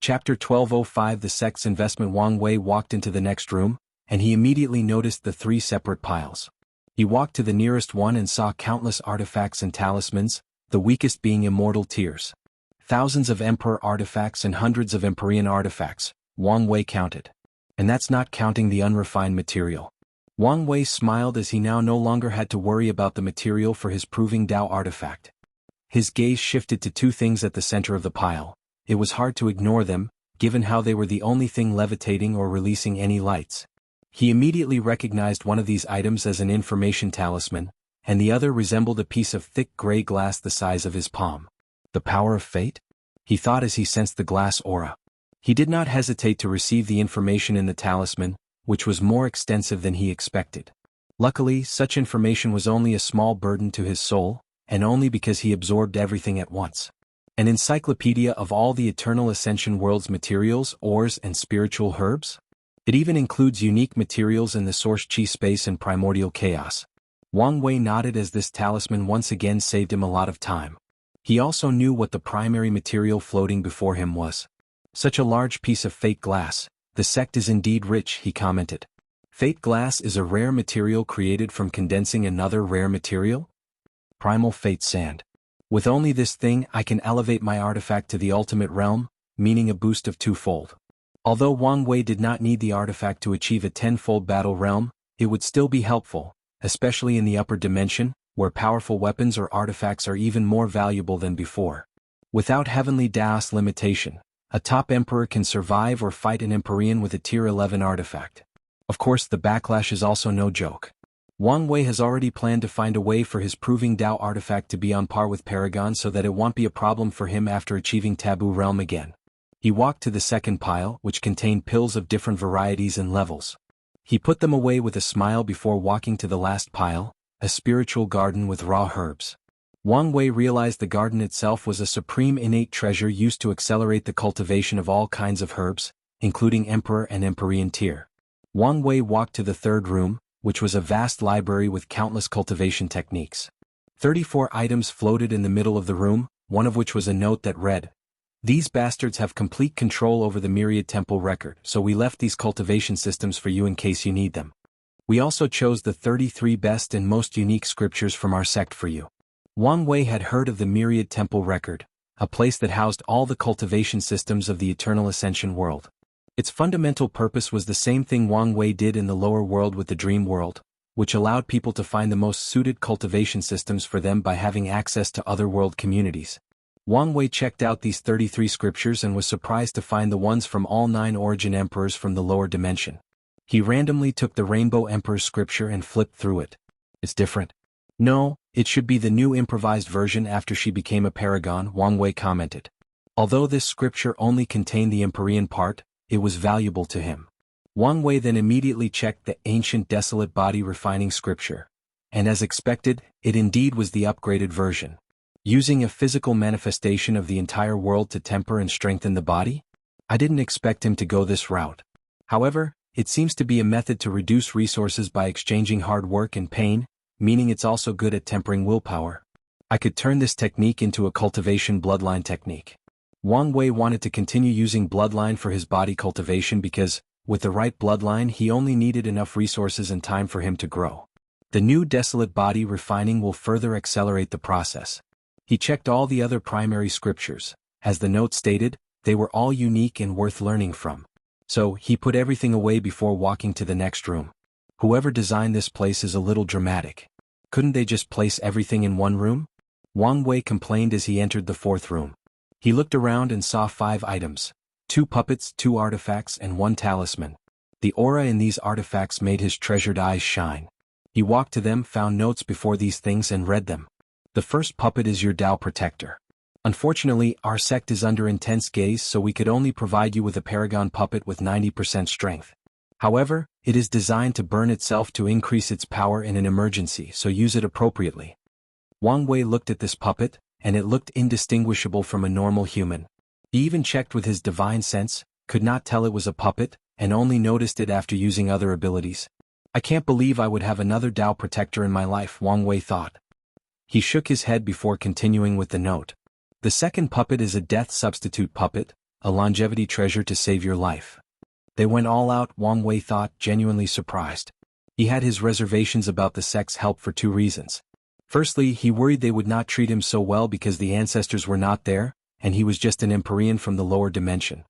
Chapter 1205 The Sect's Investment. Wang Wei walked into the next room, and he immediately noticed the three separate piles. He walked to the nearest one and saw countless artifacts and talismans, the weakest being immortal tears. Thousands of Emperor artifacts and hundreds of Empyrean artifacts, Wang Wei counted. And that's not counting the unrefined material. Wang Wei smiled as he now no longer had to worry about the material for his Proving Tao artifact. His gaze shifted to two things at the center of the pile. It was hard to ignore them, given how they were the only thing levitating or releasing any lights. He immediately recognized one of these items as an information talisman, and the other resembled a piece of thick gray glass the size of his palm. The power of fate? He thought as he sensed the glass aura. He did not hesitate to receive the information in the talisman, which was more extensive than he expected. Luckily, such information was only a small burden to his soul, and only because he absorbed everything at once. An encyclopedia of all the Eternal Ascension world's materials, ores and spiritual herbs? It even includes unique materials in the source chi space and primordial chaos. Wang Wei nodded as this talisman once again saved him a lot of time. He also knew what the primary material floating before him was. Such a large piece of fake glass. The sect is indeed rich, he commented. Fate glass is a rare material created from condensing another rare material? Primal fate sand. With only this thing I can elevate my artifact to the ultimate realm, meaning a boost of twofold. Although Wang Wei did not need the artifact to achieve a tenfold battle realm, it would still be helpful, especially in the upper dimension, where powerful weapons or artifacts are even more valuable than before. Without heavenly Daos limitation, a top emperor can survive or fight an Empyrean with a tier 11 artifact. Of course, the backlash is also no joke. Wang Wei has already planned to find a way for his Proving Tao artifact to be on par with Paragon so that it won't be a problem for him after achieving Taboo Realm again. He walked to the second pile, which contained pills of different varieties and levels. He put them away with a smile before walking to the last pile, a spiritual garden with raw herbs. Wang Wei realized the garden itself was a supreme innate treasure used to accelerate the cultivation of all kinds of herbs, including Emperor and Empyrean tier. Wang Wei walked to the third room, which was a vast library with countless cultivation techniques. 34 items floated in the middle of the room, one of which was a note that read, "These bastards have complete control over the Myriad Temple record, so we left these cultivation systems for you in case you need them. We also chose the 33 best and most unique scriptures from our sect for you." Wang Wei had heard of the Myriad Temple record, a place that housed all the cultivation systems of the Eternal Ascension world. Its fundamental purpose was the same thing Wang Wei did in the lower world with the Dream World, which allowed people to find the most suited cultivation systems for them by having access to other world communities. Wang Wei checked out these 33 scriptures and was surprised to find the ones from all 9 origin emperors from the lower dimension. He randomly took the Rainbow Emperor's scripture and flipped through it. It's different. No, it should be the new improvised version after she became a paragon, Wang Wei commented. Although this scripture only contained the Empyrean part, it was valuable to him. Wang Wei then immediately checked the ancient desolate body refining scripture. And as expected, it indeed was the upgraded version. Using a physical manifestation of the entire world to temper and strengthen the body? I didn't expect him to go this route. However, it seems to be a method to reduce resources by exchanging hard work and pain, meaning it's also good at tempering willpower. I could turn this technique into a cultivation bloodline technique. Wang Wei wanted to continue using bloodline for his body cultivation because, with the right bloodline, he only needed enough resources and time for him to grow. The new desolate body refining will further accelerate the process. He checked all the other primary scriptures. As the note stated, they were all unique and worth learning from. So, he put everything away before walking to the next room. Whoever designed this place is a little dramatic. Couldn't they just place everything in one room? Wang Wei complained as he entered the fourth room. He looked around and saw 5 items, 2 puppets, 2 artifacts and 1 talisman. The aura in these artifacts made his treasured eyes shine. He walked to them, found notes before these things and read them. The first puppet is your Tao protector. Unfortunately, our sect is under intense gaze, so we could only provide you with a paragon puppet with 90% strength. However, it is designed to burn itself to increase its power in an emergency, so use it appropriately. Wang Wei looked at this puppet, and it looked indistinguishable from a normal human. He even checked with his divine sense, could not tell it was a puppet, and only noticed it after using other abilities. I can't believe I would have another Tao protector in my life, Wang Wei thought. He shook his head before continuing with the note. The second puppet is a death substitute puppet, a longevity treasure to save your life. They went all out, Wang Wei thought, genuinely surprised. He had his reservations about the sect's help for two reasons. Firstly, he worried they would not treat him so well because the ancestors were not there, and he was just an Empyrean from the lower dimension.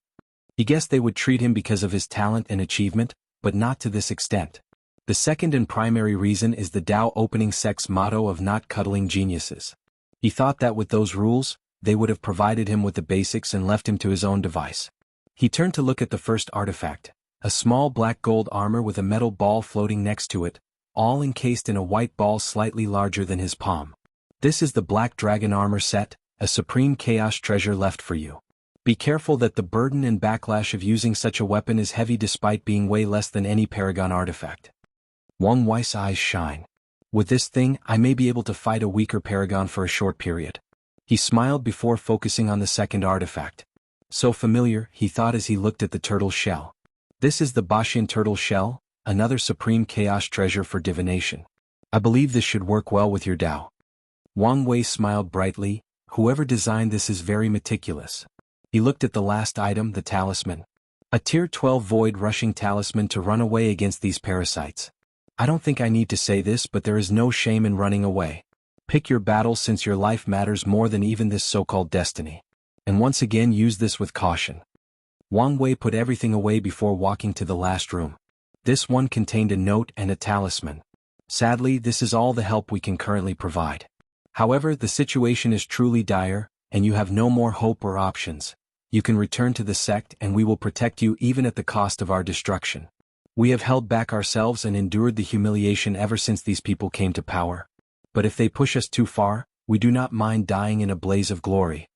He guessed they would treat him because of his talent and achievement, but not to this extent. The second and primary reason is the Tao opening sect's motto of not cuddling geniuses. He thought that with those rules, they would have provided him with the basics and left him to his own device. He turned to look at the first artifact, a small black gold armor with a metal ball floating next to it, all encased in a white ball slightly larger than his palm. This is the Black Dragon armor set, a supreme chaos treasure left for you. Be careful that the burden and backlash of using such a weapon is heavy despite being way less than any Paragon artifact. Wang Wei's eyes shine. With this thing, I may be able to fight a weaker Paragon for a short period. He smiled before focusing on the second artifact. So familiar, he thought as he looked at the turtle shell. This is the Bashian turtle shell, another supreme chaos treasure for divination. I believe this should work well with your Tao. Wang Wei smiled brightly. Whoever designed this is very meticulous. He looked at the last item, the talisman. A tier 12 void rushing talisman to run away against these parasites. I don't think I need to say this, but there is no shame in running away. Pick your battle since your life matters more than even this so-called destiny. And once again use this with caution. Wang Wei put everything away before walking to the last room. This one contained a note and a talisman. Sadly, this is all the help we can currently provide. However, the situation is truly dire, and you have no more hope or options. You can return to the sect and we will protect you even at the cost of our destruction. We have held back ourselves and endured the humiliation ever since these people came to power. But if they push us too far, we do not mind dying in a blaze of glory.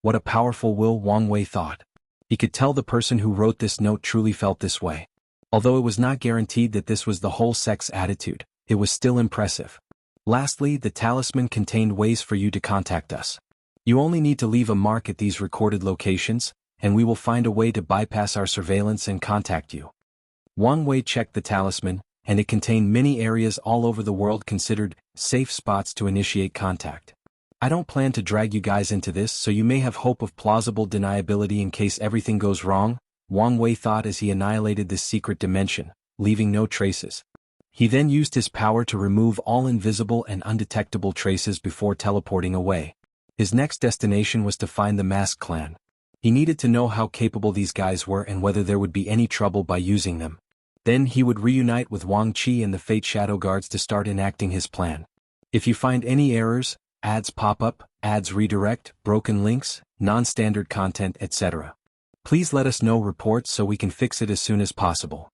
What a powerful will, Wang Wei thought. He could tell the person who wrote this note truly felt this way. Although it was not guaranteed that this was the whole sect's attitude, it was still impressive. Lastly, the talisman contained ways for you to contact us. You only need to leave a mark at these recorded locations, and we will find a way to bypass our surveillance and contact you. Wang Wei checked the talisman, and it contained many areas all over the world considered safe spots to initiate contact. I don't plan to drag you guys into this, so you may have hope of plausible deniability in case everything goes wrong, Wang Wei thought as he annihilated this secret dimension, leaving no traces. He then used his power to remove all invisible and undetectable traces before teleporting away. His next destination was to find the masked clan. He needed to know how capable these guys were and whether there would be any trouble by using them. Then he would reunite with Wang Qi and the Fate Shadow Guards to start enacting his plan. If you find any errors, ads pop up, ads redirect, broken links, non-standard content, etc. Please let us know reports so we can fix it as soon as possible.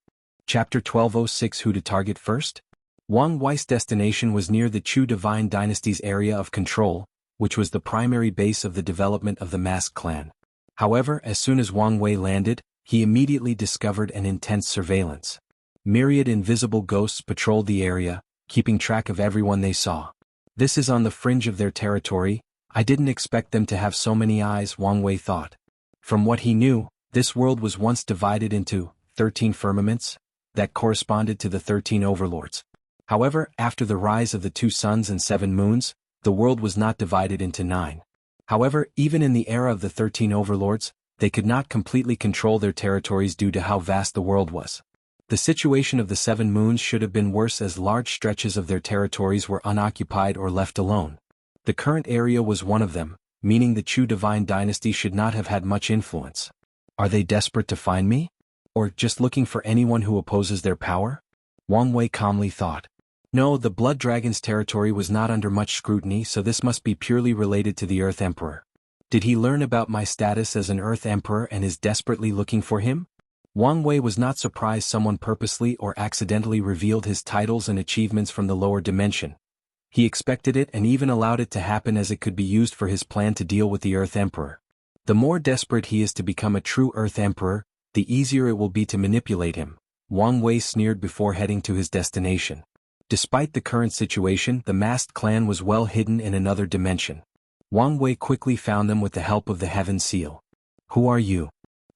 Chapter 1206 Who to Target First? Wang Wei's destination was near the Chu Divine Dynasty's area of control, which was the primary base of the development of the masked clan. However, as soon as Wang Wei landed, he immediately discovered an intense surveillance. Myriad invisible ghosts patrolled the area, keeping track of everyone they saw. This is on the fringe of their territory. I didn't expect them to have so many eyes, Wang Wei thought. From what he knew, this world was once divided into 13 firmaments that corresponded to the 13 overlords. However, after the rise of the 2 suns and 7 moons, the world was not divided into 9. However, even in the era of the 13 overlords, they could not completely control their territories due to how vast the world was. The situation of the 7 moons should have been worse as large stretches of their territories were unoccupied or left alone. The current area was one of them, meaning the Chu Divine Dynasty should not have had much influence. Are they desperate to find me? Or just looking for anyone who opposes their power? Wang Wei calmly thought. No, the Blood Dragon's territory was not under much scrutiny, so this must be purely related to the Earth Emperor. Did he learn about my status as an Earth Emperor and is desperately looking for him? Wang Wei was not surprised someone purposely or accidentally revealed his titles and achievements from the lower dimension. He expected it and even allowed it to happen as it could be used for his plan to deal with the Earth Emperor. The more desperate he is to become a true Earth Emperor, the easier it will be to manipulate him, Wang Wei sneered before heading to his destination. Despite the current situation, the masked clan was well hidden in another dimension. Wang Wei quickly found them with the help of the Heaven Seal. Who are you?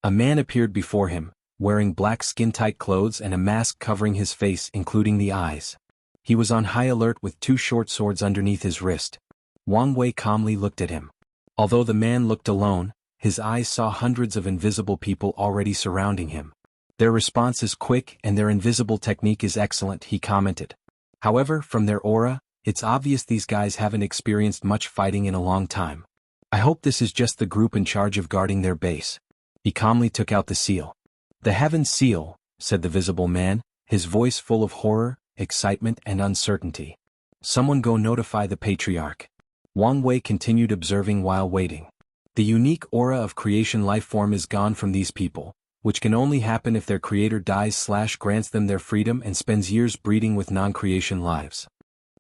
A man appeared before him, wearing black skin-tight clothes and a mask covering his face including the eyes. He was on high alert with 2 short swords underneath his wrist. Wang Wei calmly looked at him. Although the man looked alone, his eyes saw hundreds of invisible people already surrounding him. Their response is quick and their invisible technique is excellent, he commented. However, from their aura, it's obvious these guys haven't experienced much fighting in a long time. I hope this is just the group in charge of guarding their base. He calmly took out the seal. The Heaven Seal, said the visible man, his voice full of horror, excitement and uncertainty. Someone go notify the Patriarch. Wang Wei continued observing while waiting. The unique aura of creation lifeform is gone from these people, which can only happen if their creator dies/grants them their freedom and spends years breeding with non-creation lives.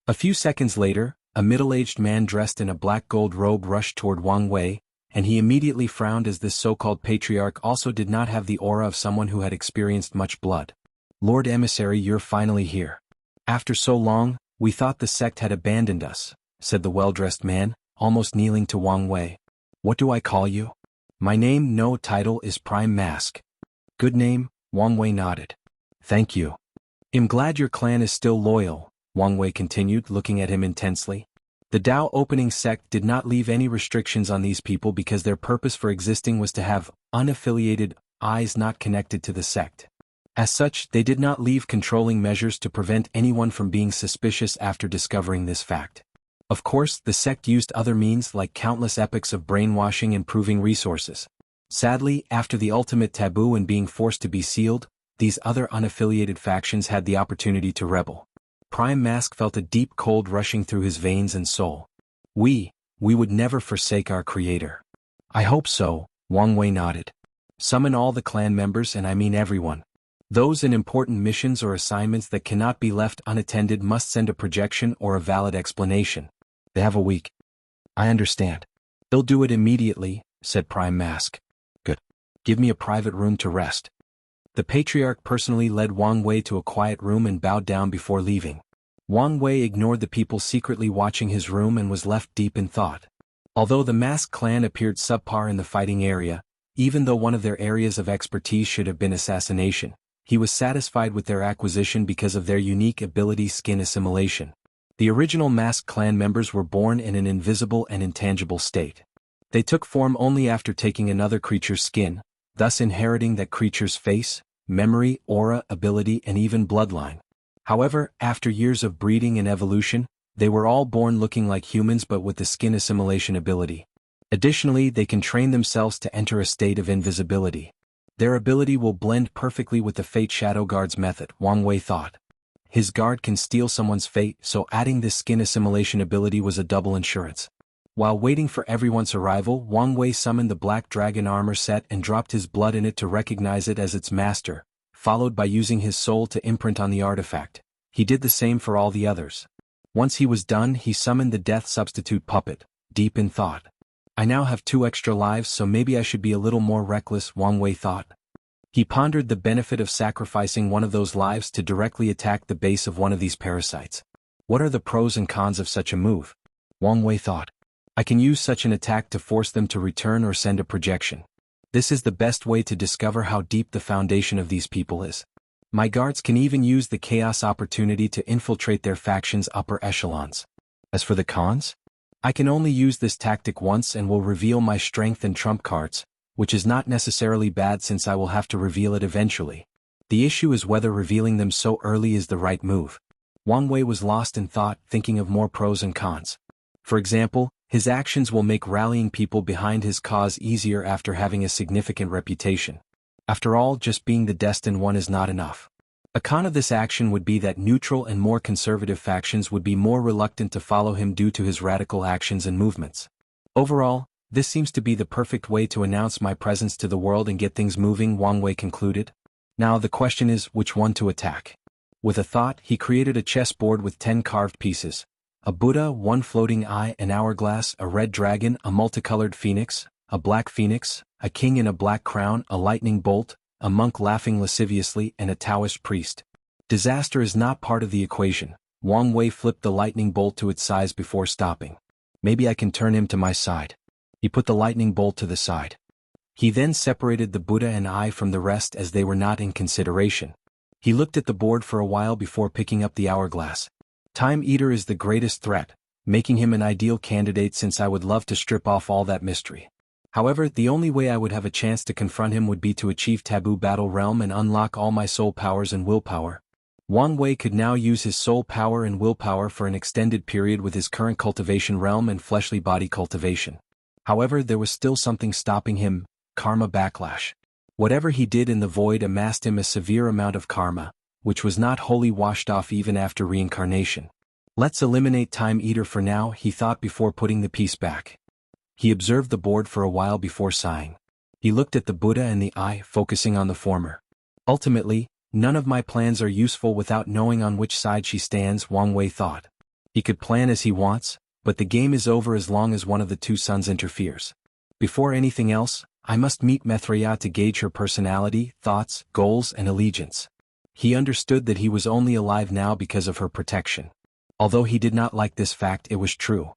A few seconds later, a middle-aged man dressed in a black gold robe rushed toward Wang Wei, and he immediately frowned as this so-called patriarch also did not have the aura of someone who had experienced much blood. Lord Emissary, you're finally here. After so long, we thought the sect had abandoned us, said the well-dressed man, almost kneeling to Wang Wei. What do I call you? My name, no title, is Prime Mask. Good name, Wang Wei nodded. Thank you. I'm glad your clan is still loyal, Wang Wei continued, looking at him intensely. The Dao opening sect did not leave any restrictions on these people because their purpose for existing was to have unaffiliated eyes not connected to the sect. As such, they did not leave controlling measures to prevent anyone from being suspicious after discovering this fact. Of course, the sect used other means like countless epochs of brainwashing and proving resources. Sadly, after the ultimate taboo and being forced to be sealed, these other unaffiliated factions had the opportunity to rebel. Prime Mask felt a deep cold rushing through his veins and soul. We would never forsake our creator. I hope so, Wang Wei nodded. Summon all the clan members, and I mean everyone. Those in important missions or assignments that cannot be left unattended must send a projection or a valid explanation. They have a week. I understand. They'll do it immediately, said Prime Mask. Good. Give me a private room to rest. The Patriarch personally led Wang Wei to a quiet room and bowed down before leaving. Wang Wei ignored the people secretly watching his room and was left deep in thought. Although the Mask clan appeared subpar in the fighting area, even though one of their areas of expertise should have been assassination, he was satisfied with their acquisition because of their unique ability, skin assimilation. The original Mask clan members were born in an invisible and intangible state. They took form only after taking another creature's skin, thus inheriting that creature's face, memory, aura, ability, and even bloodline. However, after years of breeding and evolution, they were all born looking like humans but with the skin assimilation ability. Additionally, they can train themselves to enter a state of invisibility. Their ability will blend perfectly with the Fate Shadow Guard's method, Wang Wei thought. His guard can steal someone's fate, so adding this skin assimilation ability was a double insurance. While waiting for everyone's arrival, Wang Wei summoned the Black Dragon armor set and dropped his blood in it to recognize it as its master, followed by using his soul to imprint on the artifact. He did the same for all the others. Once he was done, he summoned the Death Substitute puppet, deep in thought. I now have 2 extra lives, so maybe I should be a little more reckless, Wang Wei thought. He pondered the benefit of sacrificing one of those lives to directly attack the base of one of these parasites. What are the pros and cons of such a move? Wang Wei thought. I can use such an attack to force them to return or send a projection. This is the best way to discover how deep the foundation of these people is. My guards can even use the chaos opportunity to infiltrate their faction's upper echelons. As for the cons? I can only use this tactic once and will reveal my strength and trump cards, which is not necessarily bad since I will have to reveal it eventually. The issue is whether revealing them so early is the right move. Wang Wei was lost in thought, thinking of more pros and cons. For example, his actions will make rallying people behind his cause easier after having a significant reputation. After all, just being the destined one is not enough. A con of this action would be that neutral and more conservative factions would be more reluctant to follow him due to his radical actions and movements. Overall, this seems to be the perfect way to announce my presence to the world and get things moving, Wang Wei concluded. Now the question is, which one to attack? With a thought, he created a chessboard with 10 carved pieces. A Buddha, 1 floating eye, an hourglass, a red dragon, a multicolored phoenix, a black phoenix, a king in a black crown, a lightning bolt, a monk laughing lasciviously, and a Taoist priest. Disaster is not part of the equation. Wang Wei flipped the lightning bolt to its size before stopping. Maybe I can turn him to my side. He put the lightning bolt to the side. He then separated the Buddha and I from the rest as they were not in consideration. He looked at the board for a while before picking up the hourglass. Time Eater is the greatest threat, making him an ideal candidate since I would love to strip off all that mystery. However, the only way I would have a chance to confront him would be to achieve Taboo Battle Realm and unlock all my soul powers and willpower. Wang Wei could now use his soul power and willpower for an extended period with his current cultivation realm and fleshly body cultivation. However, there was still something stopping him: karma backlash. Whatever he did in the void amassed him a severe amount of karma, which was not wholly washed off even after reincarnation. Let's eliminate Time Eater for now, he thought before putting the piece back. He observed the board for a while before sighing. He looked at the Buddha and the eye, focusing on the former. Ultimately, none of my plans are useful without knowing on which side she stands, Wang Wei thought. He could plan as he wants, but the game is over as long as one of the two sons interferes. Before anything else, I must meet Mithria to gauge her personality, thoughts, goals, and allegiance. He understood that he was only alive now because of her protection. Although he did not like this fact, it was true.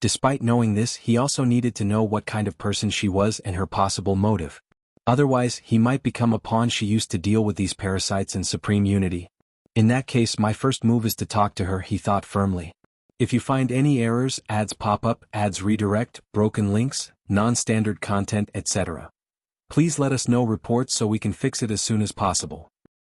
Despite knowing this, he also needed to know what kind of person she was and her possible motive. Otherwise, he might become a pawn she used to deal with these parasites in supreme unity. In that case, my first move is to talk to her, he thought firmly. If you find any errors, ads pop up, ads redirect, broken links, non-standard content, etc., please let us know reports so we can fix it as soon as possible.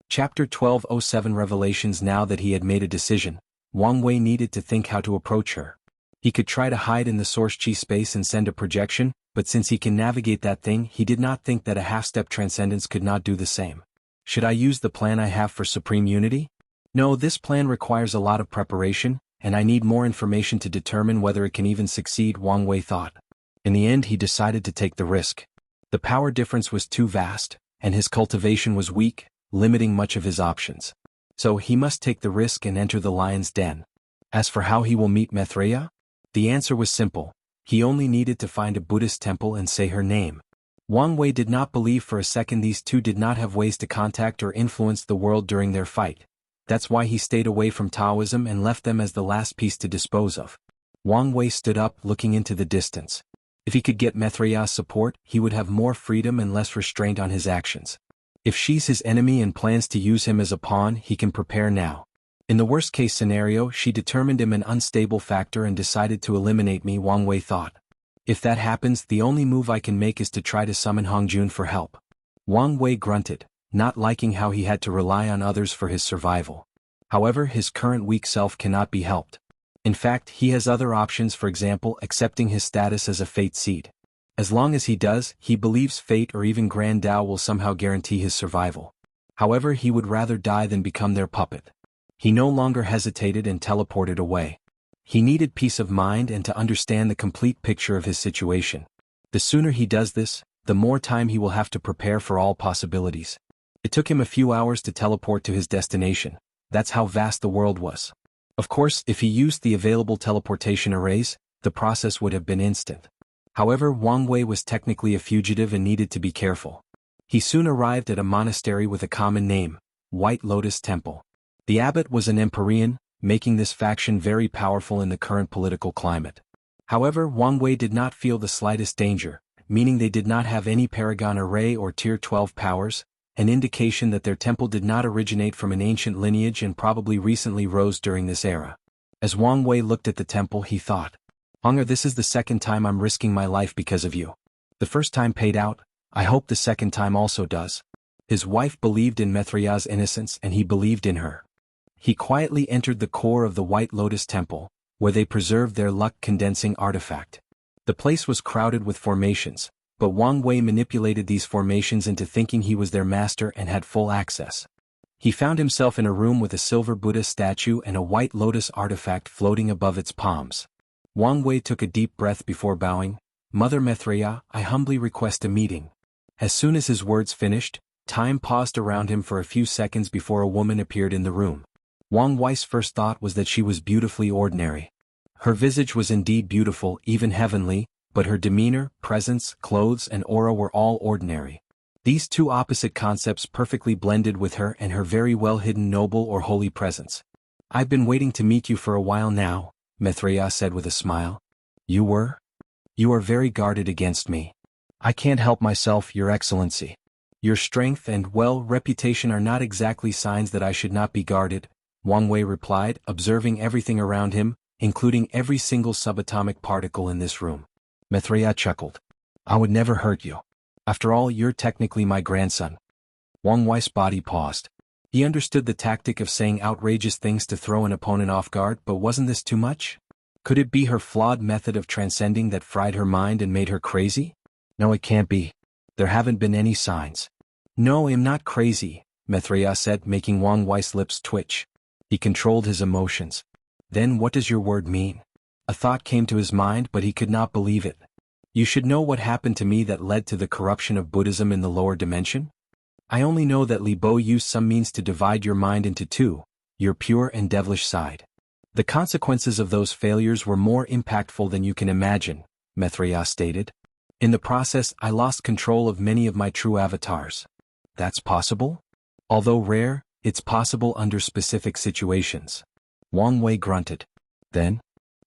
Chapter 1207 Revelations. Now that he had made a decision, Wang Wei needed to think how to approach her. He could try to hide in the source chi space and send a projection, but since he can navigate that thing, he did not think that a half-step transcendence could not do the same. Should I use the plan I have for supreme unity? No, this plan requires a lot of preparation, and I need more information to determine whether it can even succeed, Wang Wei thought. In the end, he decided to take the risk. The power difference was too vast, and his cultivation was weak, limiting much of his options. So he must take the risk and enter the lion's den. As for how he will meet Mithria, the answer was simple. He only needed to find a Buddhist temple and say her name. Wang Wei did not believe for a second these two did not have ways to contact or influence the world during their fight. That's why he stayed away from Taoism and left them as the last piece to dispose of. Wang Wei stood up, looking into the distance. If he could get Mithria's support, he would have more freedom and less restraint on his actions. If she's his enemy and plans to use him as a pawn, he can prepare now. In the worst-case scenario, she determined him an unstable factor and decided to eliminate me, Wang Wei thought. If that happens, the only move I can make is to try to summon Hongjun for help. Wang Wei grunted, not liking how he had to rely on others for his survival. However, his current weak self cannot be helped. In fact, he has other options, for example, accepting his status as a fate seed. As long as he does, he believes fate or even Grand Tao will somehow guarantee his survival. However, he would rather die than become their puppet. He no longer hesitated and teleported away. He needed peace of mind and to understand the complete picture of his situation. The sooner he does this, the more time he will have to prepare for all possibilities. It took him a few hours to teleport to his destination. That's how vast the world was. Of course, if he used the available teleportation arrays, the process would have been instant. However, Wang Wei was technically a fugitive and needed to be careful. He soon arrived at a monastery with a common name, White Lotus Temple. The abbot was an Empyrean, making this faction very powerful in the current political climate. However, Wang Wei did not feel the slightest danger, meaning they did not have any Paragon Array or Tier 12 powers, an indication that their temple did not originate from an ancient lineage and probably recently rose during this era. As Wang Wei looked at the temple, he thought, Hunger, this is the second time I'm risking my life because of you. The first time paid out, I hope the second time also does. His wife believed in Mithria's innocence and he believed in her. He quietly entered the core of the White Lotus Temple, where they preserved their luck-condensing artifact. The place was crowded with formations, but Wang Wei manipulated these formations into thinking he was their master and had full access. He found himself in a room with a silver Buddha statue and a white lotus artifact floating above its palms. Wang Wei took a deep breath before bowing. Mother Mithria, I humbly request a meeting. As soon as his words finished, time paused around him for a few seconds before a woman appeared in the room. Wang Wei's first thought was that she was beautifully ordinary. Her visage was indeed beautiful, even heavenly, but her demeanor, presence, clothes and aura were all ordinary. These two opposite concepts perfectly blended with her and her very well-hidden noble or holy presence. I've been waiting to meet you for a while now, Mithria said with a smile. You were? You are very guarded against me. I can't help myself, Your Excellency. Your strength and, well, reputation are not exactly signs that I should not be guarded, Wang Wei replied, observing everything around him, including every single subatomic particle in this room. Mithria chuckled. I would never hurt you. After all, you're technically my grandson. Wang Wei's body paused. He understood the tactic of saying outrageous things to throw an opponent off guard, but wasn't this too much? Could it be her flawed method of transcending that fried her mind and made her crazy? No, it can't be. There haven't been any signs. No, I'm not crazy, Maitreya said, making Wang Wei's lips twitch. He controlled his emotions. Then what does your word mean? A thought came to his mind, but he could not believe it. You should know what happened to me that led to the corruption of Buddhism in the lower dimension? I only know that Li Bo used some means to divide your mind into two, your pure and devilish side. The consequences of those failures were more impactful than you can imagine, Maitreya stated. In the process, I lost control of many of my true avatars. That's possible? Although rare, it's possible under specific situations. Wang Wei grunted. Then?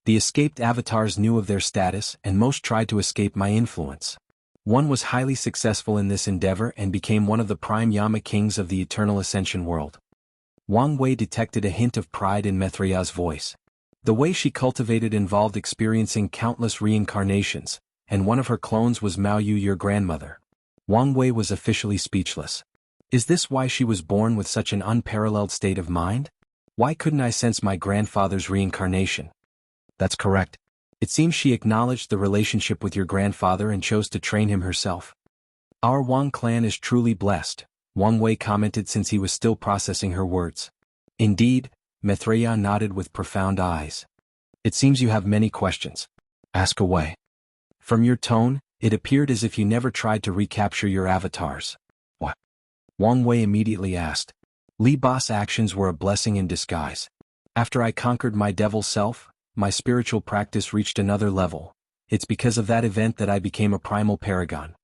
The escaped avatars knew of their status, and most tried to escape my influence. One was highly successful in this endeavor and became one of the prime Yama kings of the Eternal Ascension world. Wang Wei detected a hint of pride in Maitreya's voice. The way she cultivated involved experiencing countless reincarnations, and one of her clones was Mao Yu, your grandmother. Wang Wei was officially speechless. Is this why she was born with such an unparalleled state of mind? Why couldn't I sense my grandfather's reincarnation? That's correct. It seems she acknowledged the relationship with your grandfather and chose to train him herself. Our Wang clan is truly blessed, Wang Wei commented since he was still processing her words. Indeed, Maitreya nodded with profound eyes. It seems you have many questions. Ask away. From your tone, it appeared as if you never tried to recapture your avatars. What? Wang Wei immediately asked. Li Ba's actions were a blessing in disguise. After I conquered my devil self, my spiritual practice reached another level. It's because of that event that I became a primal paragon.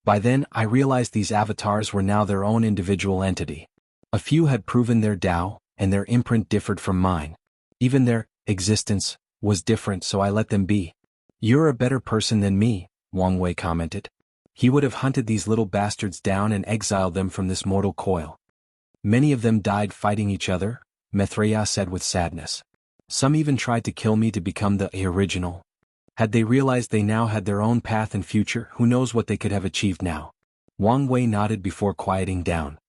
By then, I realized these avatars were now their own individual entity. A few had proven their Tao, and their imprint differed from mine. Even their existence was different, so I let them be. You're a better person than me, Wang Wei commented. He would have hunted these little bastards down and exiled them from this mortal coil. Many of them died fighting each other, Maitreya said with sadness. Some even tried to kill me to become the original. Had they realized they now had their own path and future, who knows what they could have achieved now. Wang Wei nodded before quieting down.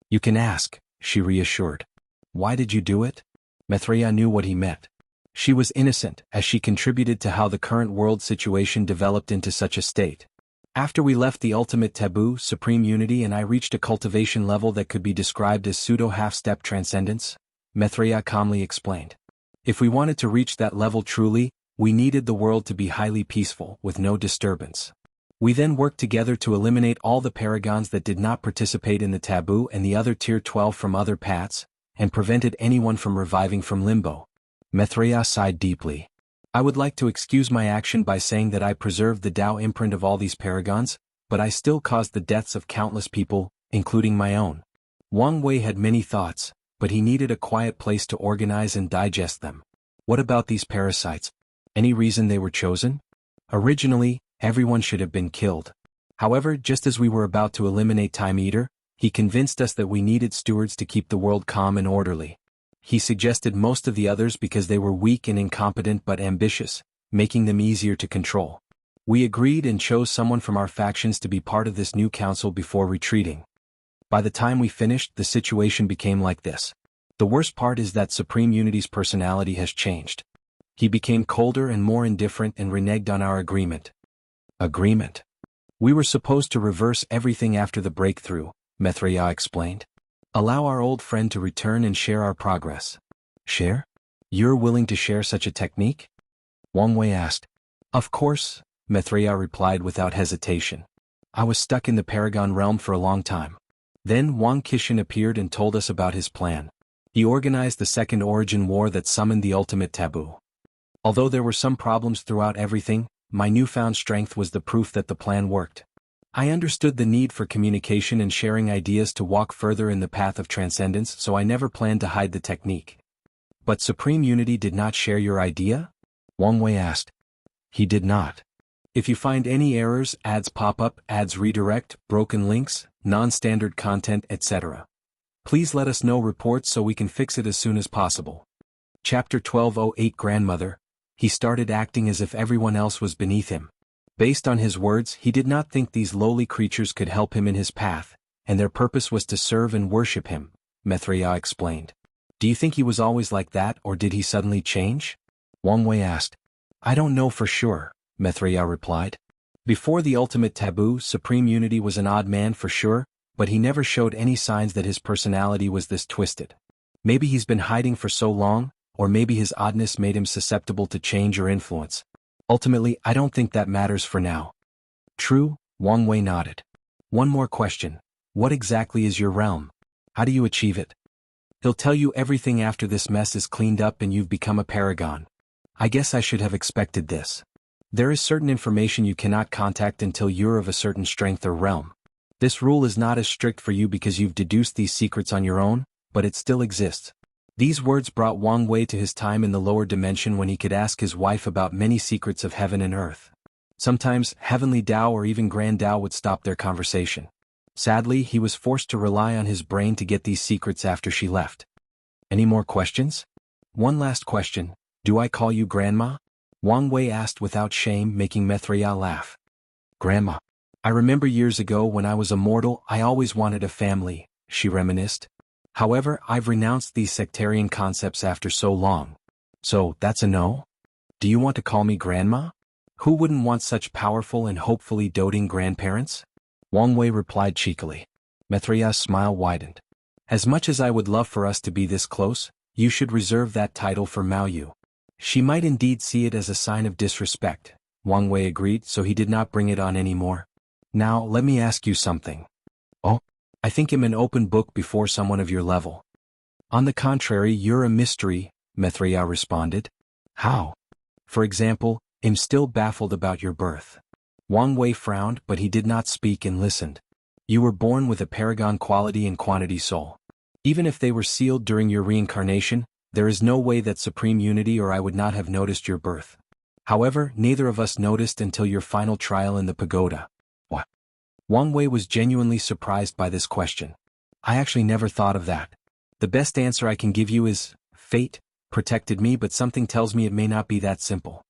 You can ask, she reassured. Why did you do it? Maitreya knew what he meant. She was innocent, as she contributed to how the current world situation developed into such a state. After we left the ultimate taboo, supreme unity, and I reached a cultivation level that could be described as pseudo-half-step transcendence, Maitreya calmly explained. If we wanted to reach that level truly, we needed the world to be highly peaceful, with no disturbance. We then worked together to eliminate all the paragons that did not participate in the taboo and the other tier 12 from other paths, and prevented anyone from reviving from limbo. Maitreya sighed deeply. I would like to excuse my action by saying that I preserved the Tao imprint of all these paragons, but I still caused the deaths of countless people, including my own. Wang Wei had many thoughts, but he needed a quiet place to organize and digest them. What about these parasites? Any reason they were chosen? Originally, everyone should have been killed. However, just as we were about to eliminate Time Eater, he convinced us that we needed stewards to keep the world calm and orderly. He suggested most of the others because they were weak and incompetent but ambitious, making them easier to control. We agreed and chose someone from our factions to be part of this new council before retreating. By the time we finished, the situation became like this. The worst part is that Supreme Unity's personality has changed. He became colder and more indifferent and reneged on our agreement. Agreement? We were supposed to reverse everything after the breakthrough, Maitreya explained. Allow our old friend to return and share our progress. Share? You're willing to share such a technique? Wang Wei asked. Of course, Maitreya replied without hesitation. I was stuck in the Paragon realm for a long time. Then Wang Qixin appeared and told us about his plan. He organized the Second Origin War that summoned the ultimate taboo. Although there were some problems throughout everything, my newfound strength was the proof that the plan worked. I understood the need for communication and sharing ideas to walk further in the path of transcendence, so I never planned to hide the technique. But Supreme Unity did not share your idea? Wang Wei asked. He did not. If you find any errors, ads pop up, ads redirect, broken links, non-standard content, etc. Please let us know reports so we can fix it as soon as possible. Chapter 1208 Grandmother. He started acting as if everyone else was beneath him. Based on his words, he did not think these lowly creatures could help him in his path, and their purpose was to serve and worship him, Mithria explained. Do you think he was always like that, or did he suddenly change? Wang Wei asked. I don't know for sure, Mithria replied. Before the ultimate taboo, Supreme Unity was an odd man for sure, but he never showed any signs that his personality was this twisted. Maybe he's been hiding for so long, or maybe his oddness made him susceptible to change or influence. Ultimately, I don't think that matters for now. True, Wang Wei nodded. One more question. What exactly is your realm? How do you achieve it? He'll tell you everything after this mess is cleaned up and you've become a paragon. I guess I should have expected this. There is certain information you cannot contact until you're of a certain strength or realm. This rule is not as strict for you because you've deduced these secrets on your own, but it still exists. These words brought Wang Wei to his time in the lower dimension when he could ask his wife about many secrets of heaven and earth. Sometimes, Heavenly Tao or even Grand Tao would stop their conversation. Sadly, he was forced to rely on his brain to get these secrets after she left. Any more questions? One last question. Do I call you Grandma? Wang Wei asked without shame, making Mithria laugh. Grandma. I remember years ago when I was a mortal, I always wanted a family, she reminisced. However, I've renounced these sectarian concepts after so long. So, that's a no? Do you want to call me Grandma? Who wouldn't want such powerful and hopefully doting grandparents? Wang Wei replied cheekily. Mithria's smile widened. As much as I would love for us to be this close, you should reserve that title for Mao Yu. She might indeed see it as a sign of disrespect, Wang Wei agreed, so he did not bring it on anymore. Now, let me ask you something. Oh? I think I'm an open book before someone of your level. On the contrary, you're a mystery, Mithria responded. How? For example, I'm still baffled about your birth. Wang Wei frowned, but he did not speak and listened. You were born with a paragon quality and quantity soul. Even if they were sealed during your reincarnation, there is no way that Supreme Unity or I would not have noticed your birth. However, neither of us noticed until your final trial in the pagoda. What? Wang Wei was genuinely surprised by this question. I actually never thought of that. The best answer I can give you is, fate protected me, but something tells me it may not be that simple.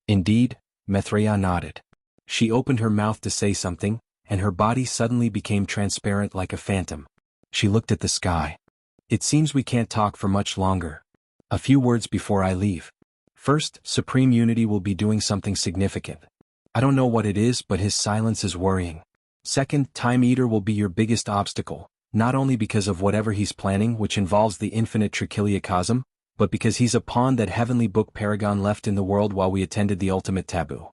Indeed, Mithria nodded. She opened her mouth to say something, and her body suddenly became transparent like a phantom. She looked at the sky. It seems we can't talk for much longer. A few words before I leave. First, Supreme Unity will be doing something significant. I don't know what it is, but his silence is worrying. Second, Time Eater will be your biggest obstacle, not only because of whatever he's planning, which involves the infinite trichiliocosm, but because he's a pawn that Heavenly Book Paragon left in the world while we attended the ultimate taboo.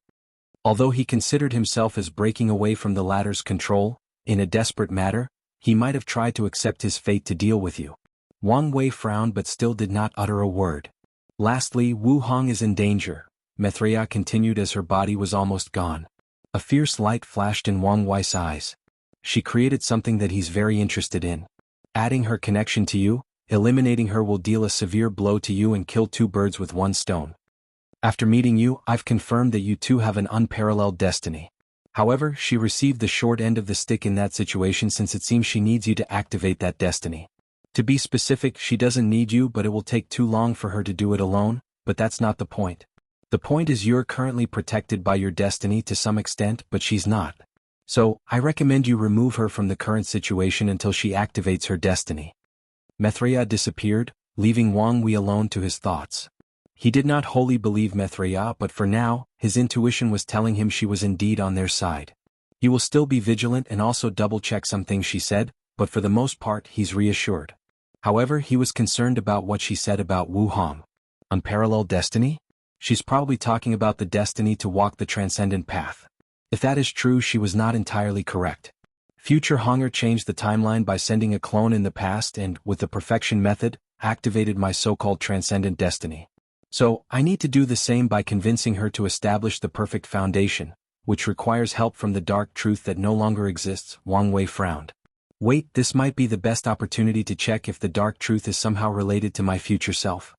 Although he considered himself as breaking away from the latter's control, in a desperate matter, he might have tried to accept his fate to deal with you. Wang Wei frowned but still did not utter a word. Lastly, Wu Hong is in danger, Mithria continued as her body was almost gone. A fierce light flashed in Wang Wei's eyes. She created something that he's very interested in. Adding her connection to you, eliminating her will deal a severe blow to you and kill two birds with one stone. After meeting you, I've confirmed that you two have an unparalleled destiny. However, she received the short end of the stick in that situation since it seems she needs you to activate that destiny. To be specific, she doesn't need you, but it will take too long for her to do it alone, but that's not the point. The point is you're currently protected by your destiny to some extent, but she's not. So, I recommend you remove her from the current situation until she activates her destiny. Mithria disappeared, leaving Wang Wei alone to his thoughts. He did not wholly believe Mithria, but for now, his intuition was telling him she was indeed on their side. He will still be vigilant and also double-check some things she said, but for the most part he's reassured. However, he was concerned about what she said about Wu Hong. Unparalleled destiny? She's probably talking about the destiny to walk the transcendent path. If that is true, she was not entirely correct. Future Honger changed the timeline by sending a clone in the past and, with the perfection method, activated my so-called transcendent destiny. So, I need to do the same by convincing her to establish the perfect foundation, which requires help from the dark truth that no longer exists. Wang Wei frowned. Wait, this might be the best opportunity to check if the dark truth is somehow related to my future self.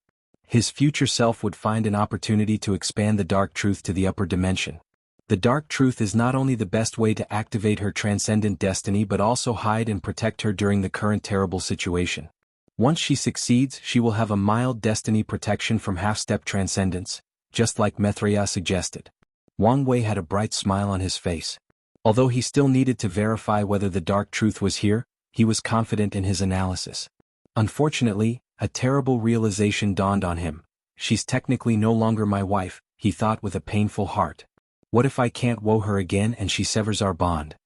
His future self would find an opportunity to expand the dark truth to the upper dimension. The dark truth is not only the best way to activate her transcendent destiny but also hide and protect her during the current terrible situation. Once she succeeds, she will have a mild destiny protection from half-step transcendence, just like Mithria suggested. Wang Wei had a bright smile on his face. Although he still needed to verify whether the dark truth was here, he was confident in his analysis. Unfortunately, a terrible realization dawned on him. She's technically no longer my wife, he thought with a painful heart. What if I can't woo her again and she severs our bond?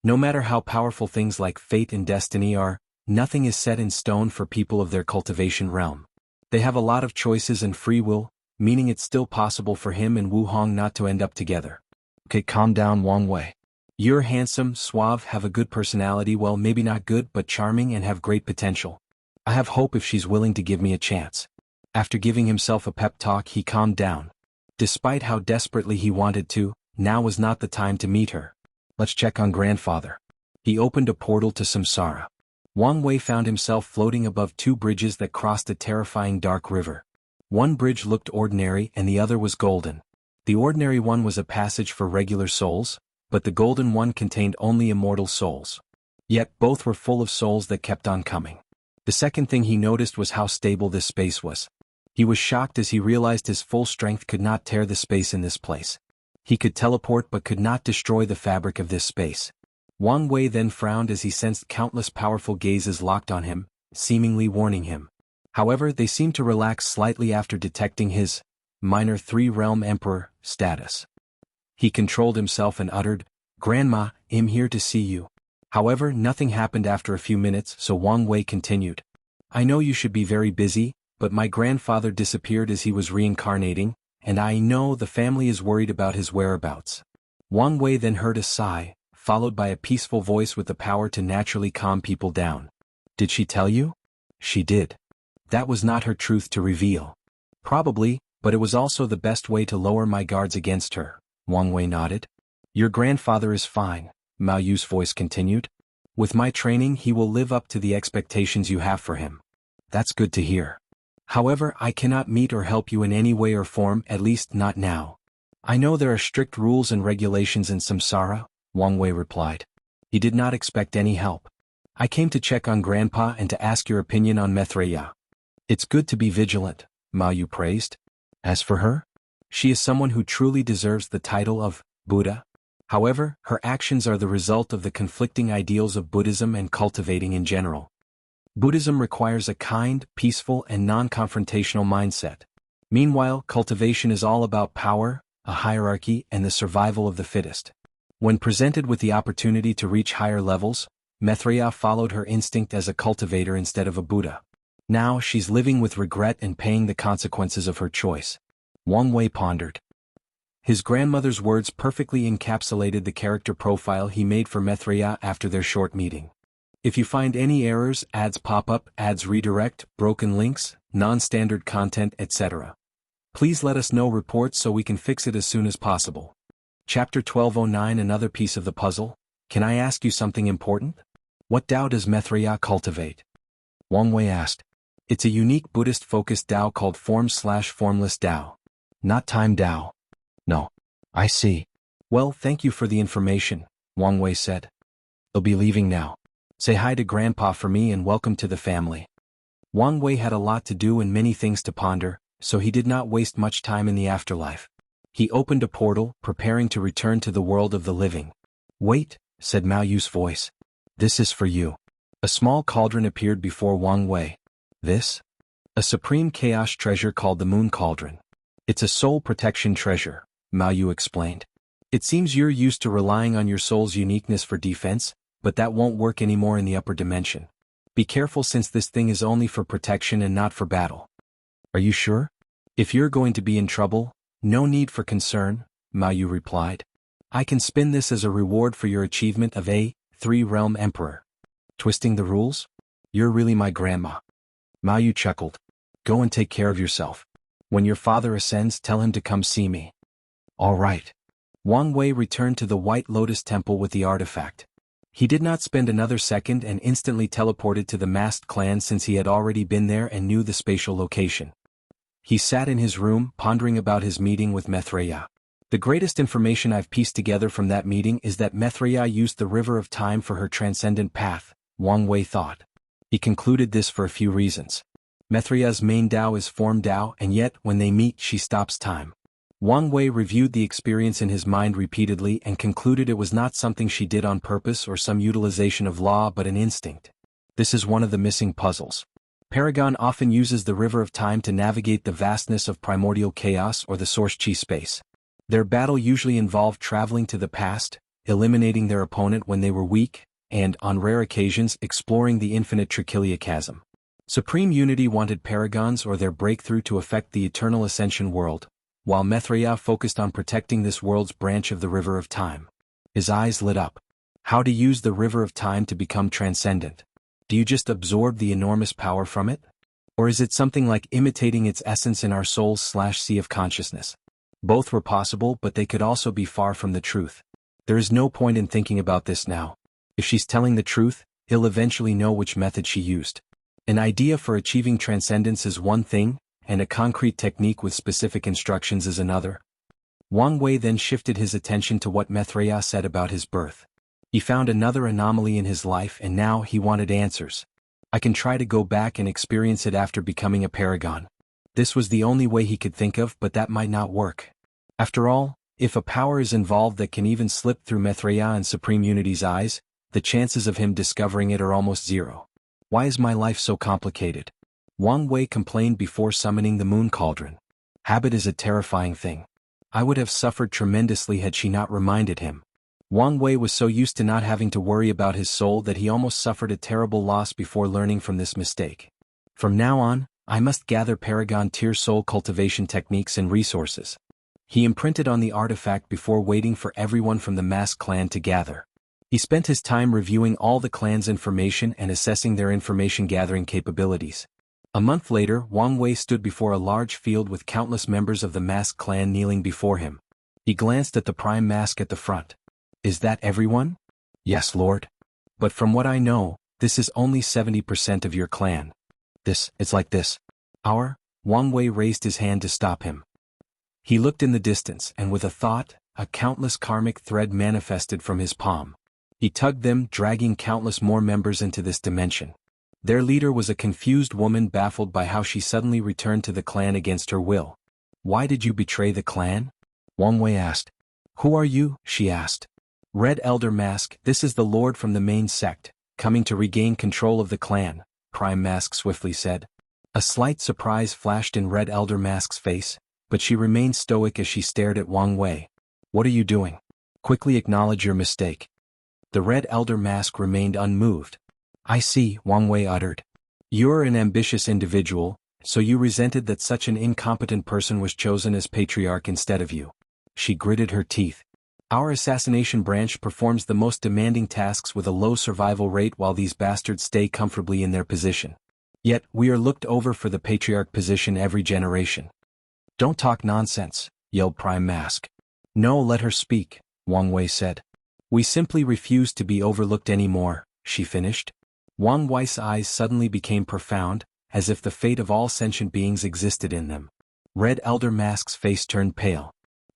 No matter how powerful things like fate and destiny are, nothing is set in stone for people of their cultivation realm. They have a lot of choices and free will, meaning it's still possible for him and Wu Hong not to end up together. Okay, calm down, Wang Wei. You're handsome, suave, have a good personality, well, maybe not good but charming, and have great potential. I have hope if she's willing to give me a chance. After giving himself a pep talk, he calmed down. Despite how desperately he wanted to, now was not the time to meet her. Let's check on grandfather. He opened a portal to Samsara. Wang Wei found himself floating above two bridges that crossed a terrifying dark river. One bridge looked ordinary and the other was golden. The ordinary one was a passage for regular souls, but the golden one contained only immortal souls. Yet both were full of souls that kept on coming. The second thing he noticed was how stable this space was. He was shocked as he realized his full strength could not tear the space in this place. He could teleport but could not destroy the fabric of this space. Wang Wei then frowned as he sensed countless powerful gazes locked on him, seemingly warning him. However, they seemed to relax slightly after detecting his minor 3-realm emperor status. He controlled himself and uttered, "Grandma, I'm here to see you." However, nothing happened after a few minutes, so Wang Wei continued. "I know you should be very busy, but my grandfather disappeared as he was reincarnating, and I know the family is worried about his whereabouts." Wang Wei then heard a sigh, followed by a peaceful voice with the power to naturally calm people down. "Did she tell you?" "She did. That was not her truth to reveal." "Probably, but it was also the best way to lower my guards against her," Wang Wei nodded. "Your grandfather is fine," Mao Yu's voice continued. "With my training he will live up to the expectations you have for him." "That's good to hear. However, I cannot meet or help you in any way or form, at least not now. I know there are strict rules and regulations in Samsara," Wang Wei replied. He did not expect any help. "I came to check on Grandpa and to ask your opinion on Betrayal." "It's good to be vigilant," Mao Yu praised. "As for her, she is someone who truly deserves the title of Buddha. However, her actions are the result of the conflicting ideals of Buddhism and cultivating in general. Buddhism requires a kind, peaceful, and non-confrontational mindset. Meanwhile, cultivation is all about power, a hierarchy, and the survival of the fittest. When presented with the opportunity to reach higher levels, Betrayal followed her instinct as a cultivator instead of a Buddha. Now she's living with regret and paying the consequences of her choice." Wang Wei pondered. His grandmother's words perfectly encapsulated the character profile he made for Betrayal after their short meeting. "If you find any errors, ads pop up, ads redirect, broken links, non-standard content, etc. please let us know reports so we can fix it as soon as possible." Chapter 1209. Another piece of the puzzle. "Can I ask you something important? What Tao does Betrayal cultivate?" Wang Wei asked. "It's a unique Buddhist-focused Tao called Form/Formless Tao. Not Time Tao." "No. I see. Well, thank you for the information," Wang Wei said. "They'll be leaving now. Say hi to Grandpa for me and welcome to the family." Wang Wei had a lot to do and many things to ponder, so he did not waste much time in the afterlife. He opened a portal, preparing to return to the world of the living. "Wait," said Mao Yu's voice. "This is for you." A small cauldron appeared before Wang Wei. "This?" "A supreme chaos treasure called the Moon Cauldron. It's a soul protection treasure," Mao Yu explained. "It seems you're used to relying on your soul's uniqueness for defense, but that won't work anymore in the upper dimension. Be careful since this thing is only for protection and not for battle." "Are you sure?" "If you're going to be in trouble, no need for concern," Mao Yu replied. "I can spin this as a reward for your achievement of a 3-realm emperor." "Twisting the rules? You're really my grandma." Mao Yu chuckled. "Go and take care of yourself. When your father ascends, tell him to come see me." "All right." Wang Wei returned to the White Lotus Temple with the artifact. He did not spend another second and instantly teleported to the masked clan since he had already been there and knew the spatial location. He sat in his room, pondering about his meeting with Betrayal. "The greatest information I've pieced together from that meeting is that Betrayal used the River of Time for her transcendent path," Wang Wei thought. He concluded this for a few reasons. Betrayal's main Tao is Form Tao, and yet, when they meet, she stops time. Wang Wei reviewed the experience in his mind repeatedly and concluded it was not something she did on purpose or some utilization of law but an instinct. This is one of the missing puzzles. Paragon often uses the River of Time to navigate the vastness of primordial chaos or the source chi space. Their battle usually involved traveling to the past, eliminating their opponent when they were weak, and, on rare occasions, exploring the infinite Trichilia chasm. Supreme Unity wanted Paragons or their breakthrough to affect the Eternal Ascension world, while Mithraea focused on protecting this world's branch of the River of Time. His eyes lit up. How to use the River of Time to become transcendent? Do you just absorb the enormous power from it? Or is it something like imitating its essence in our souls/sea of consciousness? Both were possible, but they could also be far from the truth. There is no point in thinking about this now. If she's telling the truth, he'll eventually know which method she used. An idea for achieving transcendence is one thing, and a concrete technique with specific instructions is another. Wang Wei then shifted his attention to what Mithraea said about his birth. He found another anomaly in his life and now he wanted answers. I can try to go back and experience it after becoming a paragon. This was the only way he could think of, but that might not work. After all, if a power is involved that can even slip through Mithraea and Supreme Unity's eyes, the chances of him discovering it are almost zero. Why is my life so complicated? Wang Wei complained before summoning the moon cauldron. Habit is a terrifying thing. I would have suffered tremendously had she not reminded him. Wang Wei was so used to not having to worry about his soul that he almost suffered a terrible loss before learning from this mistake. From now on, I must gather Paragon tier soul cultivation techniques and resources. He imprinted on the artifact before waiting for everyone from the masked clan to gather. He spent his time reviewing all the clan's information and assessing their information-gathering capabilities. A month later, Wang Wei stood before a large field with countless members of the masked clan kneeling before him. He glanced at the prime mask at the front. Is that everyone? Yes, Lord. But from what I know, this is only 70% of your clan. It's like this. Wang Wei raised his hand to stop him. He looked in the distance and with a thought, a countless karmic thread manifested from his palm. He tugged them, dragging countless more members into this dimension. Their leader was a confused woman baffled by how she suddenly returned to the clan against her will. Why did you betray the clan? Wang Wei asked. Who are you? She asked. Red Elder Mask, this is the Lord from the main sect, coming to regain control of the clan, Prime Mask swiftly said. A slight surprise flashed in Red Elder Mask's face, but she remained stoic as she stared at Wang Wei. What are you doing? Quickly acknowledge your mistake. The Red Elder Mask remained unmoved. I see, Wang Wei uttered. You're an ambitious individual, so you resented that such an incompetent person was chosen as patriarch instead of you. She gritted her teeth. Our assassination branch performs the most demanding tasks with a low survival rate while these bastards stay comfortably in their position. Yet, we are looked over for the patriarch position every generation. Don't talk nonsense, yelled Prime Mask. No, let her speak, Wang Wei said. We simply refuse to be overlooked anymore, she finished. Wang Wei's eyes suddenly became profound, as if the fate of all sentient beings existed in them. Red Elder Mask's face turned pale.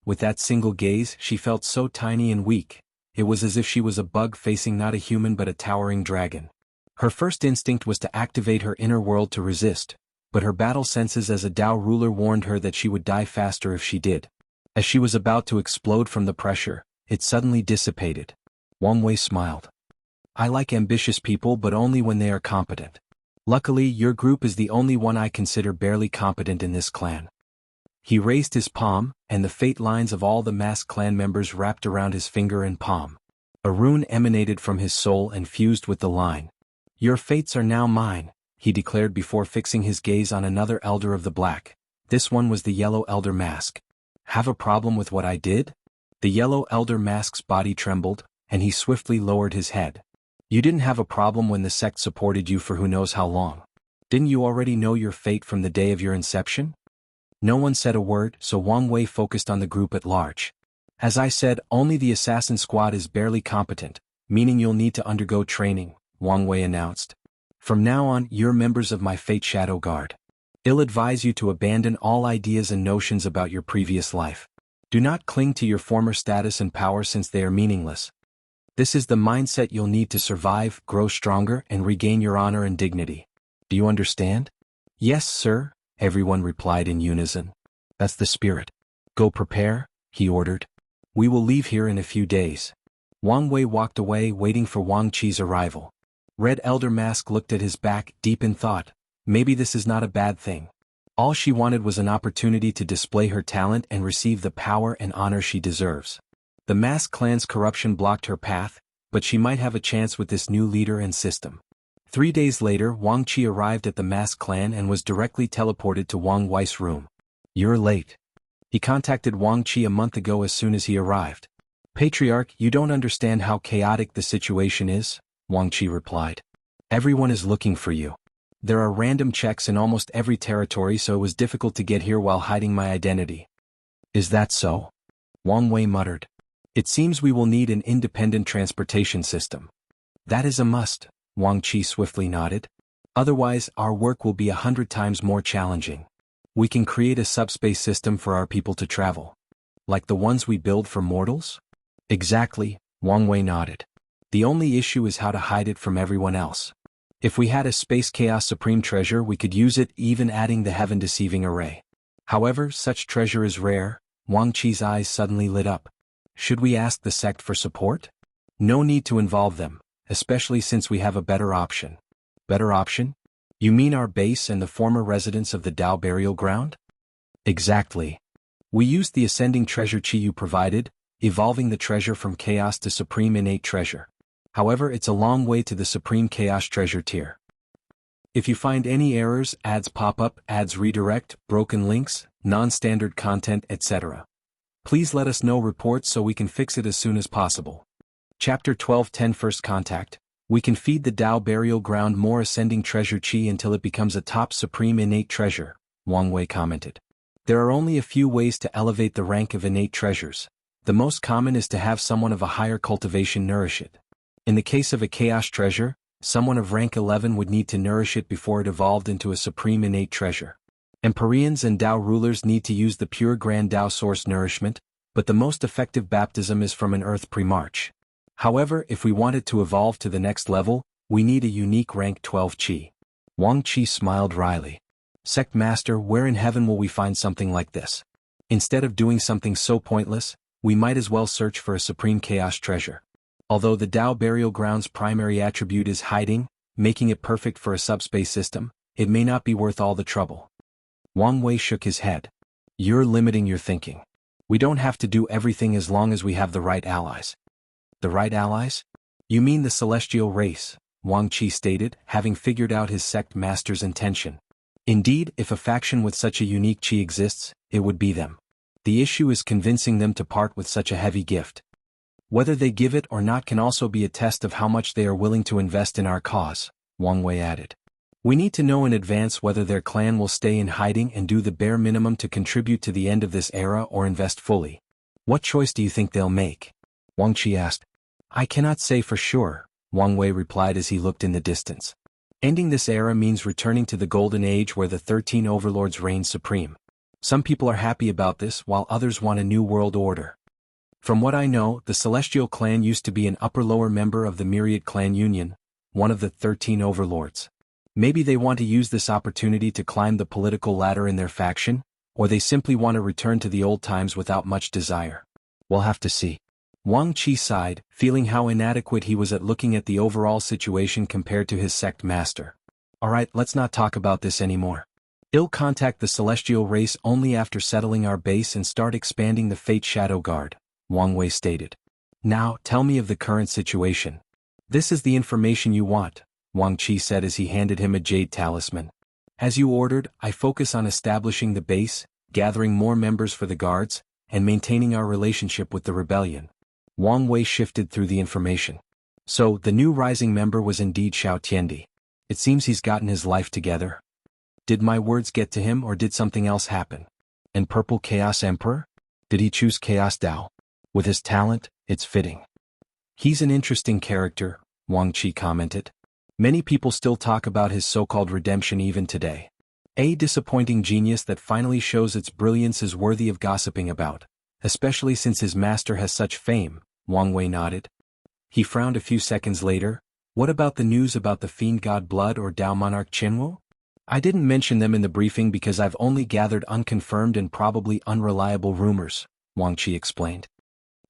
With that single gaze, she felt so tiny and weak. It was as if she was a bug facing not a human but a towering dragon. Her first instinct was to activate her inner world to resist, but her battle senses as a Dao ruler warned her that she would die faster if she did. As she was about to explode from the pressure, it suddenly dissipated. Wang Wei smiled. I like ambitious people but only when they are competent. Luckily, your group is the only one I consider barely competent in this clan. He raised his palm, and the fate lines of all the masked clan members wrapped around his finger and palm. A rune emanated from his soul and fused with the line. Your fates are now mine, he declared before fixing his gaze on another Elder of the Black. This one was the Yellow Elder Mask. Have a problem with what I did? The Yellow Elder Mask's body trembled, and he swiftly lowered his head. You didn't have a problem when the sect supported you for who knows how long. Didn't you already know your fate from the day of your inception? No one said a word, so Wang Wei focused on the group at large. As I said, only the assassin squad is barely competent, meaning you'll need to undergo training, Wang Wei announced. From now on, you're members of my Fate Shadow Guard. I'll advise you to abandon all ideas and notions about your previous life. Do not cling to your former status and power since they are meaningless. This is the mindset you'll need to survive, grow stronger, and regain your honor and dignity. Do you understand? Yes, sir, everyone replied in unison. That's the spirit. Go prepare, he ordered. We will leave here in a few days. Wang Wei walked away waiting for Wang Qi's arrival. Red Elder Mask looked at his back, deep in thought. Maybe this is not a bad thing. All she wanted was an opportunity to display her talent and receive the power and honor she deserves. The Mask clan's corruption blocked her path, but she might have a chance with this new leader and system. 3 days later, Wang Qi arrived at the Mask clan and was directly teleported to Wang Wei's room. You're late. He contacted Wang Qi a month ago as soon as he arrived. Patriarch, you don't understand how chaotic the situation is, Wang Qi replied. Everyone is looking for you. There are random checks in almost every territory, so it was difficult to get here while hiding my identity. Is that so? Wang Wei muttered. It seems we will need an independent transportation system. That is a must, Wang Qi swiftly nodded. Otherwise, our work will be 100 times more challenging. We can create a subspace system for our people to travel. Like the ones we build for mortals? Exactly, Wang Wei nodded. The only issue is how to hide it from everyone else. If we had a Space Chaos Supreme treasure, we could use it, even adding the heaven-deceiving array. However, such treasure is rare. Wang Qi's eyes suddenly lit up. Should we ask the sect for support? No need to involve them, especially since we have a better option. Better option? You mean our base and the former residents of the Dao burial ground? Exactly. We used the ascending treasure chi you provided, evolving the treasure from chaos to supreme innate treasure. However, it's a long way to the Supreme Chaos Treasure tier. If you find any errors, ads pop up, ads redirect, broken links, non-standard content, etc., please let us know reports so we can fix it as soon as possible. Chapter 12:10 First Contact. We can feed the Dao burial ground more ascending treasure chi until it becomes a top supreme innate treasure, Wang Wei commented. There are only a few ways to elevate the rank of innate treasures. The most common is to have someone of a higher cultivation nourish it. In the case of a chaos treasure, someone of rank 11 would need to nourish it before it evolved into a supreme innate treasure. Empyreans and Dao rulers need to use the pure grand Dao source nourishment, but the most effective baptism is from an earth pre-march. However, if we want it to evolve to the next level, we need a unique rank 12 chi. Wang Qi smiled wryly. Sect Master, where in heaven will we find something like this? Instead of doing something so pointless, we might as well search for a supreme chaos treasure. Although the Dao burial ground's primary attribute is hiding, making it perfect for a subspace system, it may not be worth all the trouble. Wang Wei shook his head. You're limiting your thinking. We don't have to do everything as long as we have the right allies. The right allies? You mean the celestial race, Wang Qi stated, having figured out his sect master's intention. Indeed, if a faction with such a unique chi exists, it would be them. The issue is convincing them to part with such a heavy gift. Whether they give it or not can also be a test of how much they are willing to invest in our cause, Wang Wei added. We need to know in advance whether their clan will stay in hiding and do the bare minimum to contribute to the end of this era or invest fully. What choice do you think they'll make? Wang Qi asked. I cannot say for sure, Wang Wei replied as he looked in the distance. Ending this era means returning to the golden age where the 13 overlords reign supreme. Some people are happy about this while others want a new world order. From what I know, the Celestial clan used to be an upper-lower member of the Myriad Clan Union, one of the 13 overlords. Maybe they want to use this opportunity to climb the political ladder in their faction, or they simply want to return to the old times without much desire. We'll have to see. Wang Qi sighed, feeling how inadequate he was at looking at the overall situation compared to his sect master. Alright, let's not talk about this anymore. I'll contact the Celestial race only after settling our base and start expanding the Fate Shadow Guard, Wang Wei stated. Now, tell me of the current situation. This is the information you want, Wang Qi said as he handed him a jade talisman. As you ordered, I focus on establishing the base, gathering more members for the guards, and maintaining our relationship with the rebellion. Wang Wei shifted through the information. So, the new rising member was indeed Xiao Tiandi. It seems he's gotten his life together. Did my words get to him or did something else happen? And Purple Chaos Emperor? Did he choose Chaos Dao? With his talent, it's fitting. He's an interesting character, Wang Qi commented. Many people still talk about his so-called redemption even today. A disappointing genius that finally shows its brilliance is worthy of gossiping about, especially since his master has such fame, Wang Wei nodded. He frowned a few seconds later. What about the news about the fiend god blood or Dao Monarch Qinwu? I didn't mention them in the briefing because I've only gathered unconfirmed and probably unreliable rumors, Wuxia explained.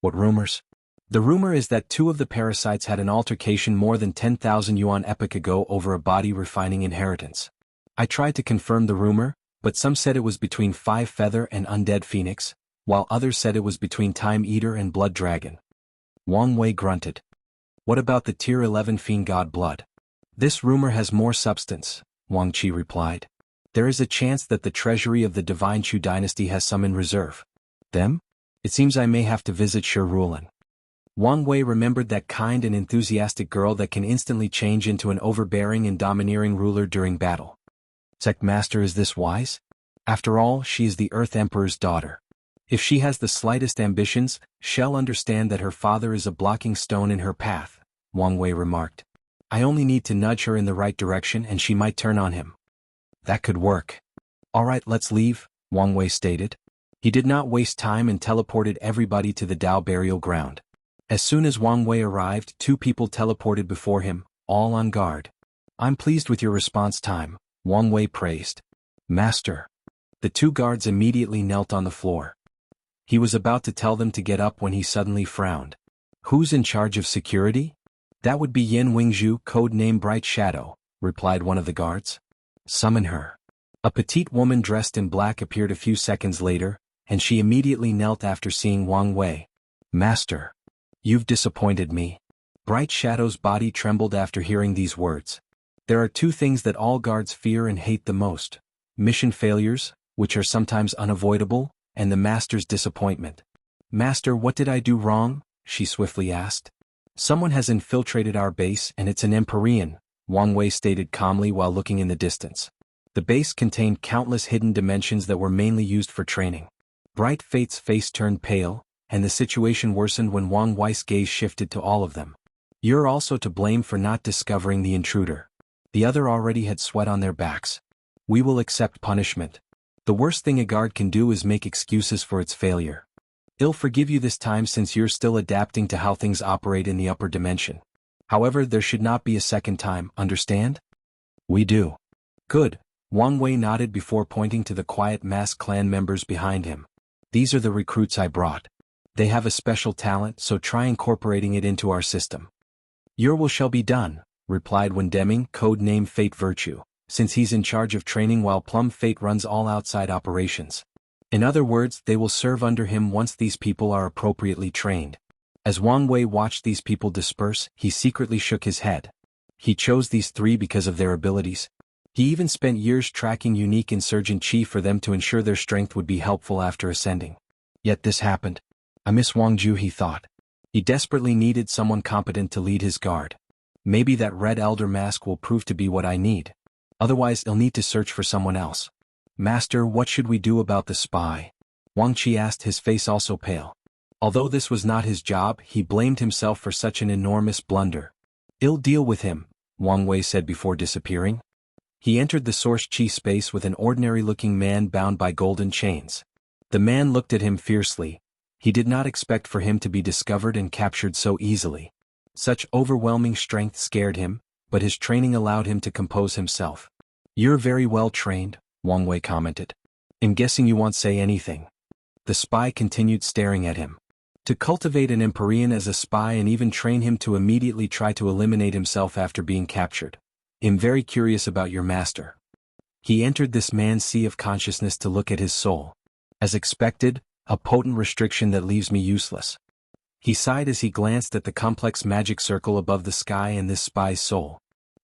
What rumors? The rumor is that 2 of the parasites had an altercation more than 10,000 yuan epoch ago over a body refining inheritance. I tried to confirm the rumor, but some said it was between 5 Feather and Undead Phoenix, while others said it was between Time Eater and Blood Dragon. Wang Wei grunted. What about the Tier 11 Fiend God Blood? This rumor has more substance, Wuxia replied. There is a chance that the treasury of the Divine Chu dynasty has some in reserve. Them? It seems I may have to visit Shirulan. Wang Wei remembered that kind and enthusiastic girl that can instantly change into an overbearing and domineering ruler during battle. Sect Master, is this wise? After all, she is the Earth Emperor's daughter. If she has the slightest ambitions, she'll understand that her father is a blocking stone in her path, Wang Wei remarked. I only need to nudge her in the right direction and she might turn on him. That could work. All right, let's leave, Wang Wei stated. He did not waste time and teleported everybody to the Dao burial ground. As soon as Wang Wei arrived, 2 people teleported before him, all on guard. I'm pleased with your response time, Wang Wei praised. Master. The 2 guards immediately knelt on the floor. He was about to tell them to get up when he suddenly frowned. Who's in charge of security? That would be Yin Wingzhu, code name Bright Shadow, replied one of the guards. Summon her. A petite woman dressed in black appeared a few seconds later, and she immediately knelt after seeing Wang Wei. Master. You've disappointed me. Bright Shadow's body trembled after hearing these words. There are 2 things that all guards fear and hate the most. Mission failures, which are sometimes unavoidable, and the Master's disappointment. Master, what did I do wrong? She swiftly asked. Someone has infiltrated our base and it's an Empyrean, Wang Wei stated calmly while looking in the distance. The base contained countless hidden dimensions that were mainly used for training. Bright Fate's face turned pale, and the situation worsened when Wang Wei's gaze shifted to all of them. You're also to blame for not discovering the intruder. The other already had sweat on their backs. We will accept punishment. The worst thing a guard can do is make excuses for its failure. I'll forgive you this time since you're still adapting to how things operate in the upper dimension. However, there should not be a second time, understand? We do. Good. Wang Wei nodded before pointing to the quiet masked clan members behind him. These are the recruits I brought. They have a special talent, so try incorporating it into our system. Your will shall be done, replied Wendeming, code name Fate Virtue, since he's in charge of training while Plum Fate runs all outside operations. In other words, they will serve under him once these people are appropriately trained. As Wang Wei watched these people disperse, he secretly shook his head. He chose these 3 because of their abilities. He even spent years tracking unique insurgent chi for them to ensure their strength would be helpful after ascending. Yet this happened. I miss Wangju, he thought. He desperately needed someone competent to lead his guard. Maybe that Red Elder mask will prove to be what I need. Otherwise, I'll need to search for someone else. Master, what should we do about the spy? Wang Qi asked, his face also pale. Although this was not his job, he blamed himself for such an enormous blunder. I'll deal with him, Wang Wei said before disappearing. He entered the source chi space with an ordinary-looking man bound by golden chains. The man looked at him fiercely. He did not expect for him to be discovered and captured so easily. Such overwhelming strength scared him, but his training allowed him to compose himself. You're very well trained, Wang Wei commented. I'm guessing you won't say anything. The spy continued staring at him. To cultivate an Empyrean as a spy and even train him to immediately try to eliminate himself after being captured. I'm very curious about your master. He entered this man's sea of consciousness to look at his soul. As expected, a potent restriction that leaves me useless. He sighed as he glanced at the complex magic circle above the sky and this spy's soul.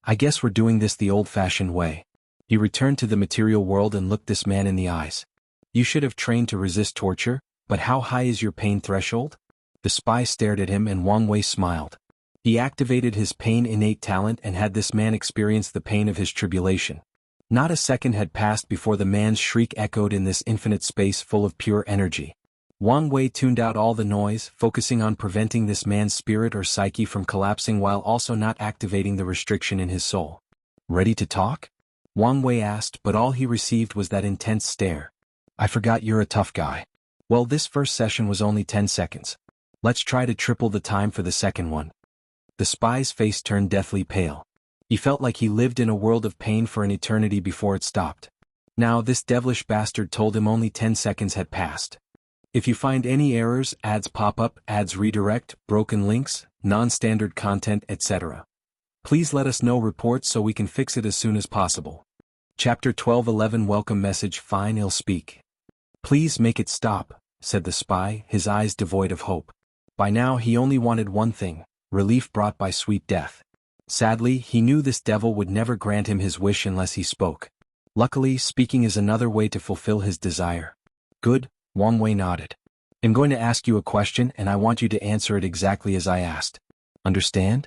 I guess we're doing this the old-fashioned way. He returned to the material world and looked this man in the eyes. You should have trained to resist torture, but how high is your pain threshold? The spy stared at him and Wang Wei smiled. He activated his pain innate talent and had this man experience the pain of his tribulation. Not a second had passed before the man's shriek echoed in this infinite space full of pure energy. Wang Wei tuned out all the noise, focusing on preventing this man's spirit or psyche from collapsing while also not activating the restriction in his soul. Ready to talk? Wang Wei asked, but all he received was that intense stare. I forgot you're a tough guy. Well, this first session was only 10 seconds. Let's try to triple the time for the second one. The spy's face turned deathly pale. He felt like he lived in a world of pain for an eternity before it stopped. Now this devilish bastard told him only 10 seconds had passed. If you find any errors, ads pop up, ads redirect, broken links, non-standard content, etc. Please let us know reports so we can fix it as soon as possible. Chapter 12:11 Welcome message. Fine, I'll speak. Please make it stop, said the spy, his eyes devoid of hope. By now he only wanted one thing, relief brought by sweet death. Sadly, he knew this devil would never grant him his wish unless he spoke. Luckily, speaking is another way to fulfill his desire. Good, Wang Wei nodded. I'm going to ask you a question and I want you to answer it exactly as I asked. Understand?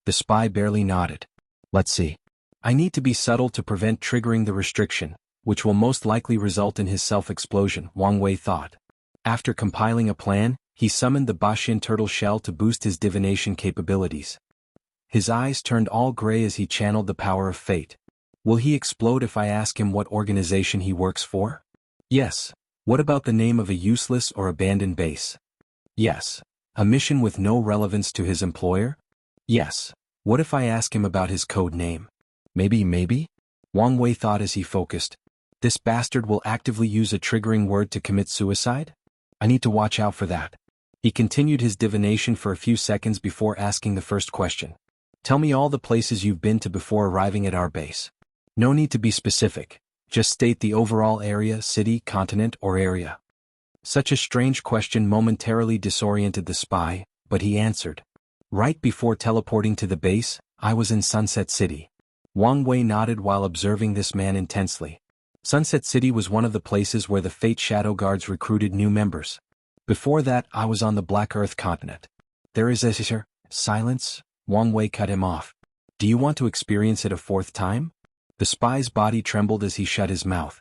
The spy barely nodded. Let's see. I need to be subtle to prevent triggering the restriction, which will most likely result in his self-explosion, Wang Wei thought. After compiling a plan, he summoned the Bashin turtle shell to boost his divination capabilities. His eyes turned all gray as he channeled the power of fate. Will he explode if I ask him what organization he works for? Yes. What about the name of a useless or abandoned base? Yes. A mission with no relevance to his employer? Yes. What if I ask him about his code name? Maybe? Wang Wei thought as he focused. This bastard will actively use a triggering word to commit suicide? I need to watch out for that. He continued his divination for a few seconds before asking the first question. Tell me all the places you've been to before arriving at our base. No need to be specific. Just state the overall area, city, continent, or area. Such a strange question momentarily disoriented the spy, but he answered. Right before teleporting to the base, I was in Sunset City. Wang Wei nodded while observing this man intensely. Sunset City was one of the places where the Fate Shadow Guards recruited new members. Before that, I was on the Black Earth continent. There is a silence. Wang Wei cut him off. Do you want to experience it a fourth time? The spy's body trembled as he shut his mouth.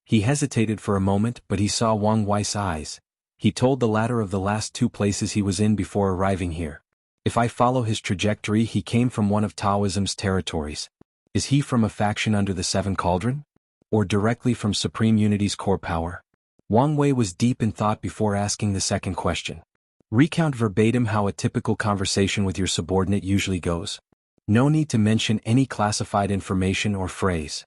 He hesitated for a moment, but he saw Wang Wei's eyes. He told the latter of the last two places he was in before arriving here. If I follow his trajectory, he came from one of Taoism's territories. Is he from a faction under the Seven Cauldron? Or directly from Supreme Unity's core power? Wang Wei was deep in thought before asking the second question. Recount verbatim how a typical conversation with your subordinate usually goes. No need to mention any classified information or phrase.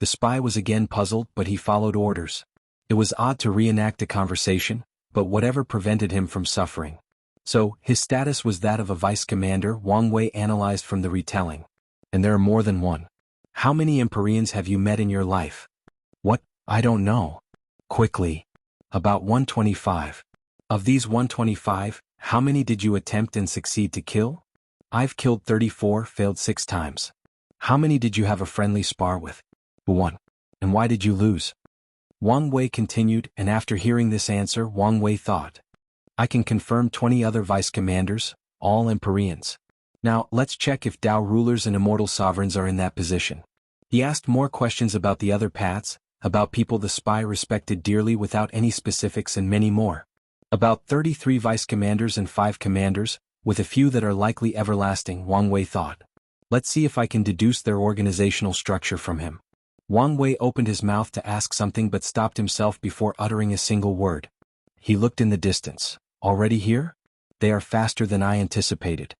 The spy was again puzzled, but he followed orders. It was odd to reenact a conversation, but whatever prevented him from suffering. So, his status was that of a vice commander, Wang Wei analyzed from the retelling. And there are more than one. How many Empyreans have you met in your life? What? I don't know. Quickly. About 125. Of these 125, how many did you attempt and succeed to kill? I've killed 34, failed 6 times. How many did you have a friendly spar with? 1. And why did you lose? Wang Wei continued, and after hearing this answer, Wang Wei thought. I can confirm 20 other vice commanders, all Empyreans. Now, let's check if Dao rulers and immortal sovereigns are in that position. He asked more questions about the other paths, about people the spy respected dearly without any specifics, and many more. About 33 vice commanders and 5 commanders, with a few that are likely everlasting, Wang Wei thought. Let's see if I can deduce their organizational structure from him. Wang Wei opened his mouth to ask something but stopped himself before uttering a single word. He looked in the distance. Already here? They are faster than I anticipated.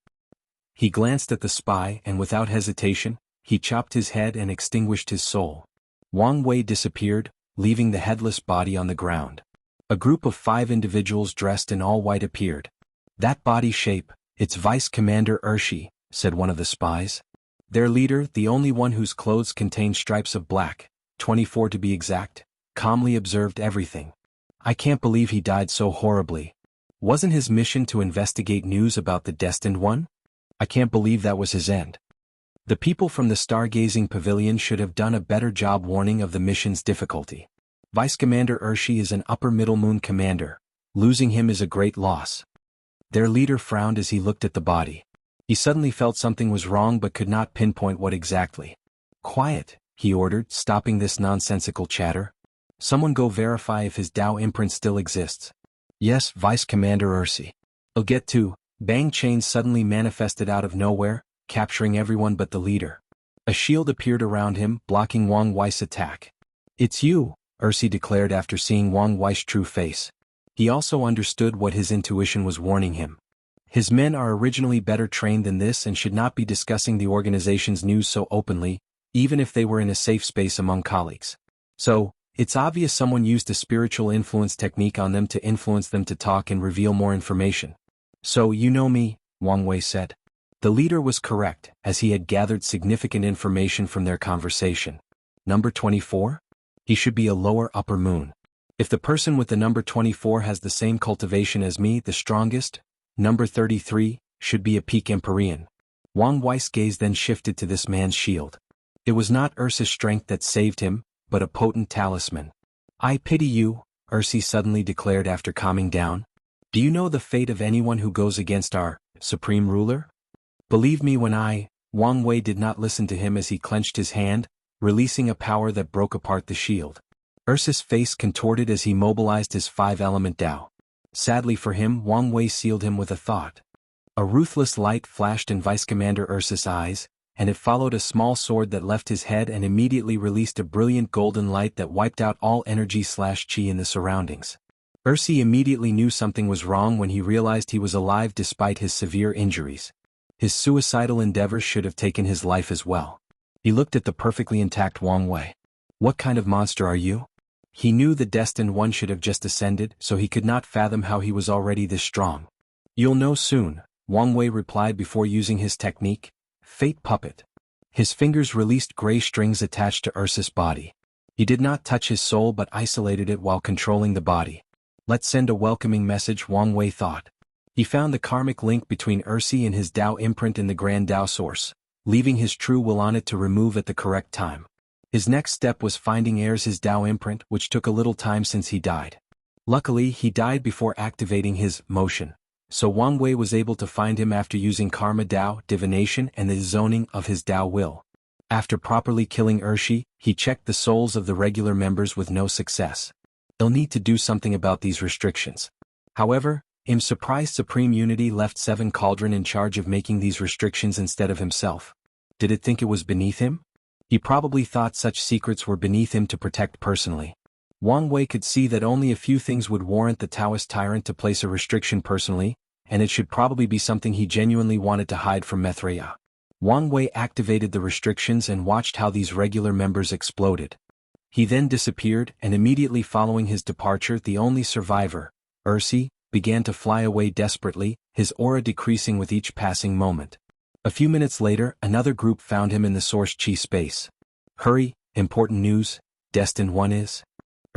He glanced at the spy and without hesitation, he chopped his head and extinguished his soul. Wang Wei disappeared, leaving the headless body on the ground. A group of 5 individuals dressed in all white appeared. That body shape, it's Vice Commander Ershi, said one of the spies. Their leader, the only one whose clothes contained stripes of black, 24 to be exact, calmly observed everything. I can't believe he died so horribly. Wasn't his mission to investigate news about the Destined One? I can't believe that was his end. The people from the Stargazing Pavilion should have done a better job warning of the mission's difficulty. Vice Commander Ershi is an upper middle moon commander. Losing him is a great loss. Their leader frowned as he looked at the body. He suddenly felt something was wrong but could not pinpoint what exactly. Quiet, he ordered, stopping this nonsensical chatter. Someone go verify if his Dao imprint still exists. Yes, Vice Commander Ershi. I'll get to. Bang chains suddenly manifested out of nowhere, capturing everyone but the leader. A shield appeared around him, blocking Wang Wei's attack. It's you, Ershi declared after seeing Wang Wei's true face. He also understood what his intuition was warning him. His men are originally better trained than this and should not be discussing the organization's news so openly, even if they were in a safe space among colleagues. So, it's obvious someone used a spiritual influence technique on them to influence them to talk and reveal more information. So you know me, Wang Wei said. The leader was correct, as he had gathered significant information from their conversation. Number 24? He should be a lower upper moon. If the person with the number 24 has the same cultivation as me, the strongest, number 33, should be a peak Empyrean. Wang Wei's gaze then shifted to this man's shield. It was not Ursa's strength that saved him, but a potent talisman. I pity you, Ursa suddenly declared after calming down. Do you know the fate of anyone who goes against our supreme ruler? Believe me when Wang Wei did not listen to him as he clenched his hand, releasing a power that broke apart the shield. Ursa's face contorted as he mobilized his 5-element Dao. Sadly for him, Wang Wei sealed him with a thought. A ruthless light flashed in Vice Commander Ursa's eyes, and it followed a small sword that left his head and immediately released a brilliant golden light that wiped out all energy/chi in the surroundings. Ursa immediately knew something was wrong when he realized he was alive despite his severe injuries. His suicidal endeavors should have taken his life as well. He looked at the perfectly intact Wang Wei. What kind of monster are you? He knew the destined one should have just ascended, so he could not fathom how he was already this strong. You'll know soon, Wang Wei replied before using his technique, Fate Puppet. His fingers released gray strings attached to Ursa's body. He did not touch his soul but isolated it while controlling the body. Let's send a welcoming message, Wang Wei thought. He found the karmic link between Ursa and his Dao imprint in the Grand Dao Source, leaving his true will on it to remove at the correct time. His next step was finding heirs his Dao imprint, which took a little time since he died. Luckily, he died before activating his motion, so Wang Wei was able to find him after using Karma Dao, divination, and the zoning of his Dao will. After properly killing Ursa, he checked the souls of the regular members with no success. They'll need to do something about these restrictions. However, Im surprised Supreme Unity left 7 Cauldron in charge of making these restrictions instead of himself. Did it think it was beneath him? He probably thought such secrets were beneath him to protect personally. Wang Wei could see that only a few things would warrant the Taoist tyrant to place a restriction personally, and it should probably be something he genuinely wanted to hide from Mithraea. Wang Wei activated the restrictions and watched how these regular members exploded. He then disappeared, and immediately following his departure, the only survivor, Ursa, began to fly away desperately, his aura decreasing with each passing moment. A few minutes later, another group found him in the Source Chi space. Hurry, important news, destined one is?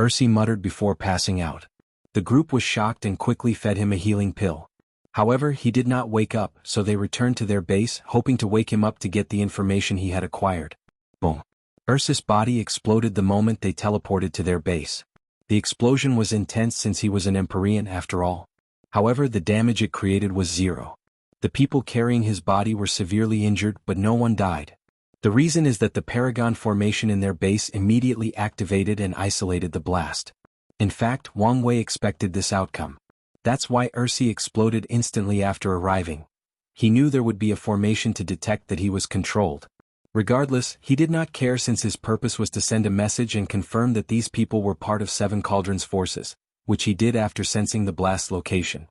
Ursa muttered before passing out. The group was shocked and quickly fed him a healing pill. However, he did not wake up, so they returned to their base, hoping to wake him up to get the information he had acquired. Boom. Ursa's body exploded the moment they teleported to their base. The explosion was intense since he was an Empyrean after all. However, the damage it created was 0. The people carrying his body were severely injured, but no one died. The reason is that the Paragon formation in their base immediately activated and isolated the blast. In fact, Wang Wei expected this outcome. That's why Ursa exploded instantly after arriving. He knew there would be a formation to detect that he was controlled. Regardless, he did not care since his purpose was to send a message and confirm that these people were part of 7 Cauldron's forces, which he did after sensing the blast location.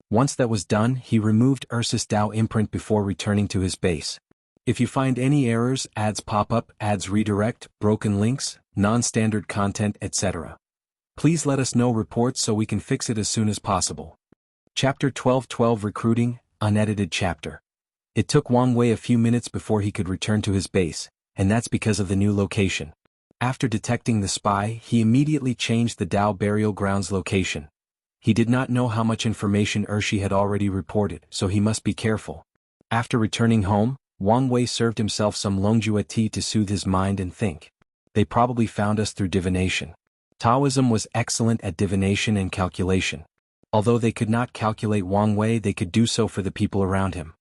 Once that was done, he removed Ursa's Dao imprint before returning to his base. If you find any errors, ads pop up, ads redirect, broken links, non-standard content, etc., please let us know reports so we can fix it as soon as possible. Chapter 12:12 Recruiting, unedited chapter. It took Wang Wei a few minutes before he could return to his base, and that's because of the new location. After detecting the spy, he immediately changed the Dao burial grounds location. He did not know how much information Ursa had already reported, so he must be careful. After returning home, Wang Wei served himself some Longjue tea to soothe his mind and think. They probably found us through divination. Taoism was excellent at divination and calculation. Although they could not calculate Wang Wei, they could do so for the people around him.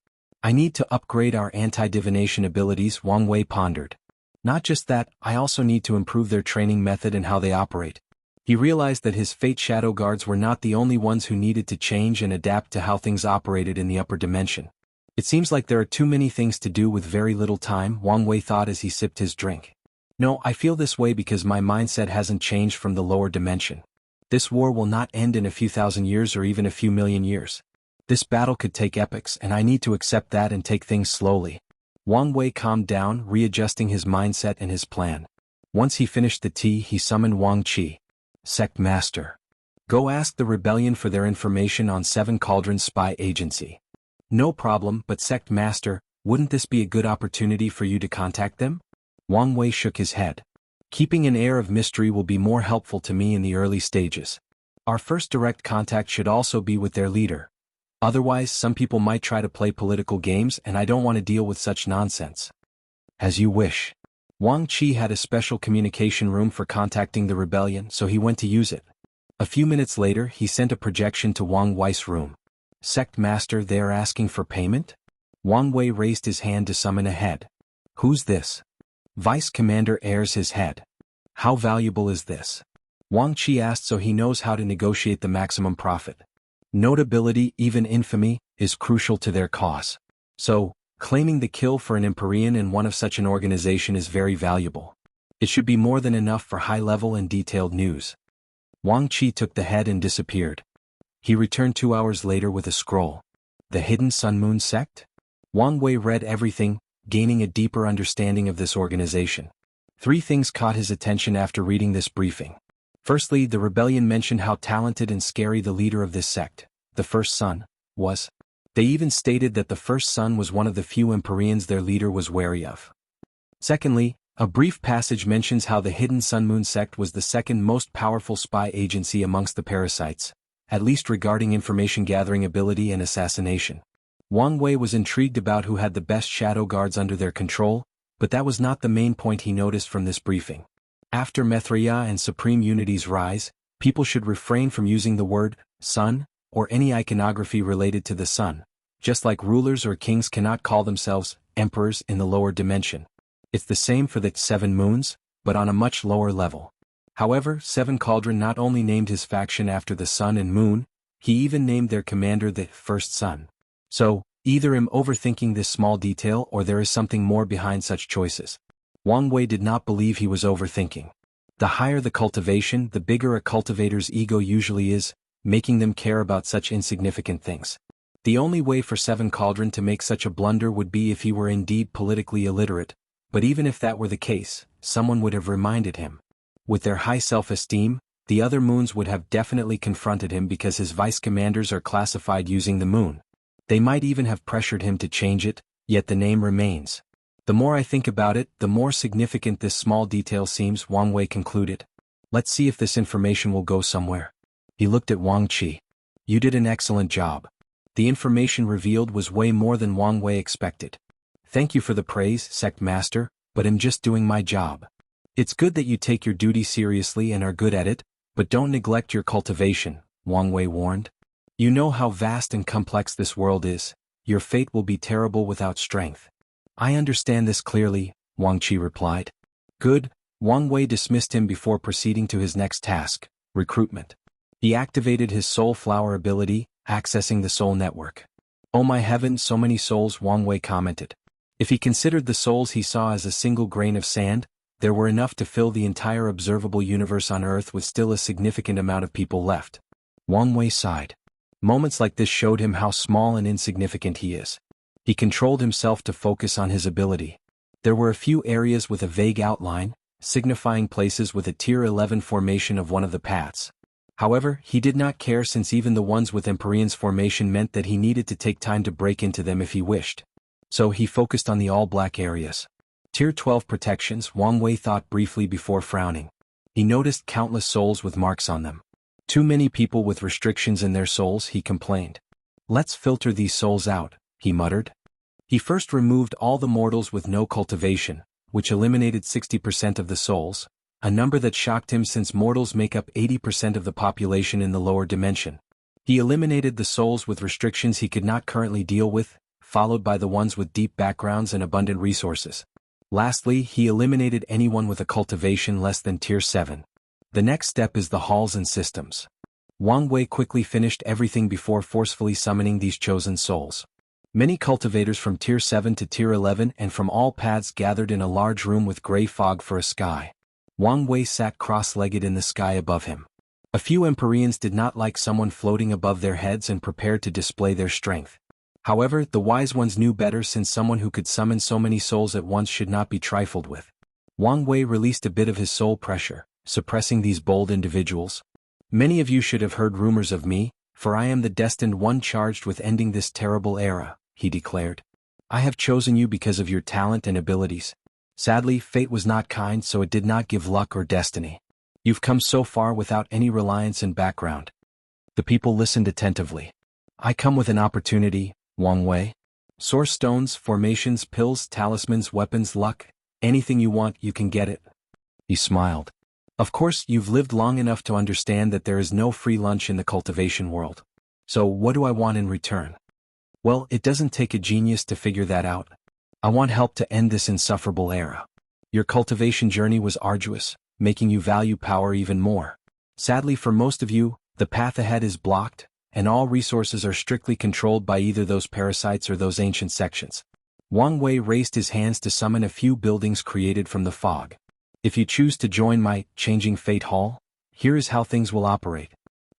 I need to upgrade our anti-divination abilities, Wang Wei pondered. Not just that, I also need to improve their training method and how they operate. He realized that his Fate Shadow Guards were not the only ones who needed to change and adapt to how things operated in the upper dimension. It seems like there are too many things to do with very little time, Wang Wei thought as he sipped his drink. No, I feel this way because my mindset hasn't changed from the lower dimension. This war will not end in a few thousand years or even a few million years. This battle could take epochs and I need to accept that and take things slowly. Wang Wei calmed down, readjusting his mindset and his plan. Once he finished the tea, he summoned Wang Qi. Sect Master. Go ask the rebellion for their information on Seven Cauldrons spy agency. No problem, but Sect Master, wouldn't this be a good opportunity for you to contact them? Wang Wei shook his head. Keeping an air of mystery will be more helpful to me in the early stages. Our first direct contact should also be with their leader. Otherwise, some people might try to play political games and I don't want to deal with such nonsense. As you wish. Wang Qi had a special communication room for contacting the rebellion, so he went to use it. A few minutes later, he sent a projection to Wang Wei's room. Sect Master, they are asking for payment? Wang Wei raised his hand to summon a head. Who's this? Vice Commander airs his head. How valuable is this? Wang Qi asked so he knows how to negotiate the maximum profit. Notability, even infamy, is crucial to their cause. So, claiming the kill for an Empyrean in one of such an organization is very valuable. It should be more than enough for high-level and detailed news. Wang Qi took the head and disappeared. He returned 2 hours later with a scroll. The Hidden Sun Moon Sect? Wang Wei read everything, gaining a deeper understanding of this organization. 3 things caught his attention after reading this briefing. Firstly, the rebellion mentioned how talented and scary the leader of this sect, the First Son, was. They even stated that the First Son was one of the few Empyreans their leader was wary of. Secondly, a brief passage mentions how the Hidden Sun Moon Sect was the second most powerful spy agency amongst the parasites, at least regarding information gathering ability and assassination. Wang Wei was intrigued about who had the best shadow guards under their control, but that was not the main point he noticed from this briefing. After Mithriya and Supreme Unity's rise, people should refrain from using the word sun or any iconography related to the sun, just like rulers or kings cannot call themselves emperors in the lower dimension. It's the same for the 7 moons, but on a much lower level. However, Seven Cauldron not only named his faction after the sun and moon, he even named their commander the First Son. So, either I'm overthinking this small detail or there is something more behind such choices. Wang Wei did not believe he was overthinking. The higher the cultivation, the bigger a cultivator's ego usually is, making them care about such insignificant things. The only way for Seven Cauldron to make such a blunder would be if he were indeed politically illiterate, but even if that were the case, someone would have reminded him. With their high self-esteem, the other moons would have definitely confronted him because his vice-commanders are classified using the moon. They might even have pressured him to change it, yet the name remains. The more I think about it, the more significant this small detail seems, Wang Wei concluded. Let's see if this information will go somewhere. He looked at Wang Qi. You did an excellent job. The information revealed was way more than Wang Wei expected. Thank you for the praise, Sect Master, but I'm just doing my job. It's good that you take your duty seriously and are good at it, but don't neglect your cultivation, Wang Wei warned. You know how vast and complex this world is. Your fate will be terrible without strength. I understand this clearly, Wang Qi replied. Good. Wang Wei dismissed him before proceeding to his next task, recruitment. He activated his soul flower ability, accessing the soul network. Oh my heavens, so many souls, Wang Wei commented. If he considered the souls he saw as a single grain of sand, there were enough to fill the entire observable universe on Earth with still a significant amount of people left. Wang Wei sighed. Moments like this showed him how small and insignificant he is. He controlled himself to focus on his ability. There were a few areas with a vague outline, signifying places with a Tier 11 formation of one of the paths. However, he did not care since even the ones with Empyrean's formation meant that he needed to take time to break into them if he wished. So he focused on the all-black areas. Tier 12 protections, Wang Wei thought briefly before frowning. He noticed countless souls with marks on them. Too many people with restrictions in their souls, he complained. Let's filter these souls out, he muttered. He first removed all the mortals with no cultivation, which eliminated 60% of the souls, a number that shocked him since mortals make up 80% of the population in the lower dimension. He eliminated the souls with restrictions he could not currently deal with, followed by the ones with deep backgrounds and abundant resources. Lastly, he eliminated anyone with a cultivation less than Tier 7. The next step is the halls and systems. Wang Wei quickly finished everything before forcefully summoning these chosen souls. Many cultivators from Tier 7 to Tier 11 and from all paths gathered in a large room with gray fog for a sky. Wang Wei sat cross-legged in the sky above him. A few Empyreans did not like someone floating above their heads and prepared to display their strength. However, the wise ones knew better, since someone who could summon so many souls at once should not be trifled with. Wang Wei released a bit of his soul pressure, suppressing these bold individuals. Many of you should have heard rumors of me, for I am the destined one charged with ending this terrible era, he declared. I have chosen you because of your talent and abilities. Sadly, fate was not kind, so it did not give luck or destiny. You've come so far without any reliance and background. The people listened attentively. I come with an opportunity, Wang Wei. Source stones, formations, pills, talismans, weapons, luck, anything you want, you can get it. He smiled. Of course, you've lived long enough to understand that there is no free lunch in the cultivation world. So what do I want in return? Well, it doesn't take a genius to figure that out. I want help to end this insufferable era. Your cultivation journey was arduous, making you value power even more. Sadly for most of you, the path ahead is blocked, and all resources are strictly controlled by either those parasites or those ancient sections. Wang Wei raised his hands to summon a few buildings created from the fog. If you choose to join my Changing Fate Hall, here is how things will operate.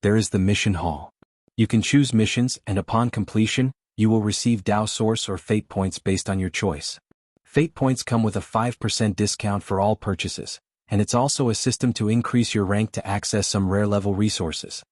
There is the Mission Hall. You can choose missions, and upon completion, you will receive Dao Source or Fate Points based on your choice. Fate Points come with a 5% discount for all purchases, and it's also a system to increase your rank to access some rare-level resources.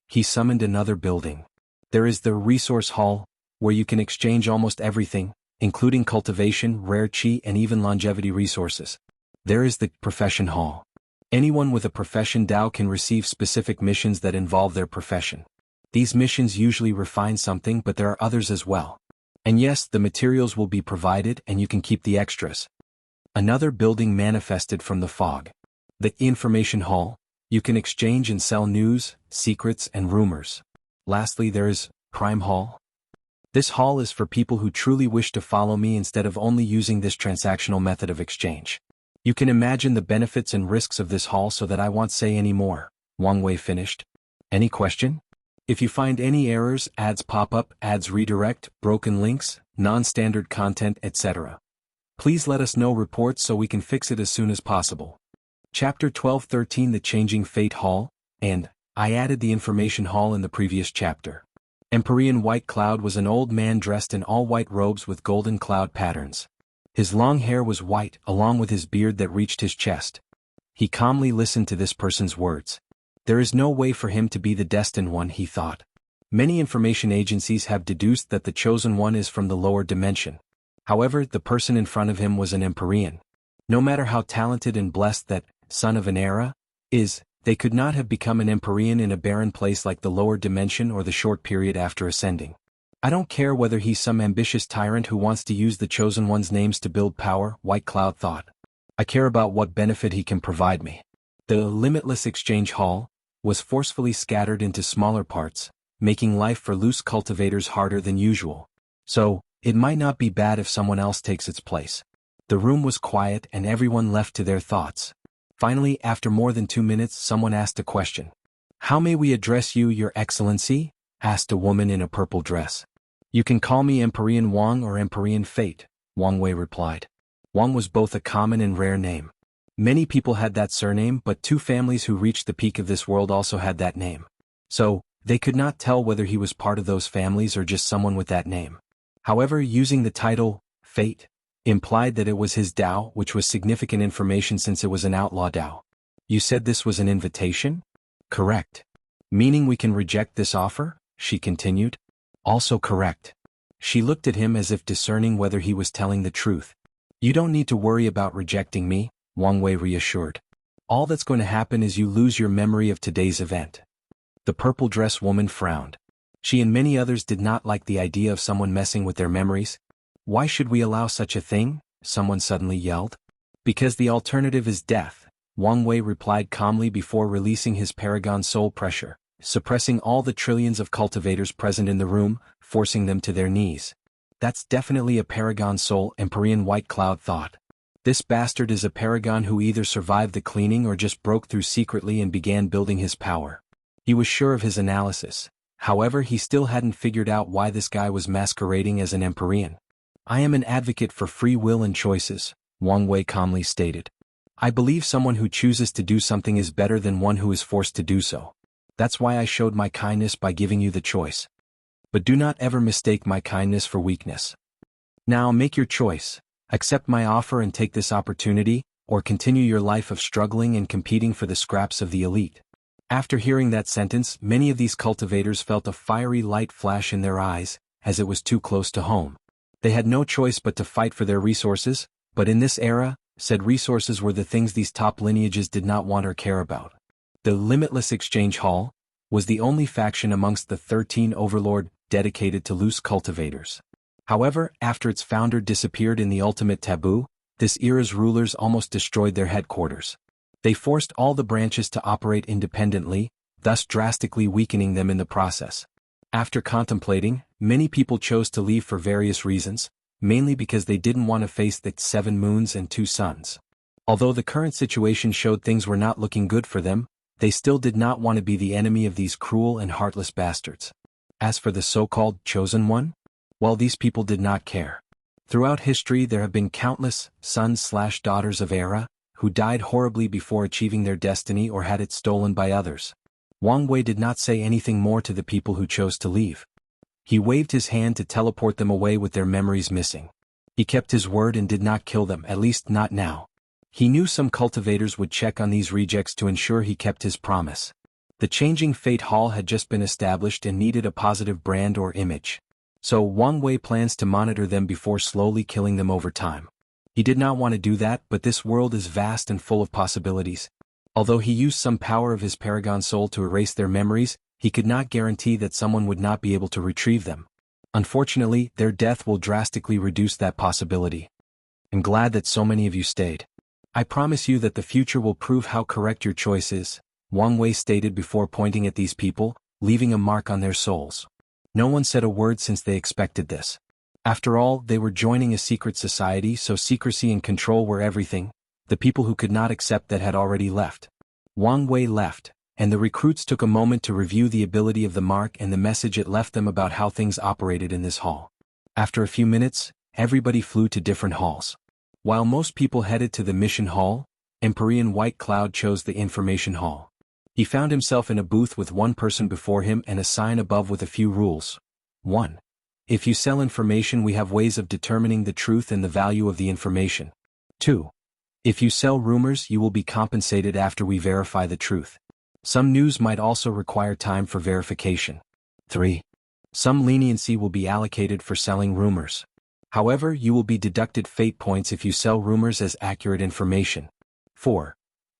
He summoned another building. There is the Resource Hall, where you can exchange almost everything, including cultivation, rare chi, and even longevity resources. There is the Profession Hall. Anyone with a profession Dao can receive specific missions that involve their profession. These missions usually refine something, but there are others as well. And yes, the materials will be provided and you can keep the extras. Another building manifested from the fog. The Information Hall. You can exchange and sell news, secrets, and rumors. Lastly, there is Prime Hall. This hall is for people who truly wish to follow me instead of only using this transactional method of exchange. You can imagine the benefits and risks of this hall, so that I won't say any more. Wang Wei finished. Any question? If you find any errors, ads pop up, ads redirect, broken links, non-standard content, etc., please let us know reports so we can fix it as soon as possible. Chapter 12-13 The Changing Fate Hall, and I added the Information Hall in the previous chapter. Empyrean White Cloud was an old man dressed in all white robes with golden cloud patterns. His long hair was white, along with his beard that reached his chest. He calmly listened to this person's words. There is no way for him to be the destined one, he thought. Many information agencies have deduced that the chosen one is from the lower dimension. However, the person in front of him was an Empyrean. No matter how talented and blessed that son of an era is, they could not have become an Empyrean in a barren place like the lower dimension or the short period after ascending. I don't care whether he's some ambitious tyrant who wants to use the chosen one's names to build power, White Cloud thought. I care about what benefit he can provide me. The Limitless Exchange Hall was forcefully scattered into smaller parts, making life for loose cultivators harder than usual. So, it might not be bad if someone else takes its place. The room was quiet and everyone left to their thoughts. Finally, after more than 2 minutes, someone asked a question. How may we address you, Your Excellency? Asked a woman in a purple dress. You can call me Empyrean Wang or Empyrean Fate, Wang Wei replied. Wang was both a common and rare name. Many people had that surname, but 2 families who reached the peak of this world also had that name. So, they could not tell whether he was part of those families or just someone with that name. However, using the title, Fate, implied that it was his Dao, which was significant information since it was an outlaw Dao. You said this was an invitation? Correct. Meaning we can reject this offer? She continued. Also correct. She looked at him as if discerning whether he was telling the truth. You don't need to worry about rejecting me, Wang Wei reassured. All that's going to happen is you lose your memory of today's event. The purple dress woman frowned. She and many others did not like the idea of someone messing with their memories. Why should we allow such a thing? Someone suddenly yelled. Because the alternative is death, Wang Wei replied calmly before releasing his paragon soul pressure, suppressing all the trillions of cultivators present in the room, forcing them to their knees. That's definitely a paragon soul, Empyrean White Cloud thought. This bastard is a paragon who either survived the cleaning or just broke through secretly and began building his power. He was sure of his analysis. However, he still hadn't figured out why this guy was masquerading as an Empyrean. I am an advocate for free will and choices, Wang Wei calmly stated. I believe someone who chooses to do something is better than one who is forced to do so. That's why I showed my kindness by giving you the choice. But do not ever mistake my kindness for weakness. Now make your choice. Accept my offer and take this opportunity, or continue your life of struggling and competing for the scraps of the elite. After hearing that sentence, many of these cultivators felt a fiery light flash in their eyes, as it was too close to home. They had no choice but to fight for their resources, but in this era, said resources were the things these top lineages did not want or care about. The Limitless Exchange Hall was the only faction amongst the 13 overlord dedicated to loose cultivators. However, after its founder disappeared in the ultimate taboo, this era's rulers almost destroyed their headquarters. They forced all the branches to operate independently, thus drastically weakening them in the process. After contemplating, many people chose to leave for various reasons, mainly because they didn't want to face the 7 moons and 2 suns. Although the current situation showed things were not looking good for them, they still did not want to be the enemy of these cruel and heartless bastards. As for the so-called chosen one, well, these people did not care. Throughout history there have been countless sons/daughters of Era who died horribly before achieving their destiny or had it stolen by others. Wang Wei did not say anything more to the people who chose to leave. He waved his hand to teleport them away with their memories missing. He kept his word and did not kill them, at least not now. He knew some cultivators would check on these rejects to ensure he kept his promise. The Changing Fate Hall had just been established and needed a positive brand or image. So Wang Wei plans to monitor them before slowly killing them over time. He did not want to do that, but this world is vast and full of possibilities. Although he used some power of his Paragon Soul to erase their memories, he could not guarantee that someone would not be able to retrieve them. Unfortunately, their death will drastically reduce that possibility. I'm glad that so many of you stayed. I promise you that the future will prove how correct your choice is, Wang Wei stated before pointing at these people, leaving a mark on their souls. No one said a word since they expected this. After all, they were joining a secret society, so secrecy and control were everything. The people who could not accept that had already left. Wang Wei left, and the recruits took a moment to review the ability of the mark and the message it left them about how things operated in this hall. After a few minutes, everybody flew to different halls. While most people headed to the mission hall, Empyrean White Cloud chose the information hall. He found himself in a booth with one person before him and a sign above with a few rules. 1. If you sell information, we have ways of determining the truth and the value of the information. 2. If you sell rumors, you will be compensated after we verify the truth. Some news might also require time for verification. 3. Some leniency will be allocated for selling rumors. However, you will be deducted fate points if you sell rumors as accurate information. 4.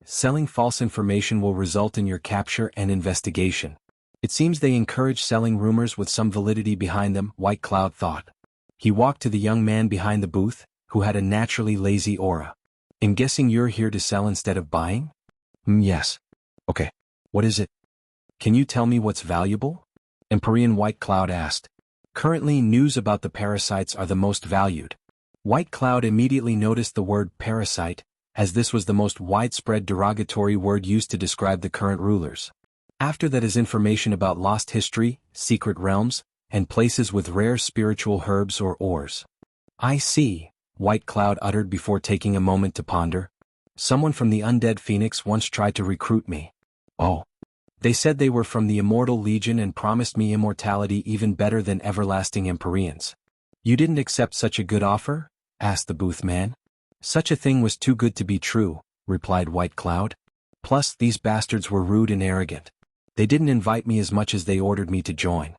Selling false information will result in your capture and investigation. It seems they encourage selling rumors with some validity behind them, White Cloud thought. He walked to the young man behind the booth, who had a naturally lazy aura. I'm guessing you're here to sell instead of buying? Yes. Okay. What is it? Can you tell me what's valuable? Empyrean White Cloud asked. Currently, news about the parasites are the most valued. White Cloud immediately noticed the word parasite, as this was the most widespread derogatory word used to describe the current rulers. After that is information about lost history, secret realms, and places with rare spiritual herbs or ores. I see, White Cloud uttered before taking a moment to ponder. Someone from the Undead Phoenix once tried to recruit me. Oh. They said they were from the Immortal Legion and promised me immortality even better than everlasting Empyreans. You didn't accept such a good offer? Asked the booth man. Such a thing was too good to be true, replied White Cloud. Plus, these bastards were rude and arrogant. They didn't invite me as much as they ordered me to join.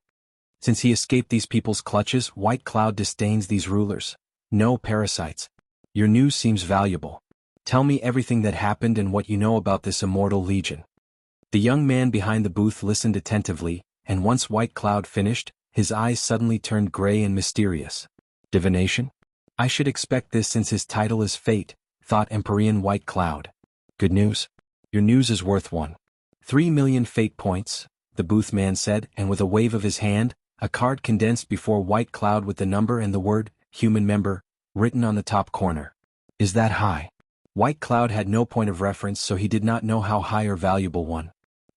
Since he escaped these people's clutches, White Cloud disdains these rulers. No parasites. Your news seems valuable. Tell me everything that happened and what you know about this Immortal Legion. The young man behind the booth listened attentively, and once White Cloud finished, his eyes suddenly turned gray and mysterious. Divination? I should expect this since his title is Fate, thought Empyrean White Cloud. Good news? Your news is worth 3 million fate points, the booth man said, and with a wave of his hand, a card condensed before White Cloud with the number and the word, human member, written on the top corner. Is that high? White Cloud had no point of reference, so he did not know how high or valuable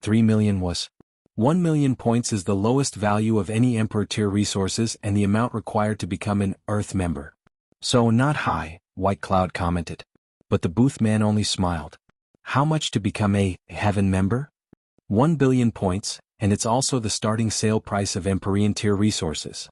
3 million was. 1 million points is the lowest value of any Emperor tier resources and the amount required to become an Earth member. So not high, White Cloud commented. But the booth man only smiled. How much to become a Heaven member? 1 billion points, and it's also the starting sale price of Empyrean tier resources.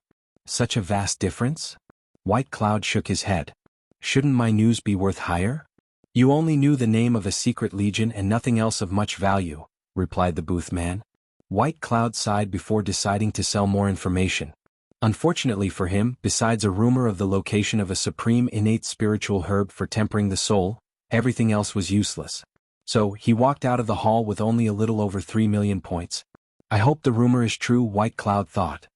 Such a vast difference? White Cloud shook his head. Shouldn't my news be worth higher? You only knew the name of a secret legion and nothing else of much value, replied the booth man. White Cloud sighed before deciding to sell more information. Unfortunately for him, besides a rumor of the location of a supreme innate spiritual herb for tempering the soul, everything else was useless. So, he walked out of the hall with only a little over 3 million points. I hope the rumor is true, White Cloud thought.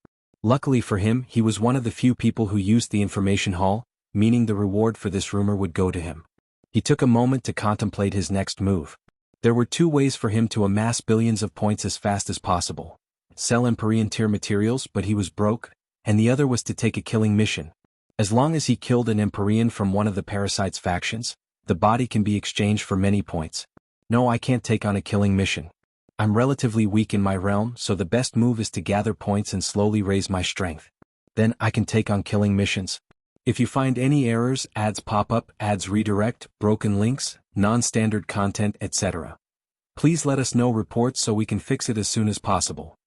Luckily for him, he was one of the few people who used the information hall, meaning the reward for this rumor would go to him. He took a moment to contemplate his next move. There were two ways for him to amass billions of points as fast as possible. Sell Empyrean tier materials, but he was broke, and the other was to take a killing mission. As long as he killed an Empyrean from one of the Parasite's factions, the body can be exchanged for many points. No, I can't take on a killing mission. I'm relatively weak in my realm, so the best move is to gather points and slowly raise my strength. Then I can take on killing missions. If you find any errors, ads pop up, ads redirect, broken links, non-standard content, etc. Please let us know reports so we can fix it as soon as possible.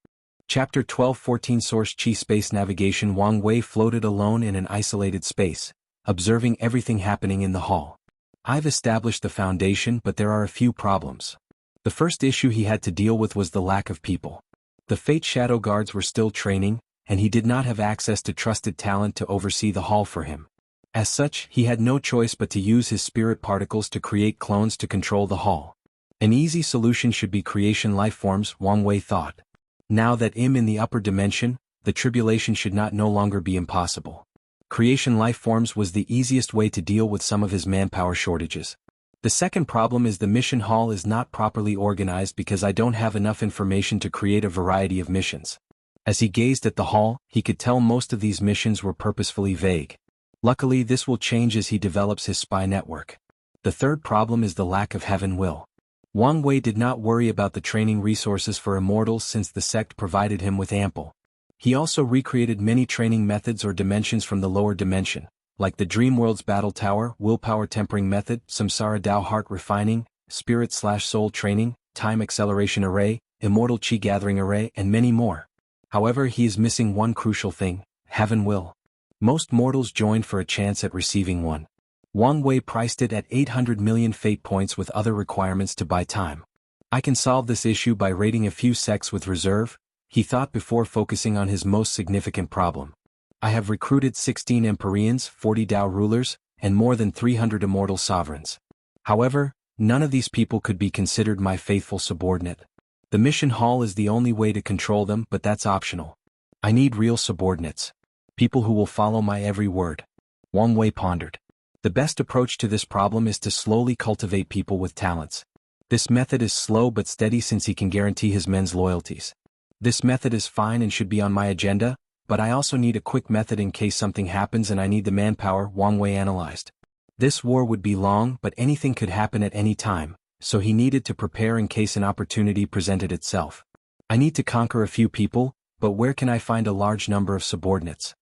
Chapter 12-14 Source Chi Space Navigation. Wang Wei floated alone in an isolated space, observing everything happening in the hall. I've established the foundation, but there are a few problems. The first issue he had to deal with was the lack of people. The Fate Shadow Guards were still training, and he did not have access to trusted talent to oversee the hall for him. As such, he had no choice but to use his spirit particles to create clones to control the hall. An easy solution should be creation lifeforms, Wang Wei thought. Now that I'm in the upper dimension, the tribulation should no longer be impossible. Creation lifeforms was the easiest way to deal with some of his manpower shortages. The second problem is the mission hall is not properly organized because I don't have enough information to create a variety of missions. As he gazed at the hall, he could tell most of these missions were purposefully vague. Luckily, this will change as he develops his spy network. The third problem is the lack of heaven will. Wang Wei did not worry about the training resources for Immortals since the Sect provided him with ample. He also recreated many training methods or dimensions from the lower dimension, like the Dream World's Battle Tower, Willpower Tempering Method, Samsara Dao Heart Refining, Spirit/Soul Training, Time Acceleration Array, Immortal Chi Gathering Array, and many more. However, he is missing one crucial thing: heaven will. Most mortals joined for a chance at receiving one. Wang Wei priced it at 800 million fate points with other requirements to buy time. I can solve this issue by raiding a few sects with reserve, he thought before focusing on his most significant problem. I have recruited 16 Empyreans, 40 Dao rulers, and more than 300 immortal sovereigns. However, none of these people could be considered my faithful subordinate. The mission hall is the only way to control them, but that's optional. I need real subordinates. People who will follow my every word. Wang Wei pondered. The best approach to this problem is to slowly cultivate people with talents. This method is slow but steady since he can guarantee his men's loyalties. This method is fine and should be on my agenda, but I also need a quick method in case something happens and I need the manpower, Wang Wei analyzed. This war would be long, but anything could happen at any time, so he needed to prepare in case an opportunity presented itself. I need to conquer a few people, but where can I find a large number of subordinates?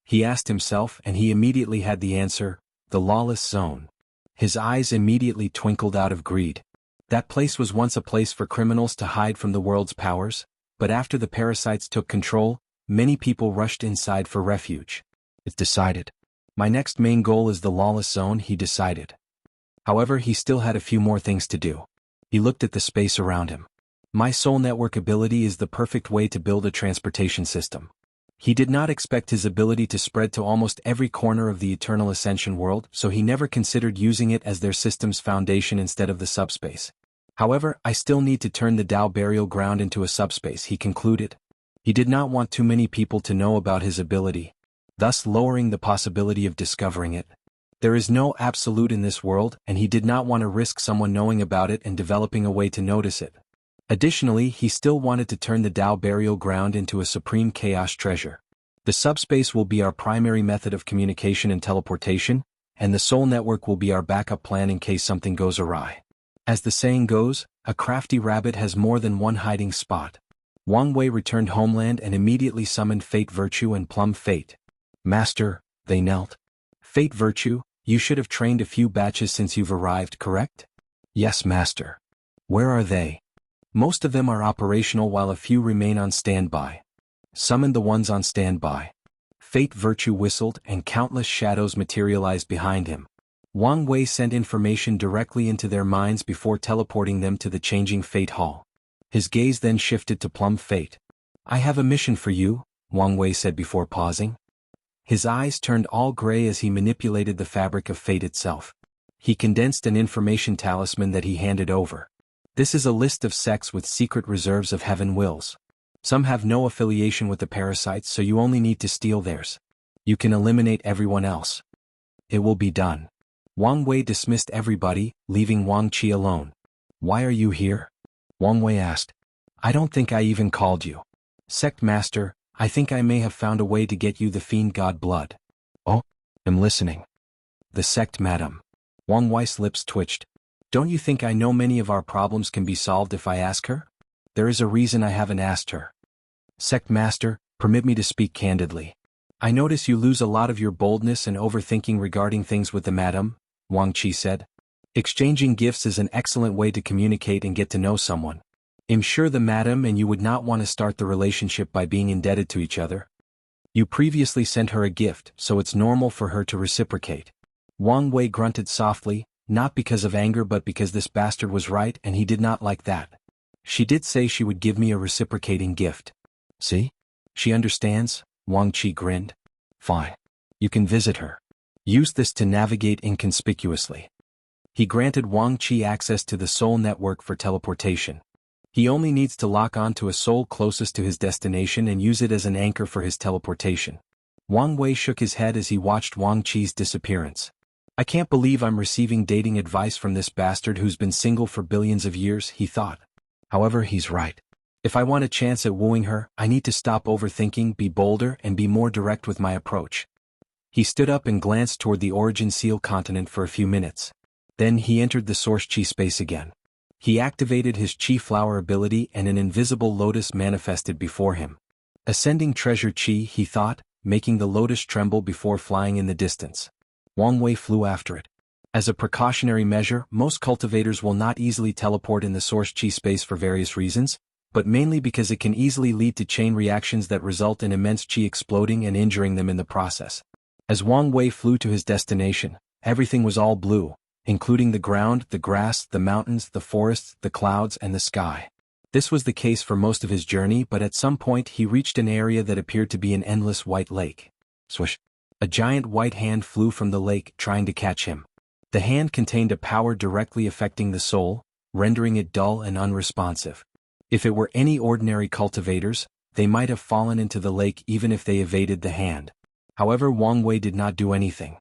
He asked himself, and he immediately had the answer: the Lawless Zone. His eyes immediately twinkled out of greed. That place was once a place for criminals to hide from the world's powers, but after the parasites took control, many people rushed inside for refuge. It's decided. My next main goal is the Lawless Zone, he decided. However, he still had a few more things to do. He looked at the space around him. My soul network ability is the perfect way to build a transportation system. He did not expect his ability to spread to almost every corner of the Eternal Ascension world, so he never considered using it as their system's foundation instead of the subspace. However, I still need to turn the Dao burial ground into a subspace, he concluded. He did not want too many people to know about his ability, thus lowering the possibility of discovering it. There is no absolute in this world, and he did not want to risk someone knowing about it and developing a way to notice it. Additionally, he still wanted to turn the Dao burial ground into a supreme chaos treasure. The subspace will be our primary method of communication and teleportation, and the soul network will be our backup plan in case something goes awry. As the saying goes, a crafty rabbit has more than one hiding spot. Wang Wei returned homeland and immediately summoned Fate Virtue and Plum Fate. Master, they knelt. Fate Virtue, you should have trained a few batches since you've arrived, correct? Yes, Master. Where are they? Most of them are operational while a few remain on standby. Summon the ones on standby. Fate Virtue whistled and countless shadows materialized behind him. Wang Wei sent information directly into their minds before teleporting them to the changing Fate Hall. His gaze then shifted to Plum Fate. I have a mission for you, Wang Wei said before pausing. His eyes turned all gray as he manipulated the fabric of fate itself. He condensed an information talisman that he handed over. This is a list of sects with secret reserves of heaven wills. Some have no affiliation with the parasites, so you only need to steal theirs. You can eliminate everyone else. It will be done. Wang Wei dismissed everybody, leaving Wang Qi alone. Why are you here? Wang Wei asked. I don't think I even called you. Sect Master, I think I may have found a way to get you the fiend god blood. Oh, I'm listening. The sect madam. Wang Wei's lips twitched. Don't you think I know many of our problems can be solved if I ask her? There is a reason I haven't asked her. Sect Master, permit me to speak candidly. I notice you lose a lot of your boldness and overthinking regarding things with the madam, Wang Qi said. Exchanging gifts is an excellent way to communicate and get to know someone. I'm sure the madam and you would not want to start the relationship by being indebted to each other. You previously sent her a gift, so it's normal for her to reciprocate. Wang Wei grunted softly, not because of anger but because this bastard was right and he did not like that. She did say she would give me a reciprocating gift. See? She understands, Wang Qi grinned. Fine. You can visit her. Use this to navigate inconspicuously. He granted Wang Qi access to the soul network for teleportation. He only needs to lock on to a soul closest to his destination and use it as an anchor for his teleportation. Wang Wei shook his head as he watched Wang Qi's disappearance. I can't believe I'm receiving dating advice from this bastard who's been single for billions of years, he thought. However, he's right. If I want a chance at wooing her, I need to stop overthinking, be bolder, and be more direct with my approach. He stood up and glanced toward the Origin Seal continent for a few minutes. Then he entered the Source Chi space again. He activated his Chi Flower ability and an invisible lotus manifested before him. Ascending treasure Chi, he thought, making the lotus tremble before flying in the distance. Wang Wei flew after it. As a precautionary measure, most cultivators will not easily teleport in the Source Chi space for various reasons, but mainly because it can easily lead to chain reactions that result in immense Chi exploding and injuring them in the process. As Wang Wei flew to his destination, everything was all blue, including the ground, the grass, the mountains, the forests, the clouds, and the sky. This was the case for most of his journey, but at some point he reached an area that appeared to be an endless white lake. Swish! A giant white hand flew from the lake, trying to catch him. The hand contained a power directly affecting the soul, rendering it dull and unresponsive. If it were any ordinary cultivators, they might have fallen into the lake even if they evaded the hand. However, Wang Wei did not do anything.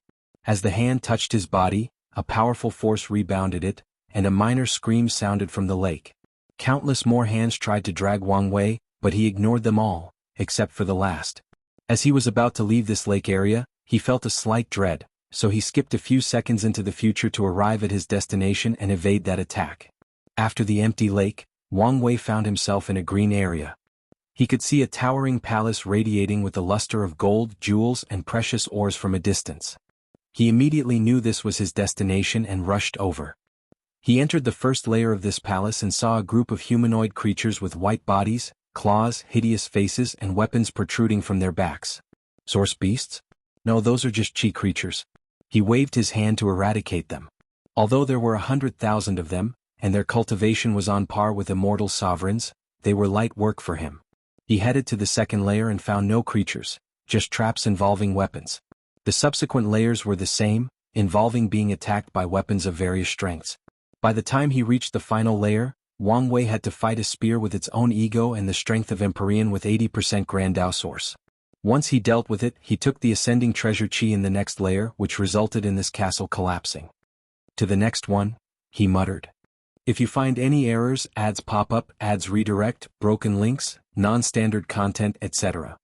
As the hand touched his body, a powerful force rebounded it, and a minor scream sounded from the lake. Countless more hands tried to drag Wang Wei, but he ignored them all, except for the last. As he was about to leave this lake area, he felt a slight dread, so he skipped a few seconds into the future to arrive at his destination and evade that attack. After the empty lake, Wang Wei found himself in a green area. He could see a towering palace radiating with the luster of gold, jewels, and precious ores from a distance. He immediately knew this was his destination and rushed over. He entered the first layer of this palace and saw a group of humanoid creatures with white bodies, claws, hideous faces, and weapons protruding from their backs. Source beasts? No, those are just Chi creatures. He waved his hand to eradicate them. Although there were 100,000 of them, and their cultivation was on par with immortal sovereigns, they were light work for him. He headed to the second layer and found no creatures, just traps involving weapons. The subsequent layers were the same, involving being attacked by weapons of various strengths. By the time he reached the final layer, Wang Wei had to fight a spear with its own ego and the strength of Empyrean with 80% Grandao Source. Once he dealt with it, he took the ascending treasure Chi in the next layer, which resulted in this castle collapsing. To the next one, he muttered. If you find any errors, ads pop up, ads redirect, broken links, non-standard content, etc.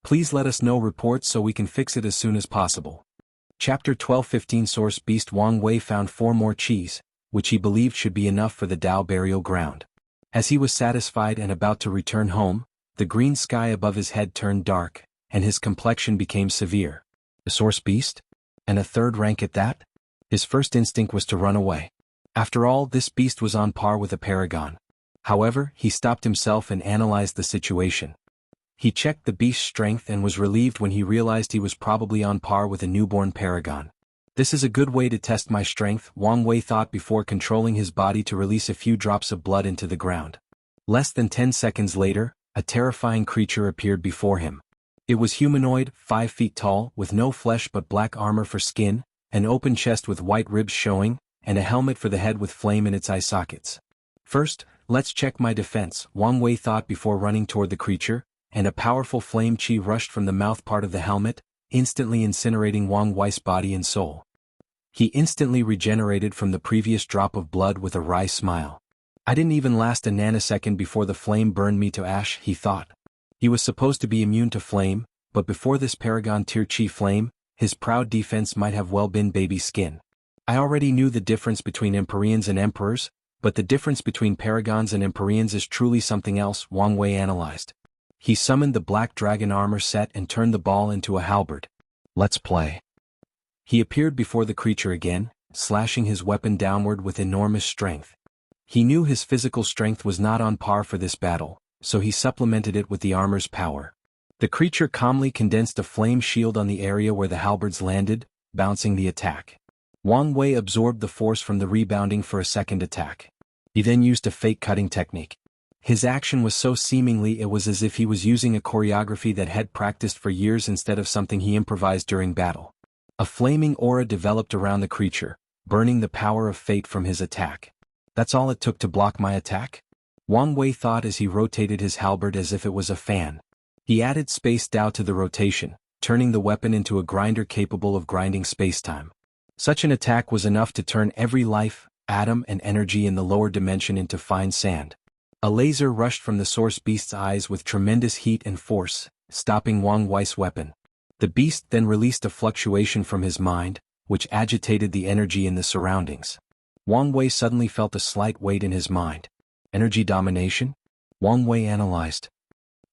Please let us know reports so we can fix it as soon as possible. Chapter 12:15 Source Beast. Wang Wei found 4 more Chis, which he believed should be enough for the Dao burial ground. As he was satisfied and about to return home, the green sky above his head turned dark, and his complexion became severe. A Source Beast? And a 3rd rank at that? His first instinct was to run away. After all, this beast was on par with a paragon. However, he stopped himself and analyzed the situation. He checked the beast's strength and was relieved when he realized he was probably on par with a newborn paragon. This is a good way to test my strength, Wang Wei thought before controlling his body to release a few drops of blood into the ground. Less than 10 seconds later, a terrifying creature appeared before him. It was humanoid, 5 feet tall, with no flesh but black armor for skin, an open chest with white ribs showing, and a helmet for the head with flame in its eye sockets. First, let's check my defense, Wang Wei thought before running toward the creature, and a powerful flame chi rushed from the mouth part of the helmet, instantly incinerating Wang Wei's body and soul. He instantly regenerated from the previous drop of blood with a wry smile. I didn't even last a nanosecond before the flame burned me to ash, he thought. He was supposed to be immune to flame, but before this Paragon Tier Chi flame, his proud defense might have well been baby skin. I already knew the difference between Empyreans and Emperors, but the difference between Paragons and Empyreans is truly something else, Wang Wei analyzed. He summoned the black dragon armor set and turned the ball into a halberd. Let's play. He appeared before the creature again, slashing his weapon downward with enormous strength. He knew his physical strength was not on par for this battle, so he supplemented it with the armor's power. The creature calmly condensed a flame shield on the area where the halberds landed, bouncing the attack. Wang Wei absorbed the force from the rebounding for a second attack. He then used a fake cutting technique. His action was so seemingly it was as if he was using a choreography that had practiced for years instead of something he improvised during battle. A flaming aura developed around the creature, burning the power of fate from his attack. That's all it took to block my attack? Wang Wei thought as he rotated his halberd as if it was a fan. He added space Dao to the rotation, turning the weapon into a grinder capable of grinding spacetime. Such an attack was enough to turn every life, atom and energy in the lower dimension into fine sand. A laser rushed from the source beast's eyes with tremendous heat and force, stopping Wang Wei's weapon. The beast then released a fluctuation from his mind, which agitated the energy in the surroundings. Wang Wei suddenly felt a slight weight in his mind. Energy domination? Wang Wei analyzed.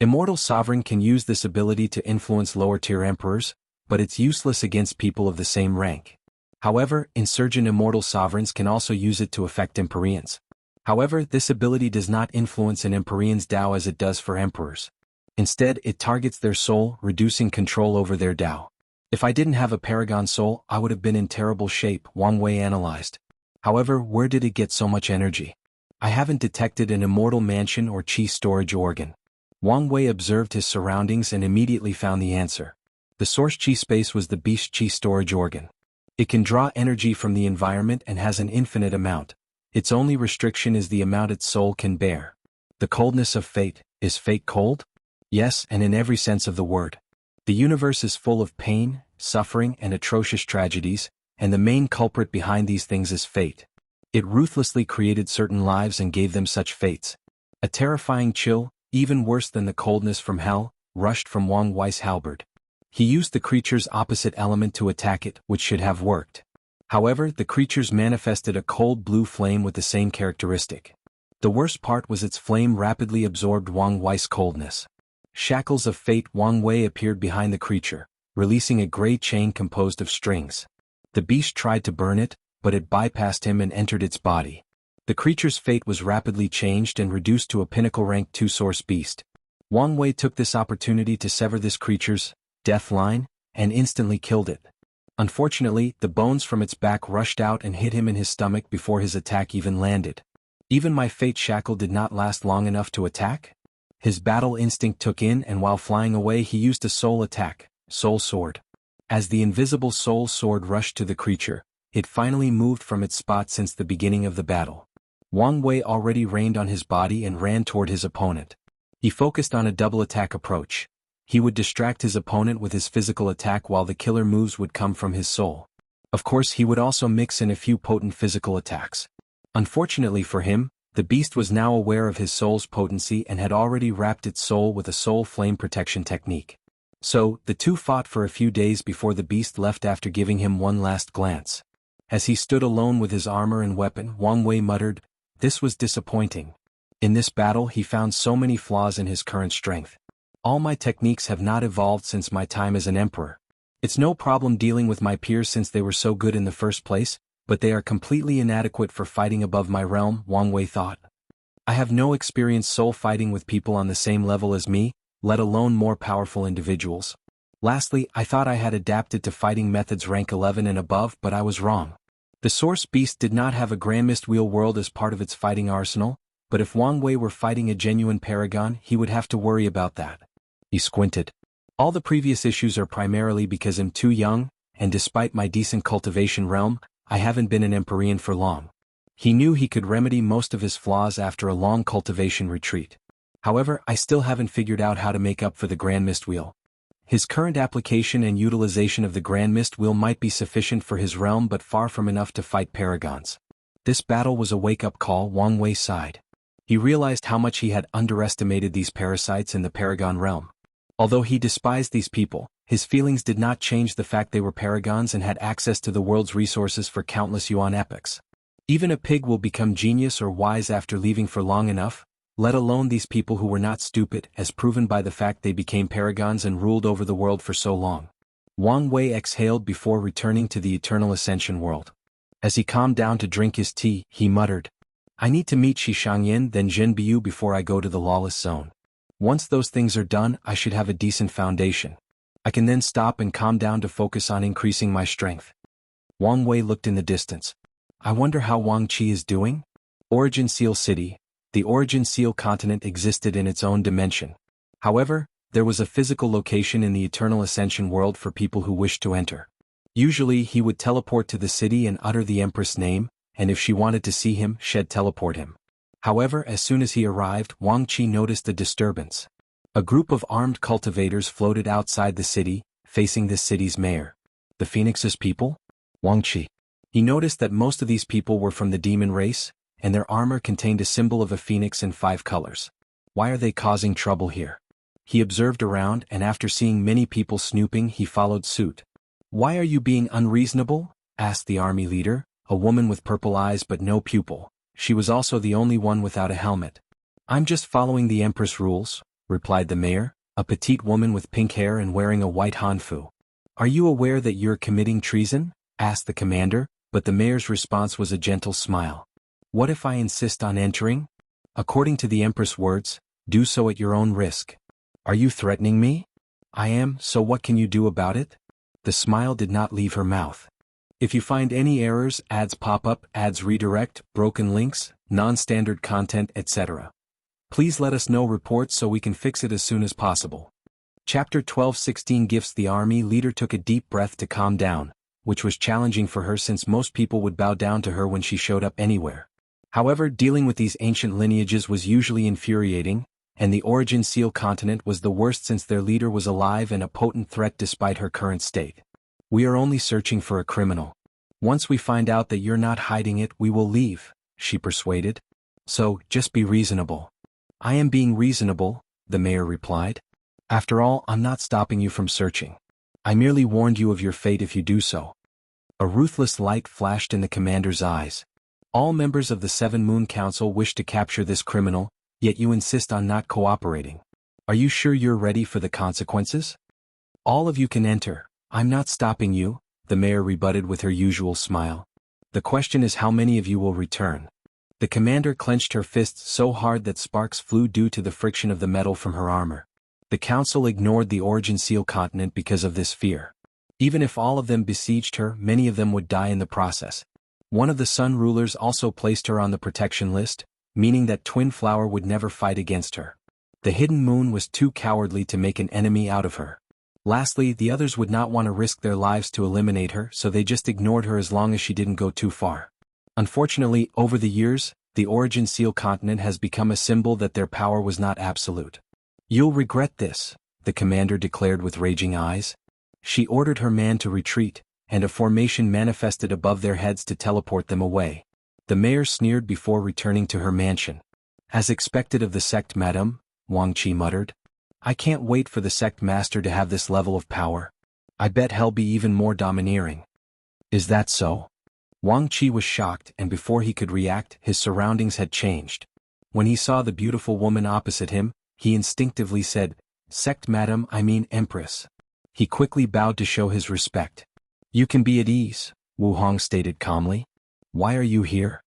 Immortal Sovereign can use this ability to influence lower-tier emperors, but it's useless against people of the same rank. However, insurgent Immortal Sovereigns can also use it to affect Empyreans. However, this ability does not influence an Empyrean's Dao as it does for emperors. Instead, it targets their soul, reducing control over their Dao. If I didn't have a Paragon soul, I would have been in terrible shape, Wang Wei analyzed. However, where did it get so much energy? I haven't detected an immortal mansion or chi storage organ. Wang Wei observed his surroundings and immediately found the answer. The source chi space was the beast chi storage organ. It can draw energy from the environment and has an infinite amount. Its only restriction is the amount its soul can bear. The coldness of fate. Is fate cold? Yes, and in every sense of the word. The universe is full of pain, suffering, and atrocious tragedies, and the main culprit behind these things is fate. It ruthlessly created certain lives and gave them such fates. A terrifying chill, even worse than the coldness from hell, rushed from Wang Wei's halberd. He used the creature's opposite element to attack it, which should have worked. However, the creatures manifested a cold blue flame with the same characteristic. The worst part was its flame rapidly absorbed Wang Wei's coldness. Shackles of fate. Wang Wei appeared behind the creature, releasing a gray chain composed of strings. The beast tried to burn it, but it bypassed him and entered its body. The creature's fate was rapidly changed and reduced to a pinnacle rank 2 source beast. Wang Wei took this opportunity to sever this creature's death line, and instantly killed it. Unfortunately, the bones from its back rushed out and hit him in his stomach before his attack even landed. Even my fate shackle did not last long enough to attack? His battle instinct took in, and while flying away he used a soul attack, Soul Sword. As the invisible soul sword rushed to the creature, it finally moved from its spot since the beginning of the battle. Wang Wei already rained on his body and ran toward his opponent. He focused on a double attack approach. He would distract his opponent with his physical attack while the killer moves would come from his soul. Of course, he would also mix in a few potent physical attacks. Unfortunately for him, the beast was now aware of his soul's potency and had already wrapped its soul with a soul flame protection technique. So, the two fought for a few days before the beast left after giving him one last glance. As he stood alone with his armor and weapon, Wang Wei muttered, "This was disappointing. In this battle he found so many flaws in his current strength. All my techniques have not evolved since my time as an emperor. It's no problem dealing with my peers since they were so good in the first place, but they are completely inadequate for fighting above my realm," Wang Wei thought. I have no experience soul fighting with people on the same level as me, let alone more powerful individuals. Lastly, I thought I had adapted to fighting methods rank 11 and above, but I was wrong. The Source Beast did not have a Grandmist Wheel world as part of its fighting arsenal, but if Wang Wei were fighting a genuine paragon, he would have to worry about that. He squinted. All the previous issues are primarily because I'm too young, and despite my decent cultivation realm, I haven't been an Empyrean for long. He knew he could remedy most of his flaws after a long cultivation retreat. However, I still haven't figured out how to make up for the Grand Mist Wheel. His current application and utilization of the Grand Mist Wheel might be sufficient for his realm but far from enough to fight paragons. This battle was a wake-up call. Wang Wei sighed. He realized how much he had underestimated these parasites in the paragon realm. Although he despised these people, his feelings did not change the fact they were paragons and had access to the world's resources for countless yuan epochs. Even a pig will become genius or wise after leaving for long enough, let alone these people who were not stupid, as proven by the fact they became paragons and ruled over the world for so long. Wang Wei exhaled before returning to the Eternal Ascension world. As he calmed down to drink his tea, he muttered, I need to meet Xianxia then Zhenbiu before I go to the Lawless zone. Once those things are done, I should have a decent foundation. I can then stop and calm down to focus on increasing my strength. Wang Wei looked in the distance. I wonder how Wang Qi is doing? Origin Seal City. The Origin Seal continent existed in its own dimension. However, there was a physical location in the Eternal Ascension world for people who wished to enter. Usually he would teleport to the city and utter the Empress' name, and if she wanted to see him, she'd teleport him. However, as soon as he arrived, Wang Qi noticed a disturbance. A group of armed cultivators floated outside the city, facing the city's mayor. The Phoenix's people? Wang Qi. He noticed that most of these people were from the demon race, and their armor contained a symbol of a phoenix in 5 colors. Why are they causing trouble here? He observed around, and after seeing many people snooping, he followed suit. Why are you being unreasonable? Asked the army leader, a woman with purple eyes but no pupil. She was also the only one without a helmet. I'm just following the Empress rules, replied the mayor, a petite woman with pink hair and wearing a white hanfu. Are you aware that you're committing treason? Asked the commander, but the mayor's response was a gentle smile. What if I insist on entering? According to the Empress' words, do so at your own risk. Are you threatening me? I am, so what can you do about it? The smile did not leave her mouth. If you find any errors, ads pop up, ads redirect, broken links, non-standard content, etc. Please let us know reports so we can fix it as soon as possible. Chapter 12:16 Gifts. The army leader took a deep breath to calm down, which was challenging for her since most people would bow down to her when she showed up anywhere. However, dealing with these ancient lineages was usually infuriating, and the Origin Seal continent was the worst since their leader was alive and a potent threat despite her current state. We are only searching for a criminal. Once we find out that you're not hiding it, we will leave, she persuaded. So, just be reasonable. I am being reasonable, the mayor replied. After all, I'm not stopping you from searching. I merely warned you of your fate if you do so. A ruthless light flashed in the commander's eyes. All members of the Seven Moon Council wish to capture this criminal, yet you insist on not cooperating. Are you sure you're ready for the consequences? All of you can enter. I'm not stopping you, the mayor rebutted with her usual smile. The question is how many of you will return. The commander clenched her fists so hard that sparks flew due to the friction of the metal from her armor. The council ignored the Origin Seal continent because of this fear. Even if all of them besieged her, many of them would die in the process. One of the Sun rulers also placed her on the protection list, meaning that Twin Flower would never fight against her. The Hidden Moon was too cowardly to make an enemy out of her. Lastly, the others would not want to risk their lives to eliminate her, so they just ignored her as long as she didn't go too far. Unfortunately, over the years, the Origin Seal continent has become a symbol that their power was not absolute. You'll regret this, the commander declared with raging eyes. She ordered her man to retreat, and a formation manifested above their heads to teleport them away. The mayor sneered before returning to her mansion. As expected of the Sect, madam, Wang Qi muttered. I can't wait for the Sect master to have this level of power. I bet he'll be even more domineering. Is that so? Wang Qi was shocked, and before he could react, his surroundings had changed. When he saw the beautiful woman opposite him, he instinctively said, Sect madam, I mean Empress. He quickly bowed to show his respect. You can be at ease, Wu Hong stated calmly. Why are you here?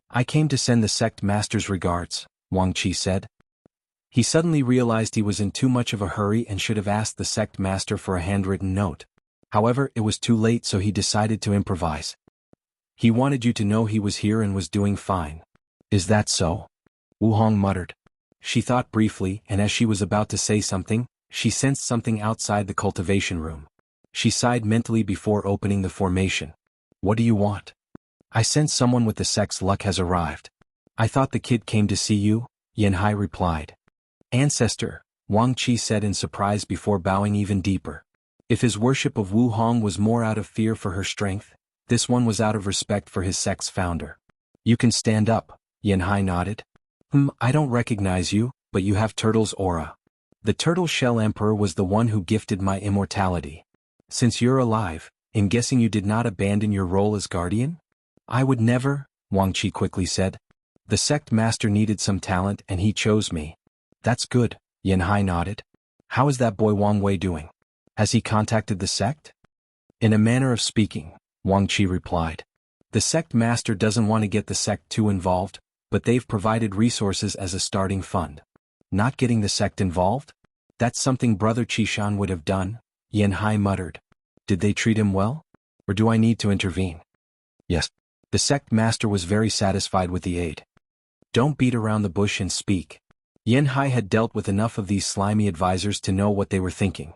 I came to send the Sect master's regards, Wang Qi said. He suddenly realized he was in too much of a hurry and should have asked the sect master for a handwritten note. However, it was too late, so he decided to improvise. He wanted you to know he was here and was doing fine. Is that so? Wu Hong muttered. She thought briefly, and as she was about to say something, she sensed something outside the cultivation room. She sighed mentally before opening the formation. What do you want? I sense someone with the sect's luck has arrived. I thought the kid came to see you, Yanhai replied. Ancestor, Wang Qi said in surprise before bowing even deeper. If his worship of Wu Hong was more out of fear for her strength, this one was out of respect for his sect's founder. You can stand up, Yanhai nodded. I don't recognize you, but you have Turtle's aura. The Turtle Shell Emperor was the one who gifted my immortality. Since you're alive, I'm guessing you did not abandon your role as guardian? I would never, Wang Qi quickly said. The sect master needed some talent and he chose me. That's good, Yanhai nodded. How is that boy Wang Wei doing? Has he contacted the sect? In a manner of speaking, Wang Qi replied. The sect master doesn't want to get the sect too involved, but they've provided resources as a starting fund. Not getting the sect involved? That's something Brother Qishan would have done, Yanhai muttered. Did they treat him well? Or do I need to intervene? Yes. The sect master was very satisfied with the aid. Don't beat around the bush and speak. Yanhai had dealt with enough of these slimy advisors to know what they were thinking.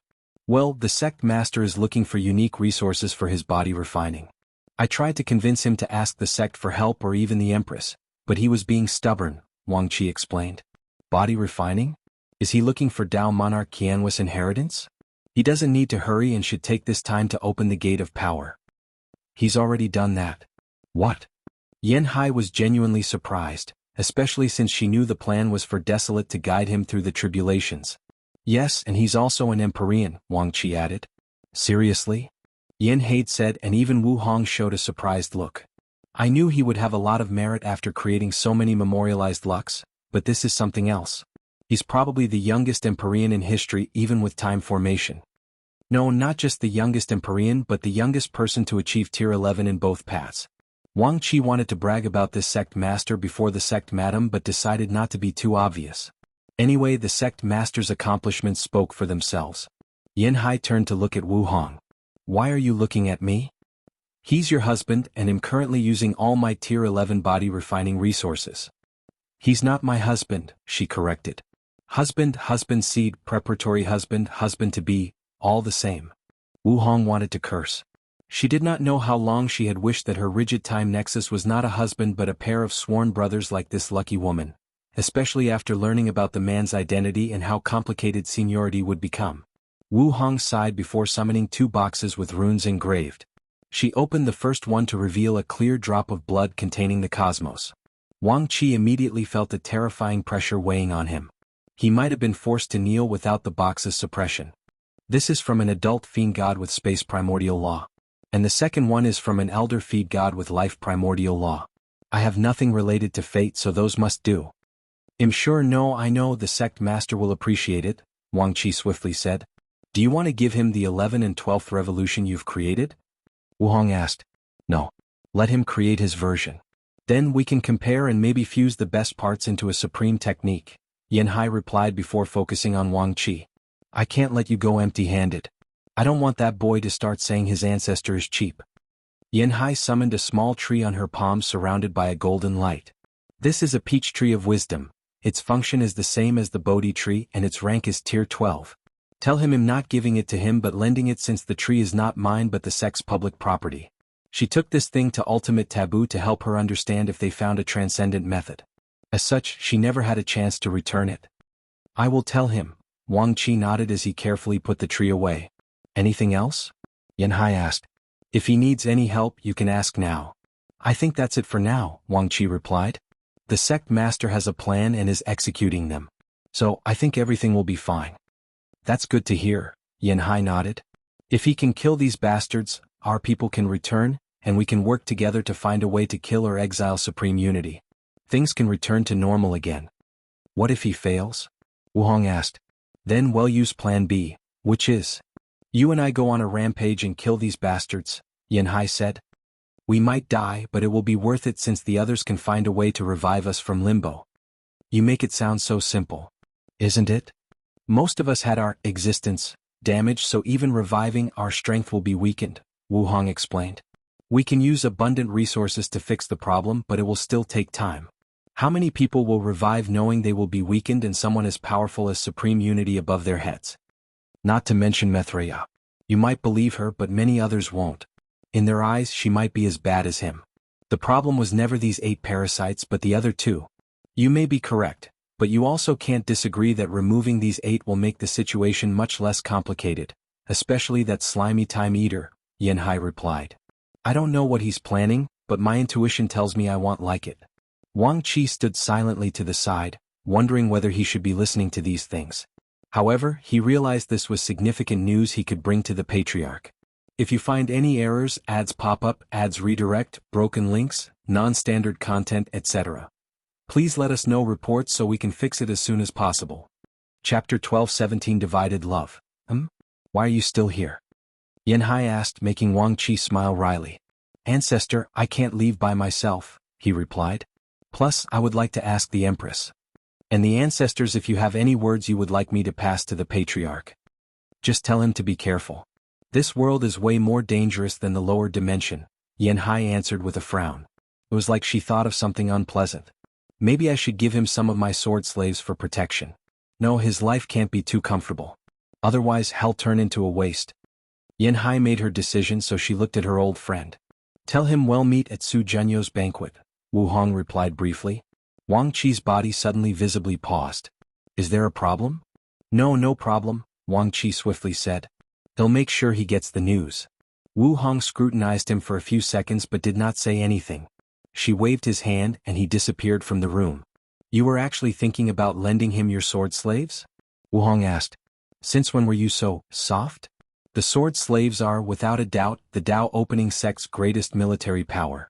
Well, the sect master is looking for unique resources for his body refining. I tried to convince him to ask the sect for help or even the empress, but he was being stubborn, Wang Qi explained. Body refining? Is he looking for Dao Monarch Qianhua's inheritance? He doesn't need to hurry and should take this time to open the gate of power. He's already done that. What? Yanhai was genuinely surprised, especially since she knew the plan was for Desolate to guide him through the tribulations. Yes, and he's also an Empyrean, Wang Qi added. Seriously? Yanhai said, and even Wu Hong showed a surprised look. I knew he would have a lot of merit after creating so many memorialized lucks, but this is something else. He's probably the youngest Empyrean in history even with time formation. No, not just the youngest Empyrean but the youngest person to achieve tier 11 in both paths. Wang Qi wanted to brag about this sect master before the sect madam but decided not to be too obvious. Anyway, the sect master's accomplishments spoke for themselves. Yanhai turned to look at Wu Hong. Why are you looking at me? He's your husband and am currently using all my tier 11 body refining resources. He's not my husband, she corrected. Husband, husband seed, preparatory husband, husband to be, all the same. Wu Hong wanted to curse. She did not know how long she had wished that her rigid time nexus was not a husband but a pair of sworn brothers like this lucky woman, especially after learning about the man's identity and how complicated seniority would become. Wu Hong sighed before summoning 2 boxes with runes engraved. She opened the first one to reveal a clear drop of blood containing the cosmos. Wang Qi immediately felt a terrifying pressure weighing on him. He might have been forced to kneel without the box's suppression. This is from an adult fiend god with space primordial law. And the second one is from an elder fiend god with life primordial law. I have nothing related to fate, so those must do. I'm sure I know the sect master will appreciate it, Wang Qi swiftly said. Do you want to give him the 11th and 12th revolution you've created? Wu Hong asked. No. Let him create his version. Then we can compare and maybe fuse the best parts into a supreme technique, Yanhai replied before focusing on Wang Qi. I can't let you go empty-handed. I don't want that boy to start saying his ancestor is cheap. Yanhai summoned a small tree on her palm surrounded by a golden light. This is a peach tree of wisdom. Its function is the same as the Bodhi tree and its rank is tier 12. Tell him I'm not giving it to him but lending it since the tree is not mine but the sect's public property. She took this thing to ultimate taboo to help her understand if they found a transcendent method. As such, she never had a chance to return it. I will tell him, Wang Qi nodded as he carefully put the tree away. Anything else? Yanhai asked. If he needs any help you can ask now. I think that's it for now, Wang Qi replied. The sect master has a plan and is executing them. So, I think everything will be fine. That's good to hear, Yanhai nodded. If he can kill these bastards, our people can return, and we can work together to find a way to kill or exile Supreme Unity. Things can return to normal again. What if he fails? Wu Hong asked. Then we'll use Plan B, which is, you and I go on a rampage and kill these bastards, Yanhai said. We might die but it will be worth it since the others can find a way to revive us from limbo. You make it sound so simple. Isn't it? Most of us had our existence damaged, so even reviving our strength will be weakened, Wu Hong explained. We can use abundant resources to fix the problem, but it will still take time. How many people will revive knowing they will be weakened and someone as powerful as supreme unity above their heads? Not to mention Mithraea. You might believe her, but many others won't. In their eyes, she might be as bad as him. The problem was never these 8 parasites but the other 2. You may be correct, but you also can't disagree that removing these 8 will make the situation much less complicated, especially that slimy time eater, Yanhai replied. I don't know what he's planning, but my intuition tells me I won't like it. Wang Qi stood silently to the side, wondering whether he should be listening to these things. However, he realized this was significant news he could bring to the Patriarch. If you find any errors, ads pop up, ads redirect, broken links, non-standard content, etc., please let us know reports so we can fix it as soon as possible. Chapter 12:17 Divided Love. Why are you still here? Yanhai asked, making Wang Qi smile wryly. Ancestor, I can't leave by myself, he replied. Plus, I would like to ask the Empress. And the ancestors if you have any words you would like me to pass to the Patriarch. Just tell him to be careful. This world is way more dangerous than the lower dimension, Yanhai answered with a frown. It was like she thought of something unpleasant. Maybe I should give him some of my sword slaves for protection. No, his life can't be too comfortable. Otherwise hell turn into a waste. Yanhai made her decision, so she looked at her old friend. Tell him we'll meet at Su Junyo's banquet, Wu Hong replied briefly. Wang Qi's body suddenly visibly paused. Is there a problem? No problem, Wang Qi swiftly said. He'll make sure he gets the news. Wu Hong scrutinized him for a few seconds but did not say anything. She waved his hand and he disappeared from the room. You were actually thinking about lending him your sword slaves? Wu Hong asked. Since when were you so soft? The sword slaves are, without a doubt, the Dao opening sect's greatest military power.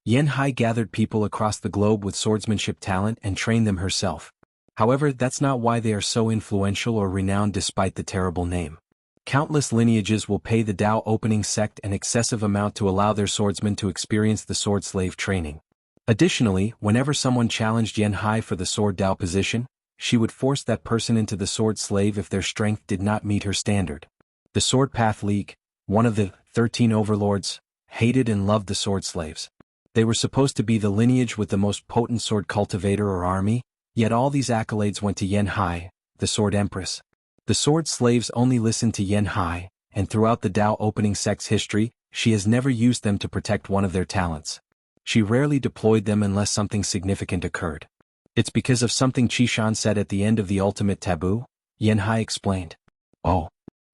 Yanhai gathered people across the globe with swordsmanship talent and trained them herself. However, that's not why they are so influential or renowned despite the terrible name. Countless lineages will pay the Dao opening sect an excessive amount to allow their swordsmen to experience the sword slave training. Additionally, whenever someone challenged Yanhai for the sword Dao position, she would force that person into the sword slave if their strength did not meet her standard. The Sword Path League, one of the 13 overlords, hated and loved the sword slaves. They were supposed to be the lineage with the most potent sword cultivator or army, yet all these accolades went to Yanhai, the sword empress. The sword slaves only listened to Yanhai, and throughout the Dao opening sect's history, she has never used them to protect one of their talents. She rarely deployed them unless something significant occurred. It's because of something Qishan said at the end of the ultimate taboo, Yanhai explained. Oh.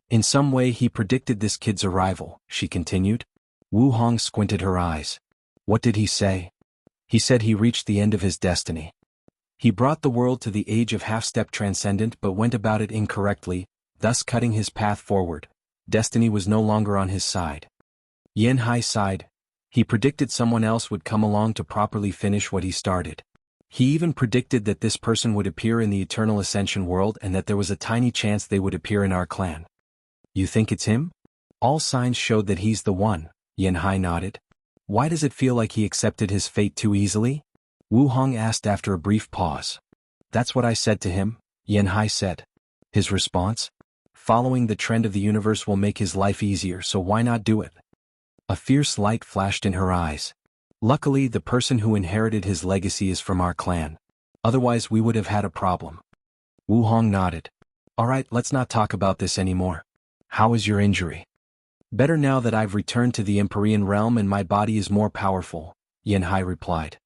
In some way he predicted this kid's arrival, she continued. Wu Hong squinted her eyes. What did he say? He said he reached the end of his destiny. He brought the world to the age of half-step transcendent but went about it incorrectly, thus cutting his path forward. Destiny was no longer on his side. Yanhai sighed. He predicted someone else would come along to properly finish what he started. He even predicted that this person would appear in the Eternal Ascension world and that there was a tiny chance they would appear in our clan. You think it's him? All signs showed that he's the one, Yanhai nodded. Why does it feel like he accepted his fate too easily? Wu Hong asked after a brief pause. That's what I said to him, Yanhai said. His response? Following the trend of the universe will make his life easier, so why not do it? A fierce light flashed in her eyes. Luckily, the person who inherited his legacy is from our clan. Otherwise we would have had a problem. Wu Hong nodded. Alright, let's not talk about this anymore. How is your injury? Better now that I've returned to the Empyrean realm and my body is more powerful, Yanhai replied.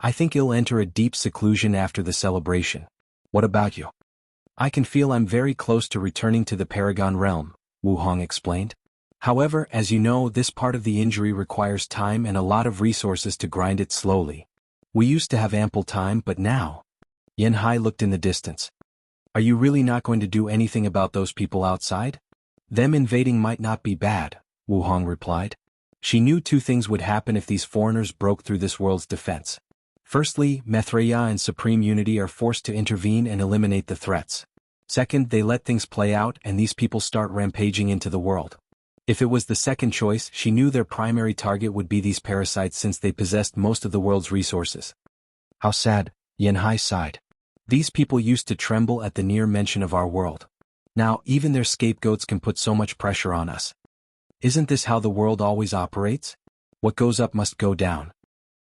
I think he'll enter a deep seclusion after the celebration. What about you? I can feel I'm very close to returning to the Paragon realm, Wu Hong explained. However, as you know, this part of the injury requires time and a lot of resources to grind it slowly. We used to have ample time, but now... Yanhai looked in the distance. Are you really not going to do anything about those people outside? Them invading might not be bad, Wu Hong replied. She knew 2 things would happen if these foreigners broke through this world's defense. Firstly, Mithraea and Supreme Unity are forced to intervene and eliminate the threats. Second, they let things play out and these people start rampaging into the world. If it was the second choice, she knew their primary target would be these parasites since they possessed most of the world's resources. How sad, Yanhai sighed. These people used to tremble at the near mention of our world. Now, even their scapegoats can put so much pressure on us. Isn't this how the world always operates? What goes up must go down.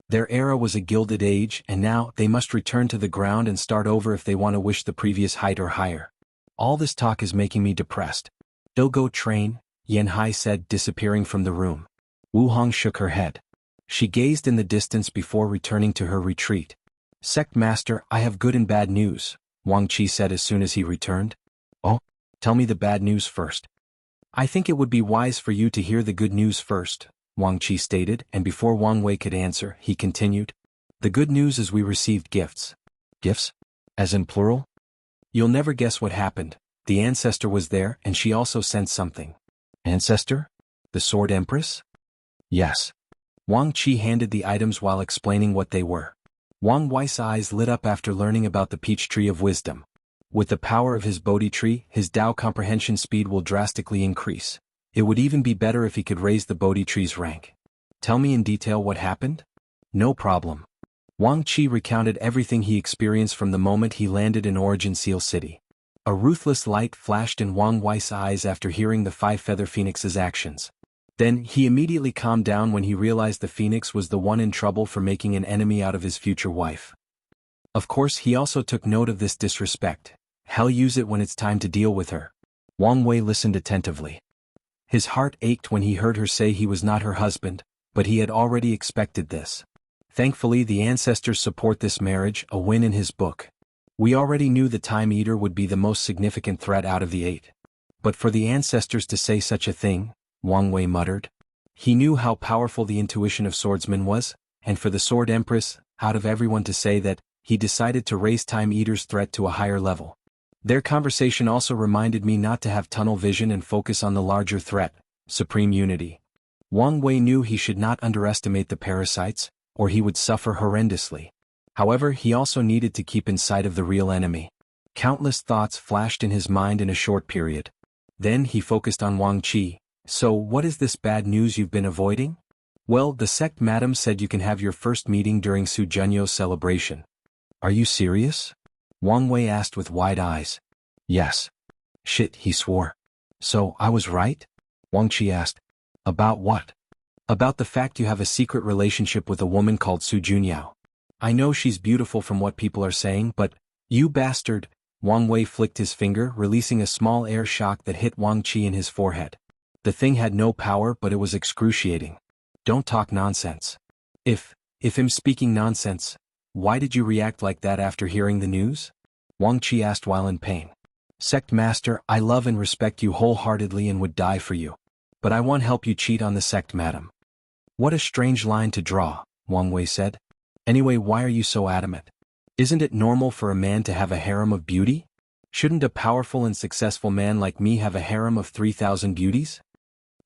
Their era was a gilded age, and now they must return to the ground and start over if they want to wish the previous height or higher. All this talk is making me depressed. Don't go train, Yanhai said, disappearing from the room. Wu Hong shook her head. She gazed in the distance before returning to her retreat. Sect Master, I have good and bad news, Wang Qi said as soon as he returned. Oh, tell me the bad news first. I think it would be wise for you to hear the good news first, Wang Qi stated, and before Wang Wei could answer, he continued. The good news is we received gifts. Gifts? As in plural? You'll never guess what happened. The ancestor was there, and she also sent something. Ancestor? The Sword Empress? Yes. Wang Qi handed the items while explaining what they were. Wang Wei's eyes lit up after learning about the peach tree of wisdom. With the power of his Bodhi tree, his Tao comprehension speed will drastically increase. It would even be better if he could raise the Bodhi tree's rank. Tell me in detail what happened? No problem. Wang Qi recounted everything he experienced from the moment he landed in Origin Seal City. A ruthless light flashed in Wang Wei's eyes after hearing the Five Feather Phoenix's actions. Then, he immediately calmed down when he realized the Phoenix was the one in trouble for making an enemy out of his future wife. Of course, he also took note of this disrespect. He'll use it when it's time to deal with her. Wang Wei listened attentively. His heart ached when he heard her say he was not her husband, but he had already expected this. Thankfully, the ancestors support this marriage, a win in his book. We already knew the Time Eater would be the most significant threat out of the 8. But for the ancestors to say such a thing, Wang Wei muttered. He knew how powerful the intuition of swordsmen was, and for the Sword Empress, out of everyone to say that, he decided to raise Time Eater's threat to a higher level. Their conversation also reminded me not to have tunnel vision and focus on the larger threat, supreme unity. Wang Wei knew he should not underestimate the parasites, or he would suffer horrendously. However, he also needed to keep in sight of the real enemy. Countless thoughts flashed in his mind in a short period. Then he focused on Wang Qi. So, what is this bad news you've been avoiding? Well, the Sect Madam said you can have your first meeting during Su Junyo's celebration. Are you serious? Wang Wei asked with wide eyes. Yes. Shit, he swore. So, I was right? Wang Qi asked. About what? About the fact you have a secret relationship with a woman called Su Junyao. I know she's beautiful from what people are saying, but, you bastard, Wang Wei flicked his finger, releasing a small air shock that hit Wang Qi in his forehead. The thing had no power, but it was excruciating. Don't talk nonsense. If him speaking nonsense, why did you react like that after hearing the news? Wang Qi asked while in pain. Sect Master, I love and respect you wholeheartedly and would die for you. But I won't help you cheat on the Sect Madam. What a strange line to draw, Wang Wei said. Anyway, why are you so adamant? Isn't it normal for a man to have a harem of beauty? Shouldn't a powerful and successful man like me have a harem of 3,000 beauties?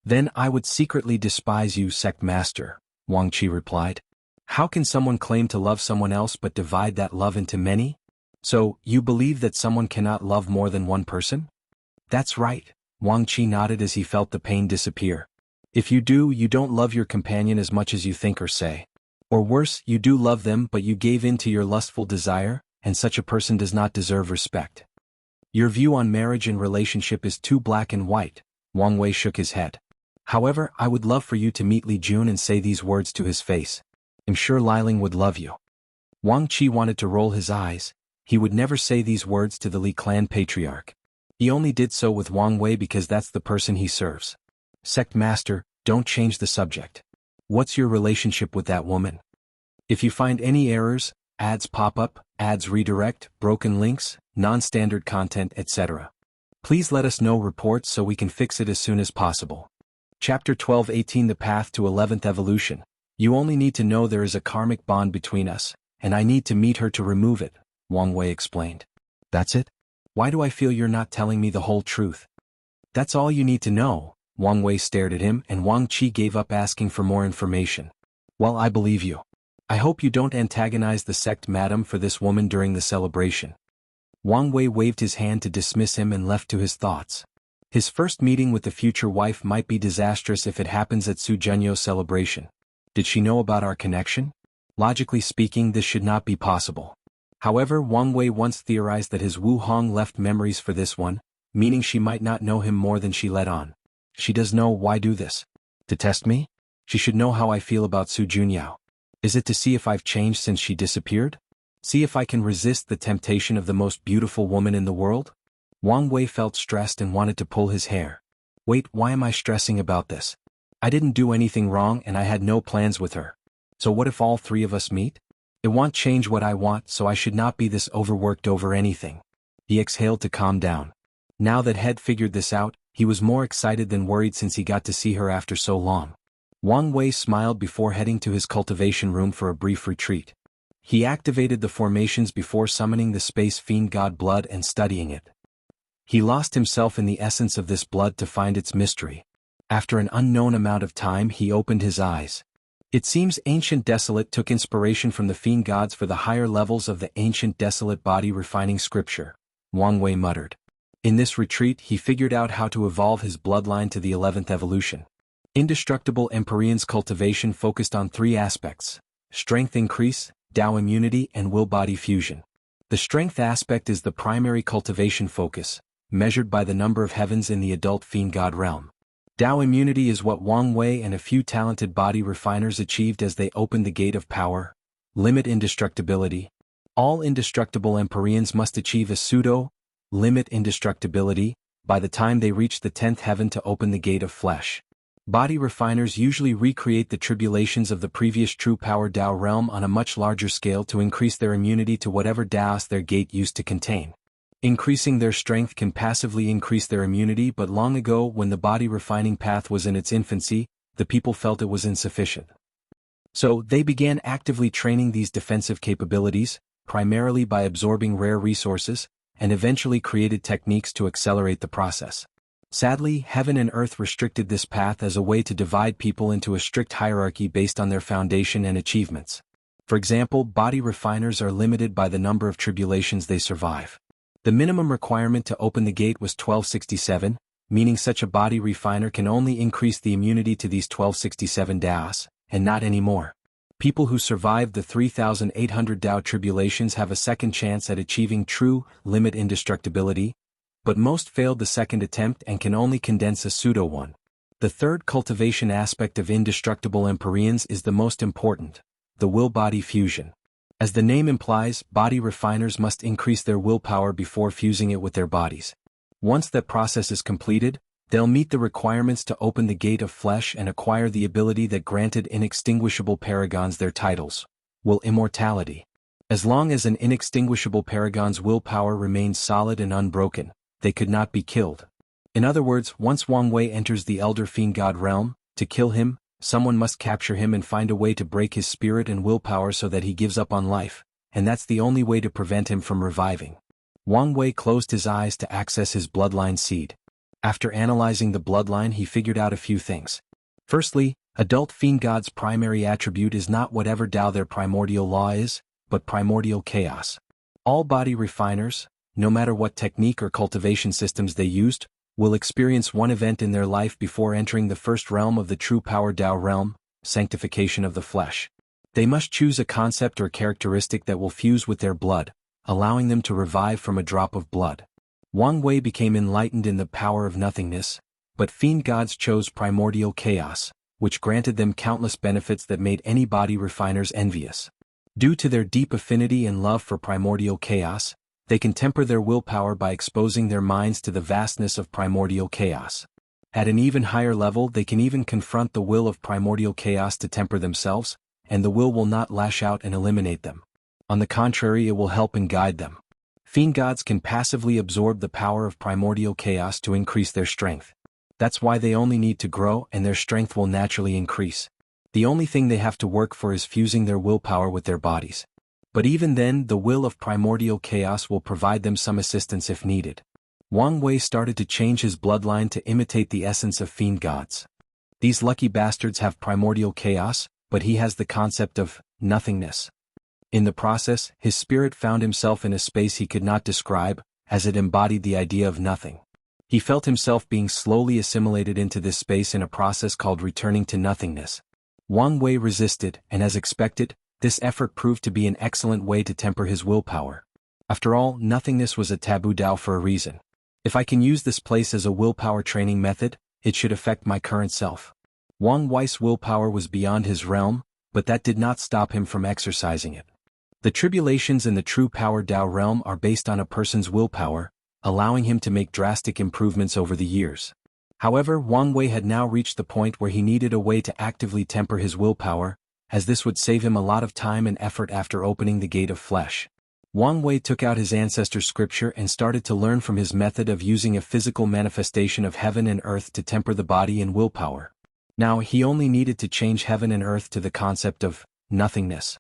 Then I would secretly despise you, Sect Master, Wang Qi replied. How can someone claim to love someone else but divide that love into many? So, you believe that someone cannot love more than one person? That's right, Wang Qi nodded as he felt the pain disappear. If you do, you don't love your companion as much as you think or say. Or worse, you do love them but you gave in to your lustful desire, and such a person does not deserve respect. Your view on marriage and relationship is too black and white, Wang Wei shook his head. However, I would love for you to meet Li Jun and say these words to his face. I'm sure Liling would love you. Wang Qi wanted to roll his eyes. He would never say these words to the Li clan patriarch. He only did so with Wang Wei because that's the person he serves. Sect Master, don't change the subject. What's your relationship with that woman? If you find any errors, ads pop up, ads redirect, broken links, non-standard content, etc. Please let us know reports so we can fix it as soon as possible. Chapter 12-18 The Path to 11th Evolution. You only need to know there is a karmic bond between us, and I need to meet her to remove it, Wang Wei explained. That's it? Why do I feel you're not telling me the whole truth? That's all you need to know, Wang Wei stared at him and Wang Qi gave up asking for more information. Well, I believe you. I hope you don't antagonize the Sect Madam for this woman during the celebration. Wang Wei waved his hand to dismiss him and left to his thoughts. His first meeting with the future wife might be disastrous if it happens at Su Junyo's celebration. Did she know about our connection? Logically speaking, this should not be possible. However, Wang Wei once theorized that his Wu Hong left memories for this one, meaning she might not know him more than she let on. She does know why do this? To test me? She should know how I feel about Su Junyao. Is it to see if I've changed since she disappeared? See if I can resist the temptation of the most beautiful woman in the world? Wang Wei felt stressed and wanted to pull his hair. Wait, why am I stressing about this? I didn't do anything wrong and I had no plans with her. So what if all three of us meet? It won't change what I want, so I should not be this overworked over anything. He exhaled to calm down. Now that Head figured this out, he was more excited than worried since he got to see her after so long. Wang Wei smiled before heading to his cultivation room for a brief retreat. He activated the formations before summoning the Space Fiend God blood and studying it. He lost himself in the essence of this blood to find its mystery. After an unknown amount of time, he opened his eyes. It seems Ancient Desolate took inspiration from the Fiend Gods for the higher levels of the Ancient Desolate body refining scripture, Wang Wei muttered. In this retreat, he figured out how to evolve his bloodline to the 11th evolution. Indestructible Empyrean's cultivation focused on three aspects: strength increase, Tao immunity, and will body fusion. The strength aspect is the primary cultivation focus, measured by the number of heavens in the adult Fiend God realm. Tao immunity is what Wang Wei and a few talented body refiners achieved as they opened the gate of power. Limit indestructibility. All indestructible Empyreans must achieve a pseudo-limit indestructibility by the time they reach the 10th heaven to open the gate of flesh. Body refiners usually recreate the tribulations of the previous true power Tao realm on a much larger scale to increase their immunity to whatever Taos their gate used to contain. Increasing their strength can passively increase their immunity, but long ago when the body refining path was in its infancy, the people felt it was insufficient. So they began actively training these defensive capabilities, primarily by absorbing rare resources, and eventually created techniques to accelerate the process. Sadly, heaven and earth restricted this path as a way to divide people into a strict hierarchy based on their foundation and achievements. For example, body refiners are limited by the number of tribulations they survive. The minimum requirement to open the gate was 1267, meaning such a body refiner can only increase the immunity to these 1267 Taos, and not anymore. People who survive the 3,800 Tao tribulations have a second chance at achieving true limit indestructibility, but most failed the second attempt and can only condense a pseudo one. The third cultivation aspect of indestructible Empyreans is the most important: the will-body fusion. As the name implies, body refiners must increase their willpower before fusing it with their bodies. Once that process is completed, they'll meet the requirements to open the gate of flesh and acquire the ability that granted inextinguishable paragons their titles: will immortality. As long as an inextinguishable paragon's willpower remains solid and unbroken, they could not be killed. In other words, once Wang Wei enters the Elder Fiend God realm, to kill him, someone must capture him and find a way to break his spirit and willpower so that he gives up on life, and that's the only way to prevent him from reviving. Wang Wei closed his eyes to access his bloodline seed. After analyzing the bloodline, he figured out a few things. Firstly, adult Fiend God's primary attribute is not whatever Tao their primordial law is, but primordial chaos. All body refiners, no matter what technique or cultivation systems they used, will experience one event in their life before entering the first realm of the true power Tao realm: sanctification of the flesh. They must choose a concept or characteristic that will fuse with their blood, allowing them to revive from a drop of blood. Wang Wei became enlightened in the power of nothingness, but Fiend Gods chose primordial chaos, which granted them countless benefits that made any body refiners envious. Due to their deep affinity and love for primordial chaos, they can temper their willpower by exposing their minds to the vastness of primordial chaos. At an even higher level, they can even confront the will of primordial chaos to temper themselves, and the will not lash out and eliminate them. On the contrary, it will help and guide them. Fiend Gods can passively absorb the power of primordial chaos to increase their strength. That's why they only need to grow, and their strength will naturally increase. The only thing they have to work for is fusing their willpower with their bodies. But even then, the will of primordial chaos will provide them some assistance if needed. Wang Wei started to change his bloodline to imitate the essence of Fiend Gods. These lucky bastards have primordial chaos, but he has the concept of nothingness. In the process, his spirit found himself in a space he could not describe, as it embodied the idea of nothing. He felt himself being slowly assimilated into this space in a process called returning to nothingness. Wang Wei resisted, and as expected, This effort proved to be an excellent way to temper his willpower. After all, nothingness was a taboo Dao for a reason. If I can use this place as a willpower training method, it should affect my current self. Wang Wei's willpower was beyond his realm, but that did not stop him from exercising it. The tribulations in the true power Dao realm are based on a person's willpower, allowing him to make drastic improvements over the years. However, Wang Wei had now reached the point where he needed a way to actively temper his willpower, as this would save him a lot of time and effort after opening the gate of flesh. Wang Wei took out his ancestor's scripture and started to learn from his method of using a physical manifestation of heaven and earth to temper the body and willpower. Now he only needed to change heaven and earth to the concept of nothingness.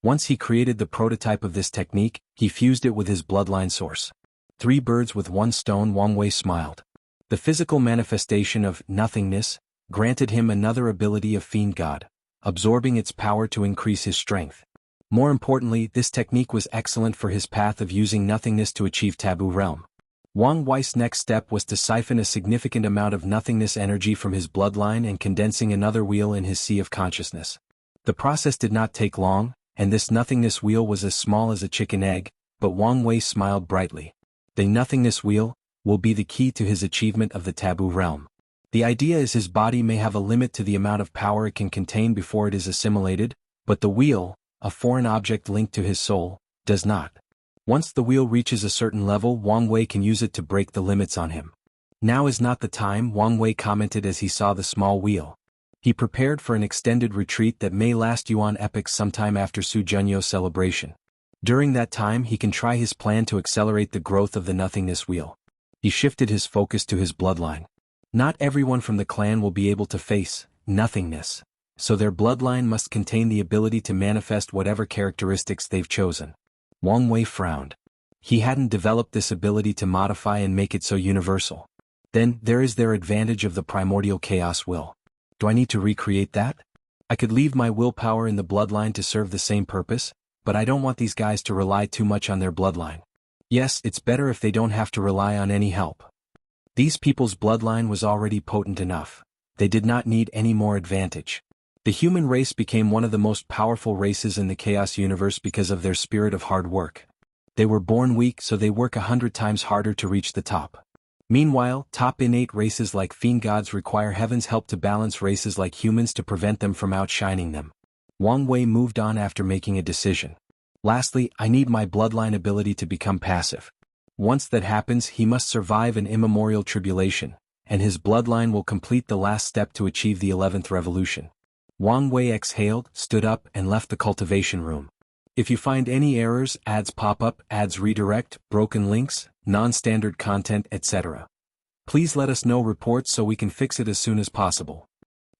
Once he created the prototype of this technique, he fused it with his bloodline source. 3 birds with 1 stone. Wang Wei smiled. The physical manifestation of nothingness granted him another ability of Fiend God, absorbing its power to increase his strength. More importantly, this technique was excellent for his path of using nothingness to achieve taboo realm. Wang Wei's next step was to siphon a significant amount of nothingness energy from his bloodline and condensing another wheel in his sea of consciousness. The process did not take long, and this nothingness wheel was as small as a chicken egg, but Wang Wei smiled brightly. The nothingness wheel will be the key to his achievement of the taboo realm. The idea is his body may have a limit to the amount of power it can contain before it is assimilated, but the wheel, a foreign object linked to his soul, does not. Once the wheel reaches a certain level, Wang Wei can use it to break the limits on him. Now is not the time, Wang Wei commented as he saw the small wheel. He prepared for an extended retreat that may last Yuan epochs sometime after Su Junyo celebration. During that time he can try his plan to accelerate the growth of the nothingness wheel. He shifted his focus to his bloodline. Not everyone from the clan will be able to face nothingness, so their bloodline must contain the ability to manifest whatever characteristics they've chosen. Wang Wei frowned. He hadn't developed this ability to modify and make it so universal. Then, there is their advantage of the primordial chaos will. Do I need to recreate that? I could leave my willpower in the bloodline to serve the same purpose, but I don't want these guys to rely too much on their bloodline. Yes, it's better if they don't have to rely on any help. These people's bloodline was already potent enough. They did not need any more advantage. The human race became one of the most powerful races in the Chaos universe because of their spirit of hard work. They were born weak, so they work 100 times harder to reach the top. Meanwhile, top innate races like fiend gods require heaven's help to balance races like humans to prevent them from outshining them. Wang Wei moved on after making a decision. Lastly, I need my bloodline ability to become passive. Once that happens, he must survive an immemorial tribulation, and his bloodline will complete the last step to achieve the 11th revolution. Wang Wei exhaled, stood up, and left the cultivation room. If you find any errors, ads pop up, ads redirect, broken links, non-standard content, etc., please let us know reports so we can fix it as soon as possible.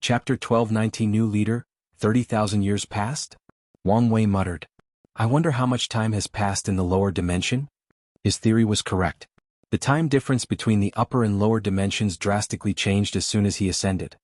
Chapter 12-19 New Leader, 30,000 years past? Wang Wei muttered. I wonder how much time has passed in the lower dimension? His theory was correct. The time difference between the upper and lower dimensions drastically changed as soon as he ascended.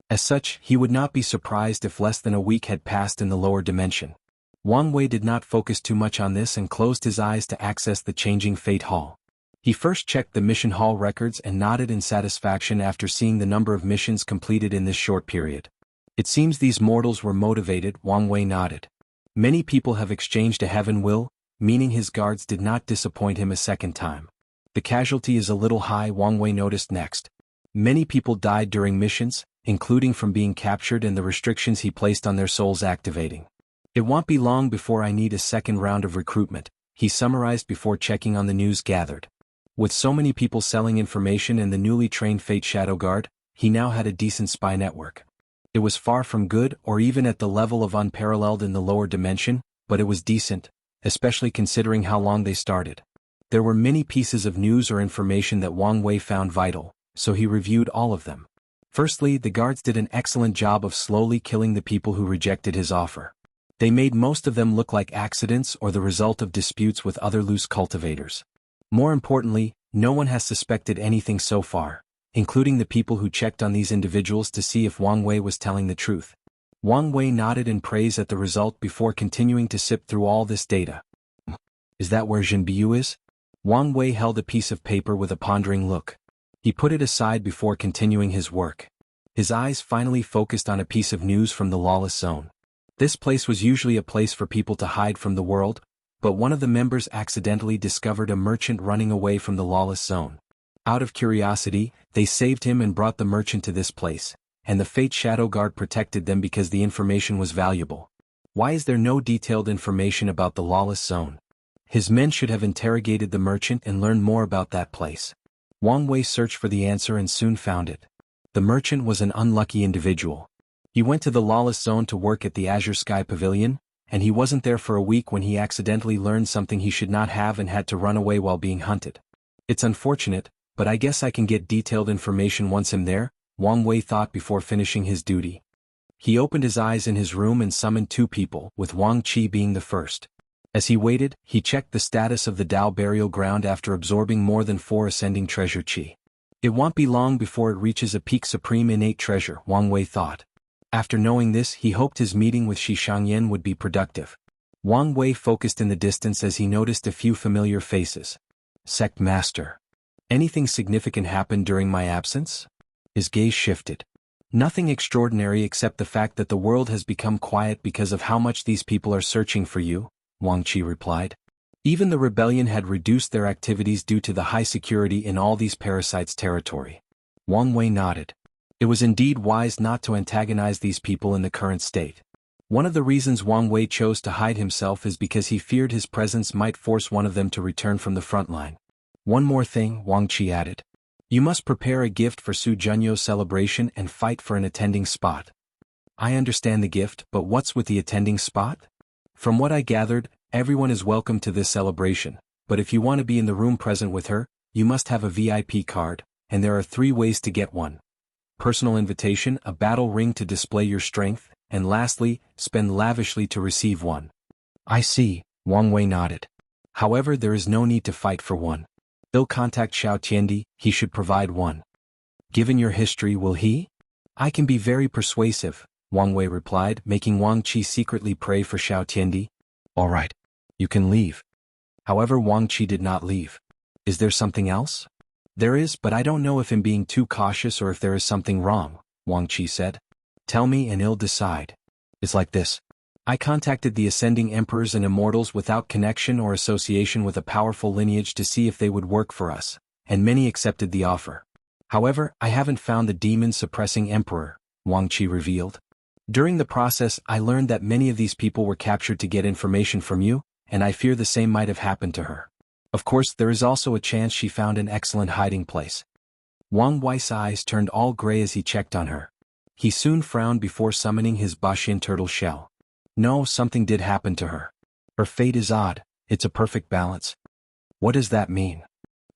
As such, he would not be surprised if less than a week had passed in the lower dimension. Wang Wei did not focus too much on this and closed his eyes to access the changing Fate Hall. He first checked the mission hall records and nodded in satisfaction after seeing the number of missions completed in this short period. It seems these mortals were motivated. Wang Wei nodded. Many people have exchanged a heaven will, meaning his guards did not disappoint him a second time. The casualty is a little high, Wang Wei noticed next. Many people died during missions, including from being captured and the restrictions he placed on their souls activating. It won't be long before I need a second round of recruitment, he summarized before checking on the news gathered. With so many people selling information and the newly trained Fate Shadow Guard, he now had a decent spy network. It was far from good or even at the level of unparalleled in the lower dimension, but it was decent, especially considering how long they started. There were many pieces of news or information that Wang Wei found vital, so he reviewed all of them. Firstly, the guards did an excellent job of slowly killing the people who rejected his offer. They made most of them look like accidents or the result of disputes with other loose cultivators. More importantly, no one has suspected anything so far, including the people who checked on these individuals to see if Wang Wei was telling the truth. Wang Wei nodded in praise at the result before continuing to sift through all this data. Is that where Jinbiyu is? Wang Wei held a piece of paper with a pondering look. He put it aside before continuing his work. His eyes finally focused on a piece of news from the Lawless zone. This place was usually a place for people to hide from the world, but one of the members accidentally discovered a merchant running away from the Lawless zone. Out of curiosity, they saved him and brought the merchant to this place, and the Fate Shadow Guard protected them because the information was valuable. Why is there no detailed information about the Lawless zone? His men should have interrogated the merchant and learned more about that place. Wang Wei searched for the answer and soon found it. The merchant was an unlucky individual. He went to the Lawless zone to work at the Azure Sky Pavilion, and he wasn't there for a week when he accidentally learned something he should not have and had to run away while being hunted. It's unfortunate, but I guess I can get detailed information once I'm there, Wang Wei thought before finishing his duty. He opened his eyes in his room and summoned 2 people, with Wang Qi being the first. As he waited, he checked the status of the Dao burial ground after absorbing more than 4 ascending treasure qi. It won't be long before it reaches a peak supreme innate treasure, Wang Wei thought. After knowing this, he hoped his meeting with Xianxia would be productive. Wang Wei focused in the distance as he noticed a few familiar faces. Sect Master. Anything significant happened during my absence? His gaze shifted. Nothing extraordinary except the fact that the world has become quiet because of how much these people are searching for you, Wang Qi replied. Even the rebellion had reduced their activities due to the high security in all these parasites' territory. Wang Wei nodded. It was indeed wise not to antagonize these people in the current state. One of the reasons Wang Wei chose to hide himself is because he feared his presence might force one of them to return from the front line. One more thing, Wang Qi added. You must prepare a gift for Su Junyo's celebration and fight for an attending spot. I understand the gift, but what's with the attending spot? From what I gathered, everyone is welcome to this celebration, but if you want to be in the room present with her, you must have a VIP card, and there are 3 ways to get one. Personal invitation, a battle ring to display your strength, and lastly, spend lavishly to receive one. I see, Wang Wei nodded. However, there is no need to fight for one. He'll contact Xiao Tiandi, he should provide one. Given your history, will he? I can be very persuasive, Wang Wei replied, making Wang Qi secretly pray for Xiao Tiandi. All right. You can leave. However, Wang Qi did not leave. Is there something else? There is, but I don't know if I'm being too cautious or if there is something wrong, Wang Qi said. Tell me and I'll decide. It's like this. I contacted the ascending emperors and immortals without connection or association with a powerful lineage to see if they would work for us, and many accepted the offer. However, I haven't found the demon-suppressing emperor, Wang Qi revealed. During the process, I learned that many of these people were captured to get information from you, and I fear the same might have happened to her. Of course, there is also a chance she found an excellent hiding place. Wang Wei's eyes turned all gray as he checked on her. He soon frowned before summoning his Bashin turtle shell. No, something did happen to her. Her fate is odd, it's a perfect balance. What does that mean?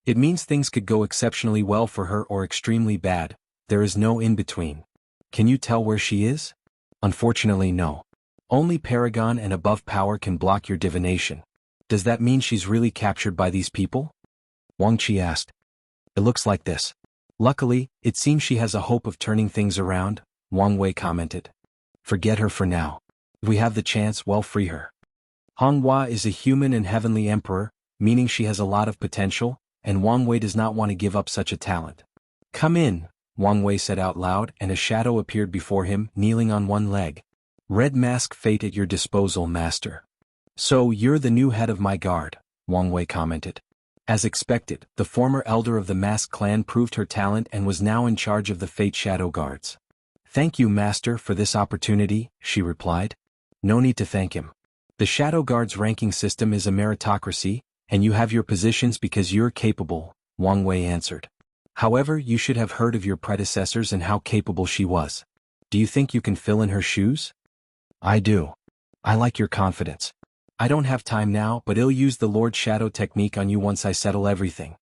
It means things could go exceptionally well for her or extremely bad, there is no in-between. Can you tell where she is? Unfortunately, no. Only Paragon and above power can block your divination. Does that mean she's really captured by these people? Wang Qi asked. It looks like this. Luckily, it seems she has a hope of turning things around, Wang Wei commented. Forget her for now. If we have the chance, well, free her. Honghua is a human and heavenly emperor, meaning she has a lot of potential, and Wang Wei does not want to give up such a talent. Come in, Wang Wei said out loud, and a shadow appeared before him, kneeling on one leg. Red Mask, fate at your disposal, master. So you're the new head of my guard, Wang Wei commented. As expected, the former elder of the Mask clan proved her talent and was now in charge of the Fate Shadow Guards. Thank you, master, for this opportunity, she replied. No need to thank him. The Shadow Guard's ranking system is a meritocracy, and you have your positions because you're capable, Wang Wei answered. However, you should have heard of your predecessors and how capable she was. Do you think you can fill in her shoes? I do. I like your confidence. I don't have time now, but I'll use the Lord Shadow technique on you once I settle everything.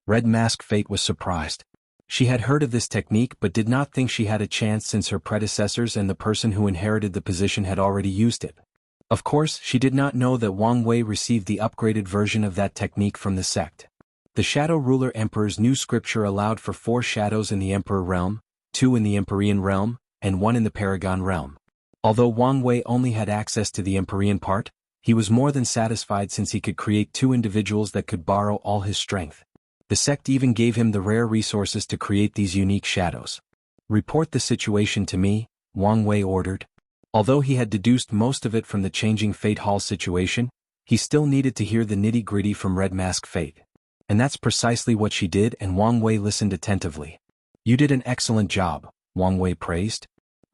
Red Mask Fate was surprised. She had heard of this technique but did not think she had a chance since her predecessors and the person who inherited the position had already used it. Of course, she did not know that Wang Wei received the upgraded version of that technique from the sect. The Shadow Ruler Emperor's new scripture allowed for 4 shadows in the Emperor realm, 2 in the Empyrean realm, and 1 in the Paragon realm. Although Wang Wei only had access to the Empyrean part, he was more than satisfied since he could create 2 individuals that could borrow all his strength. The sect even gave him the rare resources to create these unique shadows. Report the situation to me, Wang Wei ordered. Although he had deduced most of it from the changing Fate Hall situation, he still needed to hear the nitty-gritty from Red Mask Fate. And that's precisely what she did, and Wang Wei listened attentively. "You did an excellent job," Wang Wei praised.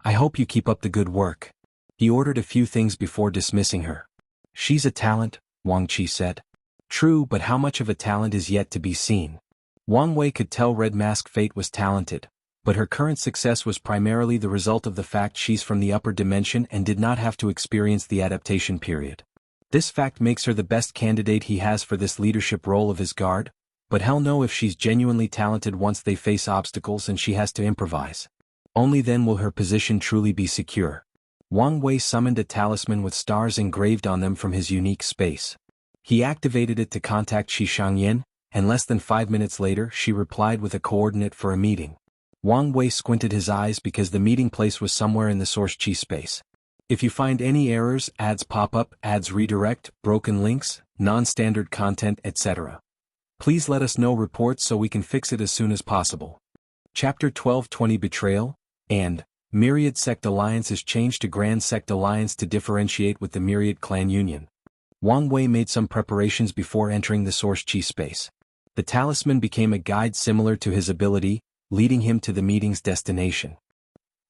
"I hope you keep up the good work." He ordered a few things before dismissing her. "She's a talent," Wang Qi said. "True, but how much of a talent is yet to be seen." Wang Wei could tell Red Mask Fate was talented, but her current success was primarily the result of the fact she's from the upper dimension and did not have to experience the adaptation period. This fact makes her the best candidate he has for this leadership role of his guard, but hell no if she's genuinely talented once they face obstacles and she has to improvise. Only then will her position truly be secure. Wang Wei summoned a talisman with stars engraved on them from his unique space. He activated it to contact Xianxia, and less than 5 minutes later she replied with a coordinate for a meeting. Wang Wei squinted his eyes because the meeting place was somewhere in the source chi space. "If you find any errors, ads pop up, ads redirect, broken links, non-standard content, etc. please let us know reports so we can fix it as soon as possible." Chapter 12:20 Betrayal, and Myriad Sect Alliance is changed to Grand Sect Alliance to differentiate with the Myriad Clan Union. Wang Wei made some preparations before entering the source chi space. The talisman became a guide similar to his ability, leading him to the meeting's destination.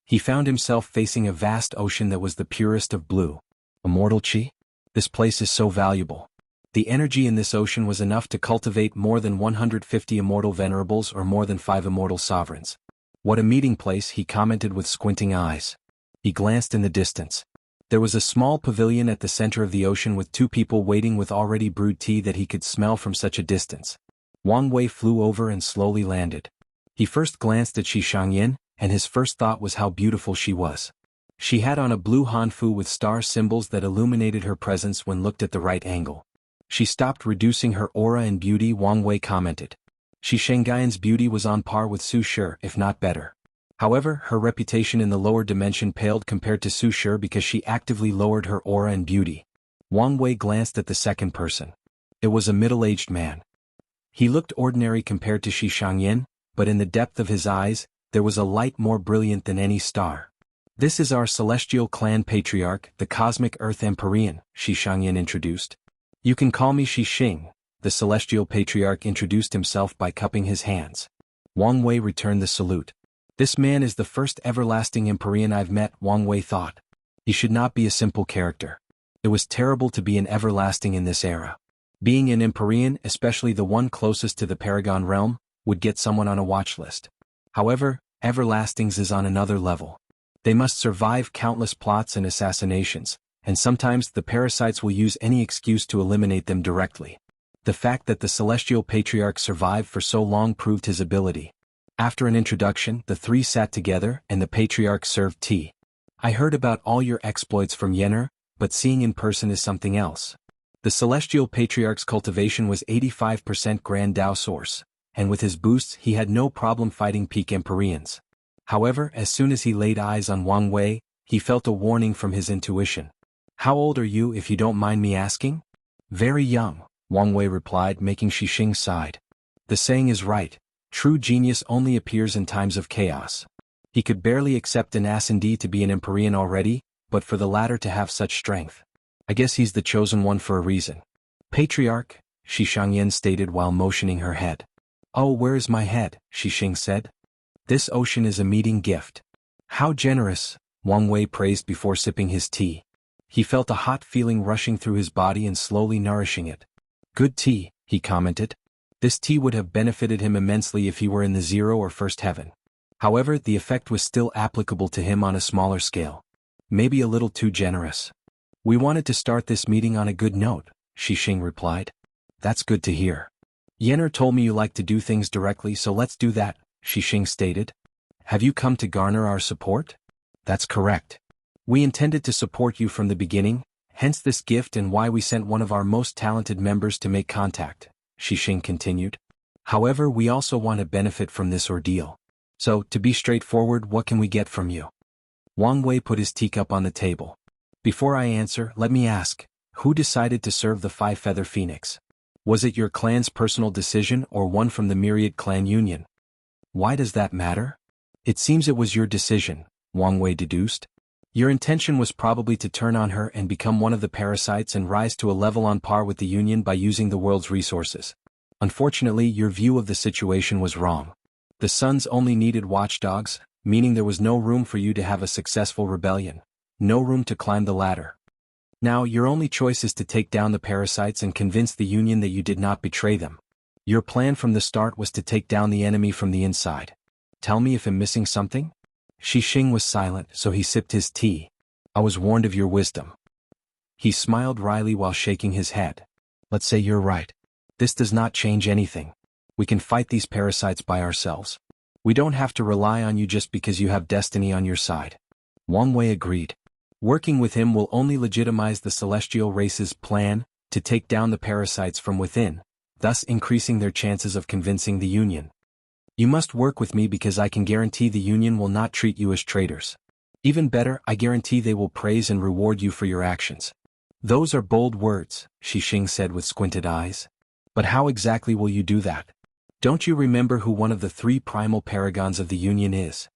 He found himself facing a vast ocean that was the purest of blue. Immortal chi? This place is so valuable. The energy in this ocean was enough to cultivate more than 150 immortal venerables or more than 5 immortal sovereigns. "What a meeting place," he commented with squinting eyes. He glanced in the distance. There was a small pavilion at the center of the ocean with 2 people waiting with already brewed tea that he could smell from such a distance. Wang Wei flew over and slowly landed. He first glanced at Xianxia, and his first thought was how beautiful she was. She had on a blue hanfu with star symbols that illuminated her presence when looked at the right angle. She stopped reducing her aura and beauty, Wang Wei commented. Xianxia's beauty was on par with Su Shi, if not better. However, her reputation in the lower dimension paled compared to Su Shi because she actively lowered her aura and beauty. Wang Wei glanced at the second person. It was a middle-aged man. He looked ordinary compared to Xianxia, but in the depth of his eyes, there was a light more brilliant than any star. "This is our celestial clan patriarch, the Cosmic Earth Empyrean," Xianxia introduced. "You can call me Xing," the celestial patriarch introduced himself by cupping his hands. Wang Wei returned the salute. "This man is the first everlasting Empyrean I've met," Wang Wei thought. He should not be a simple character. It was terrible to be an everlasting in this era. Being an Empyrean, especially the one closest to the Paragon realm, would get someone on a watch list. However, everlastings is on another level. They must survive countless plots and assassinations, and sometimes the parasites will use any excuse to eliminate them directly. The fact that the celestial patriarch survived for so long proved his ability. After an introduction, the 3 sat together and the patriarch served tea. "I heard about all your exploits from Yenner, but seeing in person is something else." The celestial patriarch's cultivation was 85% Grand Dao source, and with his boosts he had no problem fighting peak Empyreans. However, as soon as he laid eyes on Wang Wei, he felt a warning from his intuition. "How old are you, if you don't mind me asking?" "Very young," Wang Wei replied, making Xing sigh. The saying is right, true genius only appears in times of chaos. He could barely accept an Ascendi to be an Empyrean already, but for the latter to have such strength. I guess he's the chosen one for a reason. "Patriarch," Xianxia stated while motioning her head. "Oh, where is my head?" Xing said. "This ocean is a meeting gift." "How generous," Wang Wei praised before sipping his tea. He felt a hot feeling rushing through his body and slowly nourishing it. "Good tea," he commented. This tea would have benefited him immensely if he were in the 0 or 1st heaven. However, the effect was still applicable to him on a smaller scale. Maybe a little too generous. "We wanted to start this meeting on a good note," Xing replied. "That's good to hear. Yenner told me you like to do things directly, so let's do that," Xing stated. "Have you come to garner our support?" "That's correct. We intended to support you from the beginning, hence this gift and why we sent one of our most talented members to make contact," Xing continued. "However, we also want to benefit from this ordeal. So, to be straightforward, what can we get from you?" Wang Wei put his teacup on the table. "Before I answer, let me ask, who decided to serve the 5-Feather Phoenix? Was it your clan's personal decision or one from the Myriad Clan Union?" "Why does that matter?" "It seems it was your decision," Wang Wei deduced. Your intention was probably to turn on her and become one of the parasites and rise to a level on par with the Union by using the world's resources. Unfortunately, your view of the situation was wrong. The Suns only needed watchdogs, meaning there was no room for you to have a successful rebellion. No room to climb the ladder. Now your only choice is to take down the parasites and convince the Union that you did not betray them. Your plan from the start was to take down the enemy from the inside. Tell me if I'm missing something? Xing was silent, so he sipped his tea. I was warned of your wisdom. He smiled wryly while shaking his head. Let's say you're right. This does not change anything. We can fight these parasites by ourselves. We don't have to rely on you just because you have destiny on your side. Wang Wei agreed. Working with him will only legitimize the celestial race's plan to take down the parasites from within, thus increasing their chances of convincing the Union. You must work with me because I can guarantee the Union will not treat you as traitors. Even better, I guarantee they will praise and reward you for your actions. Those are bold words, Xing said with squinted eyes. But how exactly will you do that? Don't you remember who one of the 3 primal paragons of the Union is?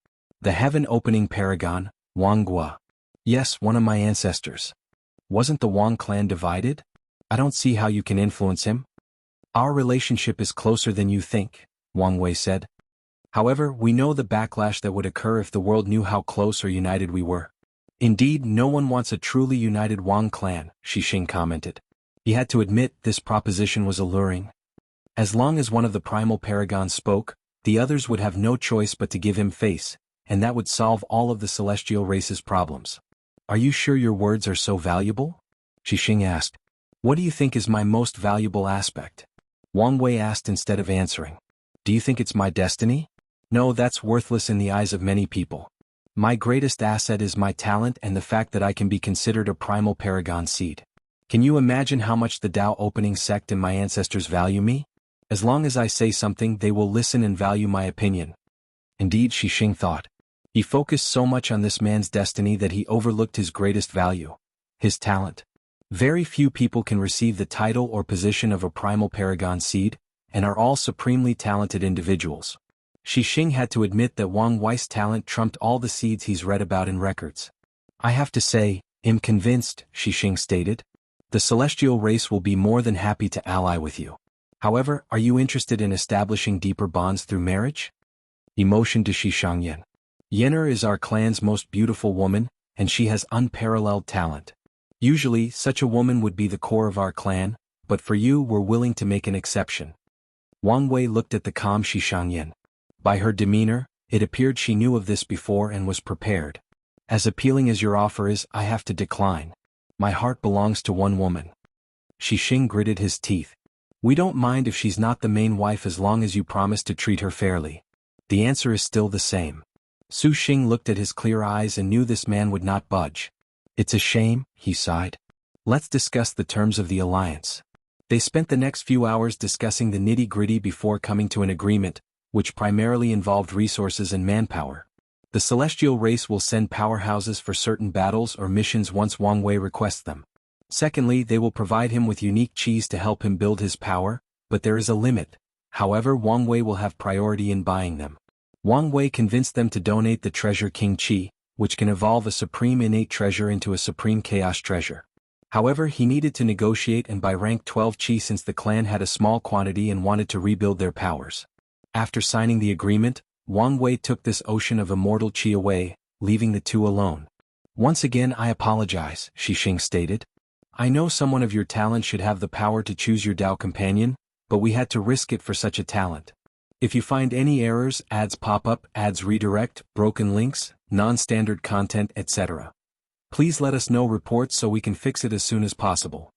The heaven-opening paragon, Wang Gua. Yes, one of my ancestors. Wasn't the Wang clan divided? I don't see how you can influence him. Our relationship is closer than you think, Wang Wei said. However, we know the backlash that would occur if the world knew how close or united we were. Indeed, no one wants a truly united Wang clan, Xing commented. He had to admit this proposition was alluring. As long as one of the primal paragons spoke, the others would have no choice but to give him face, and that would solve all of the celestial race's problems. Are you sure your words are so valuable? Xing asked. What do you think is my most valuable aspect? Wang Wei asked instead of answering. Do you think it's my destiny? No, that's worthless in the eyes of many people. My greatest asset is my talent and the fact that I can be considered a primal paragon seed. Can you imagine how much the Tao opening sect and my ancestors value me? As long as I say something, they will listen and value my opinion. Indeed, Xing thought. He focused so much on this man's destiny that he overlooked his greatest value, his talent. Very few people can receive the title or position of a primal paragon seed, and are all supremely talented individuals. Xing had to admit that Wang Wei's talent trumped all the seeds he's read about in records. I have to say, I'm convinced, Xing stated. The celestial race will be more than happy to ally with you. However, are you interested in establishing deeper bonds through marriage? He motioned to Xianxia. Yen'er is our clan's most beautiful woman, and she has unparalleled talent. Usually, such a woman would be the core of our clan, but for you we're willing to make an exception. Wang Wei looked at the calm Xianxia. By her demeanor, it appeared she knew of this before and was prepared. As appealing as your offer is, I have to decline. My heart belongs to one woman. Xing gritted his teeth. We don't mind if she's not the main wife as long as you promise to treat her fairly. The answer is still the same. Xing looked at his clear eyes and knew this man would not budge. It's a shame, he sighed. Let's discuss the terms of the alliance. They spent the next few hours discussing the nitty-gritty before coming to an agreement, which primarily involved resources and manpower. The celestial race will send powerhouses for certain battles or missions once Wang Wei requests them. Secondly, they will provide him with unique cheese to help him build his power, but there is a limit. However, Wang Wei will have priority in buying them. Wang Wei convinced them to donate the treasure King Qi, which can evolve a supreme innate treasure into a supreme chaos treasure. However, he needed to negotiate and buy rank 12 Qi since the clan had a small quantity and wanted to rebuild their powers. After signing the agreement, Wang Wei took this ocean of immortal Qi away, leaving the two alone. Once again I apologize, Xing stated. I know someone of your talent should have the power to choose your Tao companion, but we had to risk it for such a talent. If you find any errors, ads pop up, ads redirect, broken links, non-standard content, etc. Please let us know reports so we can fix it as soon as possible.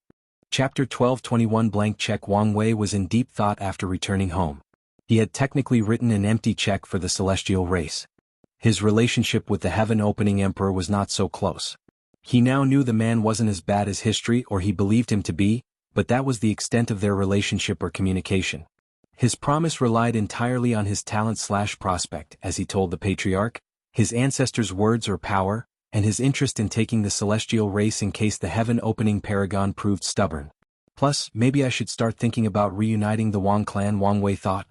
Chapter 1221 Blank check. Wang Wei was in deep thought after returning home. He had technically written an empty check for the celestial race. His relationship with the heaven-opening emperor was not so close. He now knew the man wasn't as bad as history or he believed him to be, but that was the extent of their relationship or communication. His promise relied entirely on his talent/prospect, as he told the patriarch, his ancestors' words or power, and his interest in taking the celestial race in case the heaven-opening paragon proved stubborn. Plus, maybe I should start thinking about reuniting the Wang clan, Wang Wei thought.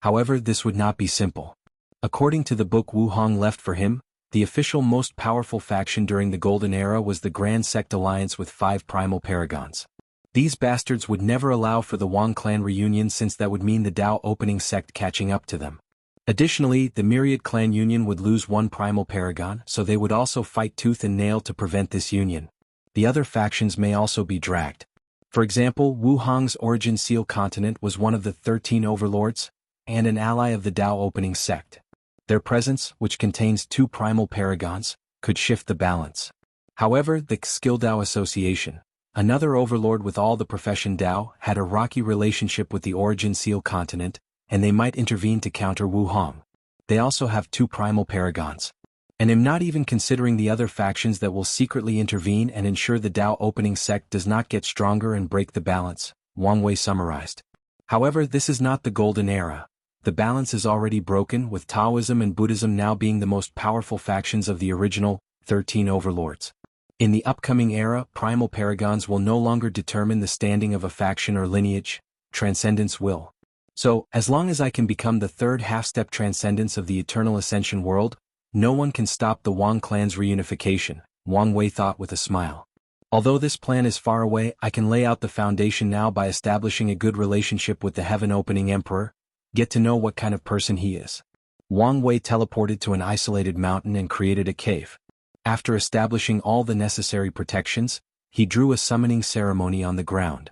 However, this would not be simple. According to the book Wu Hong left for him, The official most powerful faction during the Golden Era was the Grand Sect Alliance with 5 primal paragons. These bastards would never allow for the Wang clan reunion since that would mean the Dao opening sect catching up to them. Additionally, the Myriad clan union would lose 1 primal paragon, so they would also fight tooth and nail to prevent this union. The other factions may also be dragged. For example, Wu Hong's Origin Seal Continent was one of the 13 overlords, and an ally of the Dao opening sect. Their presence, which contains 2 primal paragons, could shift the balance. However, the Skill Dao Association, another overlord with all the profession Dao, had a rocky relationship with the Origin Seal Continent, and they might intervene to counter Wu Hong. They also have 2 primal paragons. And am not even considering the other factions that will secretly intervene and ensure the Dao opening sect does not get stronger and break the balance, Wang Wei summarized. However, this is not the Golden Era. The balance is already broken, with Taoism and Buddhism now being the most powerful factions of the original 13 overlords. In the upcoming era, primal paragons will no longer determine the standing of a faction or lineage, transcendence will. So, as long as I can become the 3rd half-step transcendence of the eternal ascension world, no one can stop the Wang clan's reunification, Wang Wei thought with a smile. Although this plan is far away, I can lay out the foundation now by establishing a good relationship with the heaven-opening emperor, get to know what kind of person he is. Wang Wei teleported to an isolated mountain and created a cave. After establishing all the necessary protections, he drew a summoning ceremony on the ground.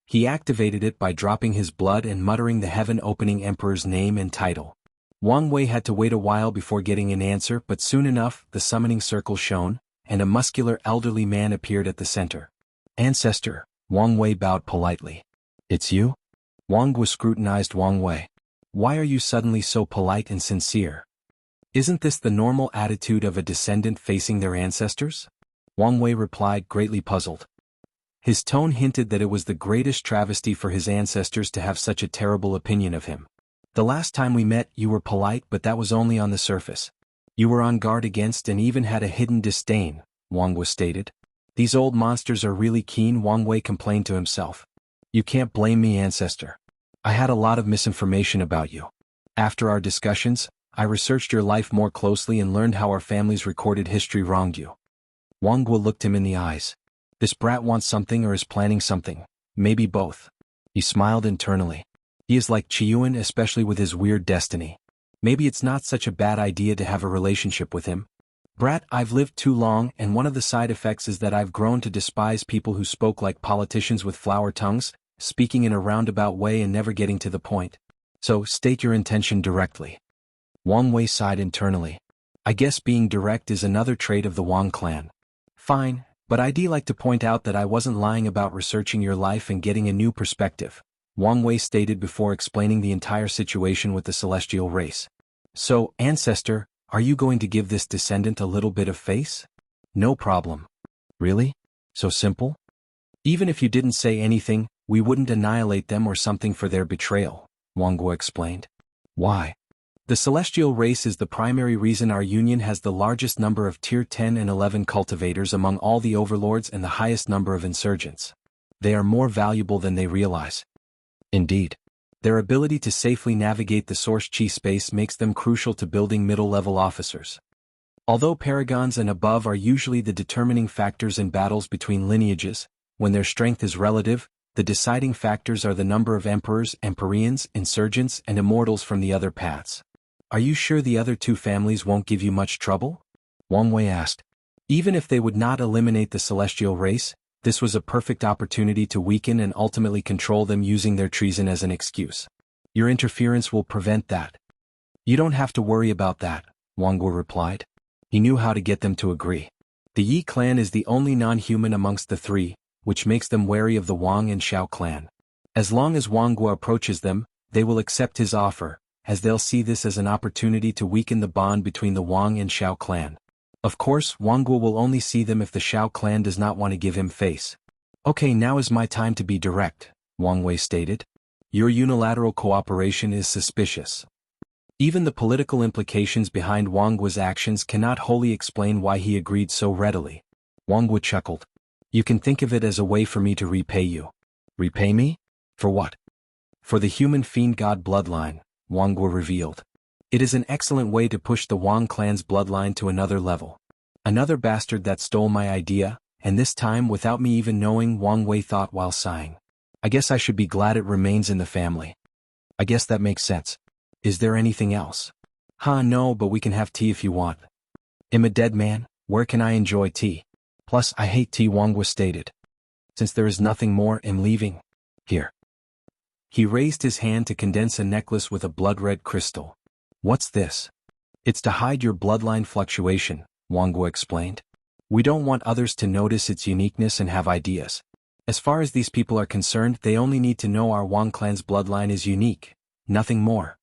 He activated it by dropping his blood and muttering the heaven-opening emperor's name and title. Wang Wei had to wait a while before getting an answer, but soon enough, the summoning circle shone, and a muscular elderly man appeared at the center. Ancestor, Wang Wei bowed politely. It's you? Wang Guo scrutinized Wang Wei. Why are you suddenly so polite and sincere? Isn't this the normal attitude of a descendant facing their ancestors? Wang Wei replied, greatly puzzled. His tone hinted that it was the greatest travesty for his ancestors to have such a terrible opinion of him. The last time we met, you were polite, but that was only on the surface. You were on guard against and even had a hidden disdain, Wang Guo stated. These old monsters are really keen, Wang Wei complained to himself. You can't blame me, ancestor. I had a lot of misinformation about you. After our discussions, I researched your life more closely and learned how our family's recorded history wronged you. Wang Guo looked him in the eyes. This brat wants something or is planning something, maybe both. He smiled internally. He is like Qiyuan, especially with his weird destiny. Maybe it's not such a bad idea to have a relationship with him. Brat, I've lived too long, and one of the side effects is that I've grown to despise people who spoke like politicians with flower tongues, speaking in a roundabout way and never getting to the point. So, state your intention directly. Wang Wei sighed internally. I guess being direct is another trait of the Wang clan. Fine, but I'd like to point out that I wasn't lying about researching your life and getting a new perspective, Wang Wei stated before explaining the entire situation with the celestial race. So, ancestor, are you going to give this descendant a little bit of face? No problem. Really? So simple? Even if you didn't say anything, we wouldn't annihilate them or something for their betrayal, Wang Guo explained. Why? The celestial race is the primary reason our union has the largest number of Tier 10 and 11 cultivators among all the overlords and the highest number of insurgents. They are more valuable than they realize. Indeed. Their ability to safely navigate the source chi space makes them crucial to building middle-level officers. Although paragons and above are usually the determining factors in battles between lineages, when their strength is relative, the deciding factors are the number of emperors, empyreans, insurgents, and immortals from the other paths. Are you sure the other 2 families won't give you much trouble? Wang Wei asked. Even if they would not eliminate the celestial race, this was a perfect opportunity to weaken and ultimately control them using their treason as an excuse. Your interference will prevent that. You don't have to worry about that, Wang Guo replied. He knew how to get them to agree. The Yi clan is the only non-human amongst the 3, which makes them wary of the Wang and Xiao clan. As long as Wang Guo approaches them, they will accept his offer, as they'll see this as an opportunity to weaken the bond between the Wang and Xiao clan. Of course, Wang Guo will only see them if the Xiao clan does not want to give him face. Okay, now is my time to be direct, Wang Wei stated. Your unilateral cooperation is suspicious. Even the political implications behind Wang Guo's actions cannot wholly explain why he agreed so readily. Wang Guo chuckled. You can think of it as a way for me to repay you. Repay me? For what? For the human fiend god bloodline, Wang Guo revealed. It is an excellent way to push the Wang clan's bloodline to another level. Another bastard that stole my idea, and this time without me even knowing, Wang Wei thought while sighing. I guess I should be glad it remains in the family. I guess that makes sense. Is there anything else? No, but we can have tea if you want. I'm a dead man, where can I enjoy tea? Plus, I hate tea, Wang Wei stated. Since there is nothing more, I'm leaving. Here. He raised his hand to condense a necklace with a blood-red crystal. What's this? It's to hide your bloodline fluctuation, Wang Wei explained. We don't want others to notice its uniqueness and have ideas. As far as these people are concerned, they only need to know our Wang clan's bloodline is unique, nothing more.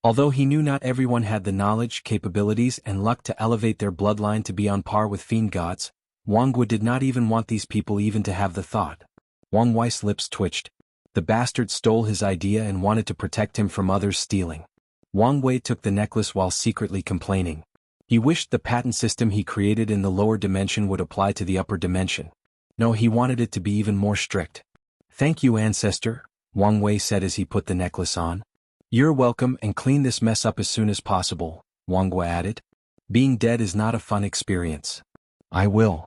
Although he knew not everyone had the knowledge, capabilities, and luck to elevate their bloodline to be on par with fiend gods, Wang Wei did not even want these people even to have the thought. Wang Wei's lips twitched. The bastard stole his idea and wanted to protect him from others stealing. Wang Wei took the necklace while secretly complaining. He wished the patent system he created in the lower dimension would apply to the upper dimension. No, he wanted it to be even more strict. Thank you, ancestor, Wang Wei said as he put the necklace on. You're welcome, and clean this mess up as soon as possible, Wang Wei added. Being dead is not a fun experience. I will.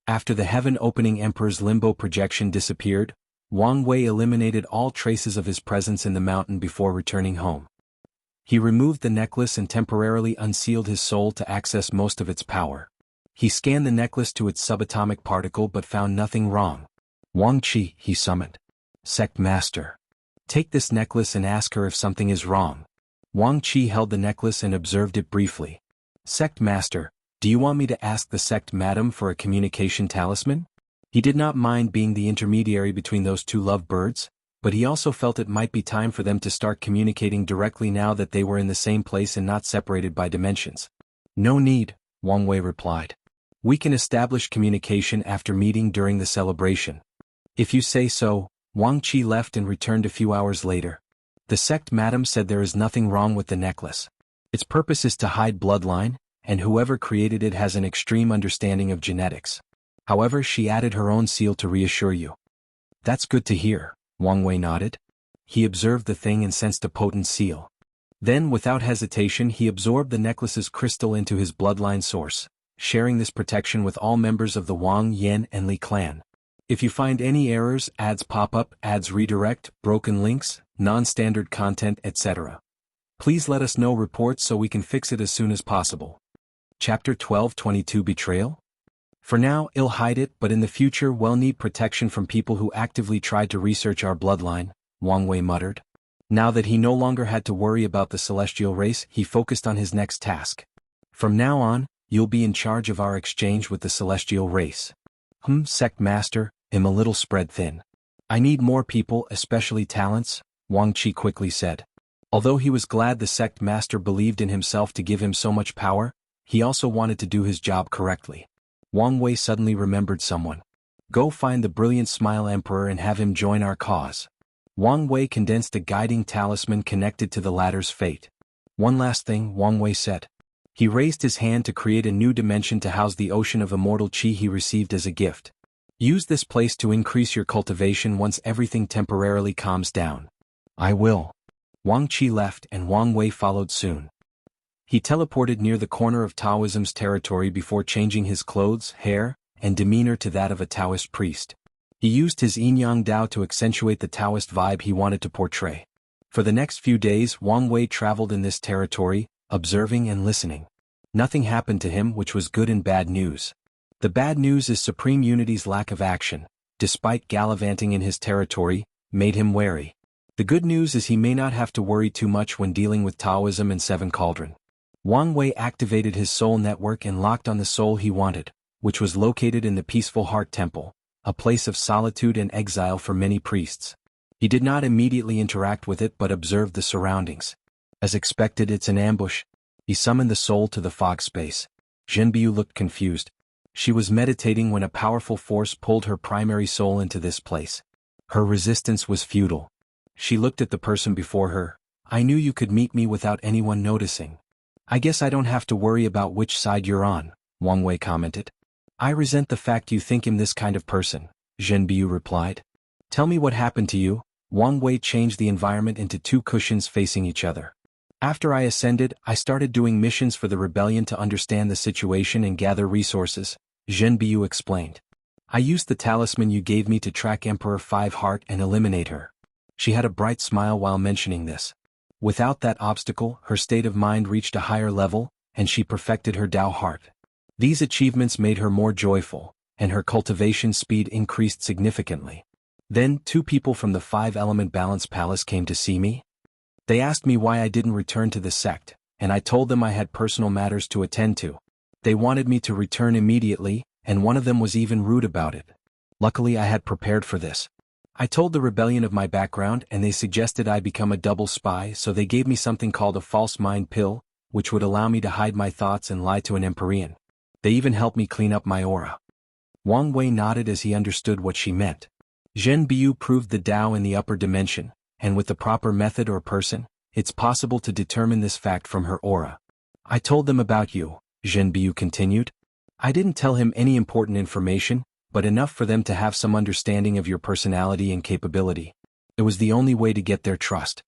After the heaven-opening Emperor's limbo projection disappeared, Wang Wei eliminated all traces of his presence in the mountain before returning home. He removed the necklace and temporarily unsealed his soul to access most of its power. He scanned the necklace to its subatomic particle but found nothing wrong. Wang Qi, he summoned. Sect Master. Take this necklace and ask her if something is wrong. Wang Qi held the necklace and observed it briefly. Sect Master, do you want me to ask the Sect Madam for a communication talisman? He did not mind being the intermediary between those two lovebirds, but he also felt it might be time for them to start communicating directly now that they were in the same place and not separated by dimensions. No need, Wang Wei replied. We can establish communication after meeting during the celebration. If you say so. Wang Qi left and returned a few hours later. The Sect Madam said there is nothing wrong with the necklace. Its purpose is to hide bloodline, and whoever created it has an extreme understanding of genetics. However, she added her own seal to reassure you. That's good to hear, Wang Wei nodded. He observed the thing and sensed a potent seal. Then, without hesitation, he absorbed the necklace's crystal into his bloodline source, sharing this protection with all members of the Wang, Yan, and Li clan. If you find any errors, ads pop up, ads redirect, broken links, non-standard content, etc., please let us know reports so we can fix it as soon as possible. Chapter 12:22 Betrayal? For now, I'll hide it, but in the future we'll need protection from people who actively tried to research our bloodline, Wang Wei muttered. Now that he no longer had to worry about the celestial race, he focused on his next task. From now on, you'll be in charge of our exchange with the celestial race. Sect Master, I'm a little spread thin. I need more people, especially talents, Wang Qi quickly said. Although he was glad the Sect Master believed in himself to give him so much power, he also wanted to do his job correctly. Wang Wei suddenly remembered someone. Go find the brilliant Smile Emperor and have him join our cause. Wang Wei condensed a guiding talisman connected to the latter's fate. One last thing, Wang Wei said. He raised his hand to create a new dimension to house the ocean of immortal qi he received as a gift. Use this place to increase your cultivation once everything temporarily calms down. I will. Wang Qi left and Wang Wei followed soon. He teleported near the corner of Taoism's territory before changing his clothes, hair, and demeanor to that of a Taoist priest. He used his yin-yang Dao to accentuate the Taoist vibe he wanted to portray. For the next few days, Wang Wei traveled in this territory, observing and listening. Nothing happened to him, which was good and bad news. The bad news is Supreme Unity's lack of action, despite gallivanting in his territory, made him wary. The good news is he may not have to worry too much when dealing with Taoism and Seven Cauldron. Wang Wei activated his soul network and locked on the soul he wanted, which was located in the Peaceful Heart Temple, a place of solitude and exile for many priests. He did not immediately interact with it but observed the surroundings. As expected, it's an ambush. He summoned the soul to the fog space. Zhenbiu looked confused. She was meditating when a powerful force pulled her primary soul into this place. Her resistance was futile. She looked at the person before her. I knew you could meet me without anyone noticing. I guess I don't have to worry about which side you're on, Wang Wei commented. I resent the fact you think I'm this kind of person, Zhenbiu replied. Tell me what happened to you. Wang Wei changed the environment into two cushions facing each other. After I ascended, I started doing missions for the rebellion to understand the situation and gather resources, Zhenbiu explained. I used the talisman you gave me to track Emperor Five Heart and eliminate her. She had a bright smile while mentioning this. Without that obstacle, her state of mind reached a higher level, and she perfected her Tao heart. These achievements made her more joyful, and her cultivation speed increased significantly. Then, 2 people from the 5-element balance palace came to see me. They asked me why I didn't return to the sect, and I told them I had personal matters to attend to. They wanted me to return immediately, and one of them was even rude about it. Luckily I had prepared for this. I told the rebellion of my background and they suggested I become a double spy, so they gave me something called a false mind pill, which would allow me to hide my thoughts and lie to an Empyrean. They even helped me clean up my aura. Wang Wei nodded as he understood what she meant. Zhenbiu proved the Tao in the upper dimension, and with the proper method or person, it's possible to determine this fact from her aura. I told them about you, Zhenbiu continued. I didn't tell him any important information, but enough for them to have some understanding of your personality and capability. It was the only way to get their trust.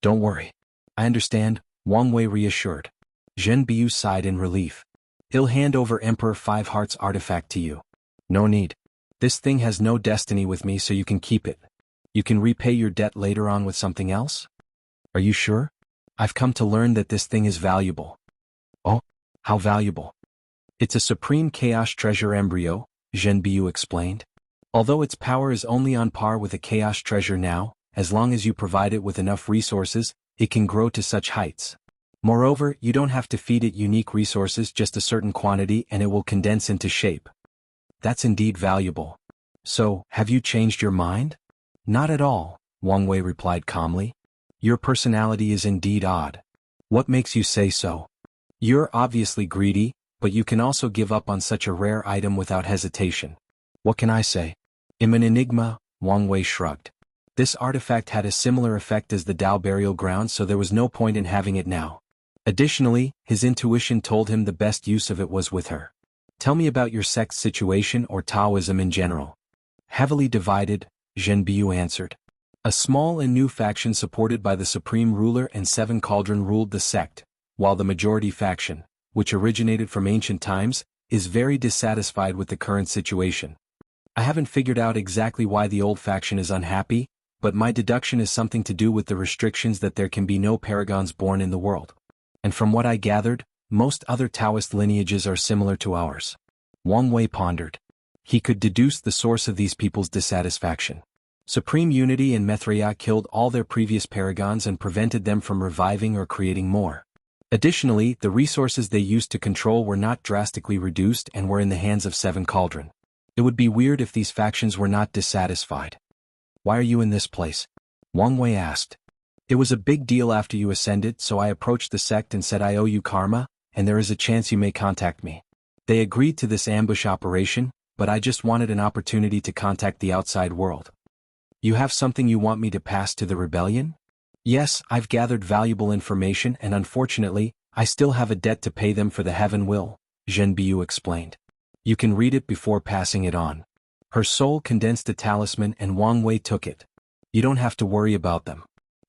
Don't worry. I understand, Wang Wei reassured. Zhenbiu sighed in relief. He'll hand over Emperor Five Heart's artifact to you. No need. This thing has no destiny with me, so you can keep it. You can repay your debt later on with something else? Are you sure? I've come to learn that this thing is valuable. Oh, how valuable? It's a supreme chaos treasure embryo, Zhenbiu explained. Although its power is only on par with a chaos treasure now, as long as you provide it with enough resources, it can grow to such heights. Moreover, you don't have to feed it unique resources, just a certain quantity, and it will condense into shape. That's indeed valuable. So, have you changed your mind? Not at all, Wang Wei replied calmly. Your personality is indeed odd. What makes you say so? You're obviously greedy, but you can also give up on such a rare item without hesitation. What can I say? I'm an enigma, Wang Wei shrugged. This artifact had a similar effect as the Tao burial ground, so there was no point in having it now. Additionally, his intuition told him the best use of it was with her. Tell me about your sect's situation or Taoism in general. Heavily divided, Zhenbiu answered. A small and new faction supported by the Supreme Ruler and 7 Cauldron ruled the sect, while the majority faction, which originated from ancient times, is very dissatisfied with the current situation. I haven't figured out exactly why the old faction is unhappy, but my deduction is something to do with the restrictions that there can be no paragons born in the world. And from what I gathered, most other Taoist lineages are similar to ours. Wang Wei pondered. He could deduce the source of these people's dissatisfaction. Supreme Unity and Mithriya killed all their previous paragons and prevented them from reviving or creating more. Additionally, the resources they used to control were not drastically reduced and were in the hands of 7 Cauldron. It would be weird if these factions were not dissatisfied. Why are you in this place? Wang Wei asked. It was a big deal after you ascended, so I approached the sect and said I owe you karma, and there is a chance you may contact me. They agreed to this ambush operation, but I just wanted an opportunity to contact the outside world. You have something you want me to pass to the rebellion? Yes, I've gathered valuable information and unfortunately, I still have a debt to pay them for the heaven will, Zhenbiu explained. You can read it before passing it on. Her soul condensed a talisman and Wang Wei took it. You don't have to worry about them.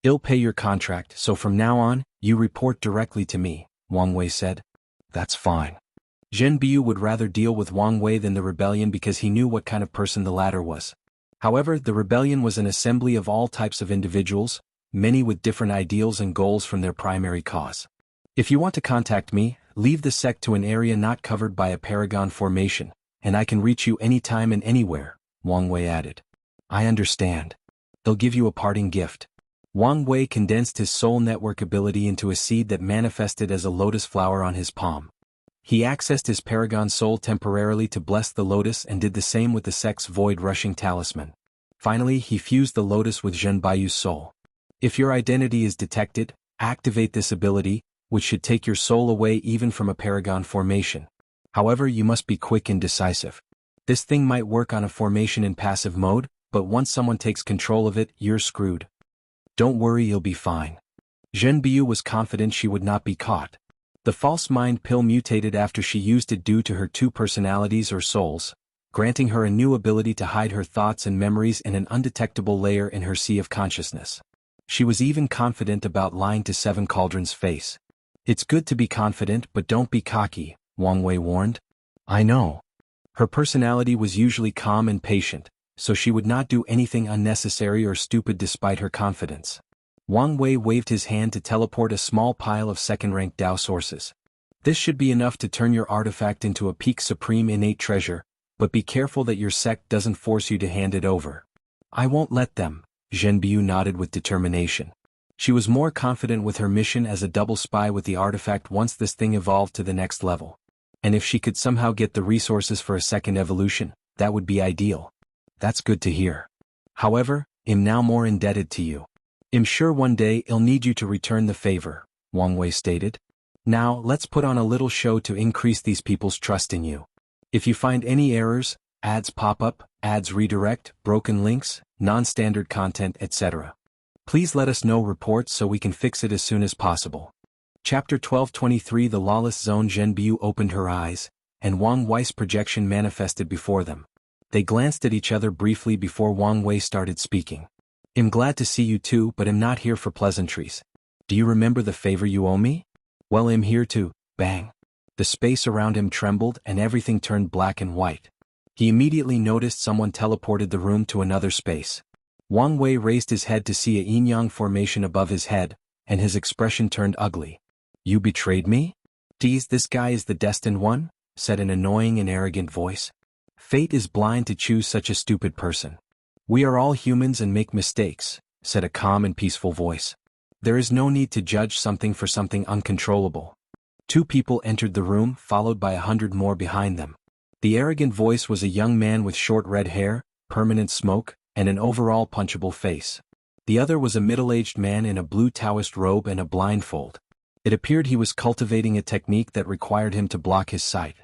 I'll pay your contract, so from now on, you report directly to me, Wang Wei said. That's fine. Zhenbiu would rather deal with Wang Wei than the rebellion because he knew what kind of person the latter was. However, the rebellion was an assembly of all types of individuals, many with different ideals and goals from their primary cause. If you want to contact me, leave the sect to an area not covered by a paragon formation, and I can reach you anytime and anywhere, Wang Wei added. I understand. They'll give you a parting gift. Wang Wei condensed his soul network ability into a seed that manifested as a lotus flower on his palm. He accessed his paragon soul temporarily to bless the lotus and did the same with the sect's void-rushing talisman. Finally, he fused the lotus with Zhenbiu's soul. If your identity is detected, activate this ability, which should take your soul away even from a paragon formation. However, you must be quick and decisive. This thing might work on a formation in passive mode, but once someone takes control of it, you're screwed. Don't worry, you'll be fine. Zhenbiu was confident she would not be caught. The false mind pill mutated after she used it due to her 2 personalities or souls, granting her a new ability to hide her thoughts and memories in an undetectable layer in her sea of consciousness. She was even confident about lying to Seven Cauldrons' face. It's good to be confident, but don't be cocky, Wang Wei warned. I know. Her personality was usually calm and patient, so she would not do anything unnecessary or stupid despite her confidence. Wang Wei waved his hand to teleport a small pile of second-rank Dao sources. This should be enough to turn your artifact into a peak supreme innate treasure, but be careful that your sect doesn't force you to hand it over. I won't let them, Zhenbiu nodded with determination. She was more confident with her mission as a double spy with the artifact once this thing evolved to the next level. And if she could somehow get the resources for a second evolution, that would be ideal. That's good to hear. However, I'm now more indebted to you. I'm sure one day I'll need you to return the favor, Wang Wei stated. Now, let's put on a little show to increase these people's trust in you. If you find any errors, ads pop up, ads redirect, broken links, non-standard content, etc., please let us know reports so we can fix it as soon as possible. Chapter 1223 The Lawless Zone. Zhenbiu opened her eyes, and Wang Wei's projection manifested before them. They glanced at each other briefly before Wang Wei started speaking. I'm glad to see you too, but I'm not here for pleasantries. Do you remember the favor you owe me? Well, I'm here to, bang. The space around him trembled and everything turned black and white. He immediately noticed someone teleported the room to another space. Wang Wei raised his head to see a yin-yang formation above his head, and his expression turned ugly. You betrayed me? Tease, this guy is the destined one? Said an annoying and arrogant voice. Fate is blind to choose such a stupid person. We are all humans and make mistakes, said a calm and peaceful voice. There is no need to judge something for something uncontrollable. Two people entered the room, followed by 100 more behind them. The arrogant voice was a young man with short red hair, permanent smoke, and an overall punchable face. The other was a middle-aged man in a blue Taoist robe and a blindfold. It appeared he was cultivating a technique that required him to block his sight.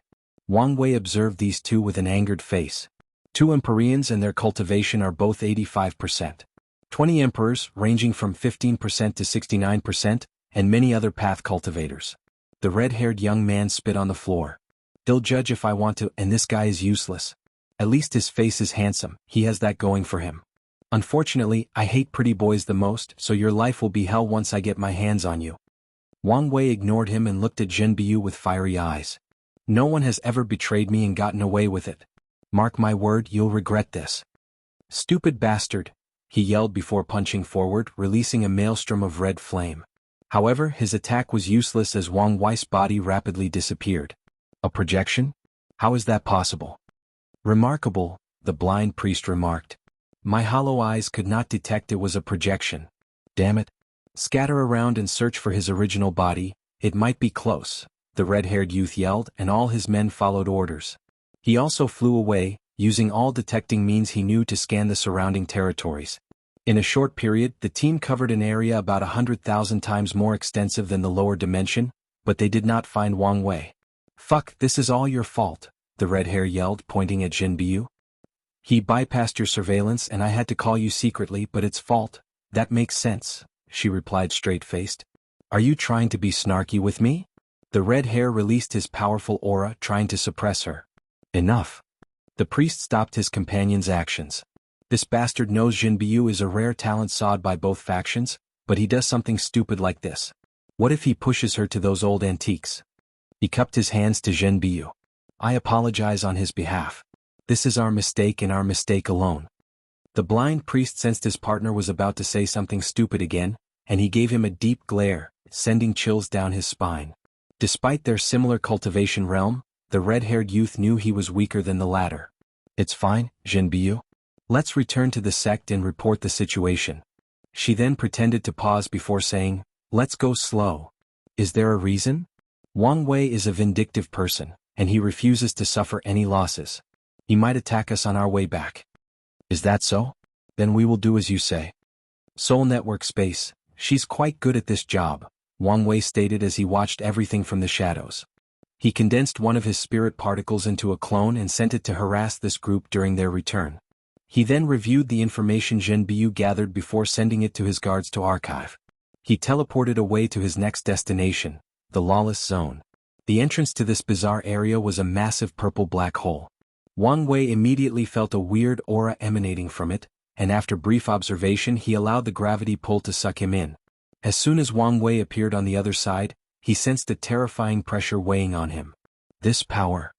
Wang Wei observed these two with an angered face. 2 Empyreans and their cultivation are both 85%. 20 Emperors, ranging from 15% to 69%, and many other path cultivators. The red-haired young man spit on the floor. They'll judge if I want to, and this guy is useless. At least his face is handsome, he has that going for him. Unfortunately, I hate pretty boys the most, so your life will be hell once I get my hands on you. Wang Wei ignored him and looked at Zhenbiu with fiery eyes. No one has ever betrayed me and gotten away with it. Mark my word, you'll regret this. Stupid bastard, he yelled before punching forward, releasing a maelstrom of red flame. However, his attack was useless as Wang Wei's body rapidly disappeared. A projection? How is that possible? Remarkable, the blind priest remarked. My hollow eyes could not detect it was a projection. Damn it. Scatter around and search for his original body, it might be close, the red-haired youth yelled, and all his men followed orders. He also flew away, using all detecting means he knew to scan the surrounding territories. In a short period, the team covered an area about 100,000 times more extensive than the lower dimension, but they did not find Wang Wei. Fuck, this is all your fault, the red-hair yelled, pointing at Zhenbiu. He bypassed your surveillance and I had to call you secretly, but it's fault. That makes sense, she replied straight-faced. Are you trying to be snarky with me? The red hair released his powerful aura, trying to suppress her. Enough. The priest stopped his companion's actions. This bastard knows Zhenbiu is a rare talent sought by both factions, but he does something stupid like this. What if he pushes her to those old antiques? He cupped his hands to Zhenbiu. I apologize on his behalf. This is our mistake and our mistake alone. The blind priest sensed his partner was about to say something stupid again, and he gave him a deep glare, sending chills down his spine. Despite their similar cultivation realm, the red-haired youth knew he was weaker than the latter. It's fine, Zhenbiu. Let's return to the sect and report the situation. She then pretended to pause before saying, let's go slow. Is there a reason? Wang Wei is a vindictive person, and he refuses to suffer any losses. He might attack us on our way back. Is that so? Then we will do as you say. Soul Network Space, she's quite good at this job, Wang Wei stated as he watched everything from the shadows. He condensed one of his spirit particles into a clone and sent it to harass this group during their return. He then reviewed the information Zhenbiu gathered before sending it to his guards to archive. He teleported away to his next destination, the Lawless Zone. The entrance to this bizarre area was a massive purple black hole. Wang Wei immediately felt a weird aura emanating from it, and after brief observation he allowed the gravity pull to suck him in. As soon as Wang Wei appeared on the other side, he sensed a terrifying pressure weighing on him. This power.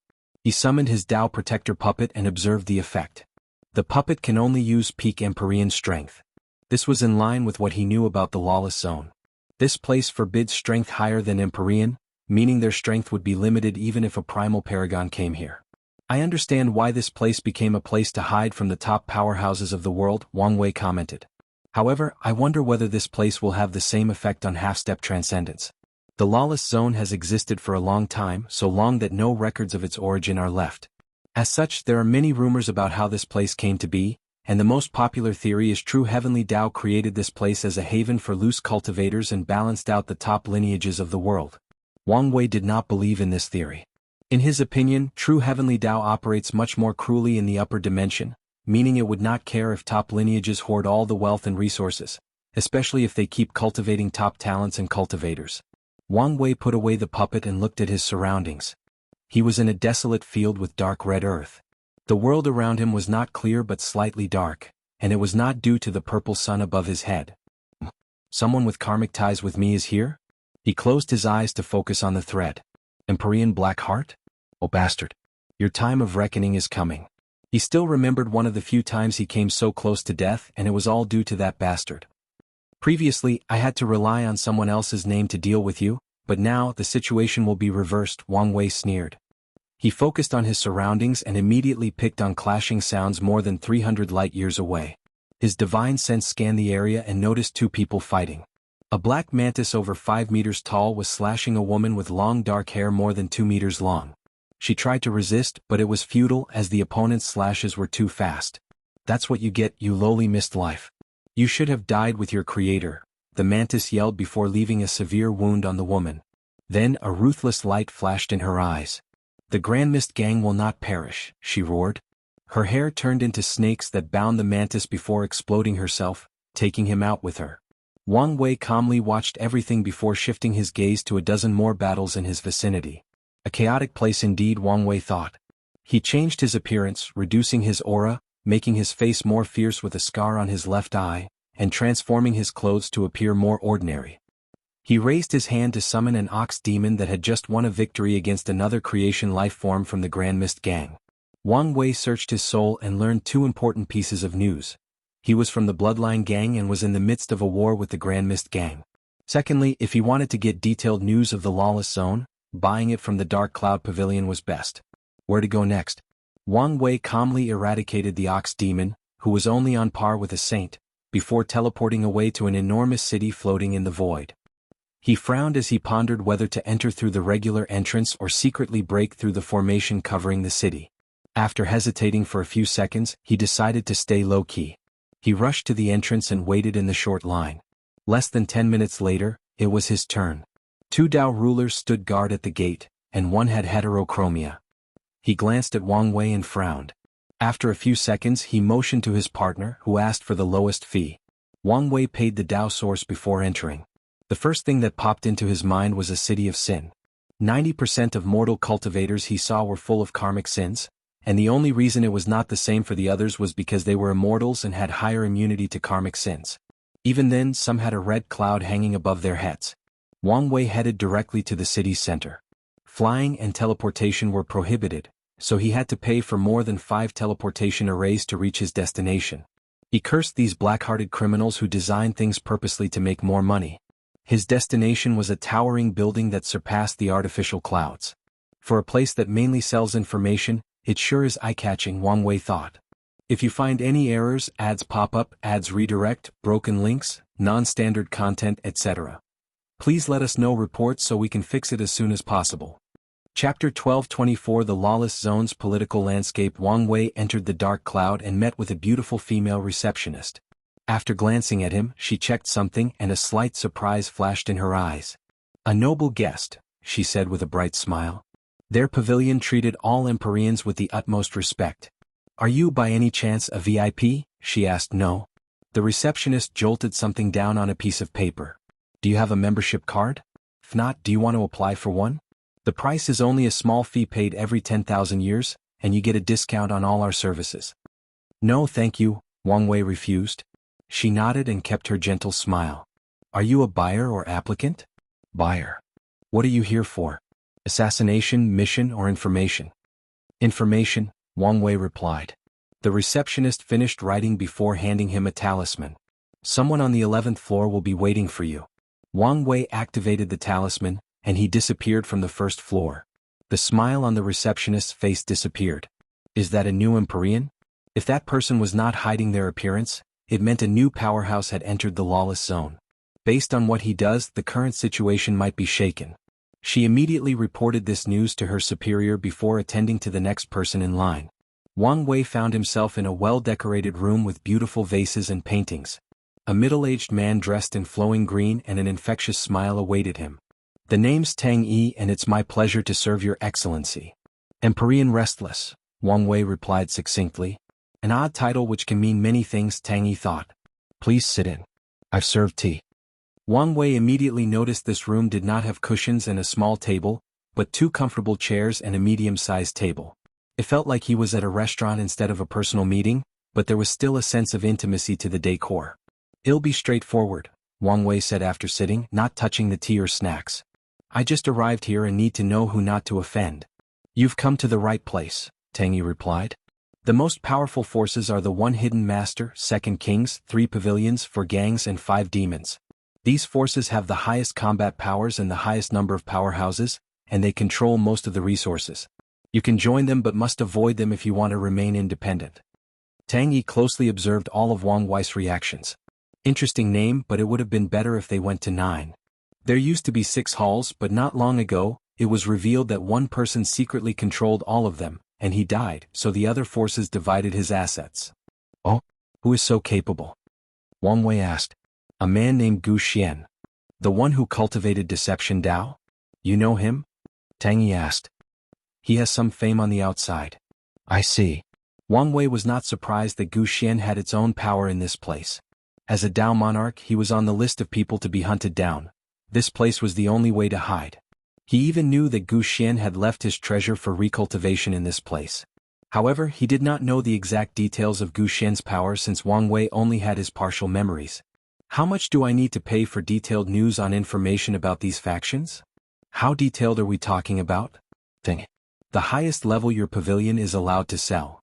He summoned his Dao Protector puppet and observed the effect. The puppet can only use peak Empyrean strength. This was in line with what he knew about the Lawless Zone. This place forbids strength higher than Empyrean, meaning their strength would be limited even if a primal paragon came here. I understand why this place became a place to hide from the top powerhouses of the world, Wang Wei commented. However, I wonder whether this place will have the same effect on half-step transcendence. The Lawless Zone has existed for a long time, so long that no records of its origin are left. As such, there are many rumors about how this place came to be, and the most popular theory is true Heavenly Dao created this place as a haven for loose cultivators and balanced out the top lineages of the world. Wang Wei did not believe in this theory. In his opinion, true Heavenly Dao operates much more cruelly in the upper dimension, meaning it would not care if top lineages hoard all the wealth and resources, especially if they keep cultivating top talents and cultivators. Wang Wei put away the puppet and looked at his surroundings. He was in a desolate field with dark red earth. The world around him was not clear but slightly dark, and it was not due to the purple sun above his head. Someone with karmic ties with me is here? He closed his eyes to focus on the thread. Empyrean Black Heart? Oh bastard. Your time of reckoning is coming. He still remembered one of the few times he came so close to death, and it was all due to that bastard. Previously, I had to rely on someone else's name to deal with you, but now the situation will be reversed, Wang Wei sneered. He focused on his surroundings and immediately picked on clashing sounds more than 300 light-years away. His divine sense scanned the area and noticed two people fighting. A black mantis over 5 meters tall was slashing a woman with long dark hair more than 2 meters long. She tried to resist, but it was futile as the opponent's slashes were too fast. That's what you get, you lowly missed life. You should have died with your creator, the mantis yelled before leaving a severe wound on the woman. Then a ruthless light flashed in her eyes. The Grand Mist Gang will not perish, she roared. Her hair turned into snakes that bound the mantis before exploding herself, taking him out with her. Wang Wei calmly watched everything before shifting his gaze to a dozen more battles in his vicinity. A chaotic place indeed, Wang Wei thought. He changed his appearance, reducing his aura, making his face more fierce with a scar on his left eye, and transforming his clothes to appear more ordinary. He raised his hand to summon an ox demon that had just won a victory against another creation life form from the Grand Mist Gang. Wang Wei searched his soul and learned two important pieces of news. He was from the Bloodline Gang and was in the midst of a war with the Grand Mist Gang. Secondly, if he wanted to get detailed news of the Lawless Zone, buying it from the Dark Cloud Pavilion was best. Where to go next? Wang Wei calmly eradicated the ox demon, who was only on par with a saint, before teleporting away to an enormous city floating in the void. He frowned as he pondered whether to enter through the regular entrance or secretly break through the formation covering the city. After hesitating for a few seconds, he decided to stay low-key. He rushed to the entrance and waited in the short line. Less than 10 minutes later, it was his turn. Two Dao rulers stood guard at the gate, and one had heterochromia. He glanced at Wang Wei and frowned. After a few seconds he motioned to his partner, who asked for the lowest fee. Wang Wei paid the Dao source before entering. The first thing that popped into his mind was a city of sin. 90% of mortal cultivators he saw were full of karmic sins, and the only reason it was not the same for the others was because they were immortals and had higher immunity to karmic sins. Even then, some had a red cloud hanging above their heads. Wang Wei headed directly to the city's center. Flying and teleportation were prohibited, so he had to pay for more than 5 teleportation arrays to reach his destination. He cursed these black-hearted criminals who designed things purposely to make more money. His destination was a towering building that surpassed the artificial clouds. For a place that mainly sells information, it sure is eye-catching, Wang Wei thought. If you find any errors, ads pop up, ads redirect, broken links, non-standard content, etc., please let us know reports so we can fix it as soon as possible. Chapter 1224 The Lawless Zone's Political Landscape. Wang Wei entered the dark cloud and met with a beautiful female receptionist. After glancing at him, she checked something and a slight surprise flashed in her eyes. A noble guest, she said with a bright smile. Their pavilion treated all Empyreans with the utmost respect. Are you by any chance a VIP? She asked. No. The receptionist jolted something down on a piece of paper. Do you have a membership card? If not, do you want to apply for one? The price is only a small fee paid every 10,000 years, and you get a discount on all our services. No thank you, Wang Wei refused. She nodded and kept her gentle smile. Are you a buyer or applicant? Buyer. What are you here for? Assassination, mission, or information? Information, Wang Wei replied. The receptionist finished writing before handing him a talisman. Someone on the 11th floor will be waiting for you. Wang Wei activated the talisman, and he disappeared from the first floor. The smile on the receptionist's face disappeared. Is that a new Empyrean? If that person was not hiding their appearance, it meant a new powerhouse had entered the lawless zone. Based on what he does, the current situation might be shaken. She immediately reported this news to her superior before attending to the next person in line. Wang Wei found himself in a well-decorated room with beautiful vases and paintings. A middle-aged man dressed in flowing green and an infectious smile awaited him. The name's Tang Yi, and it's my pleasure to serve your excellency. Empyrean Restless, Wang Wei replied succinctly. An odd title which can mean many things, Tang Yi thought. Please sit in. I've served tea. Wang Wei immediately noticed this room did not have cushions and a small table, but 2 comfortable chairs and a medium-sized table. It felt like he was at a restaurant instead of a personal meeting, but there was still a sense of intimacy to the decor. It'll be straightforward, Wang Wei said after sitting, not touching the tea or snacks. I just arrived here and need to know who not to offend. You've come to the right place, Tang Yi replied. The most powerful forces are the 1 hidden master, 2nd kings, 3 pavilions, 4 gangs and 5 demons. These forces have the highest combat powers and the highest number of powerhouses, and they control most of the resources. You can join them but must avoid them if you want to remain independent. Tang Yi closely observed all of Wang Wei's reactions. Interesting name, but it would have been better if they went to 9. There used to be 6 halls, but not long ago, it was revealed that one person secretly controlled all of them, and he died, so the other forces divided his assets. Oh? Who is so capable? Wang Wei asked. A man named Gu Xian. The one who cultivated Deception Dao? You know him? Tang Yi asked. He has some fame on the outside. I see. Wang Wei was not surprised that Gu Xian had its own power in this place. As a Dao monarch, he was on the list of people to be hunted down. This place was the only way to hide. He even knew that Gu Xian had left his treasure for recultivation in this place. However, he did not know the exact details of Gu Xian's power since Wang Wei only had his partial memories. How much do I need to pay for detailed news on information about these factions? How detailed are we talking about? Thing. The highest level your pavilion is allowed to sell.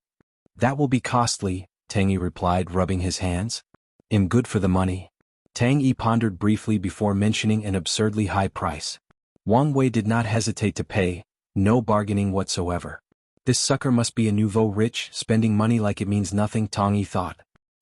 That will be costly, Tang Yi replied, rubbing his hands. I'm good for the money. Tang Yi pondered briefly before mentioning an absurdly high price. Wang Wei did not hesitate to pay, no bargaining whatsoever. This sucker must be a nouveau rich, spending money like it means nothing, Tang Yi thought.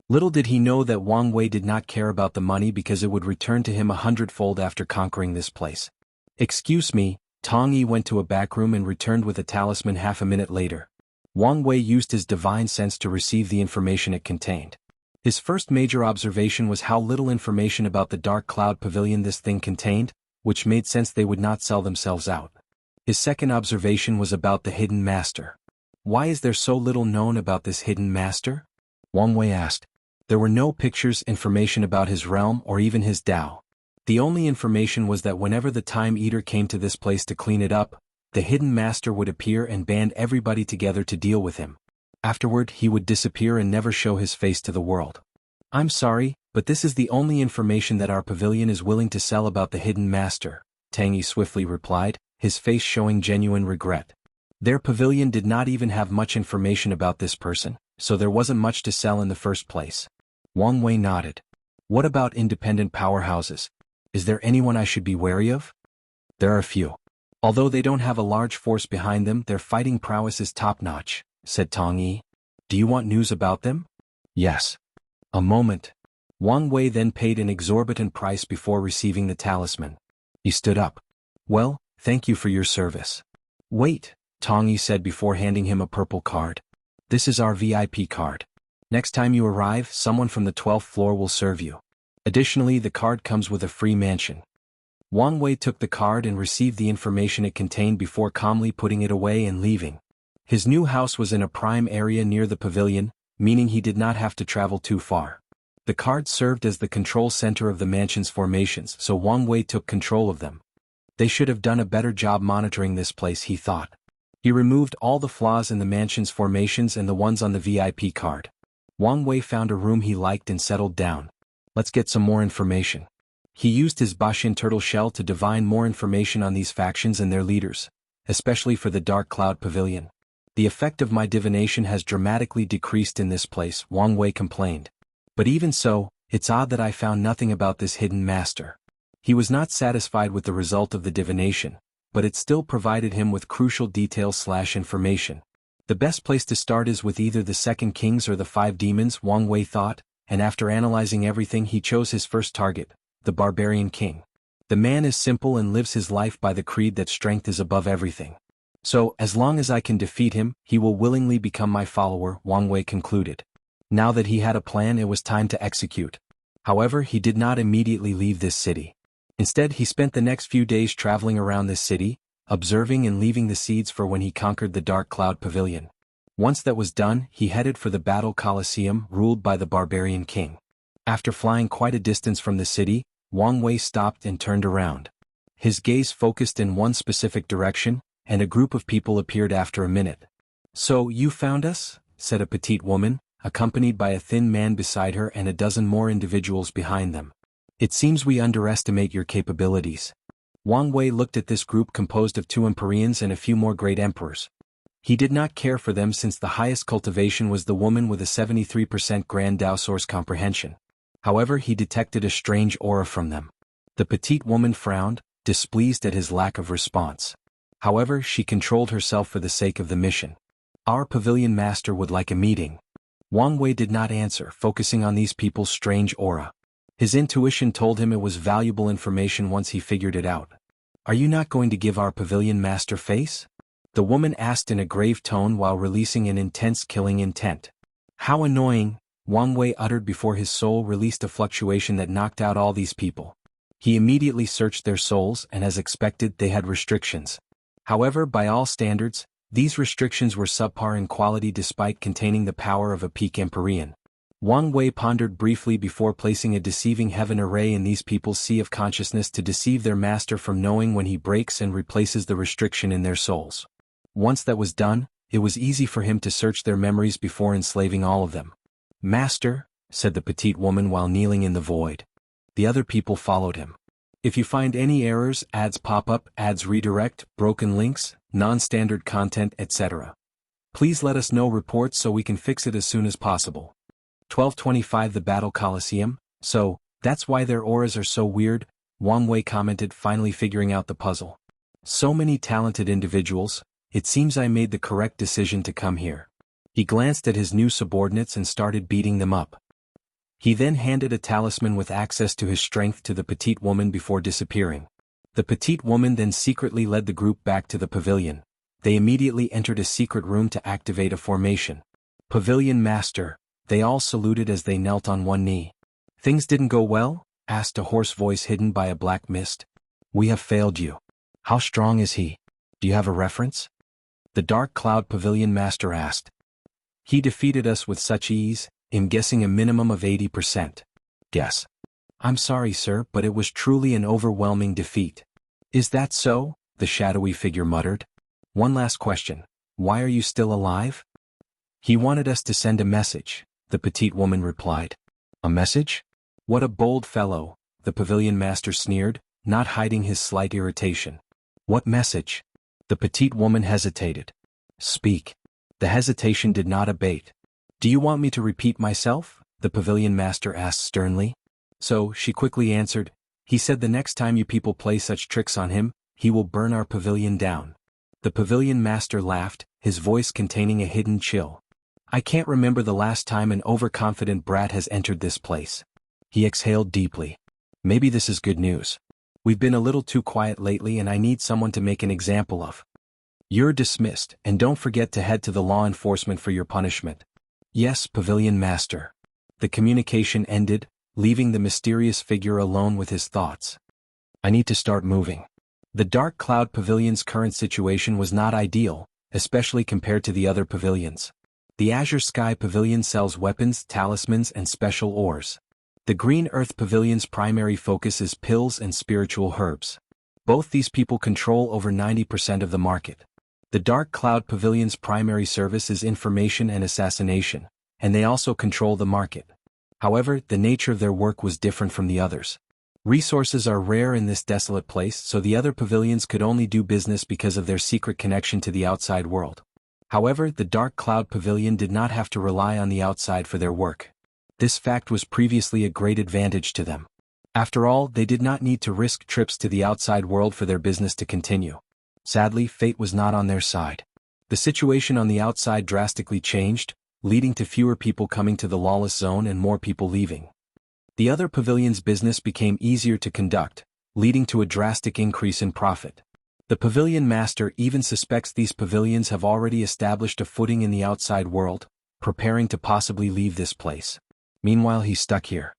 Little did he know that Wang Wei did not care about the money because it would return to him 100-fold after conquering this place. Excuse me, Tang Yi went to a back room and returned with a talisman half a minute later. Wang Wei used his divine sense to receive the information it contained. His first major observation was how little information about the Dark Cloud Pavilion this thing contained, which made sense they would not sell themselves out. His second observation was about the hidden master. Why is there so little known about this hidden master? Wang Wei asked. There were no pictures, information about his realm or even his Dao. The only information was that whenever the Time Eater came to this place to clean it up, the hidden master would appear and band everybody together to deal with him. Afterward, he would disappear and never show his face to the world. I'm sorry, but this is the only information that our pavilion is willing to sell about the hidden master, Tang Yi swiftly replied, his face showing genuine regret. Their pavilion did not even have much information about this person, so there wasn't much to sell in the first place. Wang Wei nodded. What about independent powerhouses? Is there anyone I should be wary of? There are a few. Although they don't have a large force behind them, their fighting prowess is top-notch, said Tang Yi. Do you want news about them? Yes. A moment. Wang Wei then paid an exorbitant price before receiving the talisman. He stood up. Well, thank you for your service. Wait, Tang Yi said before handing him a purple card. This is our VIP card. Next time you arrive, someone from the 12th floor will serve you. Additionally, the card comes with a free mansion. Wang Wei took the card and received the information it contained before calmly putting it away and leaving. His new house was in a prime area near the pavilion, meaning he did not have to travel too far. The card served as the control center of the mansion's formations, so Wang Wei took control of them. They should have done a better job monitoring this place, he thought. He removed all the flaws in the mansion's formations and the ones on the VIP card. Wang Wei found a room he liked and settled down. Let's get some more information. He used his Bashin turtle shell to divine more information on these factions and their leaders, especially for the Dark Cloud Pavilion. The effect of my divination has dramatically decreased in this place, Wang Wei complained. But even so, it's odd that I found nothing about this hidden master. He was not satisfied with the result of the divination, but it still provided him with crucial details/information. The best place to start is with either the Second Kings or the Five Demons, Wang Wei thought, and after analyzing everything he chose his first target, the Barbarian King. The man is simple and lives his life by the creed that strength is above everything. So, as long as I can defeat him, he will willingly become my follower, Wang Wei concluded. Now that he had a plan, it was time to execute. However, he did not immediately leave this city. Instead, he spent the next few days traveling around this city, observing and leaving the seeds for when he conquered the Dark Cloud Pavilion. Once that was done, he headed for the battle Colosseum ruled by the Barbarian King. After flying quite a distance from the city, Wang Wei stopped and turned around. His gaze focused in one specific direction, and a group of people appeared after a minute. "So, you found us?" said a petite woman, accompanied by a thin man beside her and a dozen more individuals behind them. "It seems we underestimate your capabilities." Wang Wei looked at this group composed of 2 Empyreans and a few more great emperors. He did not care for them since the highest cultivation was the woman with a 73% Grand Dao Source comprehension. However, he detected a strange aura from them. The petite woman frowned, displeased at his lack of response. However, she controlled herself for the sake of the mission. "Our pavilion master would like a meeting." Wang Wei did not answer, focusing on these people's strange aura. His intuition told him it was valuable information once he figured it out. "Are you not going to give our pavilion master face?" the woman asked in a grave tone while releasing an intense killing intent. "How annoying," Wang Wei uttered before his soul released a fluctuation that knocked out all these people. He immediately searched their souls and as expected they had restrictions. However, by all standards, these restrictions were subpar in quality despite containing the power of a peak Empyrean. Wang Wei pondered briefly before placing a deceiving heaven array in these people's sea of consciousness to deceive their master from knowing when he breaks and replaces the restriction in their souls. Once that was done, it was easy for him to search their memories before enslaving all of them. "Master," said the petite woman while kneeling in the void. The other people followed him. "If you find any errors, ads pop up, ads redirect, broken links, non-standard content, etc. Please let us know reports so we can fix it as soon as possible." 1225 The Battle Colosseum, "So, that's why their auras are so weird," Wang Wei commented, finally figuring out the puzzle. "So many talented individuals, it seems I made the correct decision to come here." He glanced at his new subordinates and started beating them up. He then handed a talisman with access to his strength to the petite woman before disappearing. The petite woman then secretly led the group back to the pavilion. They immediately entered a secret room to activate a formation. "Pavilion Master," they all saluted as they knelt on one knee. "Things didn't go well?" asked a hoarse voice hidden by a black mist. "We have failed you." "How strong is he? Do you have a reference?" the Dark Cloud Pavilion Master asked. "He defeated us with such ease, I'm guessing a minimum of 80%. Guess. "I'm sorry, sir, but it was truly an overwhelming defeat." "Is that so?" the shadowy figure muttered. "One last question. Why are you still alive?" "He wanted us to send a message," the petite woman replied. "A message? What a bold fellow," the pavilion master sneered, not hiding his slight irritation. "What message?" The petite woman hesitated. "Speak." The hesitation did not abate. "Do you want me to repeat myself?" the pavilion master asked sternly. So, she quickly answered, "He said the next time you people play such tricks on him, he will burn our pavilion down." The pavilion master laughed, his voice containing a hidden chill. "I can't remember the last time an overconfident brat has entered this place." He exhaled deeply. "Maybe this is good news. We've been a little too quiet lately and I need someone to make an example of." "You're dismissed, and don't forget to head to the law enforcement for your punishment." "Yes, Pavilion Master." The communication ended, leaving the mysterious figure alone with his thoughts. "I need to start moving." The Dark Cloud Pavilion's current situation was not ideal, especially compared to the other pavilions. The Azure Sky Pavilion sells weapons, talismans, and special ores. The Green Earth Pavilion's primary focus is pills and spiritual herbs. Both these people control over 90% of the market. The Dark Cloud Pavilion's primary service is information and assassination, and they also control the market. However, the nature of their work was different from the others. Resources are rare in this desolate place, so the other pavilions could only do business because of their secret connection to the outside world. However, the Dark Cloud Pavilion did not have to rely on the outside for their work. This fact was previously a great advantage to them. After all, they did not need to risk trips to the outside world for their business to continue. Sadly, fate was not on their side. The situation on the outside drastically changed, leading to fewer people coming to the Lawless zone and more people leaving. The other pavilions' business became easier to conduct, leading to a drastic increase in profit. The pavilion master even suspects these pavilions have already established a footing in the outside world, preparing to possibly leave this place. Meanwhile, he's stuck here.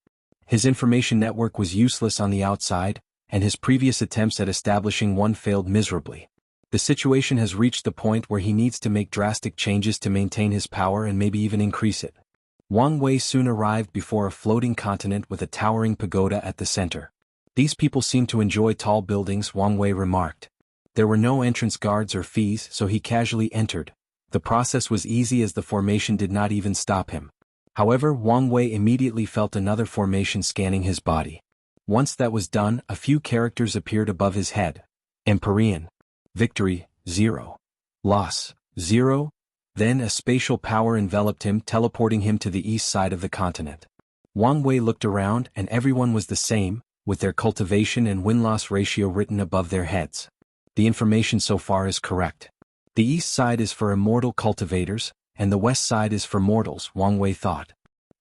His information network was useless on the outside, and his previous attempts at establishing one failed miserably. The situation has reached the point where he needs to make drastic changes to maintain his power and maybe even increase it. Wang Wei soon arrived before a floating continent with a towering pagoda at the center. These people seem to enjoy tall buildings, Wang Wei remarked. There were no entrance guards or fees, so he casually entered. The process was easy as the formation did not even stop him. However, Wang Wei immediately felt another formation scanning his body. Once that was done, a few characters appeared above his head. Empyrean. Victory, 0. Loss, 0. Then a spatial power enveloped him, teleporting him to the east side of the continent. Wang Wei looked around and everyone was the same, with their cultivation and win-loss ratio written above their heads. The information so far is correct. The east side is for immortal cultivators, and the west side is for mortals, Wang Wei thought.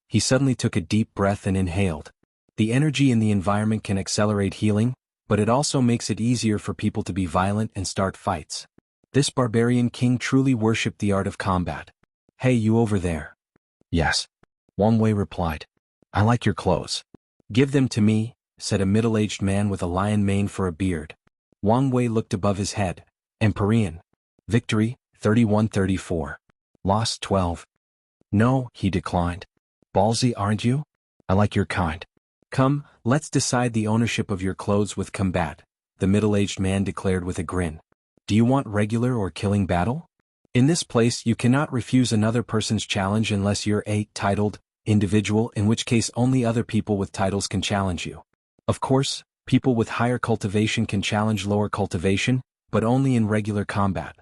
He suddenly took a deep breath and inhaled. The energy in the environment can accelerate healing, but it also makes it easier for people to be violent and start fights. This barbarian king truly worshipped the art of combat. Hey, you over there. Yes. Wang Wei replied. I like your clothes. Give them to me, said a middle-aged man with a lion mane for a beard. Wang Wei looked above his head. Empyrean. Victory, 31-34. Loss, 12. No, he declined. Ballsy, aren't you? I like your kind. Come, let's decide the ownership of your clothes with combat, the middle-aged man declared with a grin. Do you want regular or killing battle? In this place you cannot refuse another person's challenge unless you're a titled individual, in which case only other people with titles can challenge you. Of course, people with higher cultivation can challenge lower cultivation, but only in regular combat.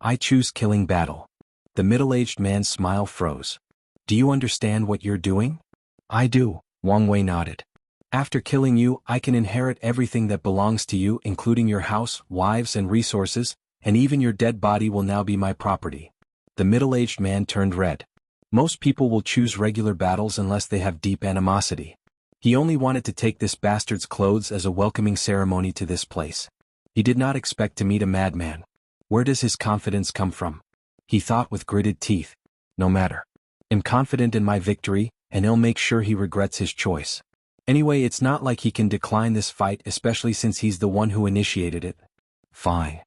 I choose killing battle. The middle-aged man's smile froze. Do you understand what you're doing? I do, Wang Wei nodded. After killing you, I can inherit everything that belongs to you, including your house, wives and resources, and even your dead body will now be my property. The middle-aged man turned red. Most people will choose regular battles unless they have deep animosity. He only wanted to take this bastard's clothes as a welcoming ceremony to this place. He did not expect to meet a madman. Where does his confidence come from? He thought with gritted teeth. No matter. I'm confident in my victory, and he'll make sure he regrets his choice. Anyway, it's not like he can decline this fight, especially since he's the one who initiated it. Fine.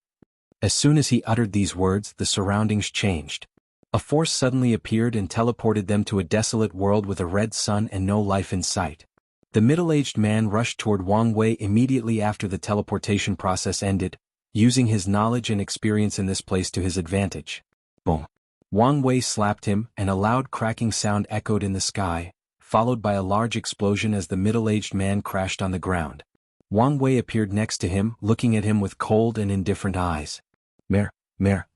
As soon as he uttered these words, the surroundings changed. A force suddenly appeared and teleported them to a desolate world with a red sun and no life in sight. The middle-aged man rushed toward Wang Wei immediately after the teleportation process ended, using his knowledge and experience in this place to his advantage. Boom. Wang Wei slapped him, and a loud cracking sound echoed in the sky, followed by a large explosion as the middle-aged man crashed on the ground. Wang Wei appeared next to him, looking at him with cold and indifferent eyes.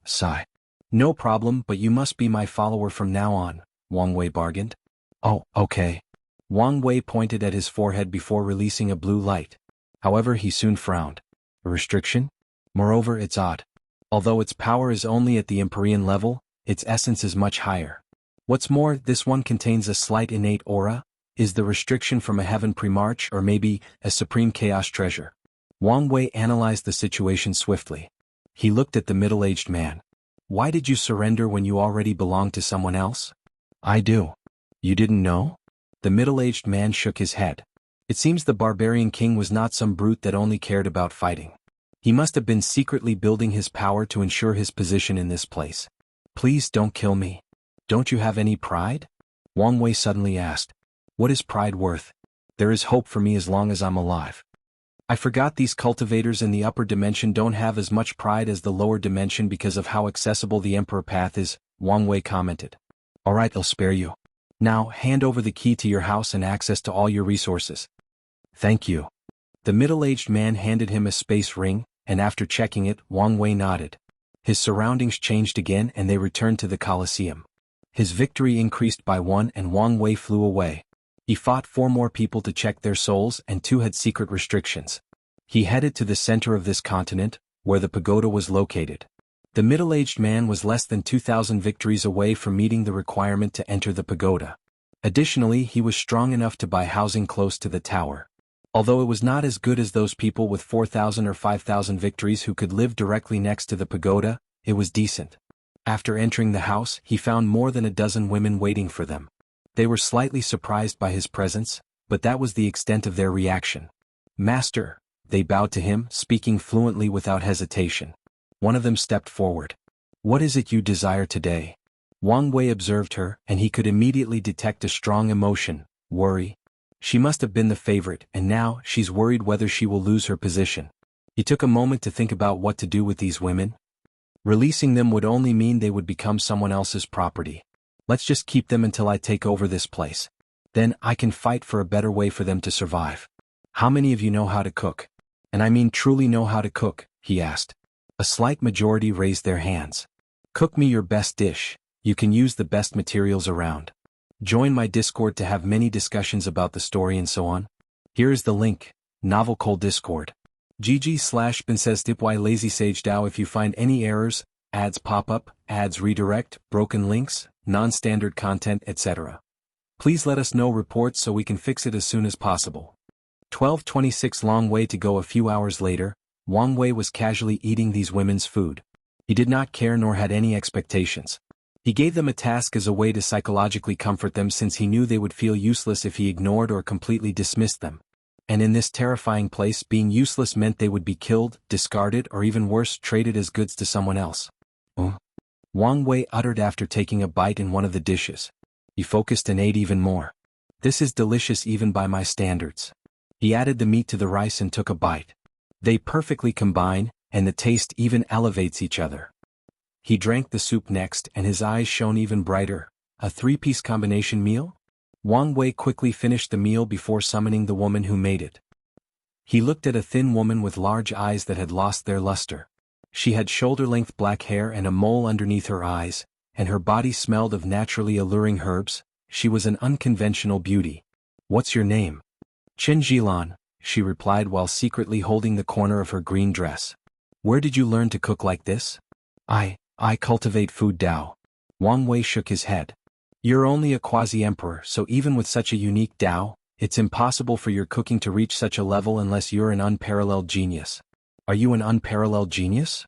Sigh. No problem, but you must be my follower from now on, Wang Wei bargained. Oh, okay. Wang Wei pointed at his forehead before releasing a blue light. However, he soon frowned. A restriction? Moreover, it's odd. Although its power is only at the Empyrean level, its essence is much higher. What's more, this one contains a slight innate aura. Is the restriction from a heaven premarch or maybe a supreme chaos treasure? Wang Wei analyzed the situation swiftly. He looked at the middle-aged man. Why did you surrender when you already belonged to someone else? I do. You didn't know? The middle-aged man shook his head. It seems the barbarian king was not some brute that only cared about fighting. He must have been secretly building his power to ensure his position in this place. Please don't kill me. Don't you have any pride? Wang Wei suddenly asked. What is pride worth? There is hope for me as long as I'm alive. I forgot these cultivators in the upper dimension don't have as much pride as the lower dimension because of how accessible the Emperor Path is, Wang Wei commented. Alright, I'll spare you. Now hand over the key to your house and access to all your resources. Thank you. The middle-aged man handed him a space ring, and after checking it, Wang Wei nodded. His surroundings changed again and they returned to the Colosseum. His victory increased by 1 and Wang Wei flew away. He fought 4 more people to check their souls and 2 had secret restrictions. He headed to the center of this continent, where the pagoda was located. The middle-aged man was less than 2,000 victories away from meeting the requirement to enter the pagoda. Additionally, he was strong enough to buy housing close to the tower. Although it was not as good as those people with 4,000 or 5,000 victories who could live directly next to the pagoda, it was decent. After entering the house, he found more than a dozen women waiting for them. They were slightly surprised by his presence, but that was the extent of their reaction. "Master," they bowed to him, speaking fluently without hesitation. One of them stepped forward. "What is it you desire today?" Wang Wei observed her, and he could immediately detect a strong emotion, worry. She must have been the favorite, and now she's worried whether she will lose her position. He took a moment to think about what to do with these women. Releasing them would only mean they would become someone else's property. Let's just keep them until I take over this place. Then I can fight for a better way for them to survive. How many of you know how to cook? And I mean truly know how to cook, he asked. A slight majority raised their hands. Cook me your best dish. You can use the best materials around. Join my Discord to have many discussions about the story and so on. Here is the link, Novel Cole Discord. GG/bin/says lazy sage dao. If you find any errors, ads pop up, ads redirect, broken links, non-standard content, etc. Please let us know reports so we can fix it as soon as possible. 12:26 Long way to go. A few hours later, Wang Wei was casually eating these women's food. He did not care nor had any expectations. He gave them a task as a way to psychologically comfort them since he knew they would feel useless if he ignored or completely dismissed them. And in this terrifying place, being useless meant they would be killed, discarded, or even worse, traded as goods to someone else. Wang Wei uttered after taking a bite in one of the dishes. He focused and ate even more. This is delicious even by my standards. He added the meat to the rice and took a bite. They perfectly combine, and the taste even elevates each other. He drank the soup next and his eyes shone even brighter. A 3-piece combination meal? Wang Wei quickly finished the meal before summoning the woman who made it. He looked at a thin woman with large eyes that had lost their luster. She had shoulder-length black hair and a mole underneath her eyes, and her body smelled of naturally alluring herbs. She was an unconventional beauty. "What's your name?" "Chen Jilan," she replied while secretly holding the corner of her green dress. "Where did you learn to cook like this?" I cultivate food Dao." Wang Wei shook his head. "You're only a quasi-emperor, so even with such a unique Dao, it's impossible for your cooking to reach such a level unless you're an unparalleled genius." "Are you an unparalleled genius?"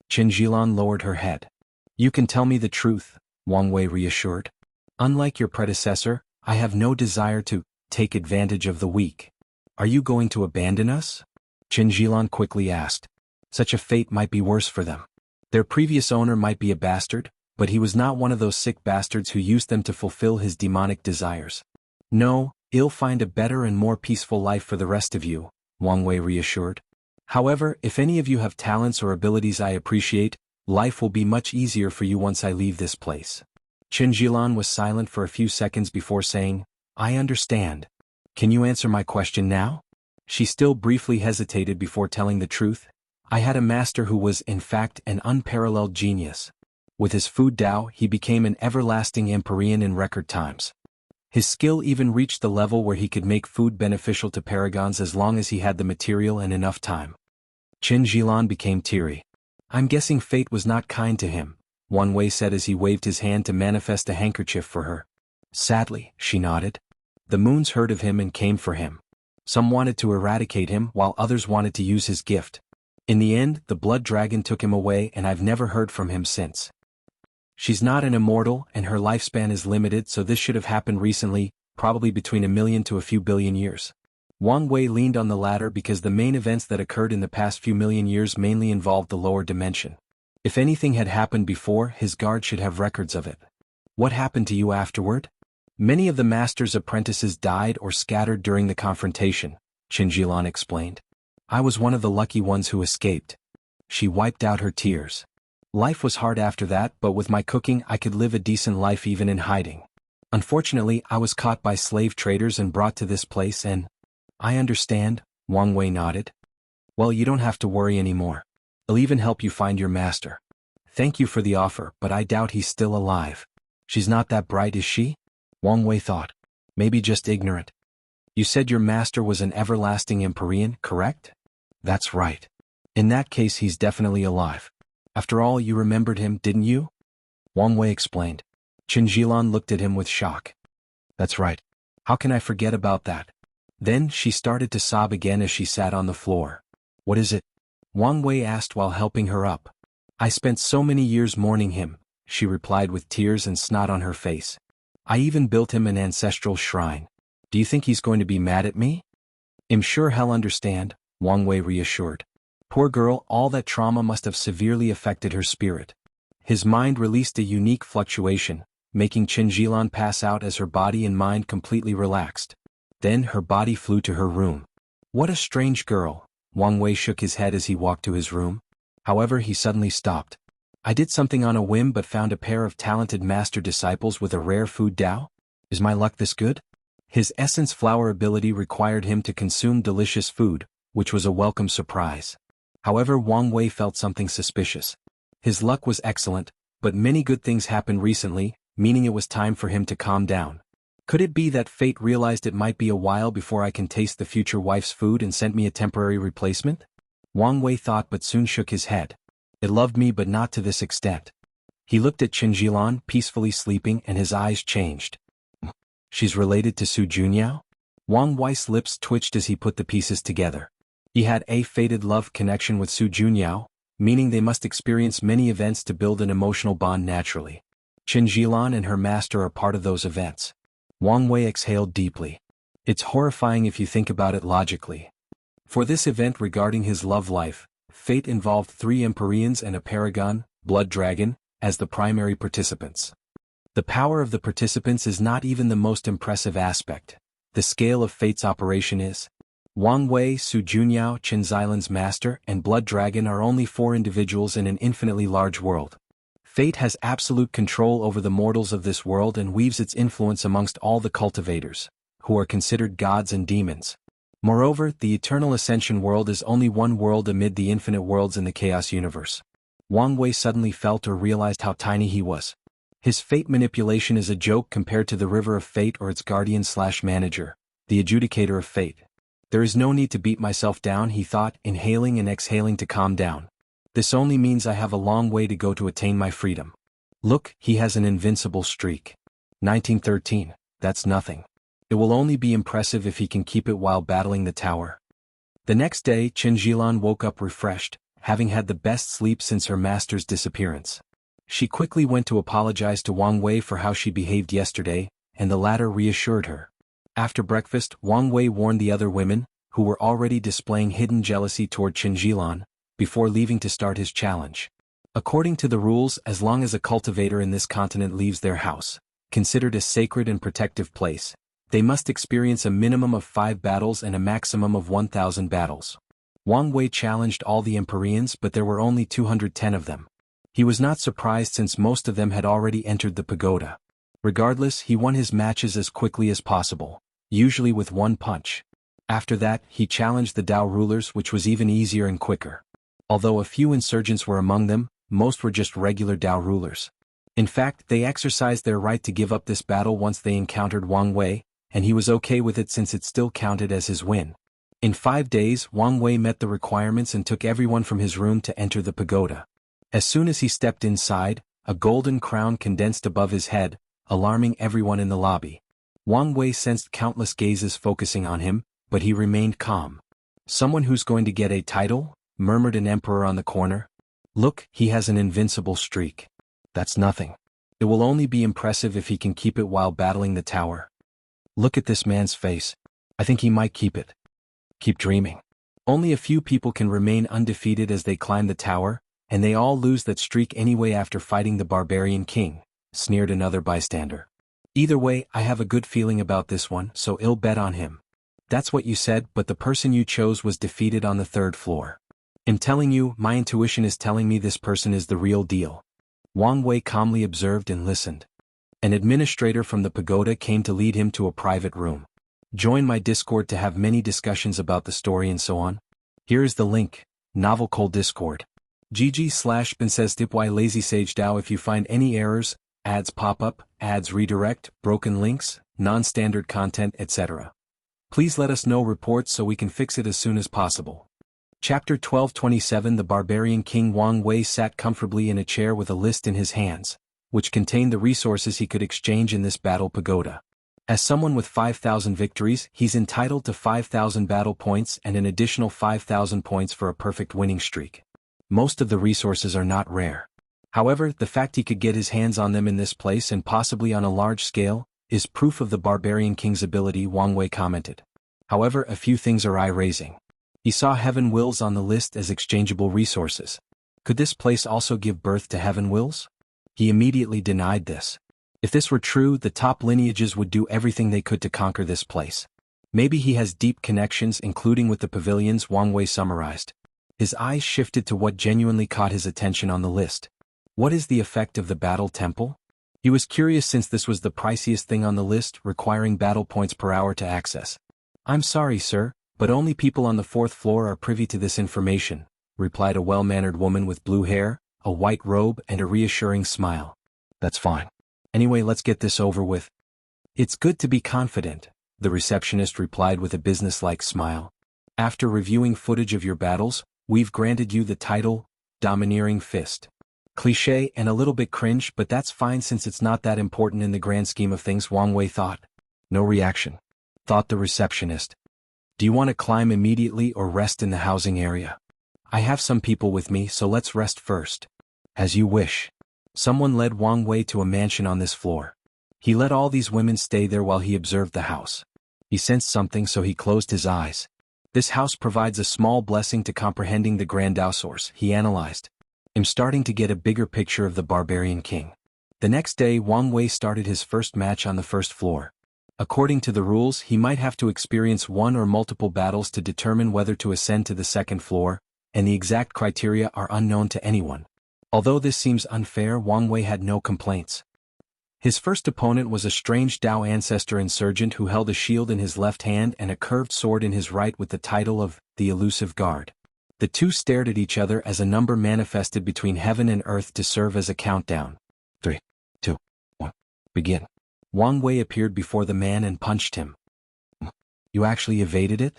Chen Jilan lowered her head. "You can tell me the truth," Wang Wei reassured. "Unlike your predecessor, I have no desire to take advantage of the weak." "Are you going to abandon us?" Chen Jilan quickly asked. Such a fate might be worse for them. Their previous owner might be a bastard, but he was not one of those sick bastards who used them to fulfill his demonic desires. "No, he'll find a better and more peaceful life for the rest of you," Wang Wei reassured. "However, if any of you have talents or abilities I appreciate, life will be much easier for you once I leave this place." Chen Jilan was silent for a few seconds before saying, "I understand. Can you answer my question now?" She still briefly hesitated before telling the truth. "I had a master who was, in fact, an unparalleled genius. With his food Dao, he became an everlasting Empyrean in record times. His skill even reached the level where he could make food beneficial to paragons as long as he had the material and enough time." Chen Jilan became teary. "I'm guessing fate was not kind to him," Wang Wei said as he waved his hand to manifest a handkerchief for her. "Sadly," she nodded. "The moons heard of him and came for him. Some wanted to eradicate him while others wanted to use his gift. In the end, the blood dragon took him away and I've never heard from him since. She's not an immortal and her lifespan is limited, so this should have happened recently, probably between 1,000,000 to a few billion years." Wang Wei leaned on the ladder because the main events that occurred in the past few million years mainly involved the lower dimension. If anything had happened before, his guard should have records of it. "What happened to you afterward?" "Many of the master's apprentices died or scattered during the confrontation," Chen Jilan explained. "I was one of the lucky ones who escaped." She wiped out her tears. "Life was hard after that, but with my cooking I could live a decent life even in hiding." Unfortunately, I was caught by slave traders and brought to this place and... I understand, Wang Wei nodded. Well, you don't have to worry anymore. I'll even help you find your master. Thank you for the offer, but I doubt he's still alive. She's not that bright, is she? Wang Wei thought. Maybe just ignorant. You said your master was an everlasting Empyrean, correct? That's right. In that case, he's definitely alive. After all, you remembered him, didn't you? Wang Wei explained. Qin Zhilan looked at him with shock. That's right. How can I forget about that? Then she started to sob again as she sat on the floor. What is it? Wang Wei asked while helping her up. I spent so many years mourning him, she replied with tears and snot on her face. I even built him an ancestral shrine. Do you think he's going to be mad at me? I'm sure he'll understand, Wang Wei reassured. Poor girl, all that trauma must have severely affected her spirit. His mind released a unique fluctuation, making Qin Zhilan pass out as her body and mind completely relaxed. Then her body flew to her room. What a strange girl, Wang Wei shook his head as he walked to his room. However, he suddenly stopped. I did something on a whim but found a pair of talented master disciples with a rare food Dao? Is my luck this good? His essence flower ability required him to consume delicious food, which was a welcome surprise. However, Wang Wei felt something suspicious. His luck was excellent, but many good things happened recently, meaning it was time for him to calm down. Could it be that fate realized it might be a while before I can taste the future wife's food and sent me a temporary replacement? Wang Wei thought but soon shook his head. It loved me but not to this extent. He looked at Qin Zhilan peacefully sleeping and his eyes changed. She's related to Su Junyao? Wang Wei's lips twitched as he put the pieces together. He had a fated love connection with Su Junyao, meaning they must experience many events to build an emotional bond naturally. Qin Zhilan and her master are part of those events. Wang Wei exhaled deeply. It's horrifying if you think about it logically. For this event regarding his love life, fate involved 3 Empyreans and a Paragon, Blood Dragon, as the primary participants. The power of the participants is not even the most impressive aspect. The scale of fate's operation is. Wang Wei, Su Junyao, Qin Zhilan's master, and Blood Dragon are only 4 individuals in an infinitely large world. Fate has absolute control over the mortals of this world and weaves its influence amongst all the cultivators, who are considered gods and demons. Moreover, the eternal ascension world is only one world amid the infinite worlds in the chaos universe. Wang Wei suddenly felt or realized how tiny he was. His fate manipulation is a joke compared to the river of fate or its guardian/manager, the adjudicator of fate. There is no need to beat myself down, he thought, inhaling and exhaling to calm down. This only means I have a long way to go to attain my freedom. Look, he has an invincible streak. 1913, that's nothing. It will only be impressive if he can keep it while battling the tower. The next day, Qin Zhilan woke up refreshed, having had the best sleep since her master's disappearance. She quickly went to apologize to Wang Wei for how she behaved yesterday, and the latter reassured her. After breakfast, Wang Wei warned the other women, who were already displaying hidden jealousy toward Qin Zhilan, before leaving to start his challenge. According to the rules, as long as a cultivator in this continent leaves their house, considered a sacred and protective place, they must experience a minimum of 5 battles and a maximum of 1,000 battles. Wang Wei challenged all the Empyreans, but there were only 210 of them. He was not surprised since most of them had already entered the pagoda. Regardless, he won his matches as quickly as possible, usually with 1 punch. After that, he challenged the Dao rulers, which was even easier and quicker. Although a few insurgents were among them, most were just regular Dao rulers. In fact, they exercised their right to give up this battle once they encountered Wang Wei, and he was okay with it since it still counted as his win. In 5 days, Wang Wei met the requirements and took everyone from his room to enter the pagoda. As soon as he stepped inside, a golden crown condensed above his head, alarming everyone in the lobby. Wang Wei sensed countless gazes focusing on him, but he remained calm. Someone who's going to get a title? Murmured an emperor on the corner. Look, he has an invincible streak. That's nothing. It will only be impressive if he can keep it while battling the tower. Look at this man's face. I think he might keep it. Keep dreaming. Only a few people can remain undefeated as they climb the tower, and they all lose that streak anyway after fighting the Barbarian king, sneered another bystander. Either way, I have a good feeling about this one, so I'll bet on him. That's what you said, but the person you chose was defeated on the 3rd floor. I'm telling you, my intuition is telling me this person is the real deal. Wang Wei calmly observed and listened. An administrator from the pagoda came to lead him to a private room. Join my Discord to have many discussions about the story and so on. Here is the link, Novel Cole Discord. GG/BenSaysTipY Lazy Sage DAO. If you find any errors, ads pop up, ads redirect, broken links, non-standard content, etc. Please let us know reports so we can fix it as soon as possible. Chapter 1227. The Barbarian King Wang Wei sat comfortably in a chair with a list in his hands, which contained the resources he could exchange in this battle pagoda. As someone with 5,000 victories, he's entitled to 5,000 battle points and an additional 5,000 points for a perfect winning streak. Most of the resources are not rare. However, the fact he could get his hands on them in this place and possibly on a large scale, is proof of the Barbarian King's ability, Wang Wei commented. However, a few things are eye-raising. He saw Heaven Wills on the list as exchangeable resources. Could this place also give birth to Heaven Wills? He immediately denied this. If this were true, the top lineages would do everything they could to conquer this place. Maybe he has deep connections, including with the pavilions, Wang Wei summarized. His eyes shifted to what genuinely caught his attention on the list. What is the effect of the battle temple? He was curious since this was the priciest thing on the list, requiring battle points per hour to access. I'm sorry, sir, but only people on the 4th floor are privy to this information, replied a well-mannered woman with blue hair, a white robe, and a reassuring smile. That's fine. Anyway, let's get this over with. It's good to be confident, the receptionist replied with a business-like smile. After reviewing footage of your battles, we've granted you the title, Domineering Fist. Cliché and a little bit cringe, but that's fine since it's not that important in the grand scheme of things, Wang Wei thought. No reaction, thought the receptionist. Do you want to climb immediately or rest in the housing area? I have some people with me, so let's rest first. As you wish. Someone led Wang Wei to a mansion on this floor. He let all these women stay there while he observed the house. He sensed something, so he closed his eyes. This house provides a small blessing to comprehending the grandeur source, he analyzed. I'm starting to get a bigger picture of the Barbarian King. The next day, Wang Wei started his first match on the 1st floor. According to the rules, he might have to experience one or multiple battles to determine whether to ascend to the 2nd floor, and the exact criteria are unknown to anyone. Although this seems unfair, Wang Wei had no complaints. His first opponent was a strange Dao ancestor insurgent who held a shield in his left hand and a curved sword in his right with the title of the Elusive Guard. The two stared at each other as a number manifested between heaven and earth to serve as a countdown. 3, 2, 1, begin. Wang Wei appeared before the man and punched him. You actually evaded it?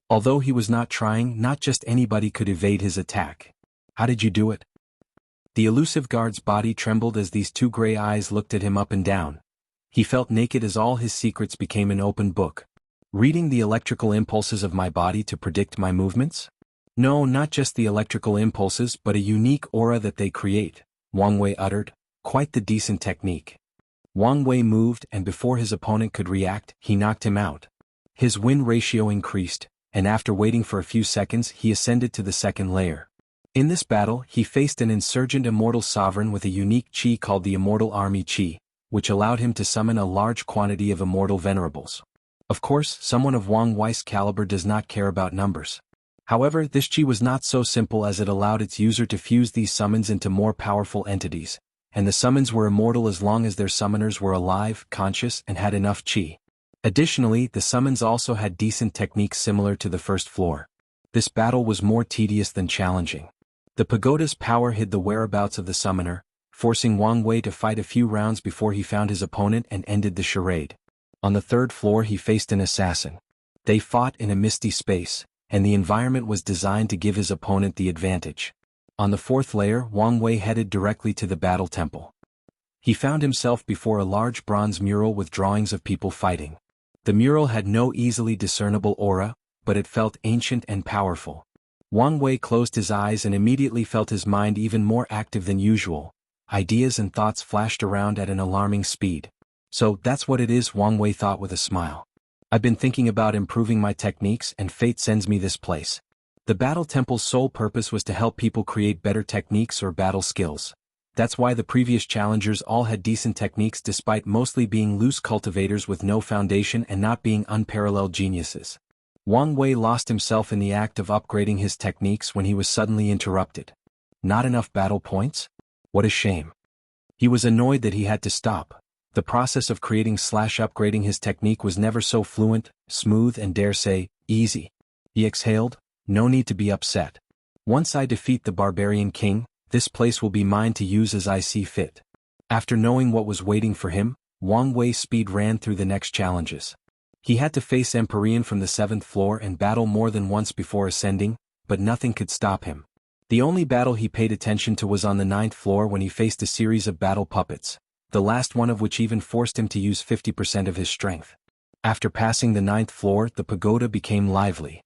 Although he was not trying, not just anybody could evade his attack. How did you do it? The elusive guard's body trembled as these two gray eyes looked at him up and down. He felt naked as all his secrets became an open book. Reading the electrical impulses of my body to predict my movements? No, not just the electrical impulses, but a unique aura that they create, Wang Wei uttered. Quite the decent technique. Wang Wei moved, and before his opponent could react, he knocked him out. His win ratio increased, and after waiting for a few seconds, he ascended to the 2nd layer. In this battle, he faced an insurgent immortal sovereign with a unique chi called the Immortal Army Chi, which allowed him to summon a large quantity of immortal venerables. Of course, someone of Wang Wei's caliber does not care about numbers. However, this chi was not so simple as it allowed its user to fuse these summons into more powerful entities, and the summons were immortal as long as their summoners were alive, conscious, and had enough chi. Additionally, the summons also had decent techniques similar to the 1st floor. This battle was more tedious than challenging. The pagoda's power hid the whereabouts of the summoner, forcing Wang Wei to fight a few rounds before he found his opponent and ended the charade. On the 3rd floor he faced an assassin. They fought in a misty space, and the environment was designed to give his opponent the advantage. On the 4th layer, Wang Wei headed directly to the battle temple. He found himself before a large bronze mural with drawings of people fighting. The mural had no easily discernible aura, but it felt ancient and powerful. Wang Wei closed his eyes and immediately felt his mind even more active than usual. Ideas and thoughts flashed around at an alarming speed. So, that's what it is, Wang Wei thought with a smile. I've been thinking about improving my techniques and fate sends me this place. The Battle Temple's sole purpose was to help people create better techniques or battle skills. That's why the previous challengers all had decent techniques despite mostly being loose cultivators with no foundation and not being unparalleled geniuses. Wang Wei lost himself in the act of upgrading his techniques when he was suddenly interrupted. Not enough battle points? What a shame. He was annoyed that he had to stop, The process of creating/upgrading his technique was never so fluent, smooth and dare say, easy. He exhaled, no need to be upset. Once I defeat the Barbarian King, this place will be mine to use as I see fit. After knowing what was waiting for him, Wang Wei's speed ran through the next challenges. He had to face Empyrean from the 7th floor and battle more than once before ascending, but nothing could stop him. The only battle he paid attention to was on the 9th floor when he faced a series of battle puppets, the last one of which even forced him to use 50% of his strength. After passing the 9th floor, the pagoda became lively.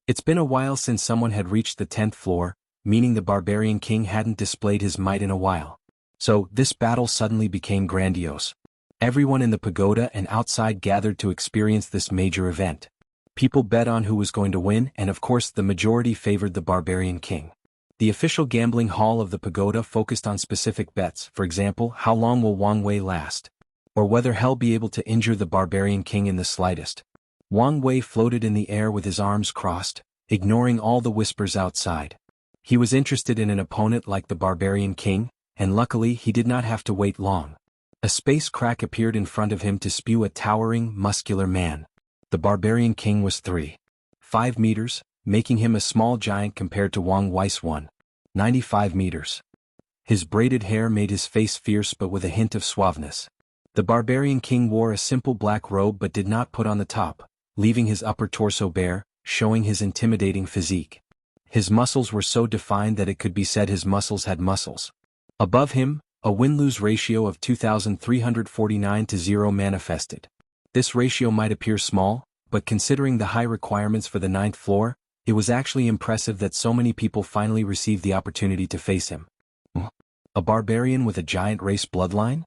It's been a while since someone had reached the 10th floor, meaning the Barbarian King hadn't displayed his might in a while. So, this battle suddenly became grandiose. Everyone in the pagoda and outside gathered to experience this major event. People bet on who was going to win, and of course the majority favored the Barbarian King. The official gambling hall of the pagoda focused on specific bets, for example, how long will Wang Wei last? Or whether he'll be able to injure the Barbarian King in the slightest. Wang Wei floated in the air with his arms crossed, ignoring all the whispers outside. He was interested in an opponent like the Barbarian King, and luckily he did not have to wait long. A space crack appeared in front of him to spew a towering, muscular man. The Barbarian King was 3.5 meters, making him a small giant compared to Wang Wei's 1.95 meters. His braided hair made his face fierce but with a hint of suaveness. The Barbarian King wore a simple black robe but did not put on the top, leaving his upper torso bare, showing his intimidating physique. His muscles were so defined that it could be said his muscles had muscles. Above him, a win-lose ratio of 2,349 to 0 manifested. This ratio might appear small, but considering the high requirements for the 9th floor, it was actually impressive that so many people finally received the opportunity to face him. A barbarian with a giant race bloodline?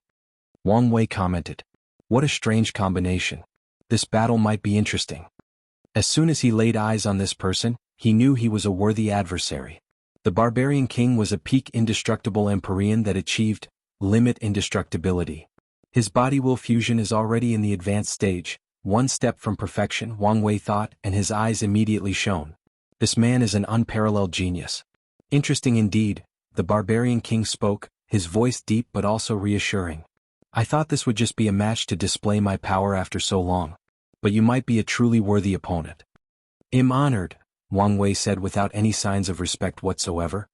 Wang Wei commented. What a strange combination. This battle might be interesting. As soon as he laid eyes on this person, he knew he was a worthy adversary. The Barbarian King was a peak indestructible Empyrean that achieved limit indestructibility. His body will fusion is already in the advanced stage, one step from perfection, Wang Wei thought, and his eyes immediately shone. This man is an unparalleled genius. Interesting indeed, the Barbarian King spoke, his voice deep but also reassuring. I thought this would just be a match to display my power after so long. But you might be a truly worthy opponent. I'm honored, Wang Wei said without any signs of respect whatsoever.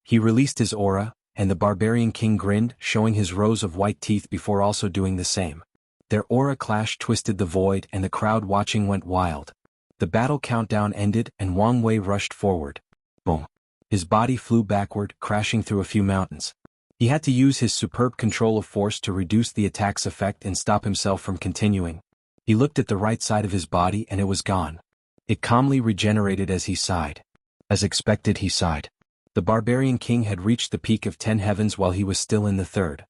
He released his aura, and the Barbarian King grinned, showing his rows of white teeth before also doing the same. Their aura clash twisted the void and the crowd watching went wild. The battle countdown ended and Wang Wei rushed forward. Boom. His body flew backward, crashing through a few mountains. He had to use his superb control of force to reduce the attack's effect and stop himself from continuing. He looked at the right side of his body and it was gone. It calmly regenerated as he sighed. As expected, he sighed. The Barbarian King had reached the peak of 10 heavens while he was still in the 3rd.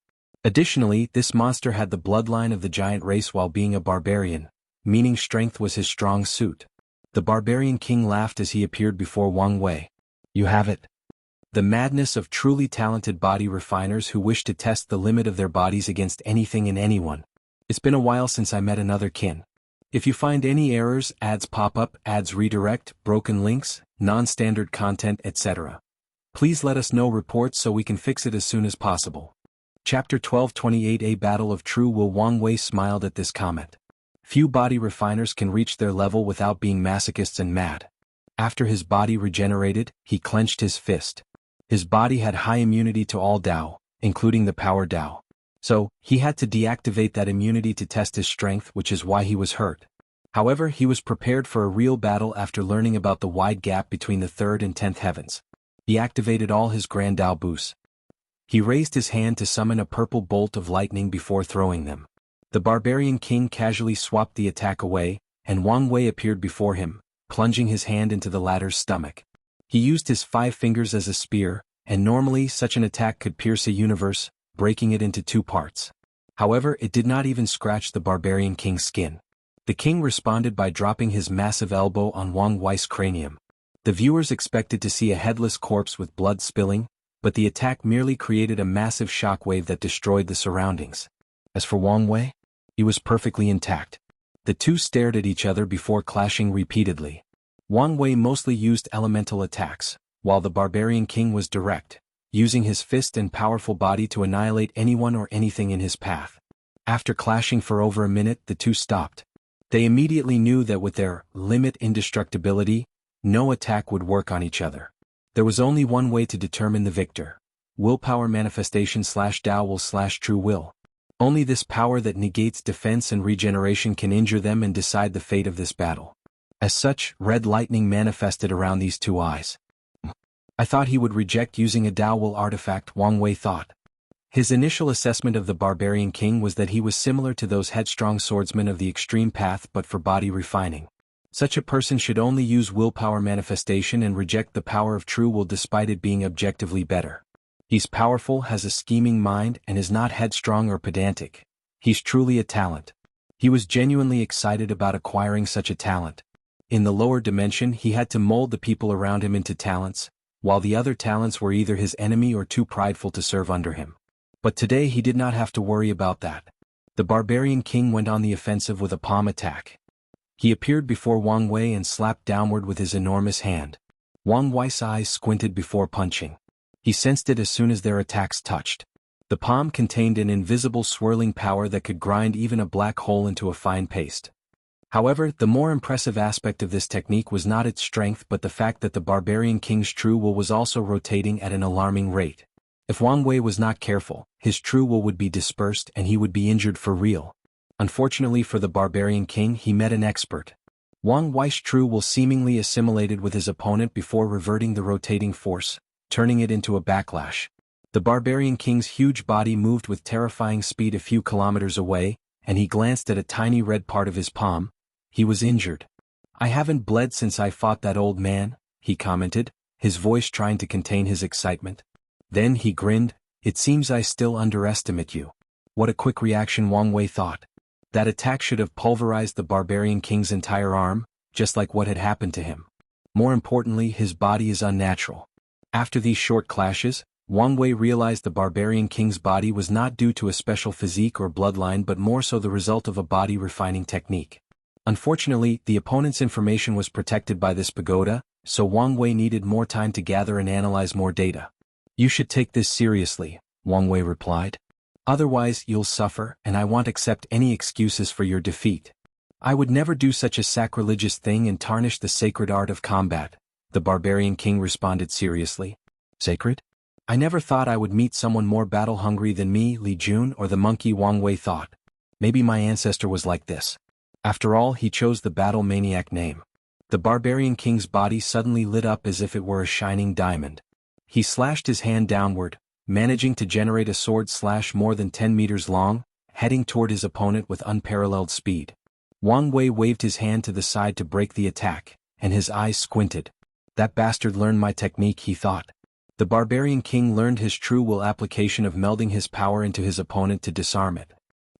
Additionally, this monster had the bloodline of the giant race while being a barbarian, meaning strength was his strong suit. The Barbarian King laughed as he appeared before Wang Wei. You have it. The madness of truly talented body refiners who wish to test the limit of their bodies against anything and anyone. It's been a while since I met another kin. If you find any errors, ads pop up, ads redirect, broken links, non-standard content, etc. Please let us know reports so we can fix it as soon as possible. Chapter 1228 A Battle of True Will. Wang Wei smiled at this comment. Few body refiners can reach their level without being masochists and mad. After his body regenerated, he clenched his fist. His body had high immunity to all Dao, including the power Dao. So, he had to deactivate that immunity to test his strength, which is why he was hurt. However, he was prepared for a real battle after learning about the wide gap between the 3rd and 10th heavens. He activated all his Grand Dao boosts. He raised his hand to summon a purple bolt of lightning before throwing them. The Barbarian King casually swapped the attack away, and Wang Wei appeared before him, plunging his hand into the latter's stomach. He used his 5 fingers as a spear, and normally such an attack could pierce a universe, breaking it into 2 parts. However, it did not even scratch the Barbarian King's skin. The king responded by dropping his massive elbow on Wang Wei's cranium. The viewers expected to see a headless corpse with blood spilling, but the attack merely created a massive shockwave that destroyed the surroundings. As for Wang Wei, he was perfectly intact. The two stared at each other before clashing repeatedly. Wang Wei mostly used elemental attacks, while the Barbarian King was direct, using his fist and powerful body to annihilate anyone or anything in his path. After clashing for over a minute, the two stopped. They immediately knew that with their limit indestructibility, no attack would work on each other. There was only one way to determine the victor. Willpower manifestation / Tao will / true will. Only this power that negates defense and regeneration can injure them and decide the fate of this battle. As such, red lightning manifested around these two eyes. I thought he would reject using a Tao will artifact, Wang Wei thought. His initial assessment of the Barbarian King was that he was similar to those headstrong swordsmen of the extreme path but for body refining. Such a person should only use willpower manifestation and reject the power of true will despite it being objectively better. He's powerful, has a scheming mind, and is not headstrong or pedantic. He's truly a talent. He was genuinely excited about acquiring such a talent. In the lower dimension, he had to mold the people around him into talents, while the other talents were either his enemy or too prideful to serve under him. But today he did not have to worry about that. The Barbarian King went on the offensive with a palm attack. He appeared before Wang Wei and slapped downward with his enormous hand. Wang Wei's eyes squinted before punching. He sensed it as soon as their attacks touched. The palm contained an invisible swirling power that could grind even a black hole into a fine paste. However, the more impressive aspect of this technique was not its strength but the fact that the Barbarian King's true will was also rotating at an alarming rate. If Wang Wei was not careful, his true will would be dispersed and he would be injured for real. Unfortunately for the Barbarian King, he met an expert. Wang Wei's true will seemingly assimilated with his opponent before reverting the rotating force, turning it into a backlash. The Barbarian King's huge body moved with terrifying speed a few kilometers away, and he glanced at a tiny red part of his palm. He was injured. "I haven't bled since I fought that old man," he commented, his voice trying to contain his excitement. Then he grinned. "It seems I still underestimate you." What a quick reaction, Wang Wei thought. That attack should have pulverized the Barbarian King's entire arm, just like what had happened to him. More importantly, his body is unnatural. After these short clashes, Wang Wei realized the Barbarian King's body was not due to a special physique or bloodline but more so the result of a body refining technique. Unfortunately, the opponent's information was protected by this pagoda, so Wang Wei needed more time to gather and analyze more data. "You should take this seriously," Wang Wei replied. "Otherwise you'll suffer, and I won't accept any excuses for your defeat." "I would never do such a sacrilegious thing and tarnish the sacred art of combat," the Barbarian King responded seriously. "Sacred? I never thought I would meet someone more battle-hungry than me," Li Jun or the monkey, Wang Wei thought. "Maybe my ancestor was like this." After all, he chose the battle maniac name. The Barbarian King's body suddenly lit up as if it were a shining diamond. He slashed his hand downward, managing to generate a sword slash more than 10 meters long, heading toward his opponent with unparalleled speed. Wang Wei waved his hand to the side to break the attack, and his eyes squinted. "That bastard learned my technique," he thought. The Barbarian King learned his true will application of melding his power into his opponent to disarm it.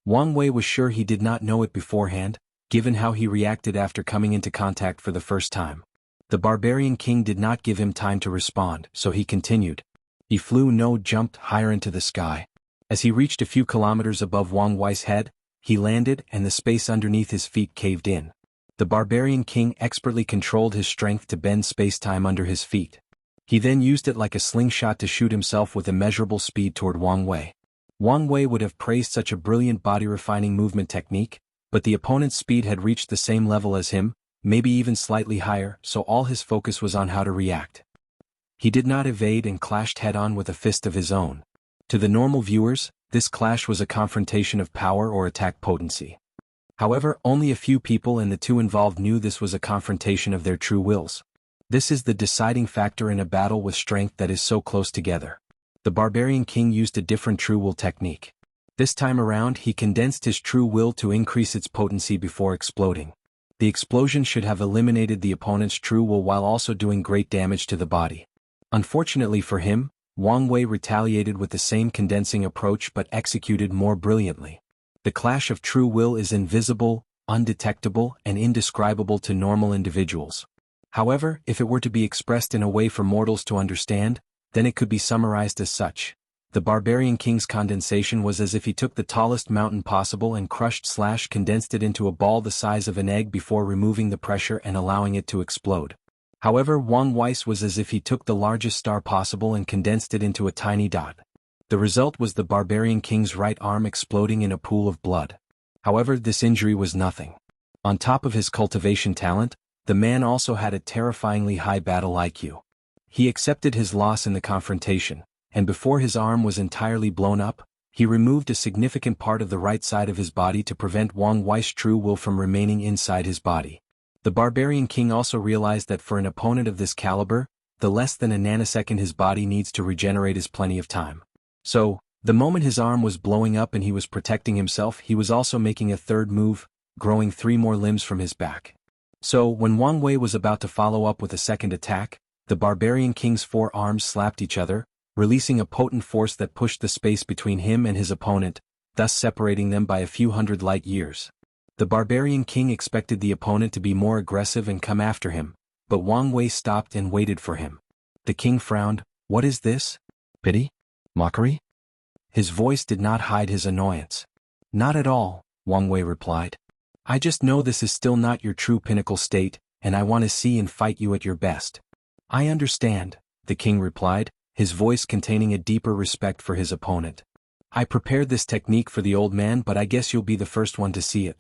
Wang Wei was sure he did not know it beforehand, given how he reacted after coming into contact for the first time. The Barbarian King did not give him time to respond, so he continued. He jumped higher into the sky. As he reached a few kilometers above Wang Wei's head, he landed and the space underneath his feet caved in. The Barbarian King expertly controlled his strength to bend space-time under his feet. He then used it like a slingshot to shoot himself with immeasurable speed toward Wang Wei. Wang Wei would have praised such a brilliant body-refining movement technique, but the opponent's speed had reached the same level as him, maybe even slightly higher, so all his focus was on how to react. He did not evade and clashed head-on with a fist of his own. To the normal viewers, this clash was a confrontation of power or attack potency. However, only a few people and the two involved knew this was a confrontation of their true wills. This is the deciding factor in a battle with strength that is so close together. The Barbarian King used a different true will technique. This time around, he condensed his true will to increase its potency before exploding. The explosion should have eliminated the opponent's true will while also doing great damage to the body. Unfortunately for him, Wang Wei retaliated with the same condensing approach but executed more brilliantly. The clash of true will is invisible, undetectable, and indescribable to normal individuals. However, if it were to be expressed in a way for mortals to understand, then it could be summarized as such. The Barbarian King's condensation was as if he took the tallest mountain possible and condensed it into a ball the size of an egg before removing the pressure and allowing it to explode. However, Wang Wei's was as if he took the largest star possible and condensed it into a tiny dot. The result was the Barbarian King's right arm exploding in a pool of blood. However, this injury was nothing. On top of his cultivation talent, the man also had a terrifyingly high battle IQ. He accepted his loss in the confrontation, and before his arm was entirely blown up, he removed a significant part of the right side of his body to prevent Wang Wei's true will from remaining inside his body. The Barbarian King also realized that for an opponent of this caliber, the less than a nanosecond his body needs to regenerate is plenty of time. So, the moment his arm was blowing up and he was protecting himself, he was also making a third move, growing 3 more limbs from his back. So, when Wang Wei was about to follow up with a second attack, the Barbarian King's 4 arms slapped each other, releasing a potent force that pushed the space between him and his opponent, thus separating them by a few hundred light years. The Barbarian King expected the opponent to be more aggressive and come after him, but Wang Wei stopped and waited for him. The king frowned. "What is this? Pity? Mockery?" His voice did not hide his annoyance. "Not at all," Wang Wei replied. "I just know this is still not your true pinnacle state, and I want to see and fight you at your best." "I understand," the king replied, his voice containing a deeper respect for his opponent. "I prepared this technique for the old man, but I guess you'll be the first one to see it."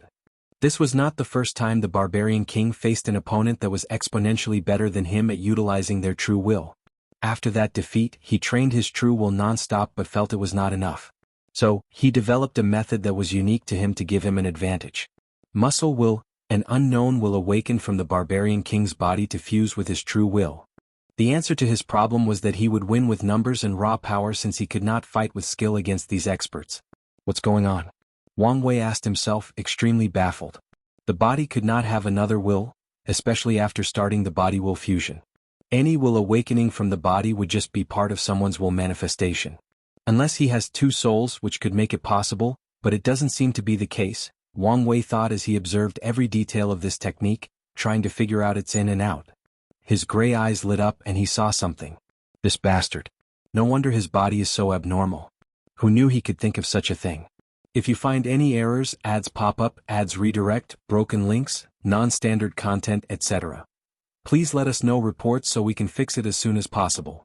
This was not the first time the Barbarian King faced an opponent that was exponentially better than him at utilizing their true will. After that defeat, he trained his true will non-stop but felt it was not enough. So, he developed a method that was unique to him to give him an advantage. Muscle will, an unknown will awaken from the Barbarian King's body to fuse with his true will. The answer to his problem was that he would win with numbers and raw power since he could not fight with skill against these experts. "What's going on?" Wang Wei asked himself, extremely baffled. The body could not have another will, especially after starting the body will fusion. Any will awakening from the body would just be part of someone's will manifestation. Unless he has 2 souls, which could make it possible, but it doesn't seem to be the case, Wang Wei thought as he observed every detail of this technique, trying to figure out its in and out. His gray eyes lit up and he saw something. This bastard. No wonder his body is so abnormal. Who knew he could think of such a thing? If you find any errors, ads pop up, ads redirect, broken links, non-standard content, etc., please let us know reports so we can fix it as soon as possible.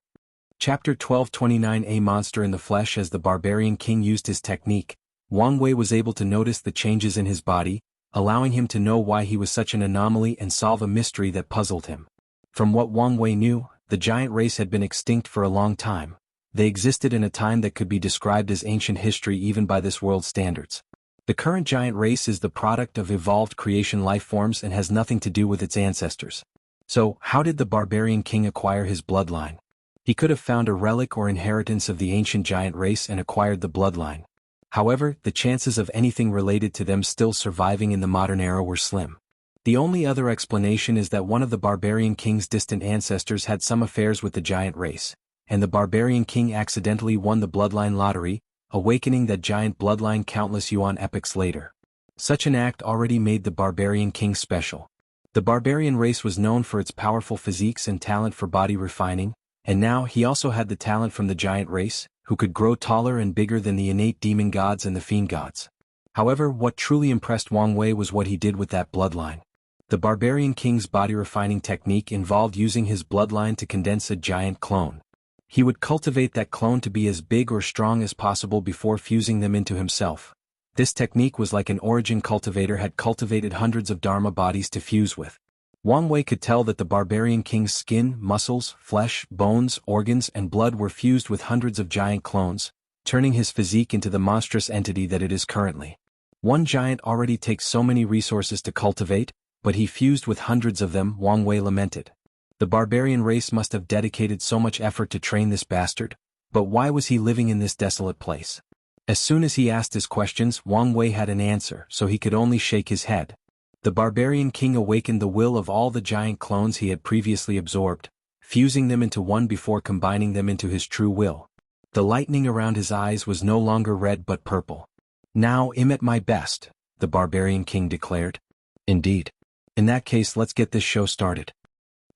Chapter 1229 A Monster in the Flesh. As the Barbarian King used his technique, Wang Wei was able to notice the changes in his body, allowing him to know why he was such an anomaly and solve a mystery that puzzled him. From what Wang Wei knew, the giant race had been extinct for a long time. They existed in a time that could be described as ancient history even by this world's standards. The current giant race is the product of evolved creation life forms and has nothing to do with its ancestors. So, how did the Barbarian King acquire his bloodline? He could have found a relic or inheritance of the ancient giant race and acquired the bloodline. However, the chances of anything related to them still surviving in the modern era were slim. The only other explanation is that one of the Barbarian King's distant ancestors had some affairs with the giant race, and the Barbarian King accidentally won the bloodline lottery, awakening that giant bloodline countless yuan epochs later. Such an act already made the Barbarian King special. The Barbarian race was known for its powerful physiques and talent for body refining, and now he also had the talent from the giant race, who could grow taller and bigger than the innate demon gods and the fiend gods. However, what truly impressed Wang Wei was what he did with that bloodline. The Barbarian King's body refining technique involved using his bloodline to condense a giant clone. He would cultivate that clone to be as big or strong as possible before fusing them into himself. This technique was like an origin cultivator had cultivated hundreds of Dharma bodies to fuse with. Wang Wei could tell that the Barbarian King's skin, muscles, flesh, bones, organs, and blood were fused with hundreds of giant clones, turning his physique into the monstrous entity that it is currently. One giant already takes so many resources to cultivate, but he fused with hundreds of them, Wang Wei lamented. The Barbarian race must have dedicated so much effort to train this bastard, but why was he living in this desolate place? As soon as he asked his questions, Wang Wei had an answer, so he could only shake his head. The Barbarian King awakened the will of all the giant clones he had previously absorbed, fusing them into one before combining them into his true will. The lightning around his eyes was no longer red but purple. "Now I'm at my best," the Barbarian King declared. "Indeed. In that case, let's get this show started."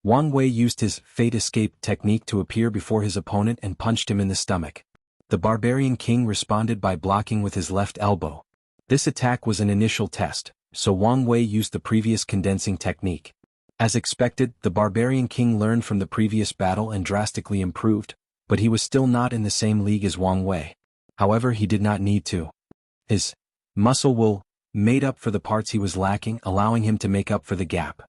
Wang Wei used his Fate Escape technique to appear before his opponent and punched him in the stomach. The Barbarian King responded by blocking with his left elbow. This attack was an initial test, so Wang Wei used the previous condensing technique. As expected, the Barbarian King learned from the previous battle and drastically improved, but he was still not in the same league as Wang Wei. However, he did not need to. His muscle will made up for the parts he was lacking, allowing him to make up for the gap.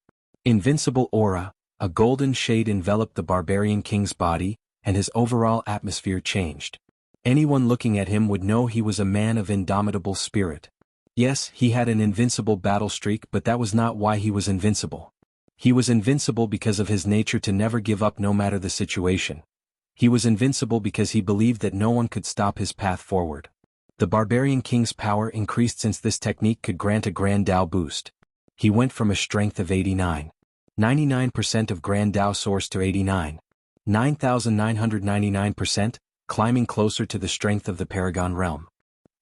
Invincible aura, a golden shade enveloped the Barbarian King's body, and his overall atmosphere changed. Anyone looking at him would know he was a man of indomitable spirit. Yes, he had an invincible battle streak, but that was not why he was invincible. He was invincible because of his nature to never give up no matter the situation. He was invincible because he believed that no one could stop his path forward. The Barbarian King's power increased since this technique could grant a Grand Dao boost. He went from a strength of 99% of Grand Dao source to 9,999%, climbing closer to the strength of the Paragon realm.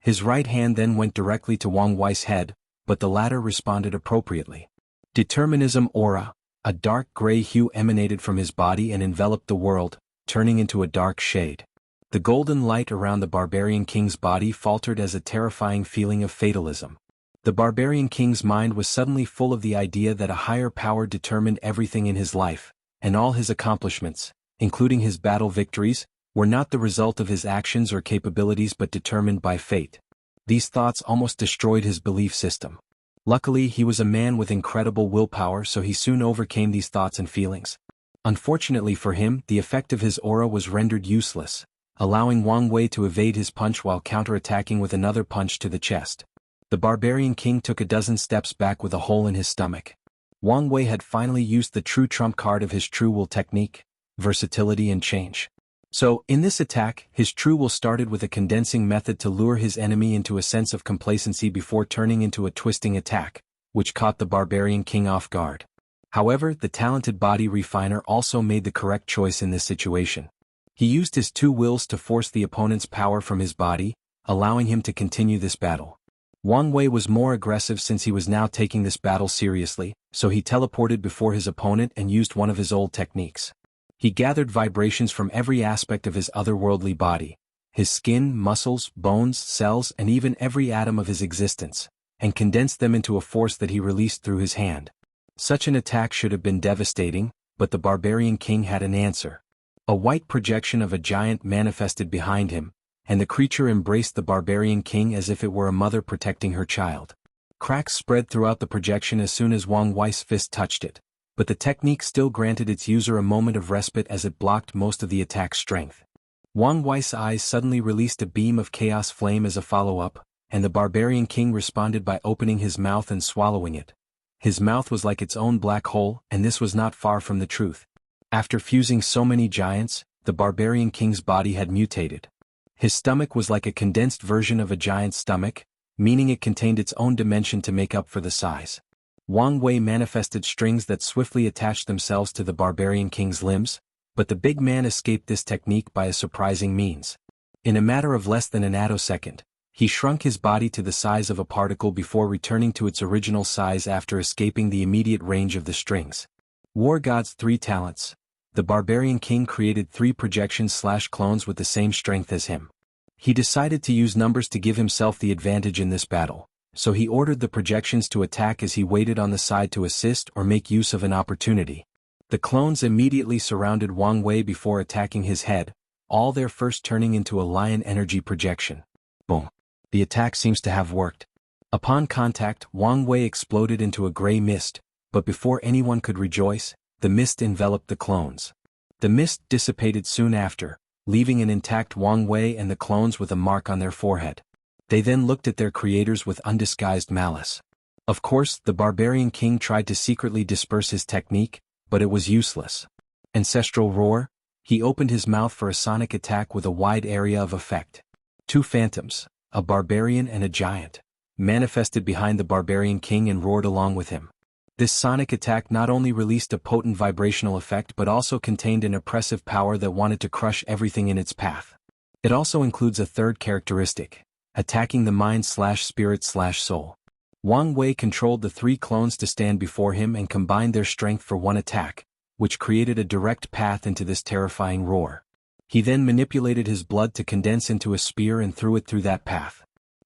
His right hand then went directly to Wang Wei's head, but the latter responded appropriately. Determinism aura, a dark gray hue emanated from his body and enveloped the world, turning into a dark shade. The golden light around the Barbarian King's body faltered as a terrifying feeling of fatalism. The Barbarian King's mind was suddenly full of the idea that a higher power determined everything in his life, and all his accomplishments, including his battle victories, were not the result of his actions or capabilities but determined by fate. These thoughts almost destroyed his belief system. Luckily, he was a man with incredible willpower, so he soon overcame these thoughts and feelings. Unfortunately for him, the effect of his aura was rendered useless, allowing Wang Wei to evade his punch while counterattacking with another punch to the chest. The Barbarian King took a dozen steps back with a hole in his stomach. Wang Wei had finally used the true trump card of his true will technique, versatility and change. So, in this attack, his true will started with a condensing method to lure his enemy into a sense of complacency before turning into a twisting attack, which caught the Barbarian King off guard. However, the talented body refiner also made the correct choice in this situation. He used his two wills to force the opponent's power from his body, allowing him to continue this battle. Wang Wei was more aggressive since he was now taking this battle seriously, so he teleported before his opponent and used one of his old techniques. He gathered vibrations from every aspect of his otherworldly body, his skin, muscles, bones, cells, and even every atom of his existence, and condensed them into a force that he released through his hand. Such an attack should have been devastating, but the Barbarian King had an answer. A white projection of a giant manifested behind him, and the creature embraced the Barbarian King as if it were a mother protecting her child. Cracks spread throughout the projection as soon as Wang Wei's fist touched it, but the technique still granted its user a moment of respite as it blocked most of the attack's strength. Wang Wei's eyes suddenly released a beam of chaos flame as a follow-up, and the Barbarian King responded by opening his mouth and swallowing it. His mouth was like its own black hole, and this was not far from the truth. After fusing so many giants, the Barbarian King's body had mutated. His stomach was like a condensed version of a giant's stomach, meaning it contained its own dimension to make up for the size. Wang Wei manifested strings that swiftly attached themselves to the Barbarian King's limbs, but the big man escaped this technique by a surprising means. In a matter of less than an attosecond, he shrunk his body to the size of a particle before returning to its original size after escaping the immediate range of the strings. War God's 3 talents. The Barbarian King created 3 projections/clones with the same strength as him. He decided to use numbers to give himself the advantage in this battle, so he ordered the projections to attack as he waited on the side to assist or make use of an opportunity. The clones immediately surrounded Wang Wei before attacking his head, all their first turning into a lion energy projection. Boom. The attack seems to have worked. Upon contact, Wang Wei exploded into a gray mist, but before anyone could rejoice, the mist enveloped the clones. The mist dissipated soon after, leaving an intact Wang Wei and the clones with a mark on their forehead. They then looked at their creators with undisguised malice. Of course, the Barbarian King tried to secretly disperse his technique, but it was useless. Ancestral Roar. He opened his mouth for a sonic attack with a wide area of effect. 2 phantoms, a barbarian and a giant, manifested behind the Barbarian King and roared along with him. This sonic attack not only released a potent vibrational effect but also contained an oppressive power that wanted to crush everything in its path. It also includes a third characteristic, attacking the mind/spirit/soul. Wang Wei controlled the 3 clones to stand before him and combined their strength for one attack, which created a direct path into this terrifying roar. He then manipulated his blood to condense into a spear and threw it through that path.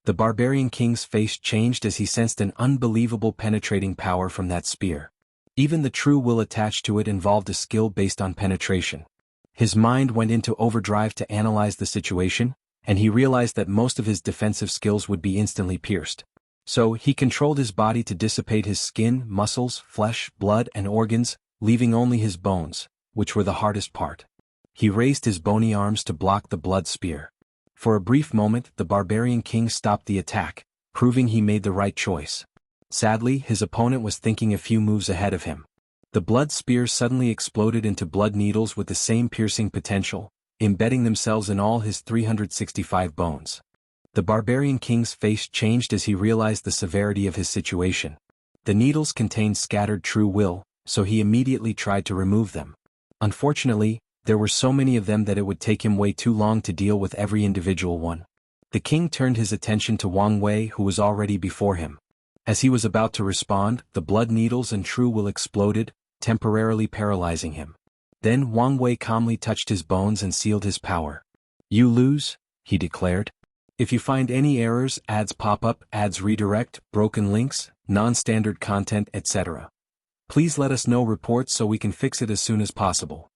The Barbarian King's face changed as he sensed an unbelievable penetrating power from that spear. Even the true will attached to it involved a skill based on penetration. His mind went into overdrive to analyze the situation, and he realized that most of his defensive skills would be instantly pierced. So, he controlled his body to dissipate his skin, muscles, flesh, blood, and organs, leaving only his bones, which were the hardest part. He raised his bony arms to block the blood spear. For a brief moment, the Barbarian King stopped the attack, proving he made the right choice. Sadly, his opponent was thinking a few moves ahead of him. The blood spears suddenly exploded into blood needles with the same piercing potential, embedding themselves in all his 365 bones. The Barbarian King's face changed as he realized the severity of his situation. The needles contained scattered true will, so he immediately tried to remove them. Unfortunately, there were so many of them that it would take him way too long to deal with every individual one. The king turned his attention to Wang Wei, who was already before him. As he was about to respond, the blood needles and true will exploded, temporarily paralyzing him. Then Wang Wei calmly touched his bones and sealed his power. "You lose," he declared. "If you find any errors, ads pop up, ads redirect, broken links, non-standard content, etc. Please let us know reports so we can fix it as soon as possible."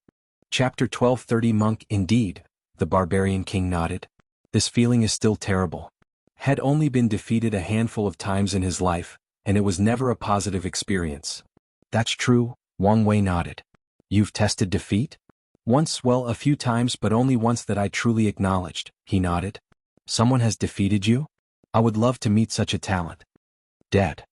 Chapter 1230 Monk. Indeed, the Barbarian King nodded. This feeling is still terrible. Had only been defeated a handful of times in his life, and it was never a positive experience. "That's true," Wang Wei nodded. "You've tested defeat?" "Once, well, a few times, but only once that I truly acknowledged," he nodded. "Someone has defeated you? I would love to meet such a talent." "Dead.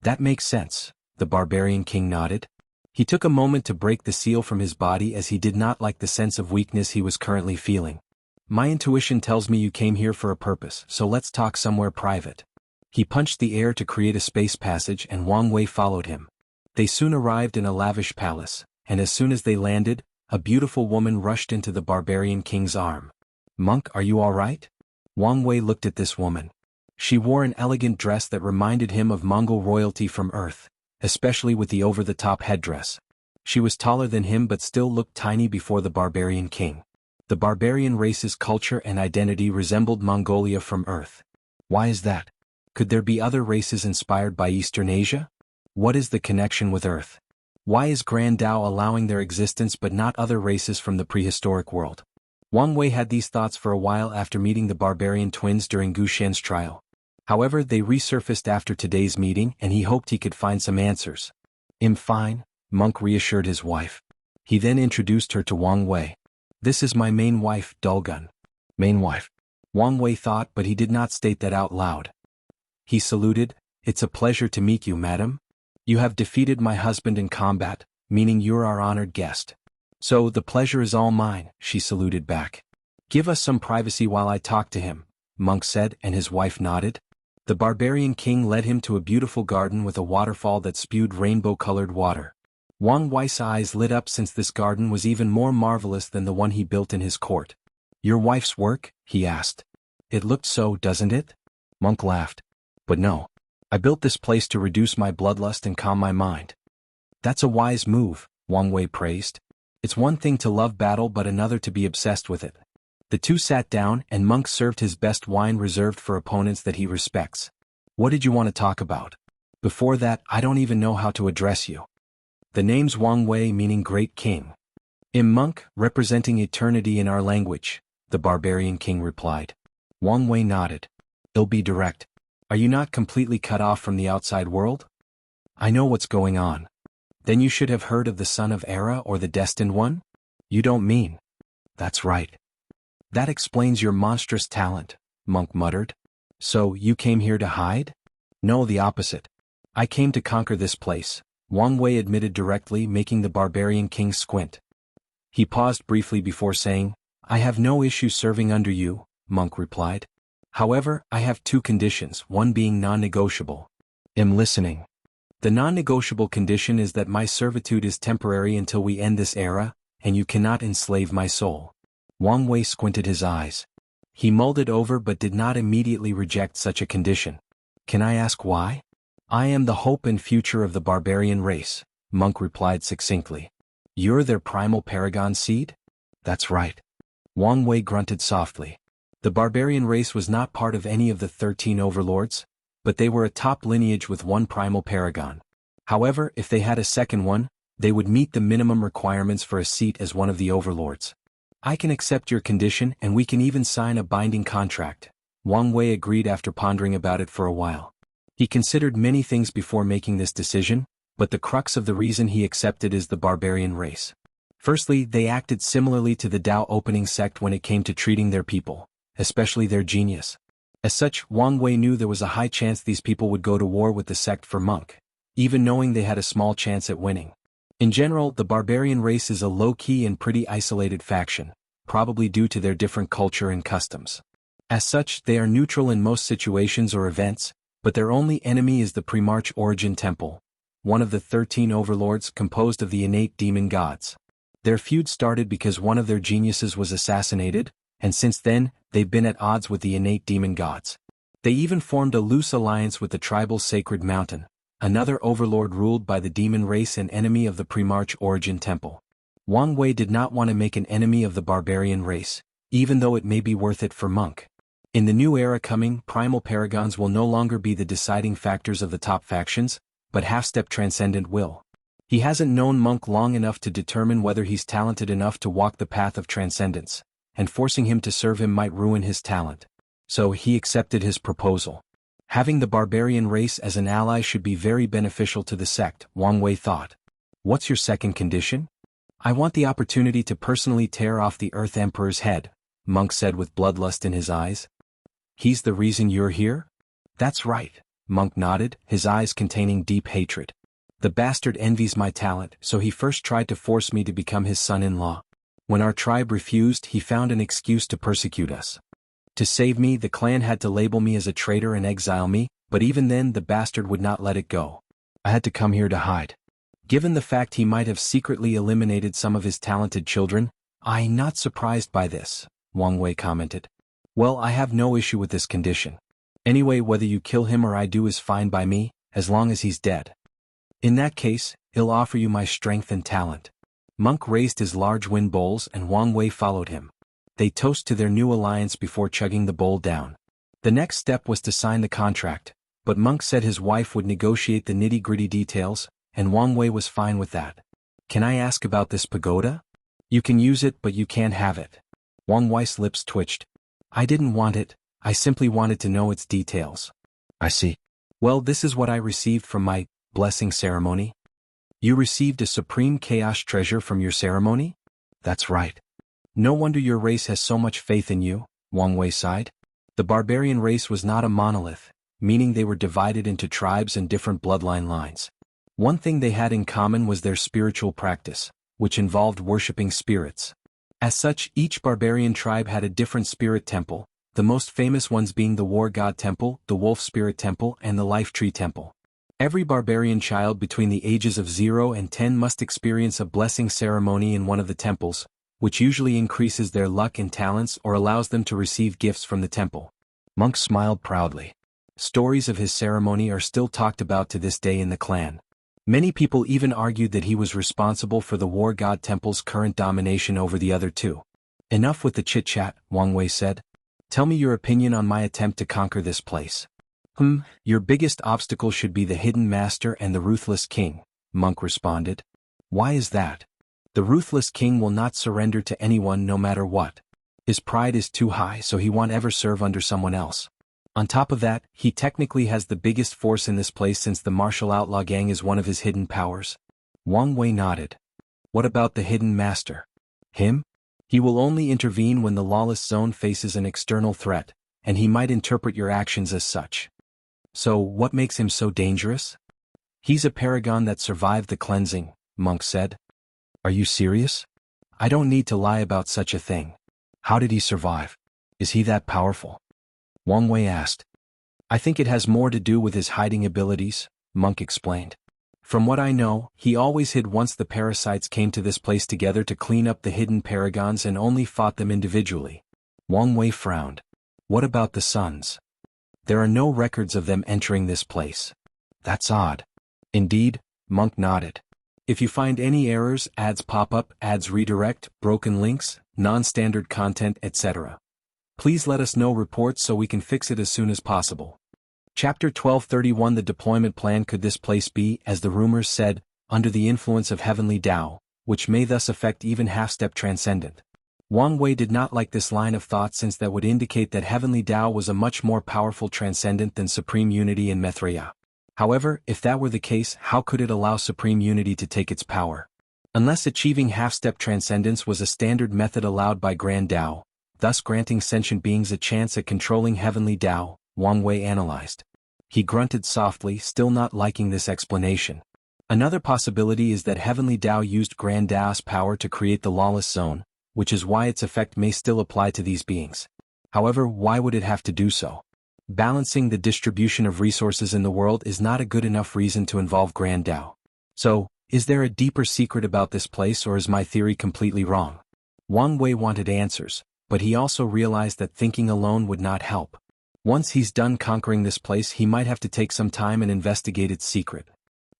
That makes sense," the Barbarian King nodded. He took a moment to break the seal from his body as he did not like the sense of weakness he was currently feeling. "My intuition tells me you came here for a purpose, so let's talk somewhere private." He punched the air to create a space passage and Wang Wei followed him. They soon arrived in a lavish palace, and as soon as they landed, a beautiful woman rushed into the Barbarian King's arm. "Monk, are you all right?" Wang Wei looked at this woman. She wore an elegant dress that reminded him of Mongol royalty from Earth, especially with the over-the-top headdress. She was taller than him but still looked tiny before the Barbarian King. The barbarian race's culture and identity resembled Mongolia from Earth. Why is that? Could there be other races inspired by Eastern Asia? What is the connection with Earth? Why is Grand Dao allowing their existence but not other races from the prehistoric world? Wang Wei had these thoughts for a while after meeting the barbarian twins during Gu Xian's trial. However, they resurfaced after today's meeting and he hoped he could find some answers. "I'm fine," Monk reassured his wife. He then introduced her to Wang Wei. "This is my main wife, Dulgun." "Main wife?" Wang Wei thought, but he did not state that out loud. He saluted. "It's a pleasure to meet you, madam. You have defeated my husband in combat, meaning you're our honored guest." "So the pleasure is all mine," she saluted back. "Give us some privacy while I talk to him," Monk said, and his wife nodded. The Barbarian King led him to a beautiful garden with a waterfall that spewed rainbow-colored water. Wang Wei's eyes lit up since this garden was even more marvelous than the one he built in his court. "Your wife's work?" he asked. "It looked so, doesn't it?" Monk laughed. "But no. I built this place to reduce my bloodlust and calm my mind." "That's a wise move," Wang Wei praised. "It's one thing to love battle but another to be obsessed with it." The two sat down and Monk served his best wine reserved for opponents that he respects. "What did you want to talk about?" "Before that, I don't even know how to address you." "The name's Wang Wei, meaning Great King." "MÖngke, representing eternity in our language," the Barbarian King replied. Wang Wei nodded. "It'll be direct. Are you not completely cut off from the outside world?" "I know what's going on." "Then you should have heard of the Son of Era or the Destined One?" "You don't mean?" "That's right." "That explains your monstrous talent," Monk muttered. "So, you came here to hide?" "No, the opposite. I came to conquer this place," Wang Wei admitted directly, making the Barbarian King squint. He paused briefly before saying, "I have no issue serving under you," Monk replied. "However, I have two conditions, one being non-negotiable." "I'm listening." "The non-negotiable condition is that my servitude is temporary until we end this era, and you cannot enslave my soul." Wang Wei squinted his eyes. He mulled it over but did not immediately reject such a condition. "Can I ask why?" "I am the hope and future of the barbarian race," Monk replied succinctly. "You're their primal paragon seed?" "That's right." Wang Wei grunted softly. The barbarian race was not part of any of the 13 overlords, but they were a top lineage with one primal paragon. However, if they had a second one, they would meet the minimum requirements for a seat as one of the overlords. I can accept your condition and we can even sign a binding contract. Wang Wei agreed after pondering about it for a while. He considered many things before making this decision, but the crux of the reason he accepted is the barbarian race. Firstly, they acted similarly to the Dao opening sect when it came to treating their people, especially their genius. As such, Wang Wei knew there was a high chance these people would go to war with the sect for MÖngke, even knowing they had a small chance at winning. In general, the barbarian race is a low-key and pretty isolated faction, probably due to their different culture and customs. As such, they are neutral in most situations or events, but their only enemy is the pre-March origin temple, one of the 13 overlords composed of the innate demon gods. Their feud started because one of their geniuses was assassinated, and since then, they've been at odds with the innate demon gods. They even formed a loose alliance with the tribal Sacred Mountain, another overlord ruled by the demon race and enemy of the pre-March origin temple. Wang Wei did not want to make an enemy of the barbarian race, even though it may be worth it for MÖngke. In the new era coming, primal paragons will no longer be the deciding factors of the top factions, but half-step transcendent will. He hasn't known MÖngke long enough to determine whether he's talented enough to walk the path of transcendence, and forcing him to serve him might ruin his talent. So he accepted his proposal. Having the barbarian race as an ally should be very beneficial to the sect, Wang Wei thought. What's your second condition? I want the opportunity to personally tear off the Earth Emperor's head, MÖngke said with bloodlust in his eyes. He's the reason you're here? That's right, MÖngke nodded, his eyes containing deep hatred. The bastard envies my talent, so he first tried to force me to become his son-in-law. When our tribe refused, he found an excuse to persecute us. To save me, the clan had to label me as a traitor and exile me, but even then the bastard would not let it go. I had to come here to hide. Given the fact he might have secretly eliminated some of his talented children, I'm not surprised by this, Wang Wei commented. Well, I have no issue with this condition. Anyway, whether you kill him or I do is fine by me, as long as he's dead. In that case, I'll offer you my strength and talent. MÖngke raised his large wind bowls and Wang Wei followed him. They toast to their new alliance before chugging the bowl down. The next step was to sign the contract, but MÖngke said his wife would negotiate the nitty-gritty details, and Wang Wei was fine with that. Can I ask about this pagoda? You can use it, but you can't have it. Wang Wei's lips twitched. I didn't want it, I simply wanted to know its details. I see. Well, this is what I received from my blessing ceremony. You received a supreme chaos treasure from your ceremony? That's right. No wonder your race has so much faith in you, Wang Wei sighed. The barbarian race was not a monolith, meaning they were divided into tribes and different bloodline lines. One thing they had in common was their spiritual practice, which involved worshipping spirits. As such, each barbarian tribe had a different spirit temple, the most famous ones being the War God Temple, the Wolf Spirit Temple, and the Life Tree Temple. Every barbarian child between the ages of 0 and 10 must experience a blessing ceremony in one of the temples, which usually increases their luck and talents or allows them to receive gifts from the temple. MÖngke smiled proudly. Stories of his ceremony are still talked about to this day in the clan. Many people even argued that he was responsible for the War God Temple's current domination over the other two. Enough with the chit-chat, Wang Wei said. Tell me your opinion on my attempt to conquer this place. Your biggest obstacle should be the Hidden Master and the Ruthless King, MÖngke responded. Why is that? The Ruthless King will not surrender to anyone no matter what. His pride is too high, so he won't ever serve under someone else. On top of that, he technically has the biggest force in this place since the martial outlaw gang is one of his hidden powers. Wang Wei nodded. What about the Hidden Master? Him? He will only intervene when the lawless zone faces an external threat, and he might interpret your actions as such. So, what makes him so dangerous? He's a paragon that survived the cleansing, MÖngke said. Are you serious? I don't need to lie about such a thing. How did he survive? Is he that powerful? Wang Wei asked. I think it has more to do with his hiding abilities, MÖngke explained. From what I know, he always hid once the parasites came to this place together to clean up the hidden paragons and only fought them individually. Wang Wei frowned. What about the sons? There are no records of them entering this place. That's odd. Indeed, MÖngke nodded. If you find any errors, ads pop up, ads redirect, broken links, non-standard content, etc. Please let us know reports so we can fix it as soon as possible. Chapter 1231 The deployment plan. Could this place be, as the rumors said, under the influence of heavenly Tao, which may thus affect even half-step transcendent? Wang Wei did not like this line of thought since that would indicate that Heavenly Tao was a much more powerful transcendent than Supreme Unity and Maitreya. However, if that were the case, how could it allow Supreme Unity to take its power? Unless achieving half-step transcendence was a standard method allowed by Grand Tao, thus granting sentient beings a chance at controlling Heavenly Tao, Wang Wei analyzed. He grunted softly, still not liking this explanation. Another possibility is that Heavenly Tao used Grand Tao's power to create the Lawless Zone, which is why its effect may still apply to these beings. However, why would it have to do so? Balancing the distribution of resources in the world is not a good enough reason to involve Grand Tao. So, is there a deeper secret about this place, or is my theory completely wrong? Wang Wei wanted answers, but he also realized that thinking alone would not help. Once he's done conquering this place, he might have to take some time and investigate its secret.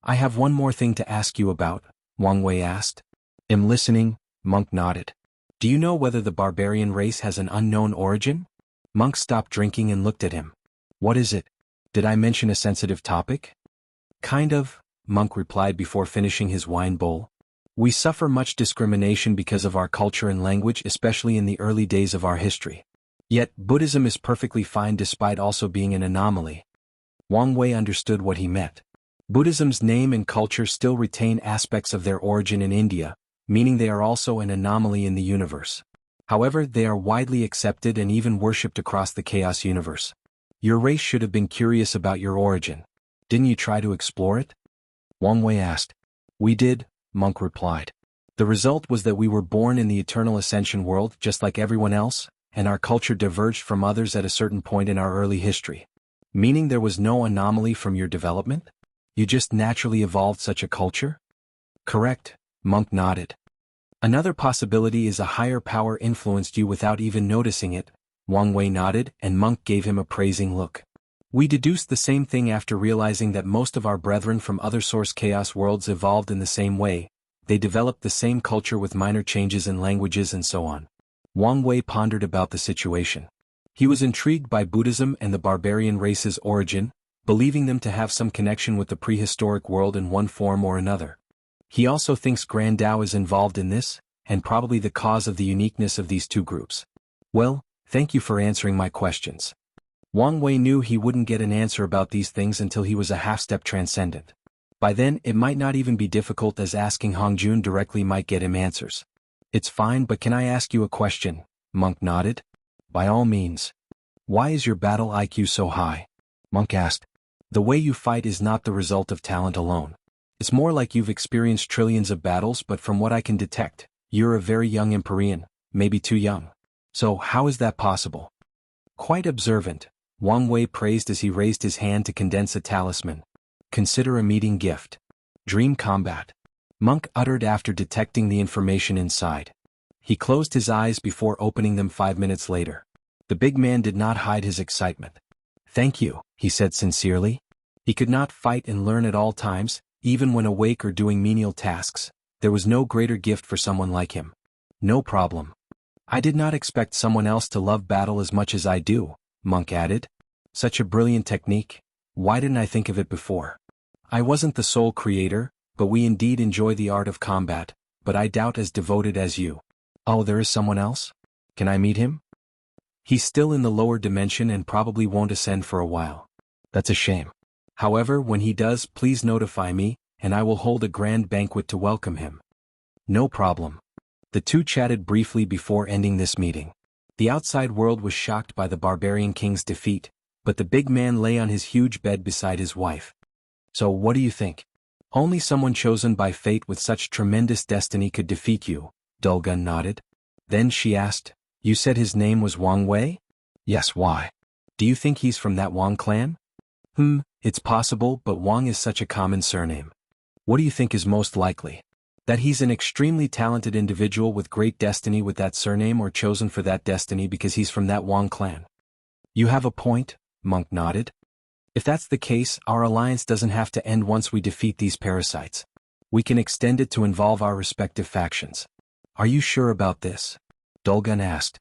I have one more thing to ask you about, Wang Wei asked. Am listening, Monk nodded. Do you know whether the barbarian race has an unknown origin? Monk stopped drinking and looked at him. What is it? Did I mention a sensitive topic? Kind of, Monk replied before finishing his wine bowl. We suffer much discrimination because of our culture and language, especially in the early days of our history. Yet, Buddhism is perfectly fine despite also being an anomaly. Wang Wei understood what he meant. Buddhism's name and culture still retain aspects of their origin in India, meaning they are also an anomaly in the universe. However, they are widely accepted and even worshipped across the chaos universe. Your race should have been curious about your origin. Didn't you try to explore it? Wang Wei asked. We did, Monk replied. The result was that we were born in the eternal ascension world just like everyone else, and our culture diverged from others at a certain point in our early history. Meaning there was no anomaly from your development? You just naturally evolved such a culture? Correct, Monk nodded. Another possibility is a higher power influenced you without even noticing it. Wang Wei nodded, and Monk gave him a praising look. We deduced the same thing after realizing that most of our brethren from other source chaos worlds evolved in the same way. They developed the same culture with minor changes in languages and so on. Wang Wei pondered about the situation. He was intrigued by Buddhism and the barbarian race's origin, believing them to have some connection with the prehistoric world in one form or another. He also thinks Grand Tao is involved in this, and probably the cause of the uniqueness of these two groups. Well, thank you for answering my questions. Wang Wei knew he wouldn't get an answer about these things until he was a half-step transcendent. By then, it might not even be difficult, as asking Hongjun directly might get him answers. It's fine, but can I ask you a question? Monk nodded. By all means. Why is your battle IQ so high? Monk asked. The way you fight is not the result of talent alone. It's more like you've experienced trillions of battles, but from what I can detect, you're a very young Empyrean, maybe too young. So how is that possible? Quite observant, Wang Wei praised as he raised his hand to condense a talisman. Consider a meeting gift. Dream combat. Monk uttered after detecting the information inside. He closed his eyes before opening them 5 minutes later. The big man did not hide his excitement. Thank you, he said sincerely. He could not fight and learn at all times, even when awake or doing menial tasks. There was no greater gift for someone like him. No problem. I did not expect someone else to love battle as much as I do, Monk added. Such a brilliant technique. Why didn't I think of it before? I wasn't the sole creator, but we indeed enjoy the art of combat, but I doubt as devoted as you. Oh, there is someone else? Can I meet him? He's still in the lower dimension and probably won't ascend for a while. That's a shame. However, when he does, please notify me, and I will hold a grand banquet to welcome him. No problem. The two chatted briefly before ending this meeting. The outside world was shocked by the barbarian king's defeat, but the big man lay on his huge bed beside his wife. So what do you think? Only someone chosen by fate with such tremendous destiny could defeat you, Dulgun nodded. Then she asked, you said his name was Wang Wei? Yes, why? Do you think he's from that Wang clan? It's possible, but Wang is such a common surname. What do you think is most likely? That he's an extremely talented individual with great destiny with that surname, or chosen for that destiny because he's from that Wang clan? You have a point, Monk nodded. If that's the case, our alliance doesn't have to end once we defeat these parasites. We can extend it to involve our respective factions. Are you sure about this? Dulgun asked.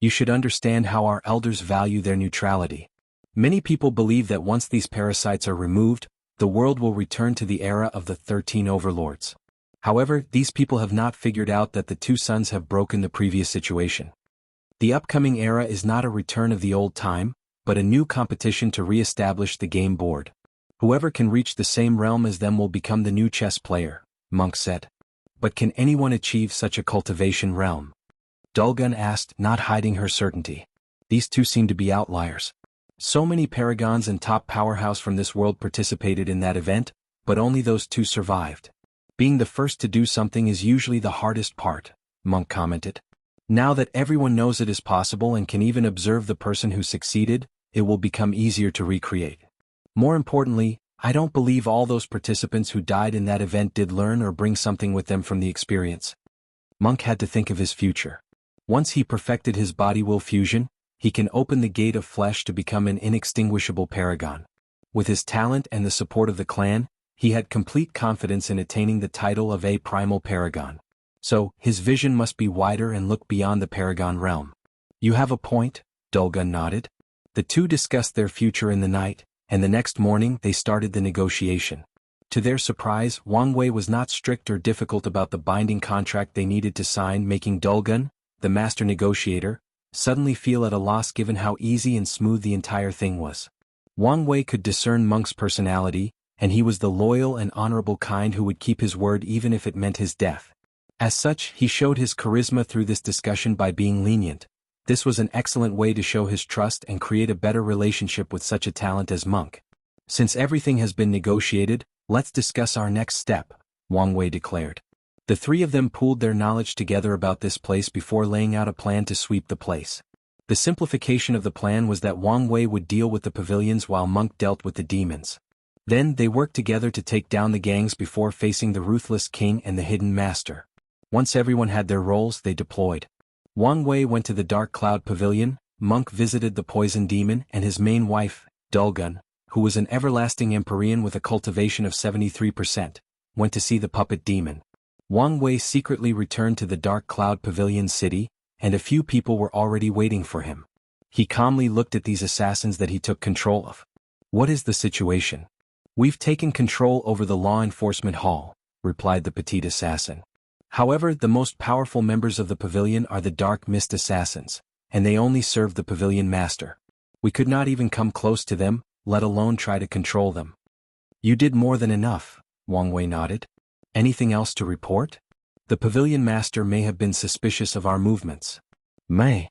You should understand how our elders value their neutrality. Many people believe that once these parasites are removed, the world will return to the era of the 13 overlords. However, these people have not figured out that the two suns have broken the previous situation. The upcoming era is not a return of the old time, but a new competition to re-establish the game board. Whoever can reach the same realm as them will become the new chess player, MÖngke said. But can anyone achieve such a cultivation realm? Dulgun asked, not hiding her certainty. These two seem to be outliers. So many paragons and top powerhouse from this world participated in that event, but only those two survived. Being the first to do something is usually the hardest part, MÖngke commented. Now that everyone knows it is possible and can even observe the person who succeeded, it will become easier to recreate. More importantly, I don't believe all those participants who died in that event did learn or bring something with them from the experience. MÖngke had to think of his future. Once he perfected his body-will fusion, he can open the gate of flesh to become an inextinguishable paragon. With his talent and the support of the clan, he had complete confidence in attaining the title of a primal paragon. So, his vision must be wider and look beyond the paragon realm. You have a point, Dulgun nodded. The two discussed their future in the night, and the next morning they started the negotiation. To their surprise, Wang Wei was not strict or difficult about the binding contract they needed to sign, making Dulgun, the master negotiator, suddenly feel at a loss given how easy and smooth the entire thing was. Wang Wei could discern MÖngke's personality, and he was the loyal and honorable kind who would keep his word even if it meant his death. As such, he showed his charisma through this discussion by being lenient. This was an excellent way to show his trust and create a better relationship with such a talent as MÖngke. Since everything has been negotiated, let's discuss our next step, Wang Wei declared. The three of them pooled their knowledge together about this place before laying out a plan to sweep the place. The simplification of the plan was that Wang Wei would deal with the pavilions while MÖngke dealt with the demons. Then they worked together to take down the gangs before facing the ruthless king and the hidden master. Once everyone had their roles, they deployed. Wang Wei went to the Dark Cloud Pavilion, MÖngke visited the Poison Demon and his main wife, Dulgun, who was an everlasting Empyrean with a cultivation of 73%, went to see the puppet demon. Wang Wei secretly returned to the Dark Cloud Pavilion city, and a few people were already waiting for him. He calmly looked at these assassins that he took control of. What is the situation? We've taken control over the law enforcement hall, replied the petite assassin. However, the most powerful members of the pavilion are the Dark Mist assassins, and they only serve the pavilion master. We could not even come close to them, let alone try to control them. You did more than enough, Wang Wei nodded. Anything else to report? The pavilion master may have been suspicious of our movements. May.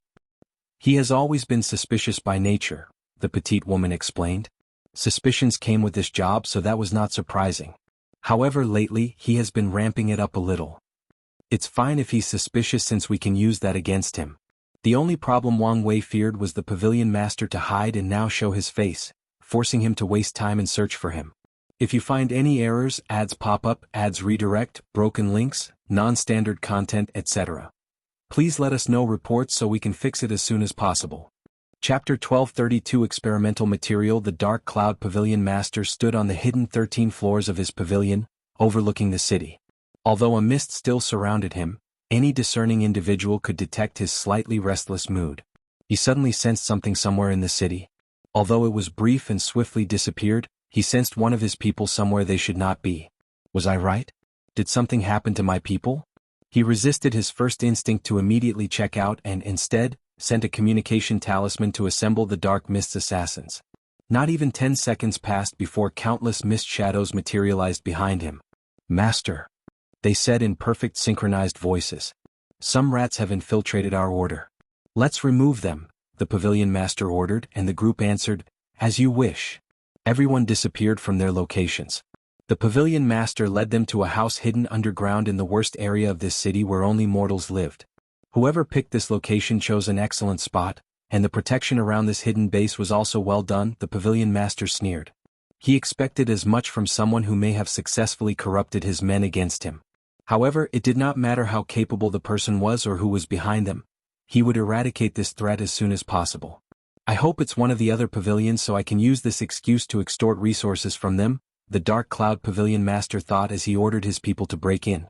He has always been suspicious by nature, the petite woman explained. Suspicions came with this job, so that was not surprising. However, lately, he has been ramping it up a little. It's fine if he's suspicious since we can use that against him. The only problem Wang Wei feared was the pavilion master to hide and now show his face, forcing him to waste time and search for him. If you find any errors, ads pop up, ads redirect, broken links, non-standard content, etc., please let us know reports so we can fix it as soon as possible. Chapter 1232 Experimental Material. The Dark Cloud Pavilion Master stood on the hidden 13 floors of his pavilion, overlooking the city. Although a mist still surrounded him, any discerning individual could detect his slightly restless mood. He suddenly sensed something somewhere in the city. Although it was brief and swiftly disappeared, he sensed one of his people somewhere they should not be. Was I right? Did something happen to my people? He resisted his first instinct to immediately check out and, instead, sent a communication talisman to assemble the Dark Mist's assassins. Not even 10 seconds passed before countless mist shadows materialized behind him. Master, they said in perfect synchronized voices. Some rats have infiltrated our order. Let's remove them, the pavilion master ordered, and the group answered, as you wish. Everyone disappeared from their locations. The pavilion master led them to a house hidden underground in the worst area of this city where only mortals lived. Whoever picked this location chose an excellent spot, and the protection around this hidden base was also well done, the pavilion master sneered. He expected as much from someone who may have successfully corrupted his men against him. However, it did not matter how capable the person was or who was behind them. He would eradicate this threat as soon as possible. I hope it's one of the other pavilions so I can use this excuse to extort resources from them, the Dark Cloud Pavilion Master thought as he ordered his people to break in.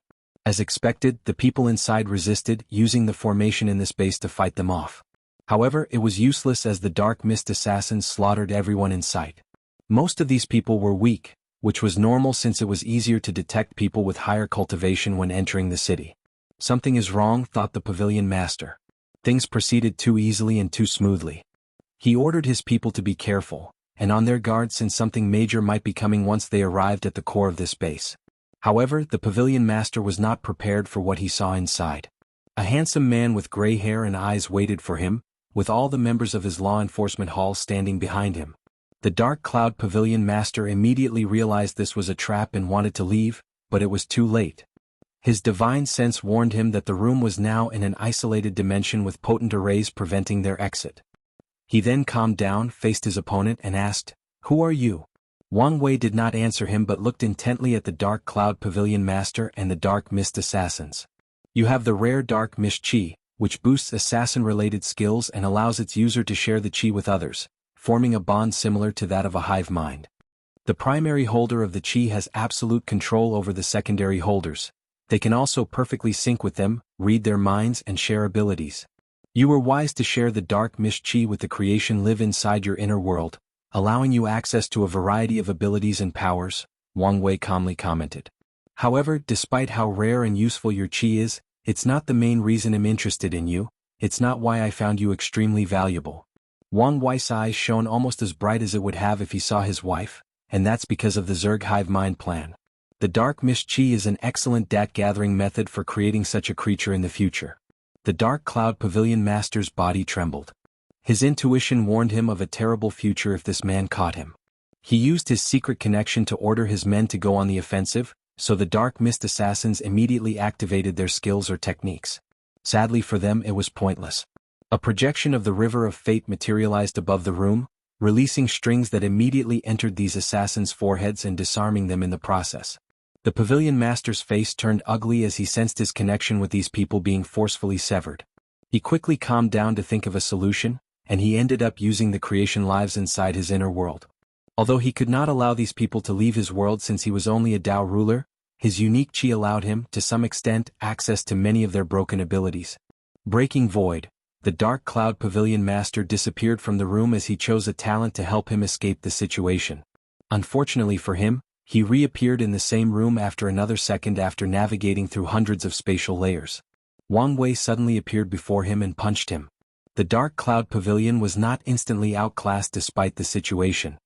As expected, the people inside resisted, using the formation in this base to fight them off. However, it was useless as the Dark Mist assassins slaughtered everyone in sight. Most of these people were weak, which was normal since it was easier to detect people with higher cultivation when entering the city. Something is wrong, thought the pavilion master. Things proceeded too easily and too smoothly. He ordered his people to be careful, and on their guard since something major might be coming once they arrived at the core of this base. However, the pavilion master was not prepared for what he saw inside. A handsome man with gray hair and eyes waited for him, with all the members of his law enforcement hall standing behind him. The Dark Cloud Pavilion master immediately realized this was a trap and wanted to leave, but it was too late. His divine sense warned him that the room was now in an isolated dimension with potent arrays preventing their exit. He then calmed down, faced his opponent and asked, "Who are you?" Wang Wei did not answer him but looked intently at the Dark Cloud Pavilion master and the Dark Mist assassins. "You have the rare Dark Mist Chi, which boosts assassin-related skills and allows its user to share the Chi with others, forming a bond similar to that of a hive mind. The primary holder of the Chi has absolute control over the secondary holders. They can also perfectly sync with them, read their minds and share abilities. You were wise to share the Dark Mist Chi with the creation live inside your inner world, allowing you access to a variety of abilities and powers," Wang Wei calmly commented. "However, despite how rare and useful your Chi is, it's not the main reason I'm interested in you, it's not why I found you extremely valuable." Wang Wei's eyes shone almost as bright as it would have if he saw his wife, and that's because of the Zerg Hive Mind plan. The Dark Mist Chi is an excellent data-gathering method for creating such a creature in the future. The Dark Cloud Pavilion master's body trembled. His intuition warned him of a terrible future if this man caught him. He used his secret connection to order his men to go on the offensive, so the Dark Mist assassins immediately activated their skills or techniques. Sadly for them, it was pointless. A projection of the River of Fate materialized above the room, releasing strings that immediately entered these assassins' foreheads and disarming them in the process. The pavilion master's face turned ugly as he sensed his connection with these people being forcefully severed. He quickly calmed down to think of a solution, and he ended up using the creation lives inside his inner world. Although he could not allow these people to leave his world since he was only a Dao ruler, his unique Chi allowed him, to some extent, access to many of their broken abilities. Breaking Void, the Dark Cloud Pavilion master disappeared from the room as he chose a talent to help him escape the situation. Unfortunately for him, he reappeared in the same room after another second after navigating through hundreds of spatial layers. Wang Wei suddenly appeared before him and punched him. The Dark Cloud Pavilion was not instantly outclassed despite the situation.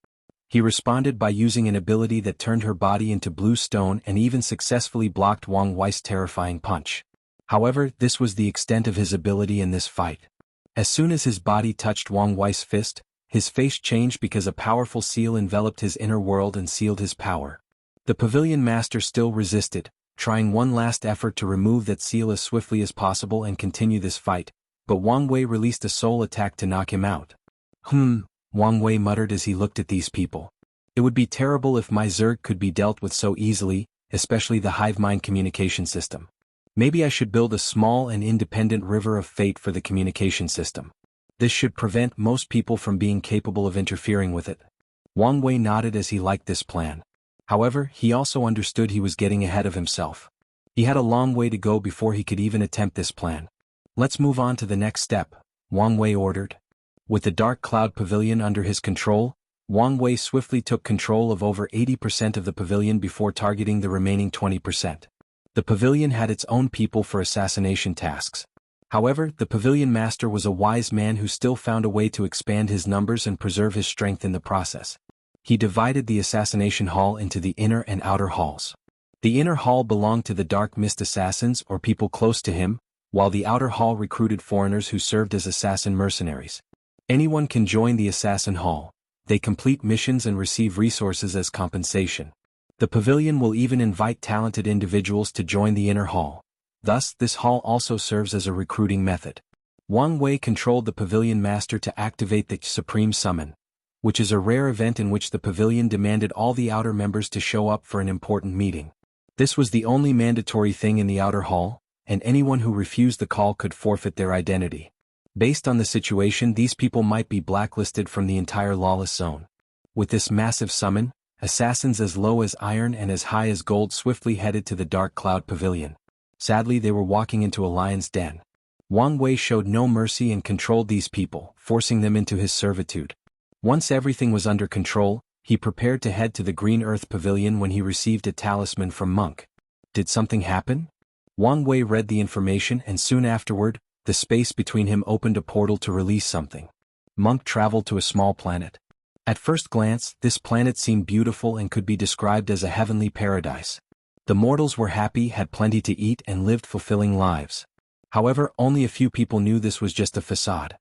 He responded by using an ability that turned her body into blue stone and even successfully blocked Wang Wei's terrifying punch. However, this was the extent of his ability in this fight. As soon as his body touched Wang Wei's fist, his face changed because a powerful seal enveloped his inner world and sealed his power. The pavilion master still resisted, trying one last effort to remove that seal as swiftly as possible and continue this fight, but Wang Wei released a soul attack to knock him out. Wang Wei muttered as he looked at these people. It would be terrible if my Zerg could be dealt with so easily, especially the hive mind communication system. Maybe I should build a small and independent river of fate for the communication system. This should prevent most people from being capable of interfering with it. Wang Wei nodded as he liked this plan. However, he also understood he was getting ahead of himself. He had a long way to go before he could even attempt this plan. "Let's move on to the next step," Wang Wei ordered. With the Dark Cloud Pavilion under his control, Wang Wei swiftly took control of over 80% of the pavilion before targeting the remaining 20%. The pavilion had its own people for assassination tasks. However, the pavilion master was a wise man who still found a way to expand his numbers and preserve his strength in the process. He divided the assassination hall into the inner and outer halls. The inner hall belonged to the Dark Mist assassins or people close to him, while the outer hall recruited foreigners who served as assassin mercenaries. Anyone can join the assassin hall. They complete missions and receive resources as compensation. The pavilion will even invite talented individuals to join the inner hall. Thus, this hall also serves as a recruiting method. Wang Wei controlled the pavilion master to activate the Supreme Summon, which is a rare event in which the pavilion demanded all the outer members to show up for an important meeting. This was the only mandatory thing in the outer hall, and anyone who refused the call could forfeit their identity. Based on the situation, these people might be blacklisted from the entire Lawless zone. With this massive summon, assassins as low as iron and as high as gold swiftly headed to the Dark Cloud Pavilion. Sadly, they were walking into a lion's den. Wang Wei showed no mercy and controlled these people, forcing them into his servitude. Once everything was under control, He prepared to head to the Green Earth Pavilion when he received a talisman from MÖngke. Did something happen? Wang Wei read the information and soon afterward, the space between him opened a portal to release something. MÖngke traveled to a small planet. At first glance, this planet seemed beautiful and could be described as a heavenly paradise. The mortals were happy, had plenty to eat and lived fulfilling lives. However, only a few people knew this was just a facade.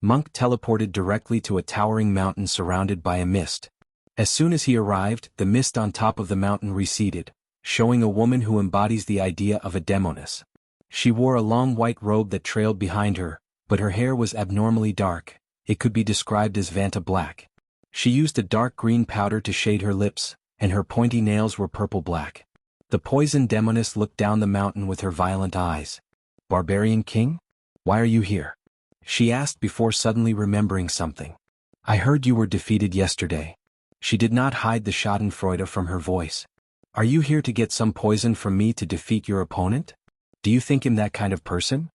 MÖngke teleported directly to a towering mountain surrounded by a mist. As soon as he arrived, the mist on top of the mountain receded, showing a woman who embodies the idea of a demoness. She wore a long white robe that trailed behind her, but her hair was abnormally dark. It could be described as Vanta black. She used a dark green powder to shade her lips, and her pointy nails were purple-black. The poison demoness looked down the mountain with her violent eyes. "Barbarian King? Why are you here?" she asked before suddenly remembering something. "I heard you were defeated yesterday." She did not hide the schadenfreude from her voice. "Are you here to get some poison from me to defeat your opponent? Do you think him that kind of person?"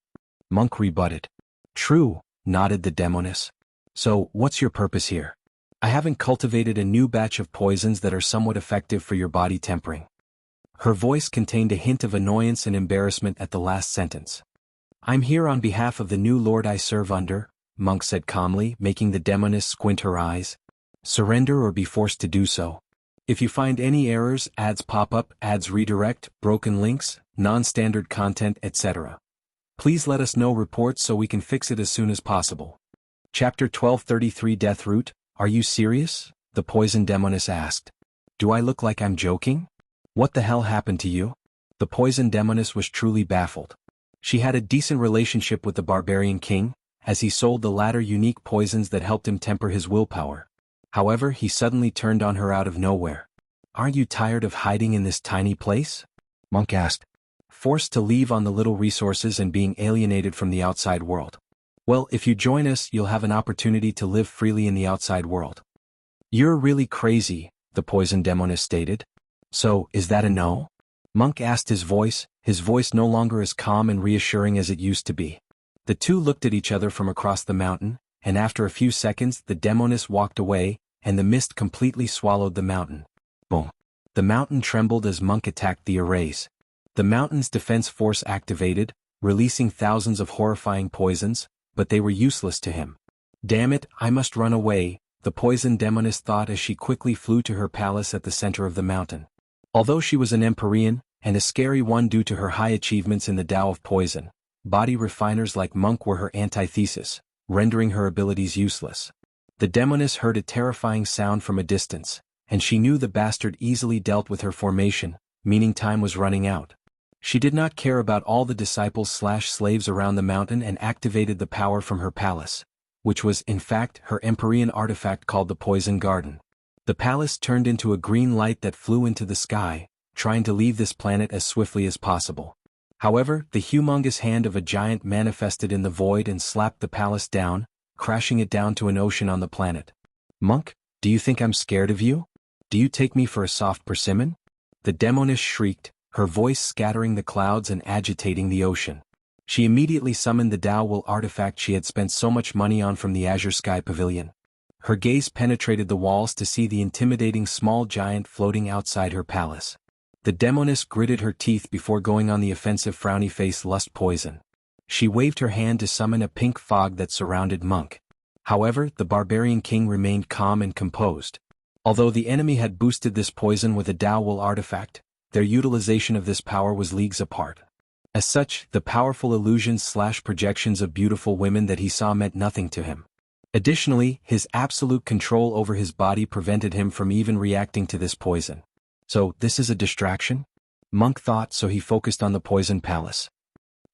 MÖngke rebutted. "True," nodded the demoness. "So, what's your purpose here?" "I haven't cultivated a new batch of poisons that are somewhat effective for your body tempering." Her voice contained a hint of annoyance and embarrassment at the last sentence. "I'm here on behalf of the new lord I serve under," MÖngke said calmly, making the demoness squint her eyes. "Surrender or be forced to do so. If you find any errors, ads pop up, ads redirect, broken links, non-standard content, etc. Please let us know reports so we can fix it as soon as possible." Chapter 1233 Death Root. "Are you serious?" the poison demoness asked. "Do I look like I'm joking? What the hell happened to you?" The poison demoness was truly baffled. She had a decent relationship with the Barbarian King, as he sold the latter unique poisons that helped him temper his willpower. However, he suddenly turned on her out of nowhere. "Aren't you tired of hiding in this tiny place?" MÖngke asked. "Forced to leave on the little resources and being alienated from the outside world. Well, if you join us, you'll have an opportunity to live freely in the outside world." "You're really crazy," the poison demoness stated. "So, is that a no?" MÖngke asked, his voice no longer as calm and reassuring as it used to be. The two looked at each other from across the mountain, and after a few seconds the demoness walked away, and the mist completely swallowed the mountain. Boom. The mountain trembled as MÖngke attacked the arrays. The mountain's defense force activated, releasing thousands of horrifying poisons, but they were useless to him. "Damn it, I must run away," the poison demoness thought as she quickly flew to her palace at the center of the mountain. Although she was an Empyrean, and a scary one due to her high achievements in the Tao of Poison, body refiners like MÖngke were her antithesis, rendering her abilities useless. The demoness heard a terrifying sound from a distance, and she knew the bastard easily dealt with her formation, meaning time was running out. She did not care about all the disciples/slaves around the mountain and activated the power from her palace, which was, in fact, her Empyrean artifact called the Poison Garden. The palace turned into a green light that flew into the sky, trying to leave this planet as swiftly as possible. However, the humongous hand of a giant manifested in the void and slapped the palace down, crashing it down to an ocean on the planet. "MÖngke, do you think I'm scared of you? Do you take me for a soft persimmon?" The demoness shrieked, her voice scattering the clouds and agitating the ocean. She immediately summoned the Tao Will artifact she had spent so much money on from the Azure Sky Pavilion. Her gaze penetrated the walls to see the intimidating small giant floating outside her palace. The demoness gritted her teeth before going on the offensive frowny face lust poison. She waved her hand to summon a pink fog that surrounded MÖngke. However, the Barbarian King remained calm and composed. Although the enemy had boosted this poison with a Tao Will artifact, their utilization of this power was leagues apart. As such, the powerful illusions/projections of beautiful women that he saw meant nothing to him. Additionally, his absolute control over his body prevented him from even reacting to this poison. So, this is a distraction? MÖngke thought, so he focused on the poison palace.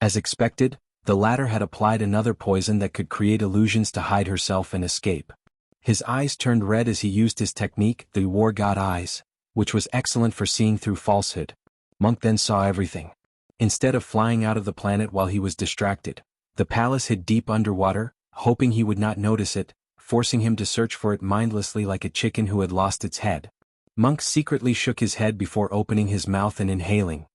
As expected, the latter had applied another poison that could create illusions to hide herself and escape. His eyes turned red as he used his technique, the War God Eyes, which was excellent for seeing through falsehood. MÖngke then saw everything. Instead of flying out of the planet while he was distracted, the palace hid deep underwater, hoping he would not notice it, forcing him to search for it mindlessly like a chicken who had lost its head. MÖngke secretly shook his head before opening his mouth and inhaling.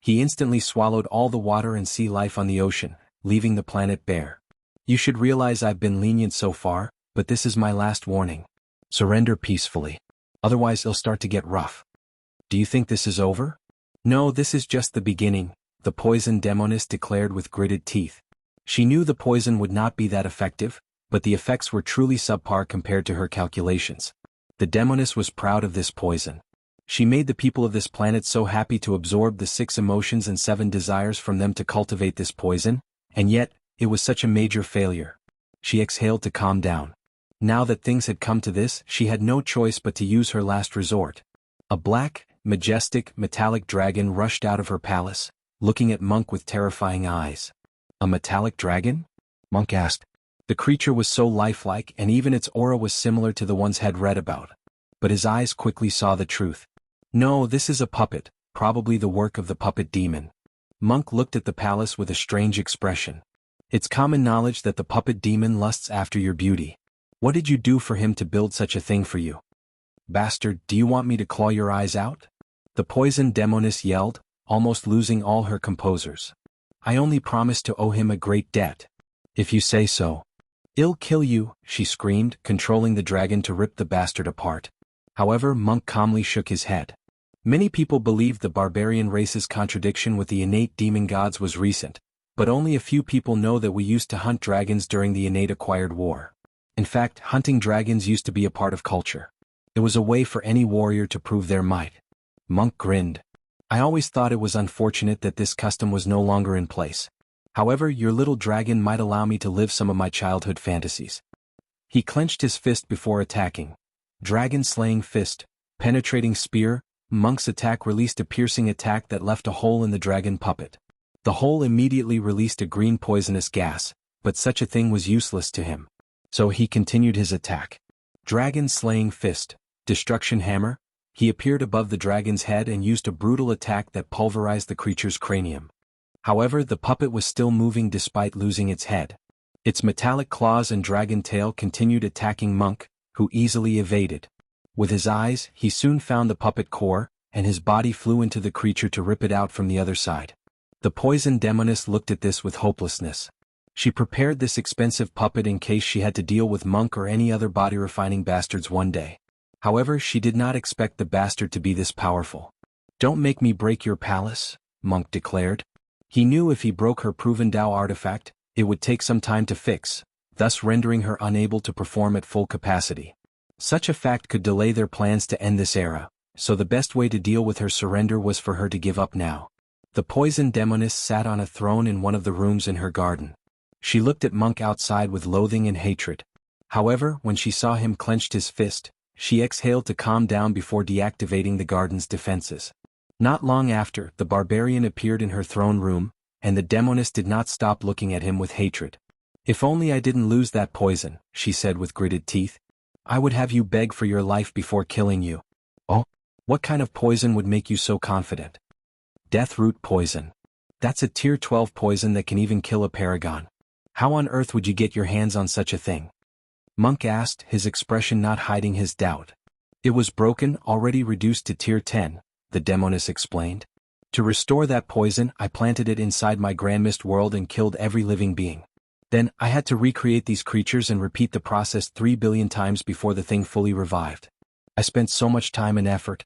He instantly swallowed all the water and sea life on the ocean, leaving the planet bare. "You should realize I've been lenient so far, but this is my last warning. Surrender peacefully. Otherwise it'll start to get rough. Do you think this is over? No, this is just the beginning, the poison demoness declared with gritted teeth. She knew the poison would not be that effective, but the effects were truly subpar compared to her calculations. The demoness was proud of this poison. She made the people of this planet so happy to absorb the 6 emotions and 7 desires from them to cultivate this poison, and yet, it was such a major failure. She exhaled to calm down. Now that things had come to this, she had no choice but to use her last resort. A black, majestic, metallic dragon rushed out of her palace, looking at MÖngke with terrifying eyes. A metallic dragon? MÖngke asked. The creature was so lifelike and even its aura was similar to the ones had read about. But his eyes quickly saw the truth. No, this is a puppet, probably the work of the puppet demon. MÖngke looked at the palace with a strange expression. It's common knowledge that the puppet demon lusts after your beauty. What did you do for him to build such a thing for you? Bastard, do you want me to claw your eyes out? The poison demoness yelled, almost losing all her composers. I only promised to owe him a great debt. If you say so. I'll kill you, she screamed, controlling the dragon to rip the bastard apart. However, MÖngke calmly shook his head. Many people believed the barbarian race's contradiction with the innate demon gods was recent, but only a few people know that we used to hunt dragons during the innate acquired war. In fact, hunting dragons used to be a part of culture. It was a way for any warrior to prove their might. MÖngke grinned. I always thought it was unfortunate that this custom was no longer in place. However, your little dragon might allow me to live some of my childhood fantasies. He clenched his fist before attacking. Dragon-slaying fist, penetrating spear. MÖngke's attack released a piercing attack that left a hole in the dragon puppet. The hole immediately released a green poisonous gas, but such a thing was useless to him. So he continued his attack. Dragon-slaying fist, destruction hammer. He appeared above the dragon's head and used a brutal attack that pulverized the creature's cranium. However, the puppet was still moving despite losing its head. Its metallic claws and dragon tail continued attacking MÖngke, who easily evaded. With his eyes, he soon found the puppet core, and his body flew into the creature to rip it out from the other side. The poison demoness looked at this with hopelessness. She prepared this expensive puppet in case she had to deal with MÖngke or any other body-refining bastards one day. However, she did not expect the bastard to be this powerful. Don't make me break your palace, MÖngke declared. He knew if he broke her proven Dao artifact, it would take some time to fix, thus rendering her unable to perform at full capacity. Such a fact could delay their plans to end this era, so the best way to deal with her surrender was for her to give up now. The poison demoness sat on a throne in one of the rooms in her garden. She looked at MÖngke outside with loathing and hatred. However, when she saw him clenched his fist, she exhaled to calm down before deactivating the garden's defenses. Not long after, the barbarian appeared in her throne room, and the demoness did not stop looking at him with hatred. If only I didn't lose that poison, she said with gritted teeth. I would have you beg for your life before killing you. Oh? What kind of poison would make you so confident? Deathroot poison. That's a tier 12 poison that can even kill a paragon. How on earth would you get your hands on such a thing? MÖngke asked, his expression not hiding his doubt. It was broken, already reduced to tier 10, the demoness explained. To restore that poison, I planted it inside my Grandmist world and killed every living being. Then, I had to recreate these creatures and repeat the process 3 billion times before the thing fully revived. I spent so much time and effort.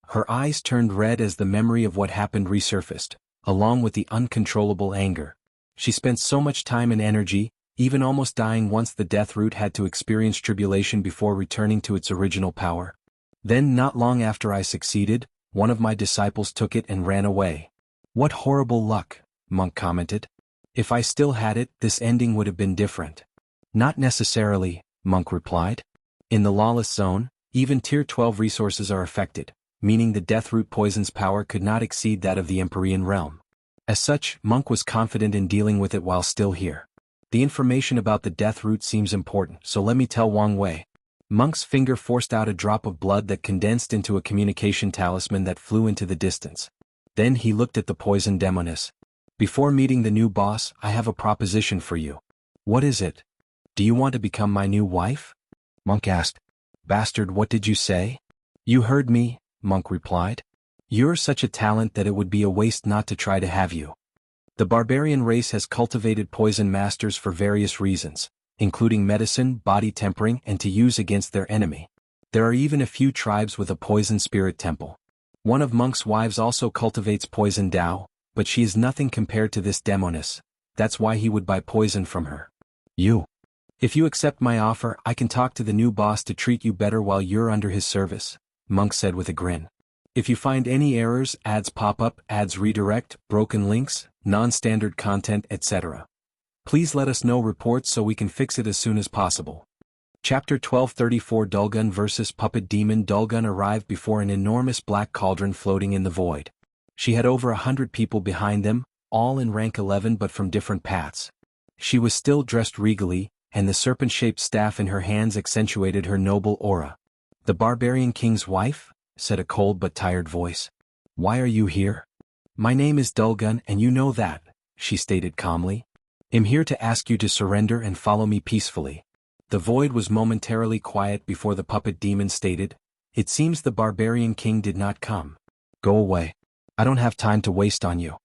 Her eyes turned red as the memory of what happened resurfaced, along with the uncontrollable anger. She spent so much time and energy, even almost dying once the Deathroot had to experience tribulation before returning to its original power. Then, not long after I succeeded, one of my disciples took it and ran away. What horrible luck, MÖngke commented. If I still had it, this ending would have been different. Not necessarily, MÖngke replied. In the Lawless zone, even tier 12 resources are affected, meaning the Deathroot poison's power could not exceed that of the Empyrean realm. As such, MÖngke was confident in dealing with it while still here. The information about the Deathroot seems important, so let me tell Wang Wei. MÖngke's finger forced out a drop of blood that condensed into a communication talisman that flew into the distance. Then he looked at the poison demoness. Before meeting the new boss, I have a proposition for you. What is it? Do you want to become my new wife? MÖngke asked. Bastard, what did you say? You heard me, MÖngke replied. You're such a talent that it would be a waste not to try to have you. The barbarian race has cultivated poison masters for various reasons, including medicine, body tempering, and to use against their enemy. There are even a few tribes with a poison spirit temple. One of Monke's wives also cultivates poison Dao, but she is nothing compared to this demoness. That's why he would buy poison from her. You. If you accept my offer, I can talk to the new boss to treat you better while you're under his service, MÖngke said with a grin. If you find any errors, ads pop up, ads redirect, broken links, non-standard content, etc. Please let us know reports so we can fix it as soon as possible. Chapter 1234 Dulgun vs. Puppet Demon. Dulgun arrived before an enormous black cauldron floating in the void. She had over 100 people behind them, all in rank 11 but from different paths. She was still dressed regally, and the serpent-shaped staff in her hands accentuated her noble aura. The Barbarian King's wife? Said a cold but tired voice. Why are you here? My name is Dulgun and you know that, she stated calmly. I'm here to ask you to surrender and follow me peacefully. The void was momentarily quiet before the puppet demon stated, It seems the Barbarian King did not come. Go away. I don't have time to waste on you.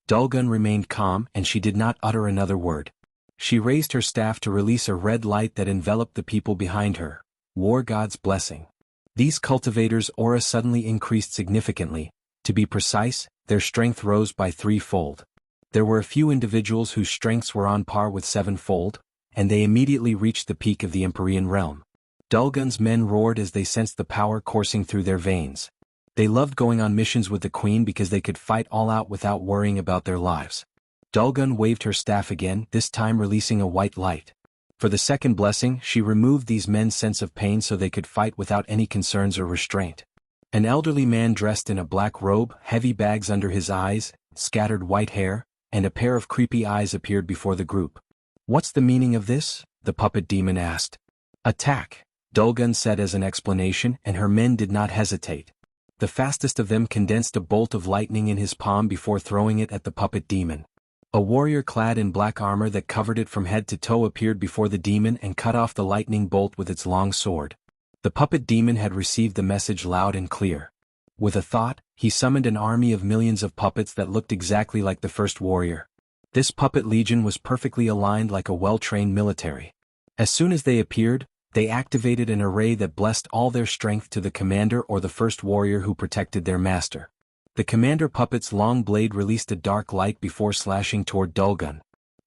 Dulgun remained calm and she did not utter another word. She raised her staff to release a red light that enveloped the people behind her. War God's blessing. These cultivators' aura suddenly increased significantly. To be precise, their strength rose by 3-fold. There were a few individuals whose strengths were on par with 7-fold, and they immediately reached the peak of the Empyrean realm. Dulgun's men roared as they sensed the power coursing through their veins. They loved going on missions with the Queen because they could fight all out without worrying about their lives. Dulgun waved her staff again, this time releasing a white light. For the second blessing, she removed these men's sense of pain so they could fight without any concerns or restraint. An elderly man dressed in a black robe, heavy bags under his eyes, scattered white hair, and a pair of creepy eyes appeared before the group. What's the meaning of this? The puppet demon asked. Attack, Dulgun said as an explanation, and her men did not hesitate. The fastest of them condensed a bolt of lightning in his palm before throwing it at the puppet demon. A warrior clad in black armor that covered it from head to toe appeared before the demon and cut off the lightning bolt with its long sword. The puppet demon had received the message loud and clear. With a thought, he summoned an army of millions of puppets that looked exactly like the first warrior. This puppet legion was perfectly aligned like a well-trained military. As soon as they appeared, they activated an array that blessed all their strength to the commander or the first warrior who protected their master. The commander puppet's long blade released a dark light before slashing toward Dulgun.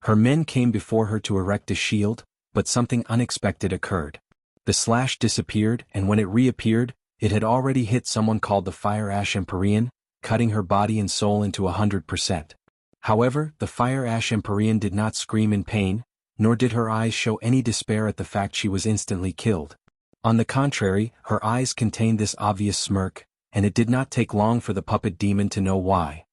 Her men came before her to erect a shield, but something unexpected occurred. The slash disappeared, and when it reappeared, it had already hit someone called the Fire Ash Empyrean, cutting her body and soul into 100%. However, the Fire Ash Empyrean did not scream in pain, nor did her eyes show any despair at the fact she was instantly killed. On the contrary, her eyes contained this obvious smirk, and it did not take long for the puppet demon to know why.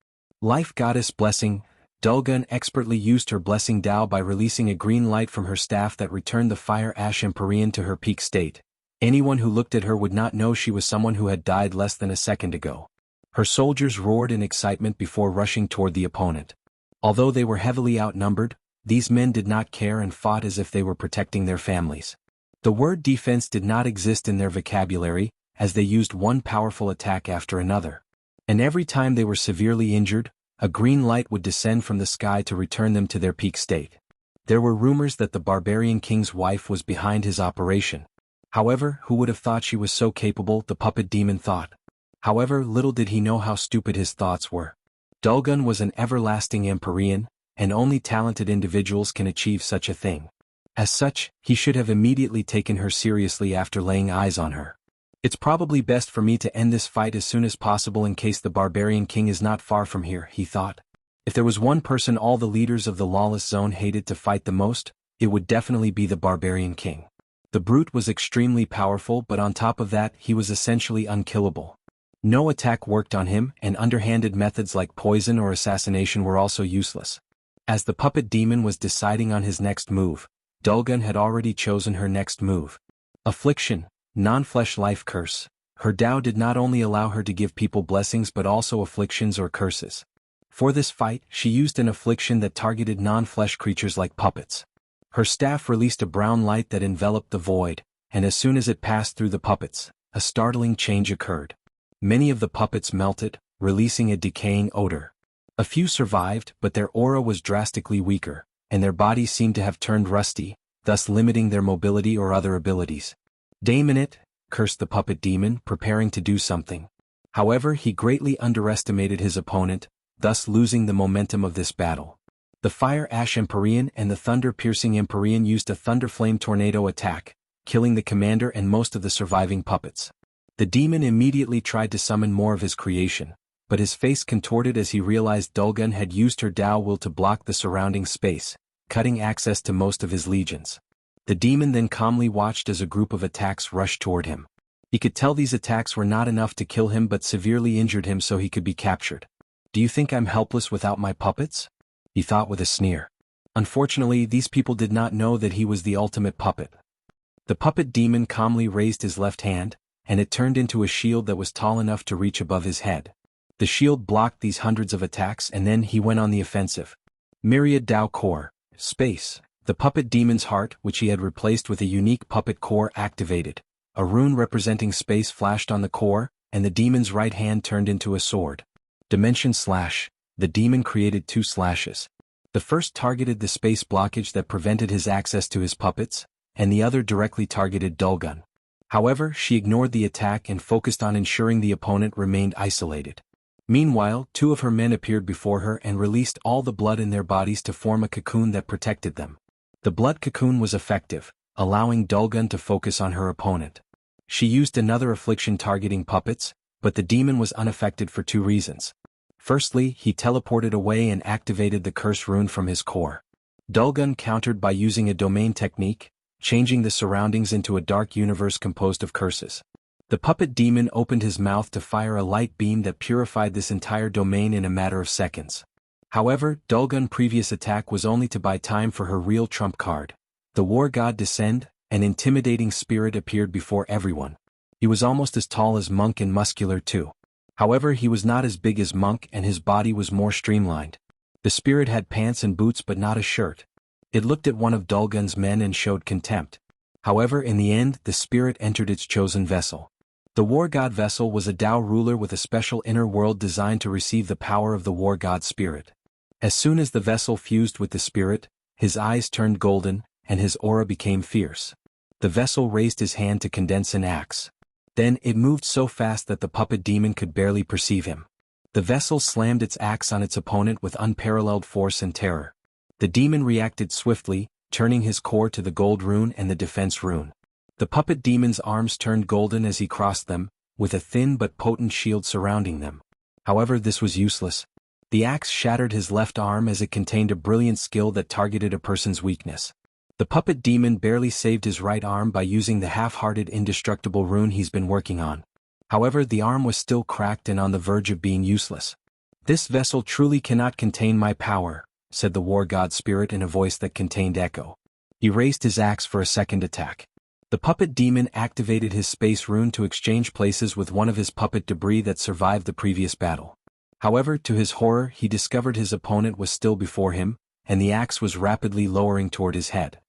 Life Goddess Blessing. Dulgun expertly used her blessing Dao by releasing a green light from her staff that returned the Fire Ash Empyrean to her peak state. Anyone who looked at her would not know she was someone who had died less than a second ago. Her soldiers roared in excitement before rushing toward the opponent. Although they were heavily outnumbered, these men did not care and fought as if they were protecting their families. The word defense did not exist in their vocabulary, as they used one powerful attack after another. And every time they were severely injured, a green light would descend from the sky to return them to their peak state. There were rumors that the Barbarian King's wife was behind his operation. However, who would have thought she was so capable, the puppet demon thought. However, little did he know how stupid his thoughts were. Dulgun was an everlasting Empyrean, and only talented individuals can achieve such a thing. As such, he should have immediately taken her seriously after laying eyes on her. It's probably best for me to end this fight as soon as possible in case the Barbarian King is not far from here, he thought. If there was one person all the leaders of the Lawless Zone hated to fight the most, it would definitely be the Barbarian King. The brute was extremely powerful, but on top of that, he was essentially unkillable. No attack worked on him, and underhanded methods like poison or assassination were also useless. As the puppet demon was deciding on his next move, Dulgun had already chosen her next move. Affliction, non-flesh life curse. Her Tao did not only allow her to give people blessings but also afflictions or curses. For this fight, she used an affliction that targeted non-flesh creatures like puppets. Her staff released a brown light that enveloped the void, and as soon as it passed through the puppets, a startling change occurred. Many of the puppets melted, releasing a decaying odor. A few survived, but their aura was drastically weaker, and their bodies seemed to have turned rusty, thus limiting their mobility or other abilities. Daemonite, cursed the puppet demon, preparing to do something. However, he greatly underestimated his opponent, thus losing the momentum of this battle. The Fire Ash Empyrean and the Thunder Piercing Empyrean used a Thunder Flame Tornado attack, killing the commander and most of the surviving puppets. The demon immediately tried to summon more of his creation, but his face contorted as he realized Dulgun had used her Tao will to block the surrounding space, cutting access to most of his legions. The demon then calmly watched as a group of attacks rushed toward him. He could tell these attacks were not enough to kill him but severely injured him so he could be captured. "Do you think I'm helpless without my puppets?" he thought with a sneer. Unfortunately, these people did not know that he was the ultimate puppet. The puppet demon calmly raised his left hand, and it turned into a shield that was tall enough to reach above his head. The shield blocked these hundreds of attacks and then he went on the offensive. Myriad Tao Core, Space. The puppet demon's heart, which he had replaced with a unique puppet core, activated. A rune representing space flashed on the core, and the demon's right hand turned into a sword. Dimension Slash. The demon created 2 slashes. The first targeted the space blockage that prevented his access to his puppets, and the other directly targeted Dulgun. However, she ignored the attack and focused on ensuring the opponent remained isolated. Meanwhile, 2 of her men appeared before her and released all the blood in their bodies to form a cocoon that protected them. The blood cocoon was effective, allowing Dulgun to focus on her opponent. She used another affliction targeting puppets, but the demon was unaffected for 2 reasons. Firstly, he teleported away and activated the curse rune from his core. Dulgun countered by using a domain technique, changing the surroundings into a dark universe composed of curses. The puppet demon opened his mouth to fire a light beam that purified this entire domain in a matter of seconds. However, Dulgun's previous attack was only to buy time for her real trump card. The war god descend, an intimidating spirit appeared before everyone. He was almost as tall as MÖngke and muscular too. However, he was not as big as MÖngke and his body was more streamlined. The spirit had pants and boots but not a shirt. It looked at one of Dulgun's men and showed contempt. However, in the end, the spirit entered its chosen vessel. The war god vessel was a Tao ruler with a special inner world designed to receive the power of the war god spirit. As soon as the vessel fused with the spirit, his eyes turned golden, and his aura became fierce. The vessel raised his hand to condense an axe. Then it moved so fast that the puppet demon could barely perceive him. The vessel slammed its axe on its opponent with unparalleled force and terror. The demon reacted swiftly, turning his core to the gold rune and the defense rune. The puppet demon's arms turned golden as he crossed them, with a thin but potent shield surrounding them. However, this was useless. The axe shattered his left arm as it contained a brilliant skill that targeted a person's weakness. The puppet demon barely saved his right arm by using the half-hearted indestructible rune he's been working on. However, the arm was still cracked and on the verge of being useless. "This vessel truly cannot contain my power," said the war god spirit in a voice that contained echo. He raised his axe for a second attack. The puppet demon activated his space rune to exchange places with one of his puppet debris that survived the previous battle. However, to his horror, he discovered his opponent was still before him, and the axe was rapidly lowering toward his head.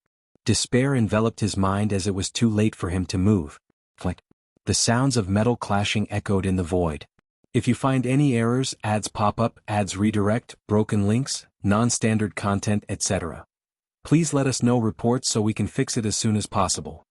Despair enveloped his mind as it was too late for him to move. Click. The sounds of metal clashing echoed in the void. If you find any errors, ads pop up, ads redirect, broken links, non-standard content, etc., please let us know reports so we can fix it as soon as possible.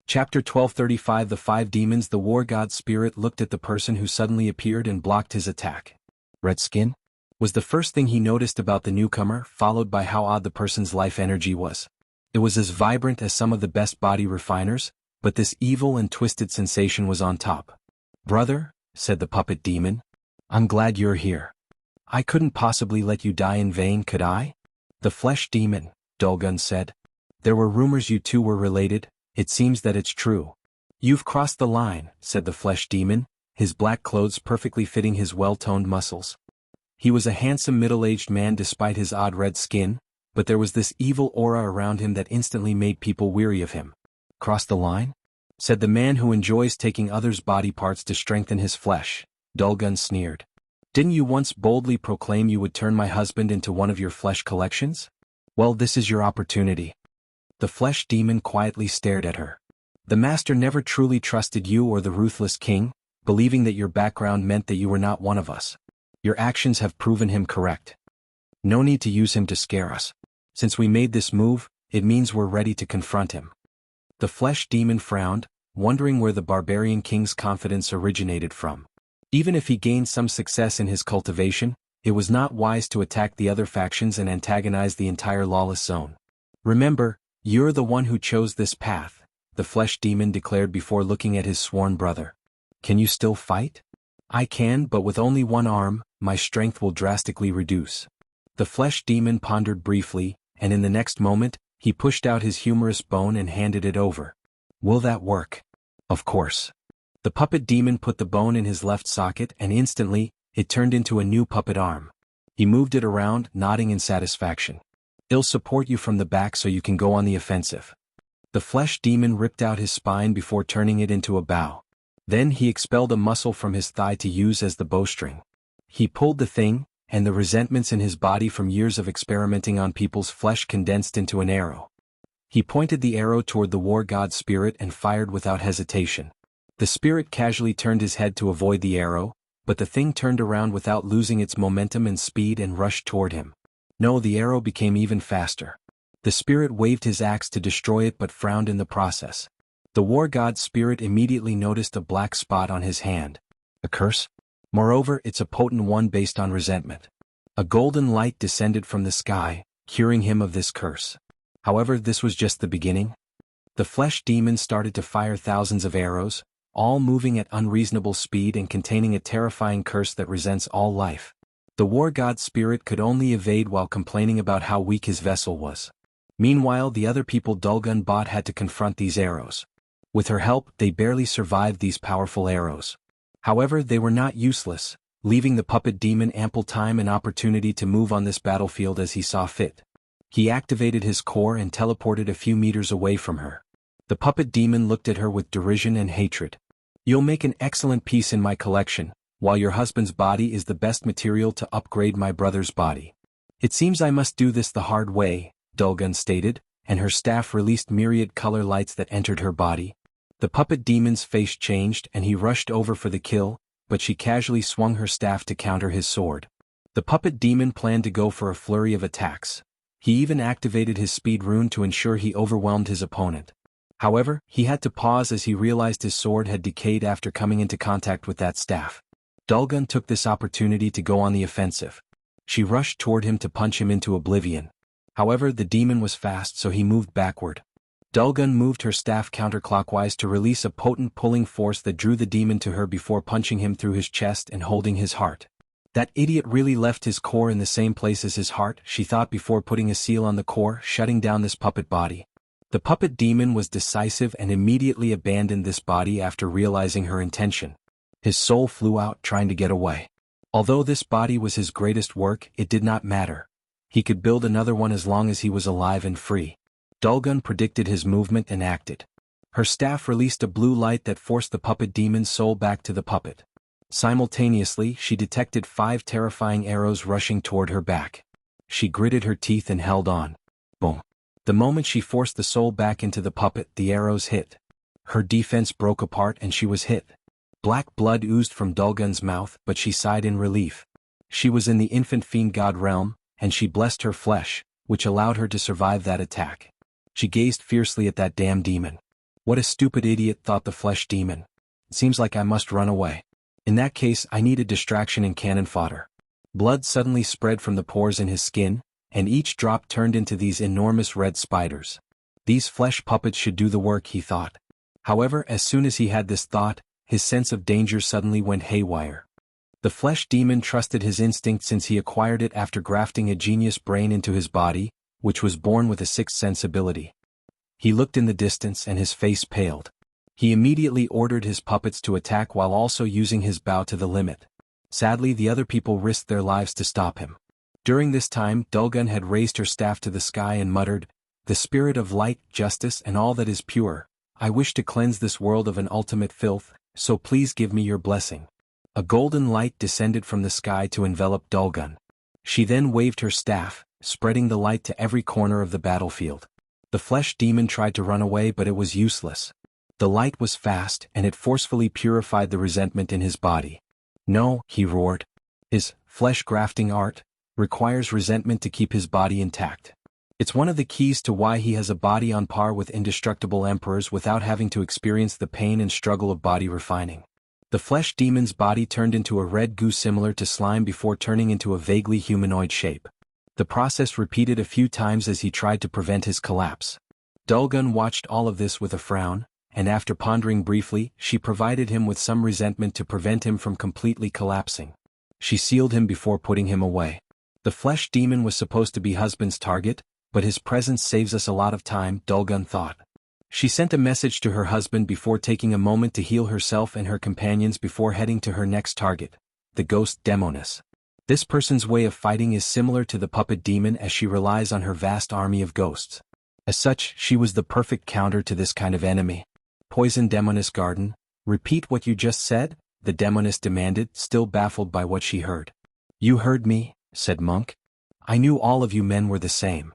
Chapter 1235 The 5 Demons. The war god spirit looked at the person who suddenly appeared and blocked his attack. Red skin? Was the first thing he noticed about the newcomer, followed by how odd the person's life energy was. It was as vibrant as some of the best body refiners, but this evil and twisted sensation was on top. "Brother," said the puppet demon, "I'm glad you're here. I couldn't possibly let you die in vain, could I?" "The flesh demon," Dulgun said. "There were rumors you two were related. It seems that it's true." "You've crossed the line," said the flesh demon, his black clothes perfectly fitting his well-toned muscles. He was a handsome middle-aged man despite his odd red skin, but there was this evil aura around him that instantly made people weary of him. "Cross the line?" said the man who enjoys taking others' body parts to strengthen his flesh. Dulgun sneered. "Didn't you once boldly proclaim you would turn my husband into one of your flesh collections? Well, this is your opportunity." The flesh demon quietly stared at her. "The master never truly trusted you or the ruthless king, believing that your background meant that you were not one of us. Your actions have proven him correct. No need to use him to scare us. Since we made this move, it means we're ready to confront him." The flesh demon frowned, wondering where the barbarian king's confidence originated from. Even if he gained some success in his cultivation, it was not wise to attack the other factions and antagonize the entire lawless zone. "Remember, you're the one who chose this path," the flesh demon declared before looking at his sworn brother. "Can you still fight?" "I can, but with only one arm, my strength will drastically reduce." The flesh demon pondered briefly, and in the next moment, he pushed out his humerus bone and handed it over. "Will that work?" "Of course." The puppet demon put the bone in his left socket and instantly, it turned into a new puppet arm. He moved it around, nodding in satisfaction. "It'll support you from the back so you can go on the offensive." The flesh demon ripped out his spine before turning it into a bow. Then he expelled a muscle from his thigh to use as the bowstring. He pulled the thing, and the resentments in his body from years of experimenting on people's flesh condensed into an arrow. He pointed the arrow toward the war god spirit and fired without hesitation. The spirit casually turned his head to avoid the arrow, but the thing turned around without losing its momentum and speed and rushed toward him. No, the arrow became even faster. The spirit waved his axe to destroy it but frowned in the process. The war god spirit immediately noticed a black spot on his hand. A curse? Moreover, it's a potent one based on resentment. A golden light descended from the sky, curing him of this curse. However, this was just the beginning. The flesh demon started to fire thousands of arrows, all moving at unreasonable speed and containing a terrifying curse that resents all life. The war god spirit could only evade while complaining about how weak his vessel was. Meanwhile, the other people Dulgun bought had to confront these arrows. With her help, they barely survived these powerful arrows. However, they were not useless, leaving the puppet demon ample time and opportunity to move on this battlefield as he saw fit. He activated his core and teleported a few meters away from her. The puppet demon looked at her with derision and hatred. "You'll make an excellent piece in my collection, while your husband's body is the best material to upgrade my brother's body. It seems I must do this the hard way," Dulgun stated, and her staff released myriad color lights that entered her body. The puppet demon's face changed and he rushed over for the kill, but she casually swung her staff to counter his sword. The puppet demon planned to go for a flurry of attacks. He even activated his speed rune to ensure he overwhelmed his opponent. However, he had to pause as he realized his sword had decayed after coming into contact with that staff. Dulgun took this opportunity to go on the offensive. She rushed toward him to punch him into oblivion. However, the demon was fast, so he moved backward. Dulgun moved her staff counterclockwise to release a potent pulling force that drew the demon to her before punching him through his chest and holding his heart. That idiot really left his core in the same place as his heart, she thought before putting a seal on the core, shutting down this puppet body. The puppet demon was decisive and immediately abandoned this body after realizing her intention. His soul flew out trying to get away. Although this body was his greatest work, it did not matter. He could build another one as long as he was alive and free. Dulgun predicted his movement and acted. Her staff released a blue light that forced the puppet demon's soul back to the puppet. Simultaneously, she detected 5 terrifying arrows rushing toward her back. She gritted her teeth and held on. Boom. The moment she forced the soul back into the puppet, the arrows hit. Her defense broke apart and she was hit. Black blood oozed from Dulgun's mouth, but she sighed in relief. She was in the infant fiend god realm, and she blessed her flesh, which allowed her to survive that attack. She gazed fiercely at that damn demon. "What a stupid idiot," thought the flesh demon. "It seems like I must run away. In that case, I need a distraction and cannon fodder." Blood suddenly spread from the pores in his skin, and each drop turned into these enormous red spiders. These flesh puppets should do the work, he thought. However, as soon as he had this thought, his sense of danger suddenly went haywire. The flesh demon trusted his instinct since he acquired it after grafting a genius brain into his body, which was born with a sixth sensibility. He looked in the distance and his face paled. He immediately ordered his puppets to attack while also using his bow to the limit. Sadly, the other people risked their lives to stop him. During this time, Dulgun had raised her staff to the sky and muttered, "The spirit of light, justice and all that is pure, I wish to cleanse this world of an ultimate filth, so please give me your blessing." A golden light descended from the sky to envelop Dulgun. She then waved her staff, spreading the light to every corner of the battlefield. The flesh demon tried to run away, but it was useless. The light was fast, and it forcefully purified the resentment in his body. "No," he roared. His flesh grafting art requires resentment to keep his body intact. It's one of the keys to why he has a body on par with indestructible emperors without having to experience the pain and struggle of body refining. The flesh demon's body turned into a red goo similar to slime before turning into a vaguely humanoid shape. The process repeated a few times as he tried to prevent his collapse. Dulgun watched all of this with a frown, and after pondering briefly, she provided him with some resentment to prevent him from completely collapsing. She sealed him before putting him away. The flesh demon was supposed to be husband's target, but his presence saves us a lot of time, Dulgun thought. She sent a message to her husband before taking a moment to heal herself and her companions before heading to her next target, the ghost demoness. This person's way of fighting is similar to the puppet demon as she relies on her vast army of ghosts. As such, she was the perfect counter to this kind of enemy. Poison demoness garden, repeat what you just said, the demoness demanded, still baffled by what she heard. You heard me, said MÖngke. I knew all of you men were the same.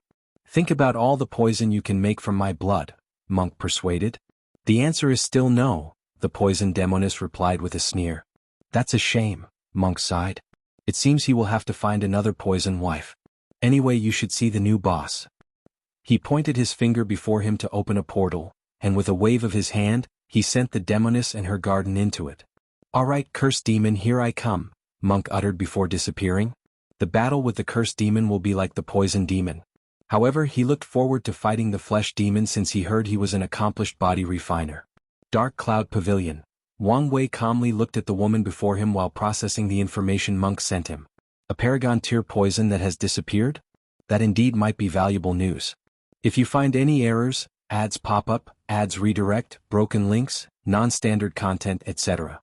Think about all the poison you can make from my blood, MÖngke persuaded. The answer is still no, the poison demoness replied with a sneer. That's a shame, MÖngke sighed. It seems he will have to find another poison wife. Anyway, you should see the new boss. He pointed his finger before him to open a portal, and with a wave of his hand, he sent the demoness and her garden into it. All right, cursed demon, here I come, MÖngke uttered before disappearing. The battle with the cursed demon will be like the poison demon. However, he looked forward to fighting the flesh demon since he heard he was an accomplished body refiner. Dark Cloud Pavilion. Wang Wei calmly looked at the woman before him while processing the information MÖngke sent him. A Paragon tier poison that has disappeared? That indeed might be valuable news. If you find any errors, ads pop up, ads redirect, broken links, non-standard content, etc.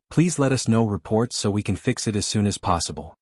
Please let us know reports so we can fix it as soon as possible.